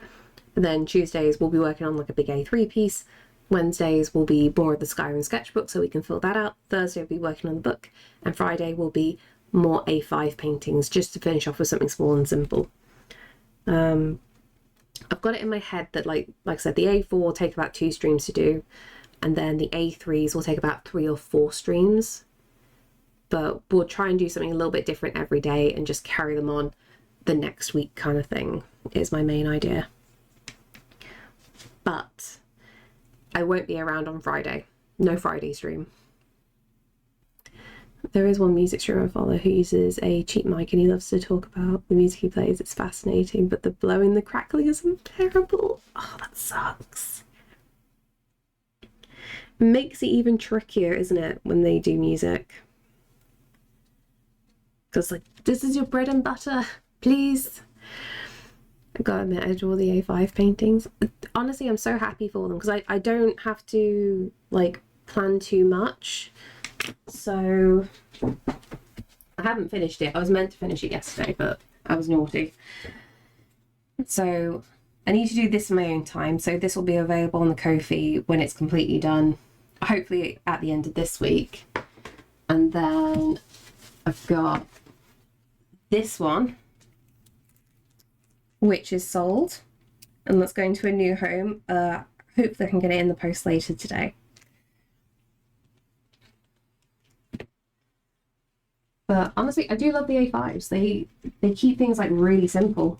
And then Tuesdays we'll be working on like a big A3 piece. Wednesdays will be more of the Skyrim sketchbook so we can fill that out. Thursday we'll be working on the book. And Friday will be more A5 paintings just to finish off with something small and simple. I've got it in my head that like I said, the A4 will take about 2 streams to do, and then the A3s will take about 3 or 4 streams. But we'll try and do something a little bit different every day and just carry them on the next week kind of thing is my main idea. But I won't be around on Friday. No Friday stream. There is one music streamer I follow who uses a cheap mic and he loves to talk about the music he plays. It's fascinating, but the blowing, the crackling is unbearable. Oh, that sucks. It makes it even trickier, isn't it, when they do music? Because like, this is your bread and butter, please. I've got to admit, I draw the A5 paintings. Honestly, I'm so happy for them because I don't have to like plan too much. So I haven't finished it. I was meant to finish it yesterday, but I was naughty. So I need to do this in my own time. So this will be available on the Ko-fi when it's completely done, hopefully at the end of this week. And then I've got this one, which is sold, and that's going to a new home. Hopefully I can get it in the post later today. But honestly, I do love the A5s. They keep things like really simple.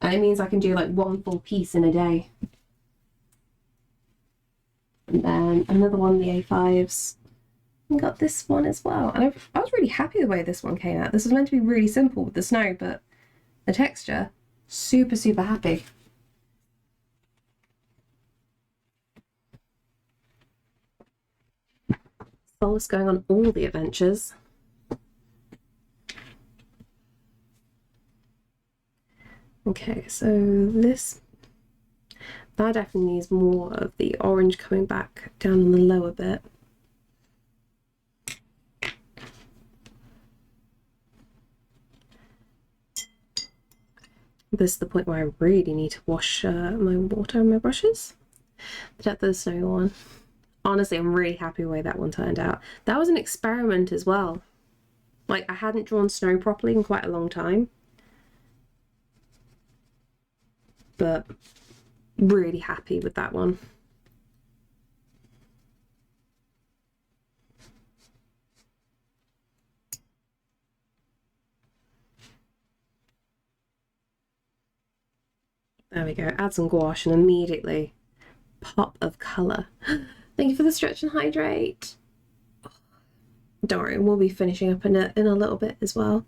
And it means I can do like one full piece in a day. And then another one, the A5s. And got this one as well. And I was really happy the way this one came out. This was meant to be really simple with the snow, but the texture, super, super happy. Solace going on all the adventures. Okay, so that definitely needs more of the orange coming back down on the lower bit. This is the point where I really need to wash my water and my brushes. The depth of the snow one. Honestly, I'm really happy the way that one turned out. That was an experiment as well. Like, I hadn't drawn snow properly in quite a long time. But really happy with that one. There we go. Add some gouache and immediately pop of colour. Thank you for the stretch and hydrate. Don't worry, we'll be finishing up in a little bit as well.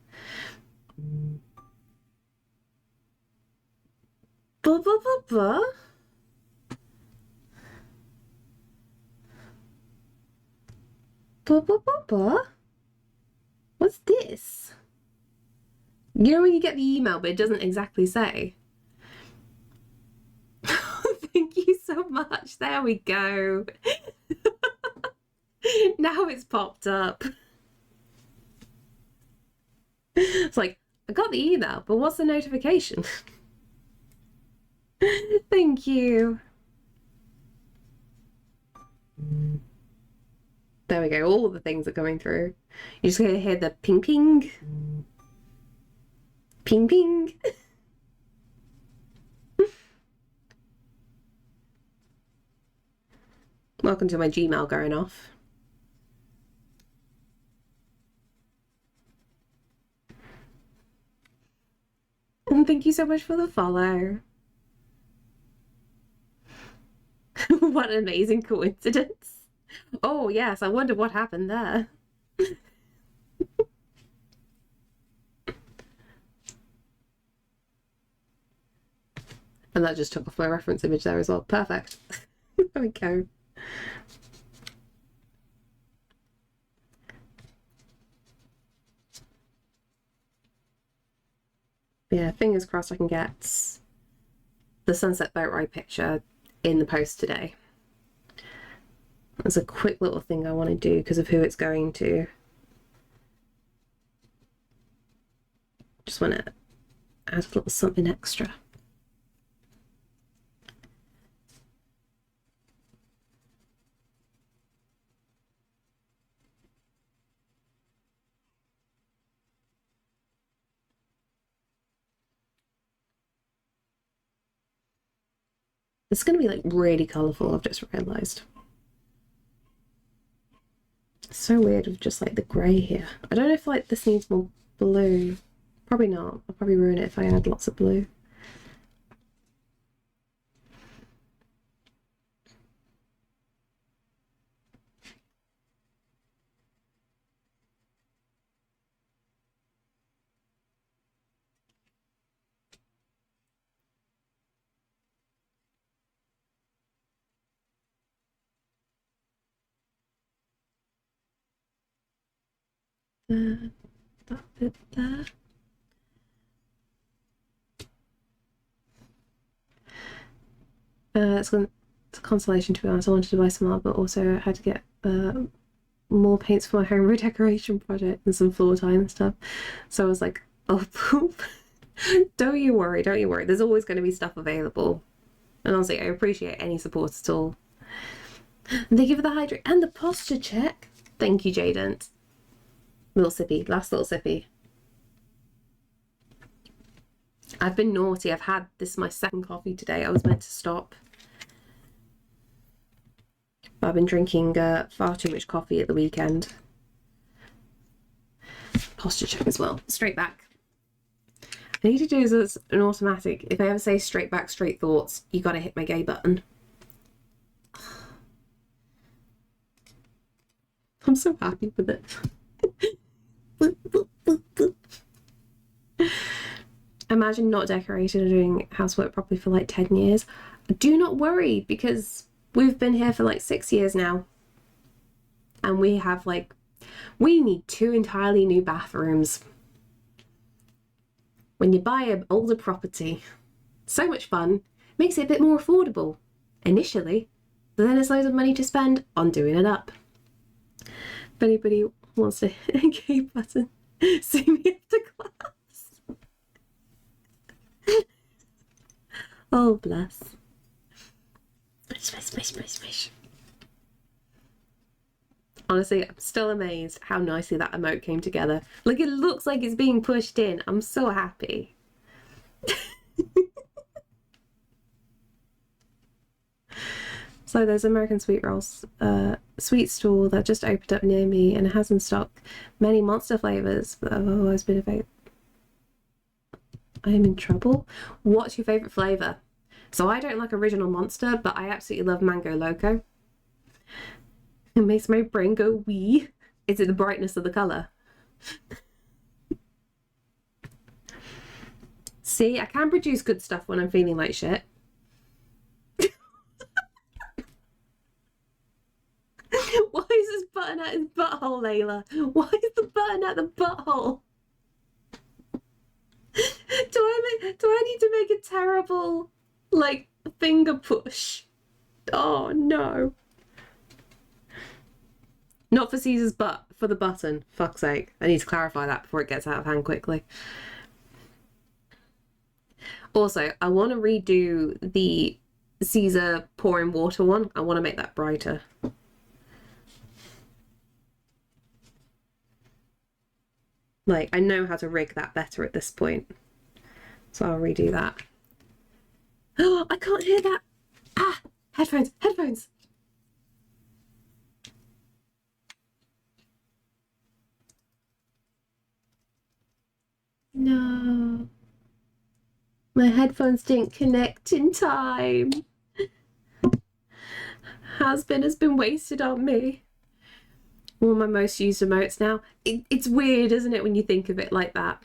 Blah, blah, blah, blah. Blah, blah, blah, blah. What's this? You know when you get the email but it doesn't exactly say? Thank you so much. There we go. Now it's popped up. It's like, I got the email, but what's the notification? Thank you. There we go. All the things are coming through. You're just going to hear the ping ping. Ping ping. Welcome to my Gmail going off. And thank you so much for the follow. What an amazing coincidence. Oh yes, I wonder what happened there. And that just took off my reference image there as well. Perfect. There we go. Yeah, fingers crossed I can get the sunset boat ride picture in the post today. There's a quick little thing I want to do because of who it's going to. Just want to add a little something extra. It's going to be like really colourful, I've just realised. So weird with just like the grey here. I don't know if like this needs more blue. Probably not. I'll probably ruin it if I add lots of blue. That bit there. It's a consolation, to be honest. I wanted to buy some art, but also I had to get more paints for my home redecoration project and some floor time and stuff. So I was like, oh, don't you worry, don't you worry. There's always going to be stuff available. And honestly, I appreciate any support at all. And thank you for the hydrate and the posture check. Thank you, Jadent. Little sippy, last little sippy. I've been naughty. I've had this my second coffee today. I was meant to stop. But I've been drinking far too much coffee at the weekend. Posture check as well. Straight back. I need to do this as an automatic. If I ever say straight back, straight thoughts, you gotta hit my gay button. I'm so happy with it. Imagine not decorating or doing housework properly for like 10 years. Do not worry, because we've been here for like 6 years now. And we have like, we need 2 entirely new bathrooms. When you buy an older property, so much fun, makes it a bit more affordable initially, but then there's loads of money to spend on doing it up. If anybody wants to hit a gay button, see me after class. Oh, bless. Smash. Honestly, I'm still amazed how nicely that emote came together. Like, it looks like it's being pushed in. I'm so happy. So there's American Sweet Rolls sweet stall that just opened up near me, and it has in stock many monster flavours, but I've always been a vape. I am in trouble. What's your favourite flavour? So I don't like original Monster, but I absolutely love Mango Loco. It makes my brain go wee. Is it the brightness of the colour? See, I can produce good stuff when I'm feeling like shit. Why is this button at his butthole, Layla? Why is the button at the butthole? Do I need to make a terrible, like, finger push? Oh, no. Not for Caesar's butt, for the button. Fuck's sake. I need to clarify that before it gets out of hand quickly. Also, I want to redo the Caesar pouring water one. I want to make that brighter. Like, I know how to rig that better at this point. So I'll redo that. Oh, I can't hear that. Ah, headphones. No. My headphones didn't connect in time. Has-been has been wasted on me. One of my most used emotes now. It's weird, isn't it, when you think of it like that?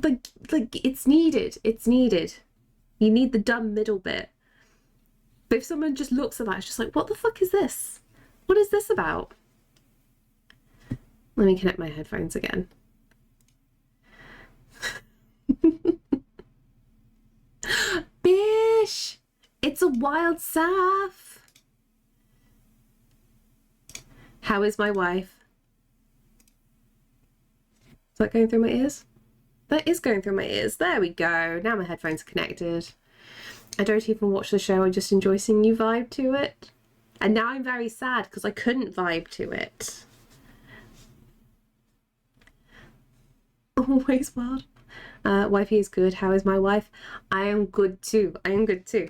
Like it's needed. It's needed. You need the dumb middle bit. But if someone just looks at that, it's just like, what the fuck is this? What is this about? Let me connect my headphones again. Bish! It's a wild Saf! How is my wife? Is that going through my ears? That is going through my ears. There we go. Now my headphones are connected. I don't even watch the show. I just enjoy seeing you vibe to it. And now I'm very sad because I couldn't vibe to it. Always wild. Wifey is good. How is my wife? I am good too. I am good too.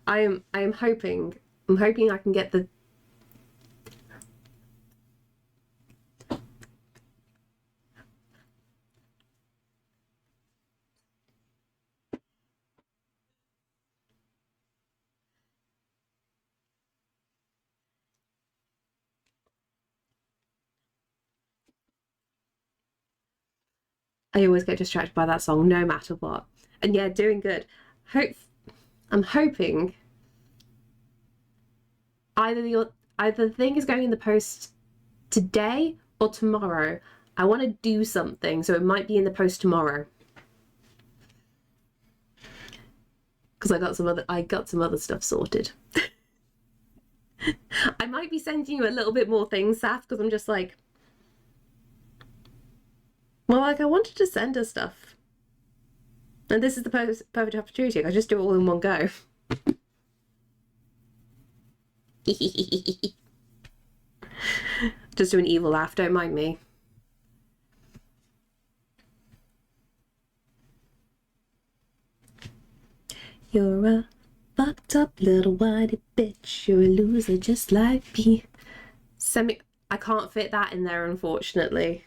I am hoping. I'm hoping I can get the. I always get distracted by that song, no matter what. And yeah, doing good. I'm hoping either the thing is going in the post today or tomorrow. I want to do something, so it might be in the post tomorrow. Because I got some other stuff sorted. I might be sending you a little bit more things, Saf, because I'm just like, well, like I wanted to send her stuff. And this is the perfect opportunity. I just do it all in one go. Just do an evil laugh, don't mind me. You're a fucked up little whitey bitch. You're a loser just like me. I can't fit that in there, unfortunately.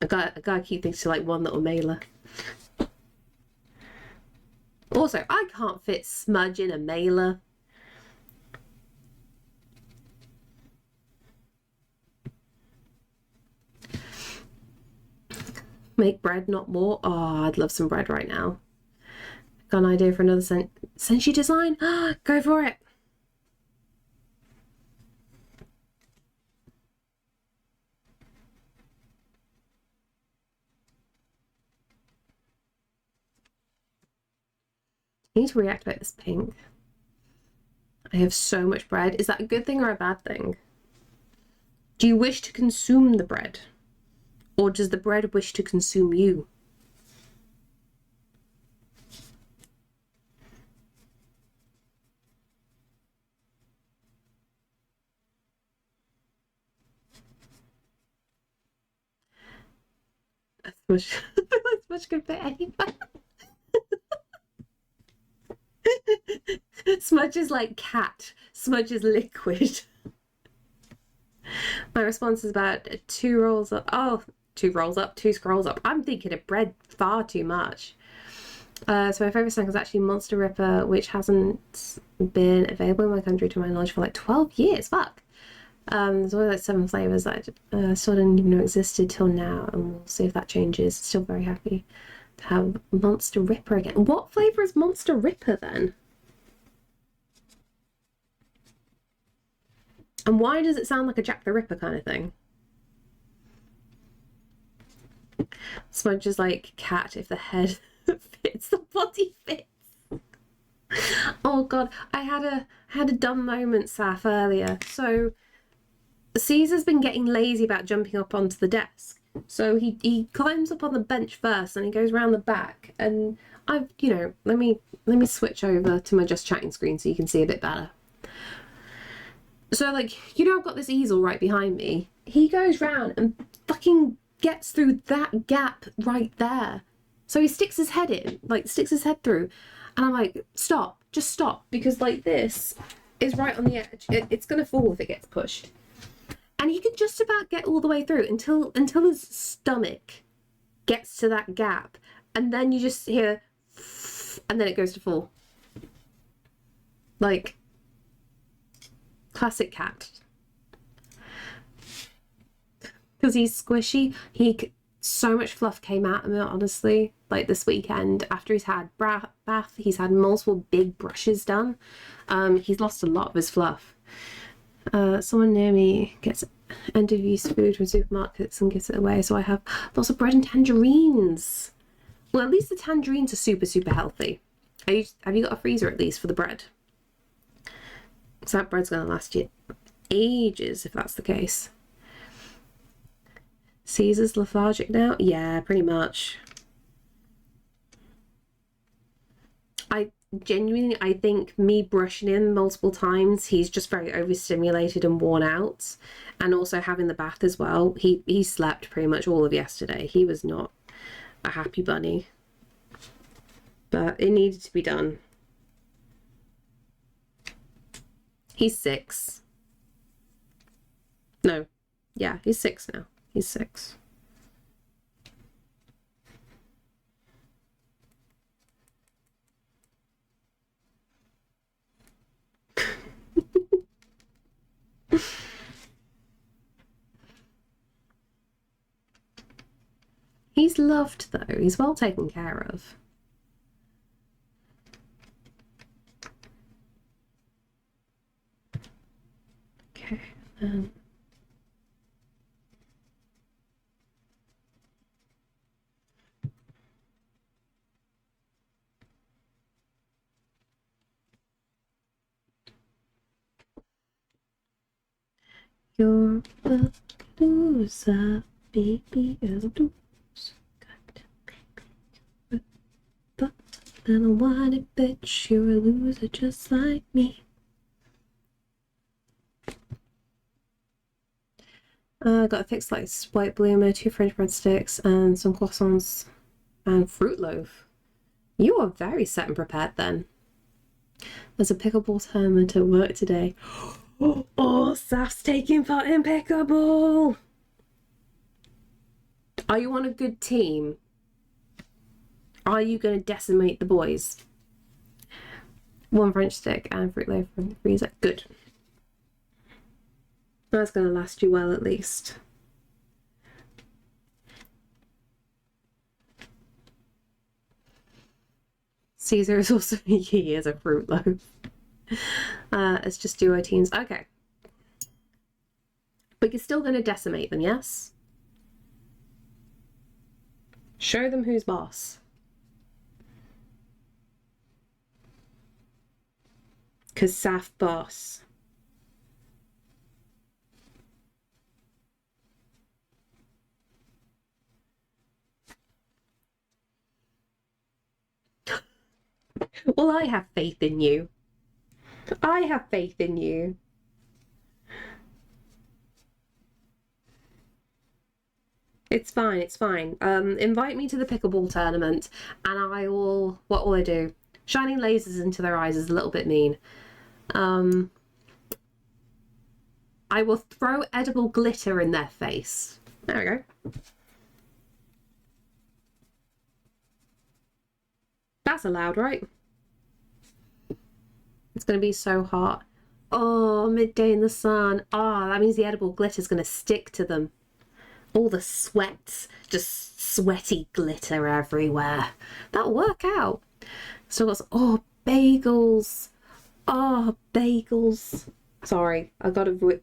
I gotta keep things to like one little mailer. Also, I can't fit smudge in a mailer. Make bread, not more. Oh, I'd love some bread right now. Got an idea for another Senshi design? Go for it. I need to reactivate this pink. I have so much bread. Is that a good thing or a bad thing? Do you wish to consume the bread? Or does the bread wish to consume you? Smudge can fit anyone. Smudge is like cat. Smudge is liquid. My response is about 2 rolls up. Oh, 2 rolls up, 2 scrolls up. I'm thinking of bread far too much. So my favourite snack is actually Monster Ripper, which hasn't been available in my country to my knowledge for like 12 years. Fuck. There's only like 7 flavours that I still didn't even know existed till now, and we'll see if that changes. Still very happy to have Monster Ripper again. What flavour is Monster Ripper then? And why does it sound like a Jack the Ripper kind of thing? Smudge is like cat if the head fits, the body fits. Oh god, I had a dumb moment, Saf, earlier. So Caesar's been getting lazy about jumping up onto the desk. So he climbs up on the bench first and he goes around the back, and I've, you know, let me switch over to my just chatting screen so you can see a bit better. So like, you know, I've got this easel right behind me. He goes round and fucking gets through that gap right there. So he sticks his head in, like sticks his head through, and I'm like, stop, just stop, because like this is right on the edge. It's gonna fall if it gets pushed. And he can just about get all the way through until his stomach gets to that gap, and then you just hear, and then it goes to fall. Like, classic cat. because he's squishy. So much fluff came out of him, honestly. Like this weekend, after he's had bath, he's had multiple big brushes done. He's lost a lot of his fluff. Someone near me gets end-of-use food from supermarkets and gives it away, so I have lots of bread and tangerines. Well, at least the tangerines are super, super healthy. Have you got a freezer at least for the bread? Because that bread's going to last you ages if that's the case. Caesar's lethargic now? Yeah, pretty much. I think me brushing him multiple times, he's just very overstimulated and worn out. And also having the bath as well. He slept pretty much all of yesterday. He was not a happy bunny. But it needed to be done. He's 6. No. Yeah, he's 6 now. He's 6. He's loved though. He's well taken care of. Okay. You're a loser, baby, a loser. But then I wanna bet you're a loser just like me. I got a thick slice white bloomer, 2 French breadsticks, and some croissants and fruit loaf. You are very set and prepared then. There's a pickleball tournament at work today. Oh, Saf's taking part in pickleball. Are you on a good team? Are you going to decimate the boys? 1 French stick and fruit loaf from the freezer. Good. That's going to last you well at least. Caesar is also he is a fruit loaf. It's just duo teams. Okay. But you're still going to decimate them, yes? Show them who's boss. Because Saf boss. Well, I have faith in you. I have faith in you. It's fine, it's fine. Invite me to the pickleball tournament and I will... What will I do? Shining lasers into their eyes is a little bit mean. I will throw edible glitter in their face. There we go. That's allowed, right? It's going to be so hot. Oh, midday in the sun. Ah, that means the edible glitter is going to stick to them. All the sweats, just sweaty glitter everywhere. That'll work out. So what's... Oh, bagels. Oh, bagels. Sorry, I've got a weird...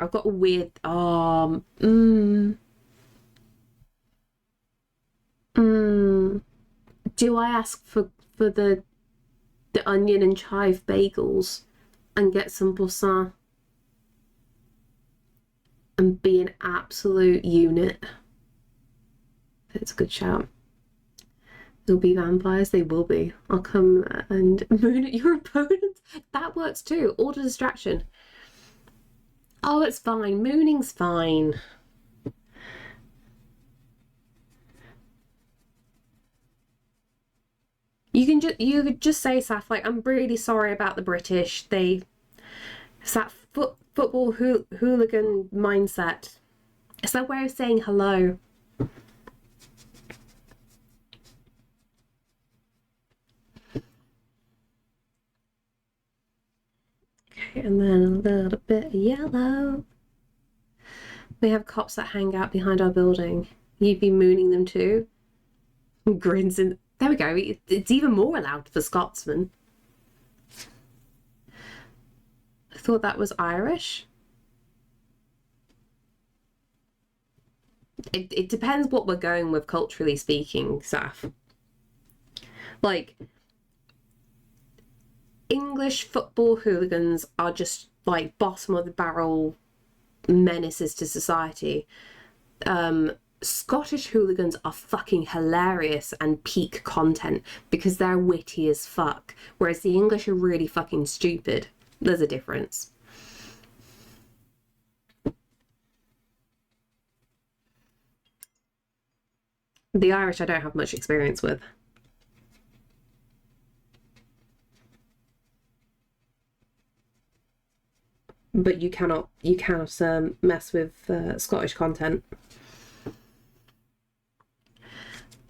Do I ask for the onion and chive bagels and get some boursin and be an absolute unit? It's a good shout. There'll be vampires. They will be. I'll come and moon at your opponent. That works too. Order distraction. Oh, it's fine. Mooning's fine. You could just say, Saf, like, I'm really sorry about the British. It's that football hooligan mindset. It's their way of saying hello. Okay, and then a little bit of yellow. We have cops that hang out behind our building. You'd be mooning them too. Grins in. There we go. It's even more allowed for Scotsmen. I thought that was Irish. It depends what we're going with culturally speaking, Saf. Like, English football hooligans are just like bottom of the barrel menaces to society. Scottish hooligans are fucking hilarious and peak content because they're witty as fuck, whereas the English are really fucking stupid. There's a difference. The Irish I don't have much experience with. But you cannot mess with Scottish content.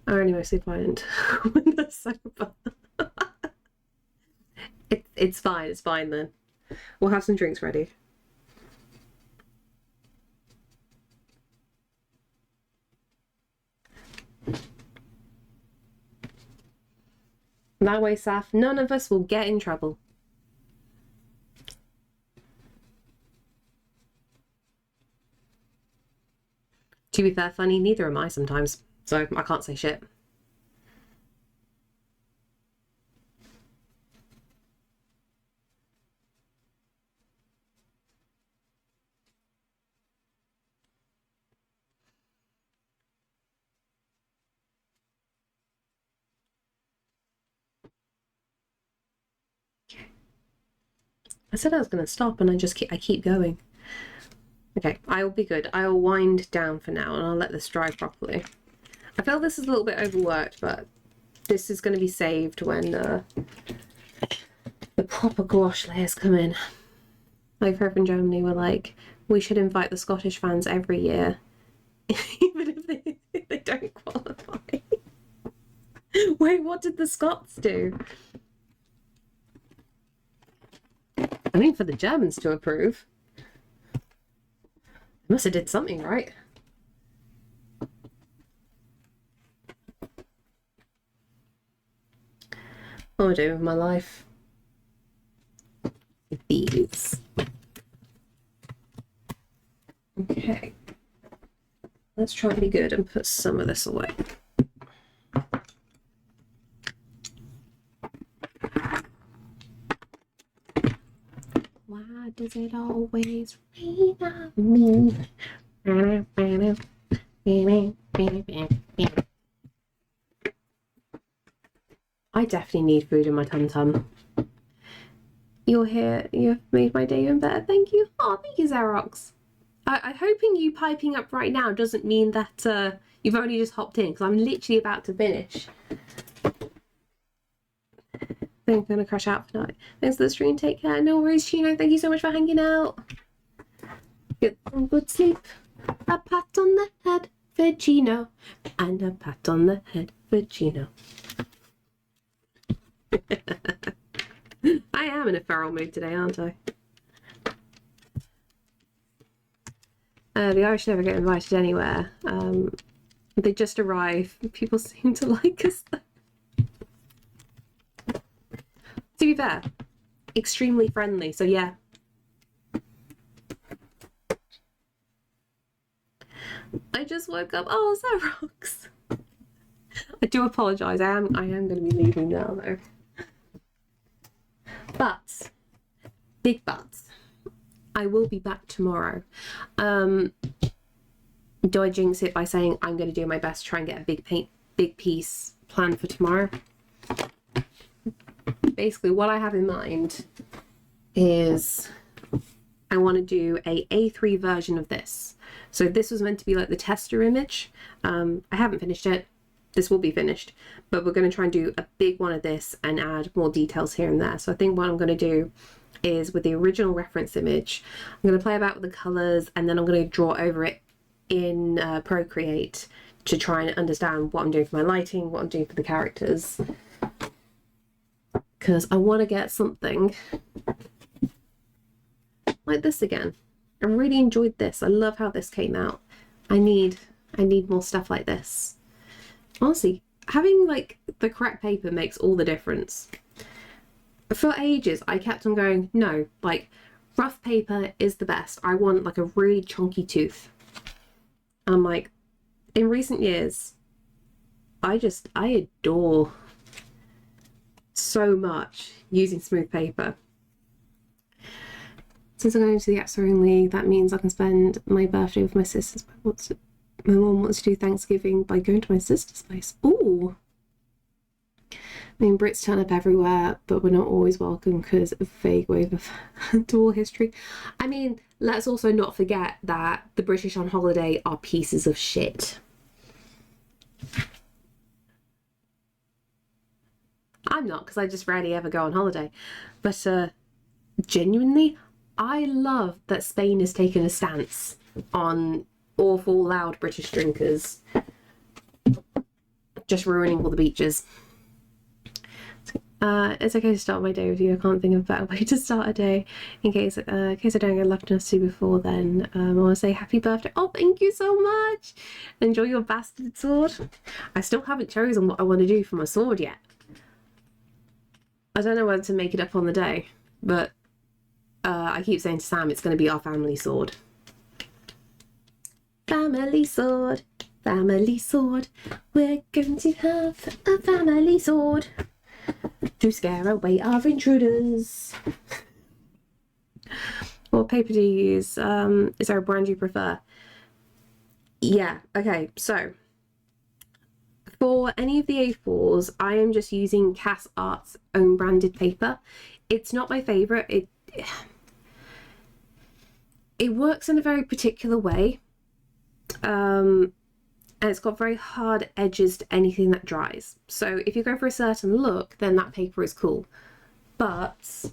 I only mostly violent when they're sober. It's fine. It's fine then. We'll have some drinks ready. That way, Saf, none of us will get in trouble. To be fair, funny, neither am I sometimes, so I can't say shit. I said I was going to stop and I keep going. Okay, I will be good. I will wind down for now and I'll let this dry properly. I feel this is a little bit overworked, but this is going to be saved when the proper gouache layers come in. My friend from Germany were like, we should invite the Scottish fans every year, even if they don't qualify. Wait, what did the Scots do? I mean, for the Germans to approve. Must have did something right. What am I doing with my life? These. Okay. Let's try and be good and put some of this away. Why does it always rain on me? I definitely need food in my tum-tum. You're here. You've made my day even better. Thank you. Oh, thank you, Xerox. I'm hoping you piping up right now doesn't mean that you've only just hopped in, because I'm literally about to finish. I'm gonna crash out for night. Thanks for the stream. Take care. No worries, Chino. Thank you so much for hanging out. Get some good sleep. A pat on the head for Chino, and a pat on the head for Chino. I am in a feral mood today, aren't I? The Irish never get invited anywhere. They just arrive. People seem to like us though. To be fair, extremely friendly, so yeah. I just woke up. Oh, Xerox. I do apologise. I am going to be leaving now though. But, big buts. I will be back tomorrow. Do I jinx it by saying I'm going to do my best to try and get a big piece planned for tomorrow? Basically, what I have in mind is I want to do a A3 version of this. So this was meant to be like the tester image. I haven't finished it. This will be finished, but we're going to try and do a big one of this and add more details here and there. So I think what I'm going to do is with the original reference image, I'm going to play about with the colors and then I'm going to draw over it in Procreate to try and understand what I'm doing for my lighting, what I'm doing for the characters. Because I want to get something like this again. I really enjoyed this. I love how this came out. I need more stuff like this. Honestly, having like the correct paper makes all the difference. For ages, I kept on going, no, like rough paper is the best. I want like a really chunky tooth. I'm like, in recent years, I adore so much using smooth paper. Since I'm going to the App Throwing League, that means I can spend my birthday with my sisters. My mum wants to do Thanksgiving by going to my sister's place. Ooh. I mean, Brits turn up everywhere, but we're not always welcome because of vague wave of dual history. I mean, let's also not forget that the British on holiday are pieces of shit. I'm not, because I just rarely ever go on holiday. But genuinely, I love that Spain has taken a stance on awful loud British drinkers just ruining all the beaches. It's okay to start my day with you. I can't think of a better way to start a day. In case I don't get left enough to before then, I want to say happy birthday. Oh, thank you so much. Enjoy your bastard sword. I still haven't chosen what I want to do for my sword yet. I don't know whether to make it up on the day, but I keep saying to Sam it's going to be our family sword. Family sword, family sword. We're going to have a family sword to scare away our intruders. What paper do you use? Is there a brand you prefer? Yeah, okay, so for any of the A4s, I am just using Cass Art's own branded paper. It's not my favourite. It works in a very particular way. And it's got very hard edges to anything that dries. So if you go for a certain look, then that paper is cool. But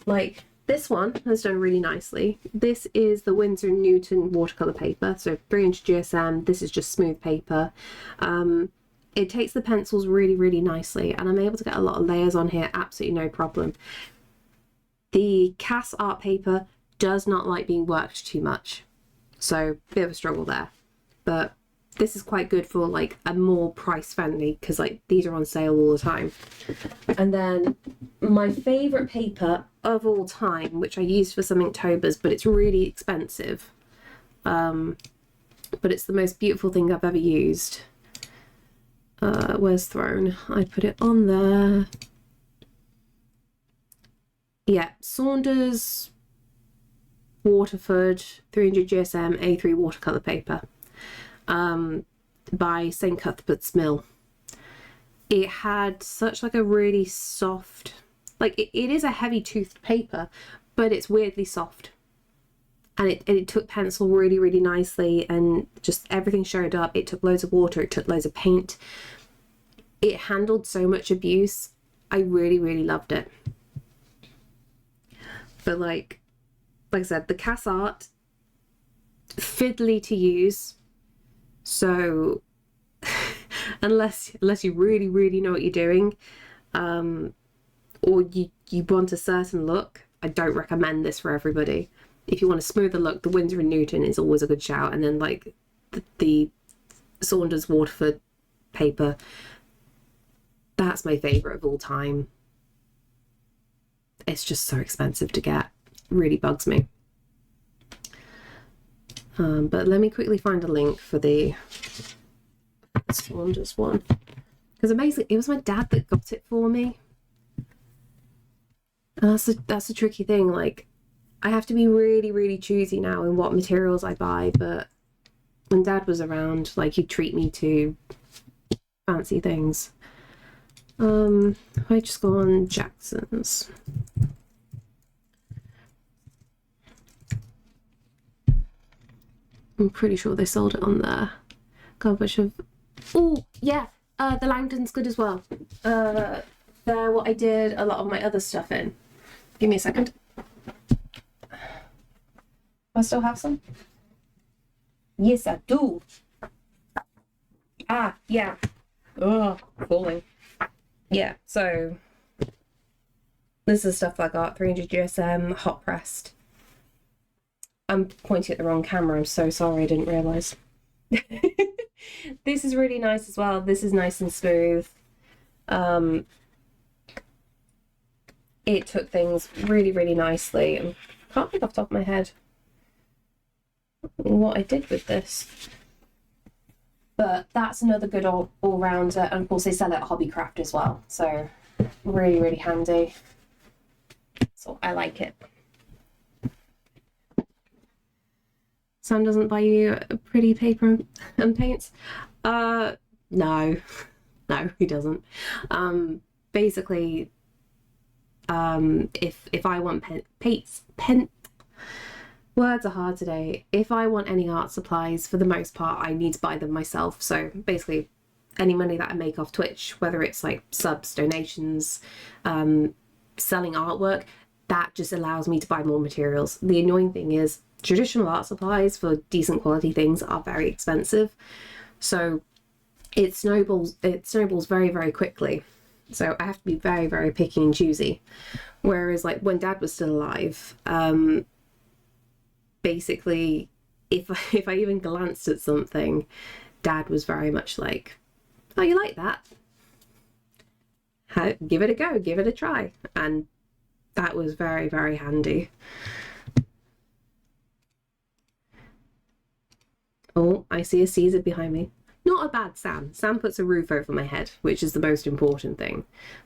like this one has done really nicely. This is the Winsor Newton watercolor paper. So 300 GSM, this is just smooth paper. It takes the pencils really, really nicely, and I'm able to get a lot of layers on here, absolutely no problem. The Cass Art paper does not like being worked too much. So bit of a struggle there, but this is quite good for like a more price friendly, because like these are on sale all the time. And then my favorite paper of all time, which I used for some Inktober's, but it's really expensive, but it's the most beautiful thing I've ever used. Where's Throne? I put it on there. Yeah, Saunders Waterford 300 GSM A3 watercolor paper by St. Cuthbert's Mill. It had such like a really soft, like it is a heavy toothed paper, but it's weirdly soft, and it took pencil really, really nicely, and just everything showed up. It took loads of water, it took loads of paint. It handled so much abuse. I really, really loved it. But like I said, the Cass Art, fiddly to use. So unless you really, really know what you're doing, or you want a certain look, I don't recommend this for everybody. If you want a smoother look, the Winsor & Newton is always a good shout. And then like the Saunders Waterford paper, that's my favourite of all time. It's just so expensive to get. Really bugs me. But let me quickly find a link for the Saunders one, because amazingly it was my dad that got it for me. And that's a tricky thing. Like, I have to be really, really choosy now in what materials I buy, but when Dad was around, like, he'd treat me to fancy things. I just go on Jackson's. I'm pretty sure they sold it on there. Got a bunch of... Oh, yeah, the Langdon's good as well. They're what I did a lot of my other stuff in. Give me a second. I still have some? Yes, I do. Ah, yeah. Oh, falling. Yeah, so this is stuff I got. 300 GSM, hot pressed. I'm pointing at the wrong camera. I'm so sorry, I didn't realise. This is really nice as well. This is nice and smooth. It took things really, really nicely. I can't think off the top of my head what I did with this. But that's another good all-rounder. And of course they sell it at Hobbycraft as well. So really, really handy. So I like it. Sam doesn't buy you pretty paper and paints. No, he doesn't. Basically, if I want words are hard today. If I want any art supplies, for the most part, I need to buy them myself. So basically, any money that I make off Twitch, whether it's like subs, donations, selling artwork, that just allows me to buy more materials. The annoying thing is traditional art supplies for decent quality things are very expensive. So it snowballs very, very quickly. So I have to be very, very picky and choosy. Whereas like when Dad was still alive, basically if I even glanced at something, Dad was very much like, oh, you like that? Give it a go, give it a try. And that was very, very handy. Oh, I see a Caesar behind me. Not a bad Sam. Sam puts a roof over my head, which is the most important thing.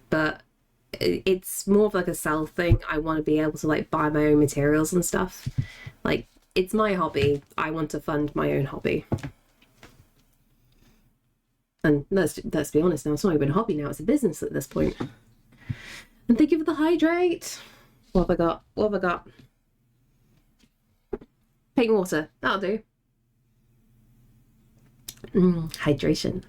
But it's more of like a sell thing. I want to be able to like buy my own materials and stuff. Like, it's my hobby. I want to fund my own hobby. And let's be honest now, it's not even a hobby now, it's a business at this point. And thank you for the hydrate. What have I got? What have I got? Paint water. That'll do. Hydration.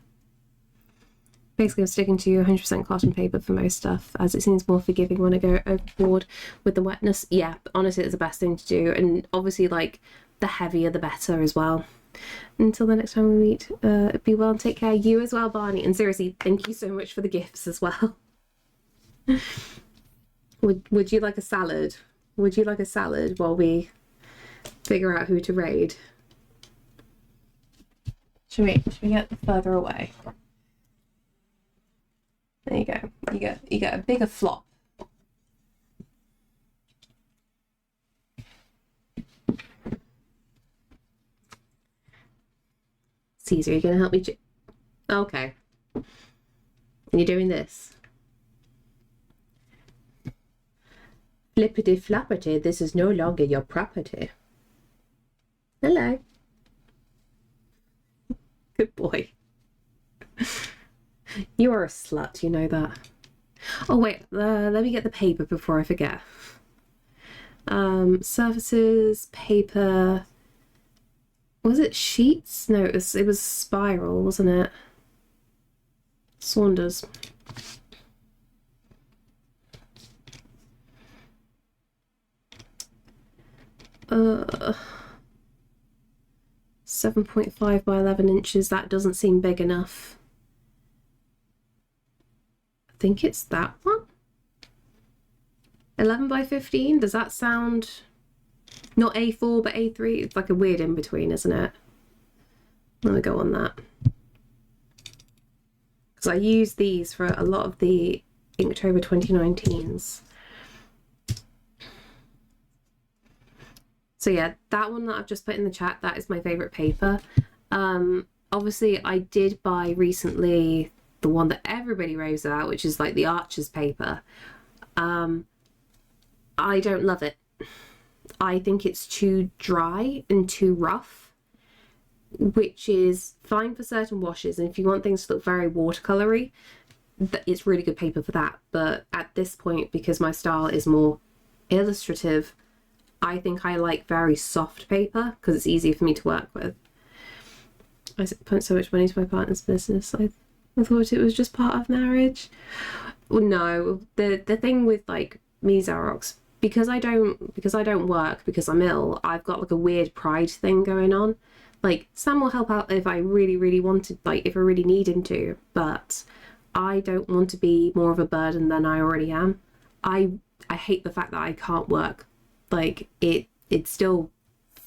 Basically, I'm sticking to 100% cotton paper for most stuff, as it seems more forgiving when I go overboard with the wetness. Yeah, honestly, it's the best thing to do. And obviously, like, the heavier, the better as well. Until the next time we meet, be well and take care. You as well, Barney. And seriously, thank you so much for the gifts as well. Would you like a salad? Would you like a salad while we figure out who to raid? Should we get further away? There you go. You get a bigger flop. Caesar, are you gonna help me? Okay. And you're doing this. Flippity flappity, this is no longer your property. Hello. Good boy. You are a slut, you know that. Oh wait, let me get the paper before I forget. Surfaces, paper. Was it sheets? No, it was spiral, wasn't it? Saunders. 7.5 by 11 inches. That doesn't seem big enough. I think it's that one. 11 by 15. Does that sound not A4 but A3? It's like a weird in between, isn't it? I'm gonna go on that because I use these for a lot of the Inktober 2019s. So yeah, that one that I've just put in the chat, that is my favourite paper. Obviously I did buy recently the one that everybody raves about, which is like the Archer's paper. I don't love it. I think it's too dry and too rough, which is fine for certain washes. And if you want things to look very watercolory, it's really good paper for that. But at this point, because my style is more illustrative, I think I like very soft paper because it's easier for me to work with. I spent so much money into my partner's business. I thought it was just part of marriage. Well, no, the thing with like me, Xerox, because I don't work because I'm ill, I've got like a weird pride thing going on. Like, Sam will help out if I really, really wanted, like if I really need him to, but I don't want to be more of a burden than I already am. I hate the fact that I can't work. Like, it still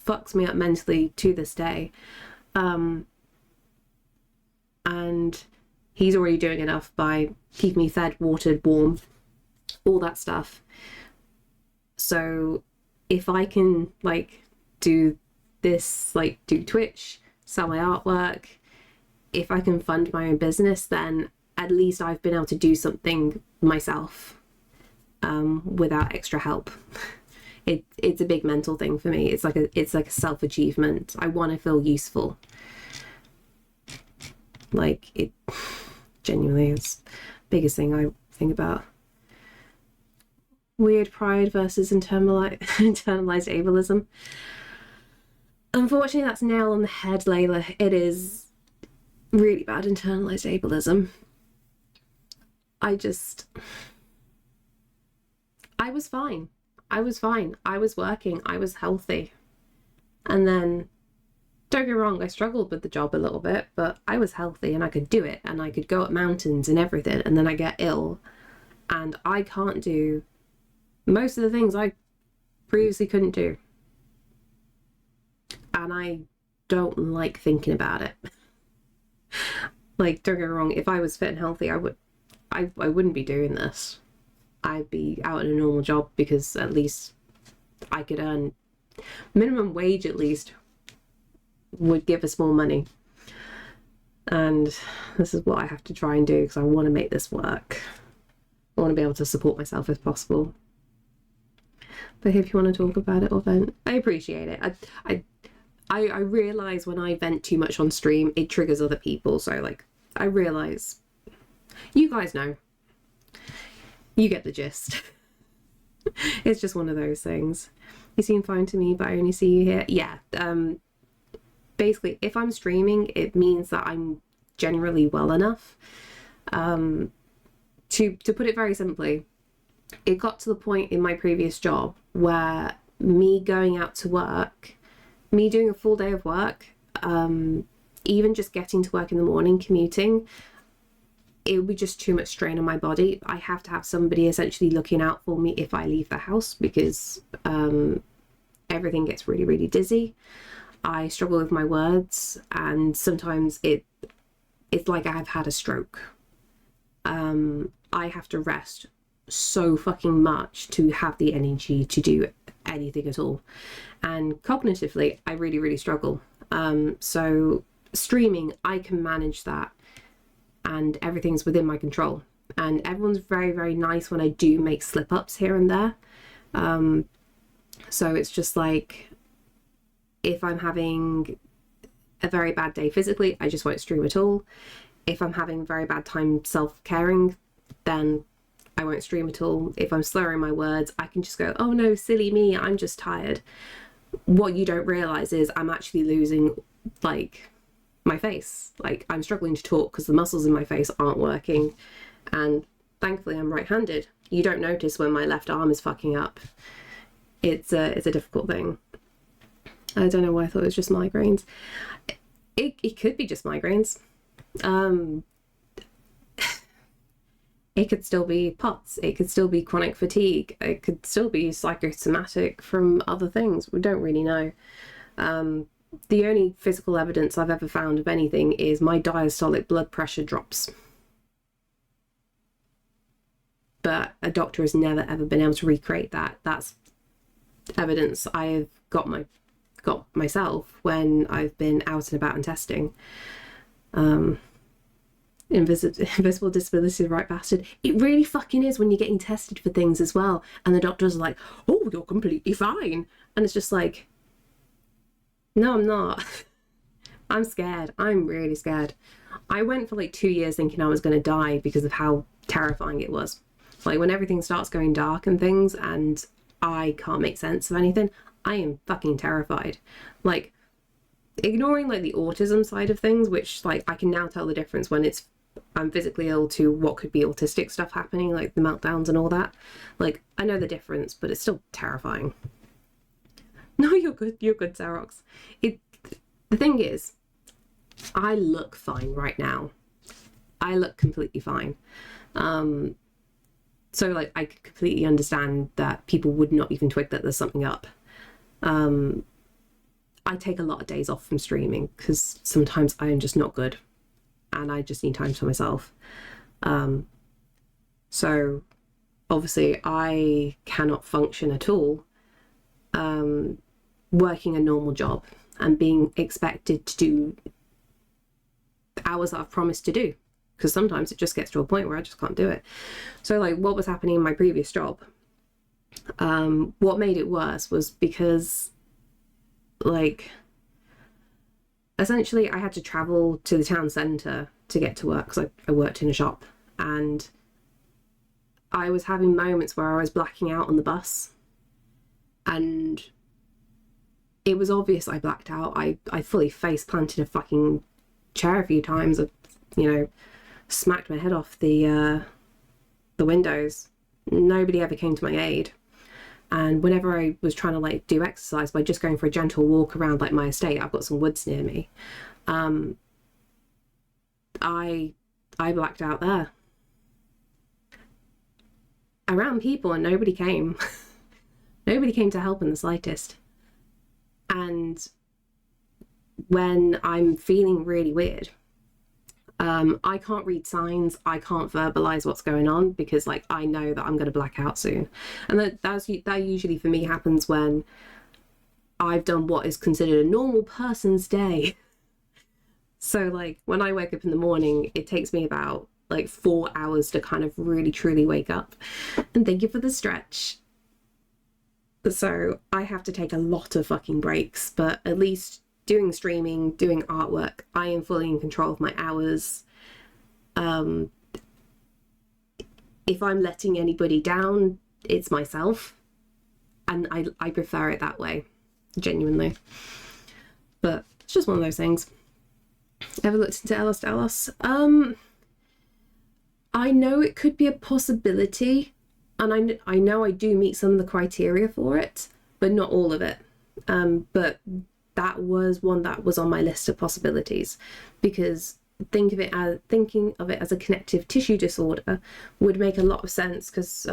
fucks me up mentally to this day. And he's already doing enough by keeping me fed, watered, warm, all that stuff. So if I can like do this, like do Twitch, sell my artwork, if I can fund my own business, then at least I've been able to do something myself without extra help. It's a big mental thing for me. It's like a self-achievement. I want to feel useful. Like, it genuinely is the biggest thing I think about. Weird pride versus internalized ableism. Unfortunately, that's nail on the head, Layla. It is really bad internalized ableism. I was fine. I was fine. I was working. I was healthy. And then, don't get me wrong, I struggled with the job a little bit, but I was healthy and I could do it and I could go up mountains and everything. And then I get ill and I can't do most of the things I previously couldn't do. And I don't like thinking about it. Like, don't get me wrong, if I was fit and healthy, I wouldn't be doing this. I'd be out in a normal job because at least I could earn minimum wage, at least would give us more money. And this is what I have to try and do because I want to make this work. I want to be able to support myself if possible. But if you want to talk about it or vent, I appreciate it. I realize when I vent too much on stream, it triggers other people. So like, I realize you guys know. You get the gist. It's just one of those things. You seem fine to me, but I only see you here. Yeah. Basically, if I'm streaming, it means that I'm generally well enough. To put it very simply, it got to the point in my previous job where me going out to work, me doing a full day of work, even just getting to work in the morning, commuting, it would be just too much strain on my body. I have to have somebody essentially looking out for me if I leave the house because everything gets really, really dizzy. I struggle with my words and sometimes it's like I've had a stroke. I have to rest so fucking much to have the energy to do anything at all. And cognitively, I really, really struggle. So streaming, I can manage that. And everything's within my control. And everyone's very, very nice when I do make slip-ups here and there. So it's just like, if I'm having a very bad day physically, I just won't stream at all. If I'm having a very bad time self-caring, then I won't stream at all. If I'm slurring my words, I can just go, oh no, silly me, I'm just tired. What you don't realize is I'm actually losing, like, my face. Like, I'm struggling to talk because the muscles in my face aren't working, and thankfully I'm right-handed. You don't notice when my left arm is fucking up. It's a difficult thing. I don't know why I thought it was just migraines. It could be just migraines. It could still be POTS. It could still be chronic fatigue. It could still be psychosomatic from other things. We don't really know. The only physical evidence I've ever found of anything is my diastolic blood pressure drops. But a doctor has never ever been able to recreate that. That's evidence I've got myself when I've been out and about and testing. Invisible disability, right bastard. It really fucking is when you're getting tested for things as well. And the doctors are like, oh, you're completely fine. And it's just like, no, I'm not. I'm scared. I'm really scared. I went for like 2 years thinking I was going to die because of how terrifying it was. Like, when everything starts going dark and things and I can't make sense of anything, I am fucking terrified. Like, ignoring like the autism side of things, which like I can now tell the difference when I'm physically ill to what could be autistic stuff happening, like the meltdowns and all that. Like, I know the difference, but it's still terrifying. No, you're good, Xerox. The thing is, I look fine right now. I look completely fine. So like, I could completely understand that people would not even twig that there's something up. I take a lot of days off from streaming because sometimes I am just not good and I just need time for myself. So obviously I cannot function at all working a normal job and being expected to do hours that I've promised to do, because sometimes it just gets to a point where I just can't do it. So like what was happening in my previous job, what made it worse was because like essentially I had to travel to the town centre to get to work because I worked in a shop, and I was having moments where I was blacking out on the bus, and it was obvious I blacked out. I fully face planted a fucking chair a few times. I, you know, smacked my head off the windows. Nobody ever came to my aid. And whenever I was trying to like do exercise by just going for a gentle walk around like my estate, I've got some woods near me. I blacked out there around people, and nobody came. Nobody came to help in the slightest. And when I'm feeling really weird, I can't read signs, I can't verbalize what's going on, because like I know that I'm going to black out soon. And that usually for me happens when I've done what is considered a normal person's day. So like when I wake up in the morning, it takes me about like 4 hours to kind of really truly wake up. And thank you for the stretch. So I have to take a lot of fucking breaks, but at least doing streaming, doing artwork, I am fully in control of my hours. If I'm letting anybody down, it's myself, and I prefer it that way, genuinely. But it's just one of those things. Ever looked into Ellis to Ellis? I know it could be a possibility, and I know I do meet some of the criteria for it, but not all of it. But that was one that was on my list of possibilities, because thinking of it as a connective tissue disorder would make a lot of sense, because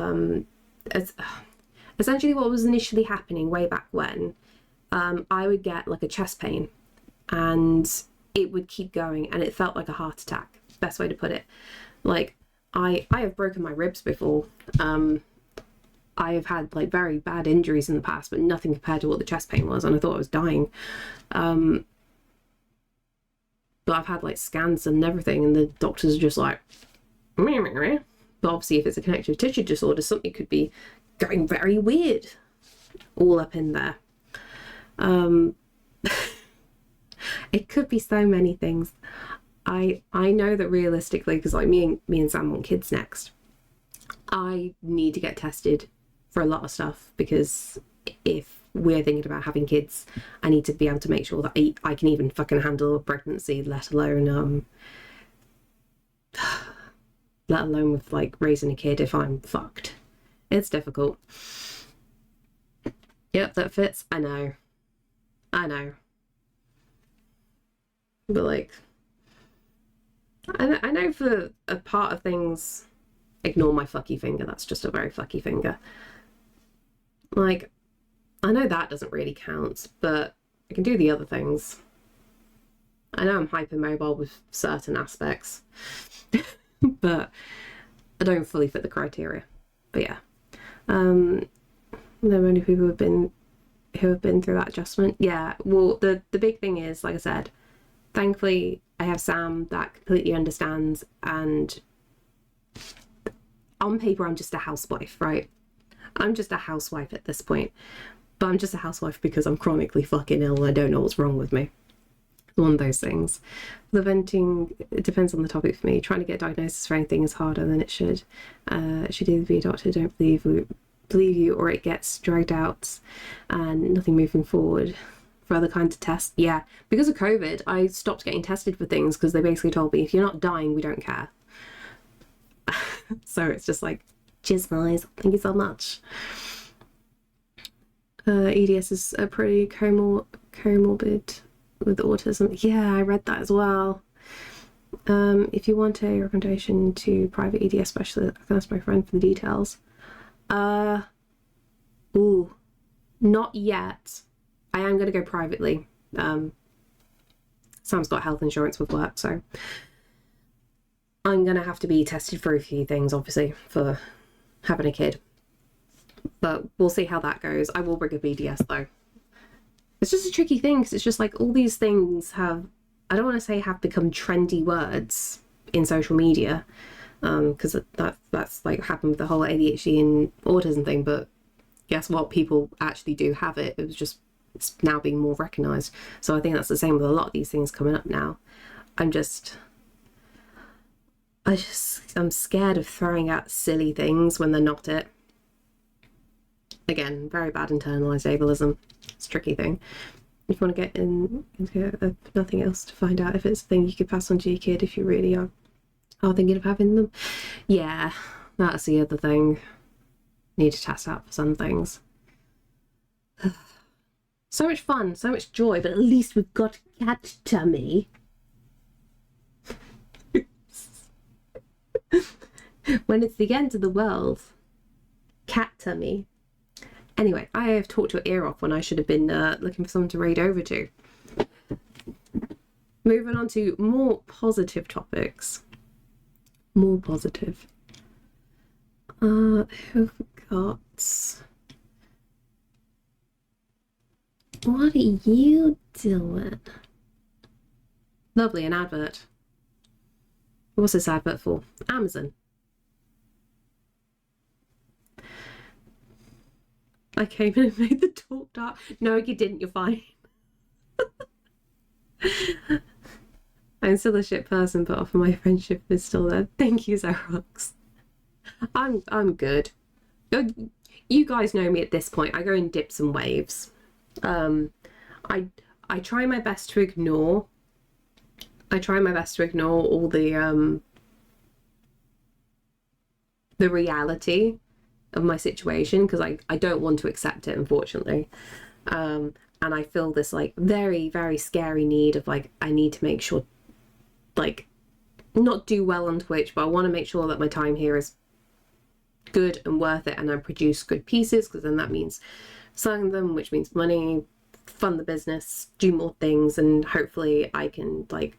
essentially what was initially happening way back when, I would get like a chest pain and it would keep going, and it felt like a heart attack, best way to put it. Like I have broken my ribs before. I have had like very bad injuries in the past, but nothing compared to what the chest pain was, and I thought I was dying. But I've had like scans and everything, and the doctors are just like, meh, meh, meh. But obviously if it's a connective tissue disorder, something could be going very weird all up in there. It could be so many things. I know that realistically, because like me and Sam want kids next, I need to get tested for a lot of stuff, because if we're thinking about having kids, I need to be able to make sure that I can even fucking handle a pregnancy, let alone with like raising a kid if I'm fucked. It's difficult. Yep, that fits. I know. But like, I know for a part of things, ignore my fucky finger, that's just a very fucky finger. Like, I know that doesn't really count, but I can do the other things. I know I'm hypermobile with certain aspects, but I don't fully fit the criteria. But yeah, there are many people who have been through that adjustment. Yeah, well, the big thing is, like I said, thankfully I have Sam that completely understands, and on paper I'm just a housewife, right? I'm just a housewife at this point, but I'm just a housewife because I'm chronically fucking ill and I don't know what's wrong with me. One of those things. The venting, it depends on the topic for me. Trying to get a diagnosis for anything is harder than it should. Should either be a doctor, don't believe you, or it gets dragged out and nothing moving forward. For other kinds of tests, yeah, because of COVID I stopped getting tested for things, because they basically told me if you're not dying we don't care. So it's just like, cheers guys, thank you so much. EDS is a pretty comorbid with autism. Yeah, I read that as well. If you want a recommendation to private EDS specialist, I can ask my friend for the details. Ooh, not yet. I am going to go privately, Sam's got health insurance with work, so I'm gonna have to be tested for a few things, obviously, for having a kid. But we'll see how that goes. I will bring a BDS though. It's just a tricky thing because it's just like all these things have, I don't want to say have become trendy words in social media, because that's like happened with the whole ADHD and autism thing. But guess what? People actually do have it. It was just, it's now being more recognised. So I think that's the same with a lot of these things coming up now. I'm scared of throwing out silly things when they're not it. Again, very bad internalized ableism. It's a tricky thing. If you want to get into nothing else to find out if it's a thing you could pass on to your kid if you really are thinking of having them. Yeah, that's the other thing. Need to test out for some things. So much fun, so much joy, but at least we've got cat tummy. When it's the end of the world, cat tummy. Anyway, I have talked your ear off when I should have been looking for someone to raid over to. Moving on to more positive topics. More positive. Who've got... What are you doing? Lovely, an advert. What's this advert for? Amazon. I came in and made the talk dark. No, you didn't. You're fine. I'm still a shit person, but often my friendship is still there. Thank you, Xerox. I'm good. You guys know me at this point. I go in dips and waves. I try my best to ignore. I try my best to ignore all the reality of my situation, because I don't want to accept it, unfortunately. And I feel this like very, very scary need of like, I need to make sure, like, not do well on Twitch, but I want to make sure that my time here is good and worth it, and I produce good pieces, because then that means selling them, which means money, fund the business, do more things, and hopefully I can like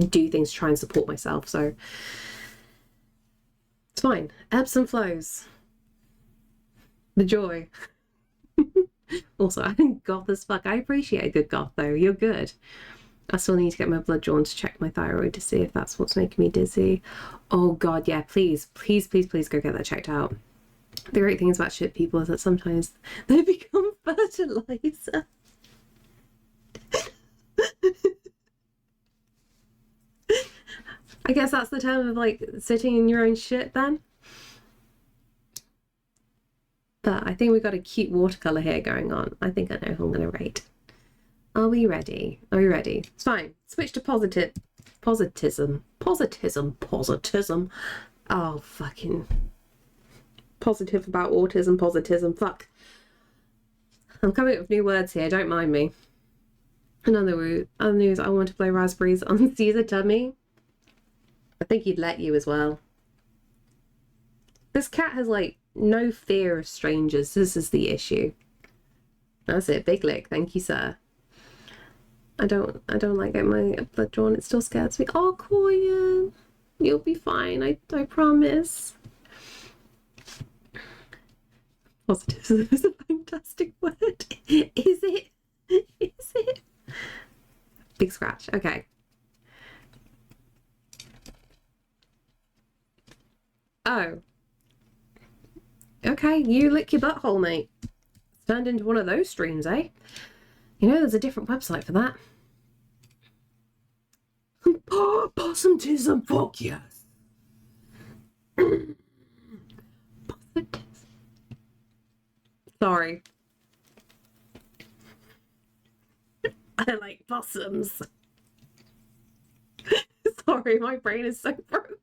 do things to try and support myself. So it's fine. Ebbs and flows. The joy. Also, I'm goth as fuck. I appreciate a good goth though. You're good. I still need to get my blood drawn to check my thyroid to see if that's what's making me dizzy. Oh god, yeah, please, please, please, please go get that checked out. The great thing about shit people is that sometimes they become fertilizer. I guess that's the term of like sitting in your own shit then. But I think we've got a cute watercolor here going on. I think I know who I'm going to rate. Are we ready? Are we ready? It's fine. Switch to positivism. Oh, fucking. Positive about autism, positivism. Fuck. I'm coming up with new words here. Don't mind me. Other news, I want to play raspberries on Caesar tummy. I think he'd let you as well. This cat has like no fear of strangers. This is the issue. That's it. Big lick. Thank you, sir. I don't like getting my blood drawn. It still scares me. Oh, Koyan, you'll be fine. I promise. Positivism is a fantastic word. Is it? Is it? Big scratch. Okay. Oh. Okay, you lick your butthole, mate. It's turned into one of those streams, eh? You know, there's a different website for that. Oh, positivism, fuck yes. Sorry. I like possums. Sorry, my brain is so broken.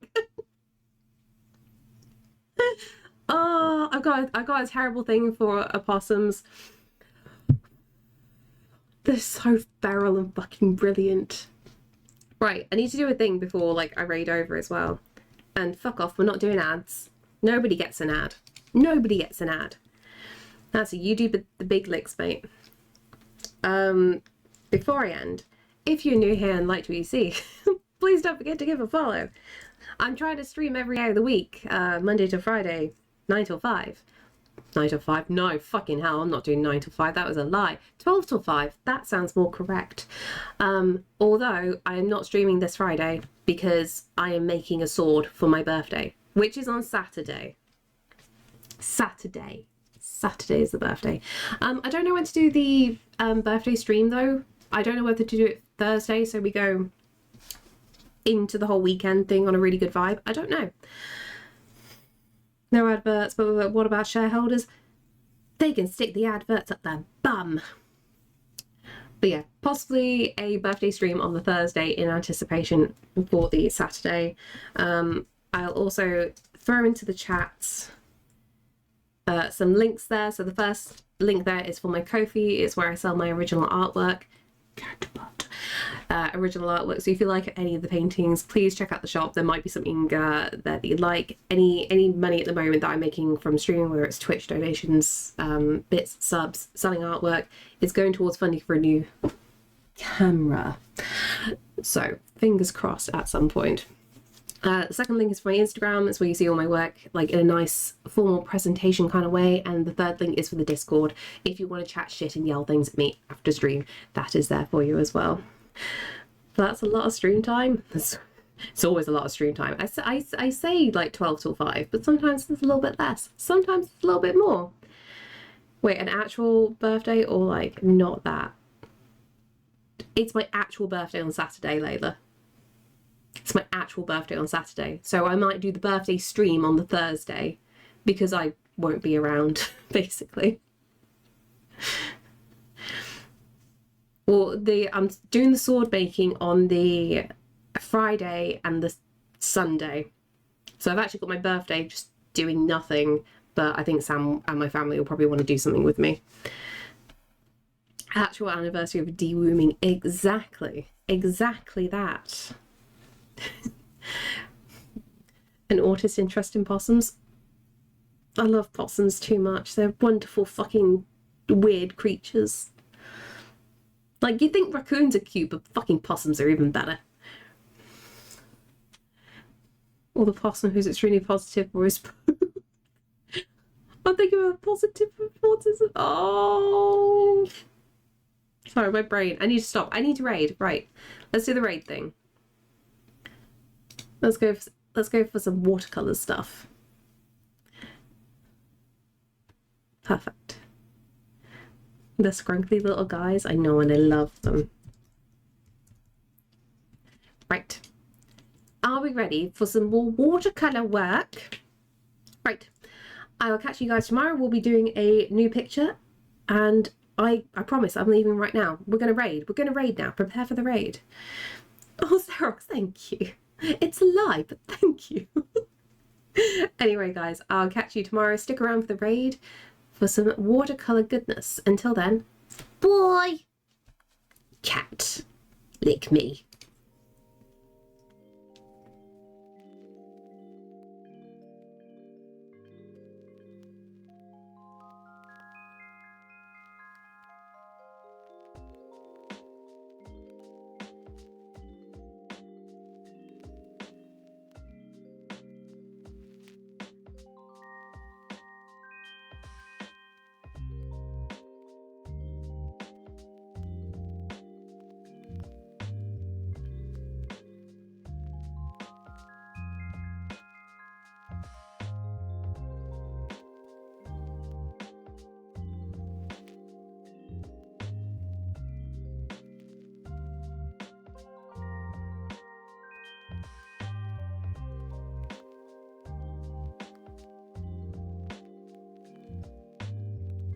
Oh, I've got a terrible thing for opossums. They're so feral and fucking brilliant. Right, I need to do a thing before like I raid over as well. And fuck off, we're not doing ads. Nobody gets an ad. Nobody gets an ad. That's it, you do the big licks, mate. before I end, if you're new here and like what you see, please don't forget to give a follow. I'm trying to stream every day of the week, Monday to Friday, 9 till 5. 9 till 5? No, fucking hell, I'm not doing 9 till 5. That was a lie. 12 till 5. That sounds more correct. Although I am not streaming this Friday because I am making a sword for my birthday, which is on Saturday. Saturday is the birthday. I don't know when to do the birthday stream though. I don't know whether to do it Thursday so we go into the whole weekend thing on a really good vibe. I don't know. No adverts, but what about shareholders? They can stick the adverts up their bum. But yeah, possibly a birthday stream on the Thursday in anticipation for the Saturday. I'll also throw into the chats some links there. So the first link there is for my Ko-fi. It's where I sell my original artwork. Original artwork. So if you like any of the paintings, please check out the shop. There might be something there that you like. Any money at the moment that I'm making from streaming, whether it's Twitch donations, bits, subs, selling artwork, is going towards funding for a new camera. So fingers crossed at some point. The second link is for my Instagram. It's where you see all my work, like in a nice formal presentation kind of way. And the third link is for the Discord. If you want to chat shit and yell things at me after stream, that is there for you as well. But that's a lot of stream time. It's always a lot of stream time. I say like 12 till 5, but sometimes it's a little bit less. Sometimes it's a little bit more. Wait, an actual birthday or like not that? It's my actual birthday on Saturday, Layla. It's my actual birthday on Saturday. So I might do the birthday stream on the Thursday because I won't be around, basically. Well, I'm doing the sword making on the Friday and the Sunday. So I've actually got my birthday just doing nothing, but I think Sam and my family will probably want to do something with me. Actual anniversary of dewombing. Exactly that. An autist interest in possums. I love possums too much. They're wonderful fucking weird creatures. Like, you think raccoons are cute, but fucking possums are even better. Or the possum who's extremely positive or is I'm thinking of a positive autism. Oh, sorry, my brain. I need to stop. I need to raid. Right, let's do the raid thing. Let's go for some watercolor stuff. Perfect. The scrunkly little guys, I know and I love them. Right. Are we ready for some more watercolor work? Right. I will catch you guys tomorrow. We'll be doing a new picture and I promise I'm leaving right now. We're gonna raid. We're gonna raid now. Prepare for the raid. Oh, Xerox, thank you. It's a lie, but thank you. Anyway, guys, I'll catch you tomorrow. Stick around for the raid for some watercolor goodness. Until then, bye. Cat, lick me.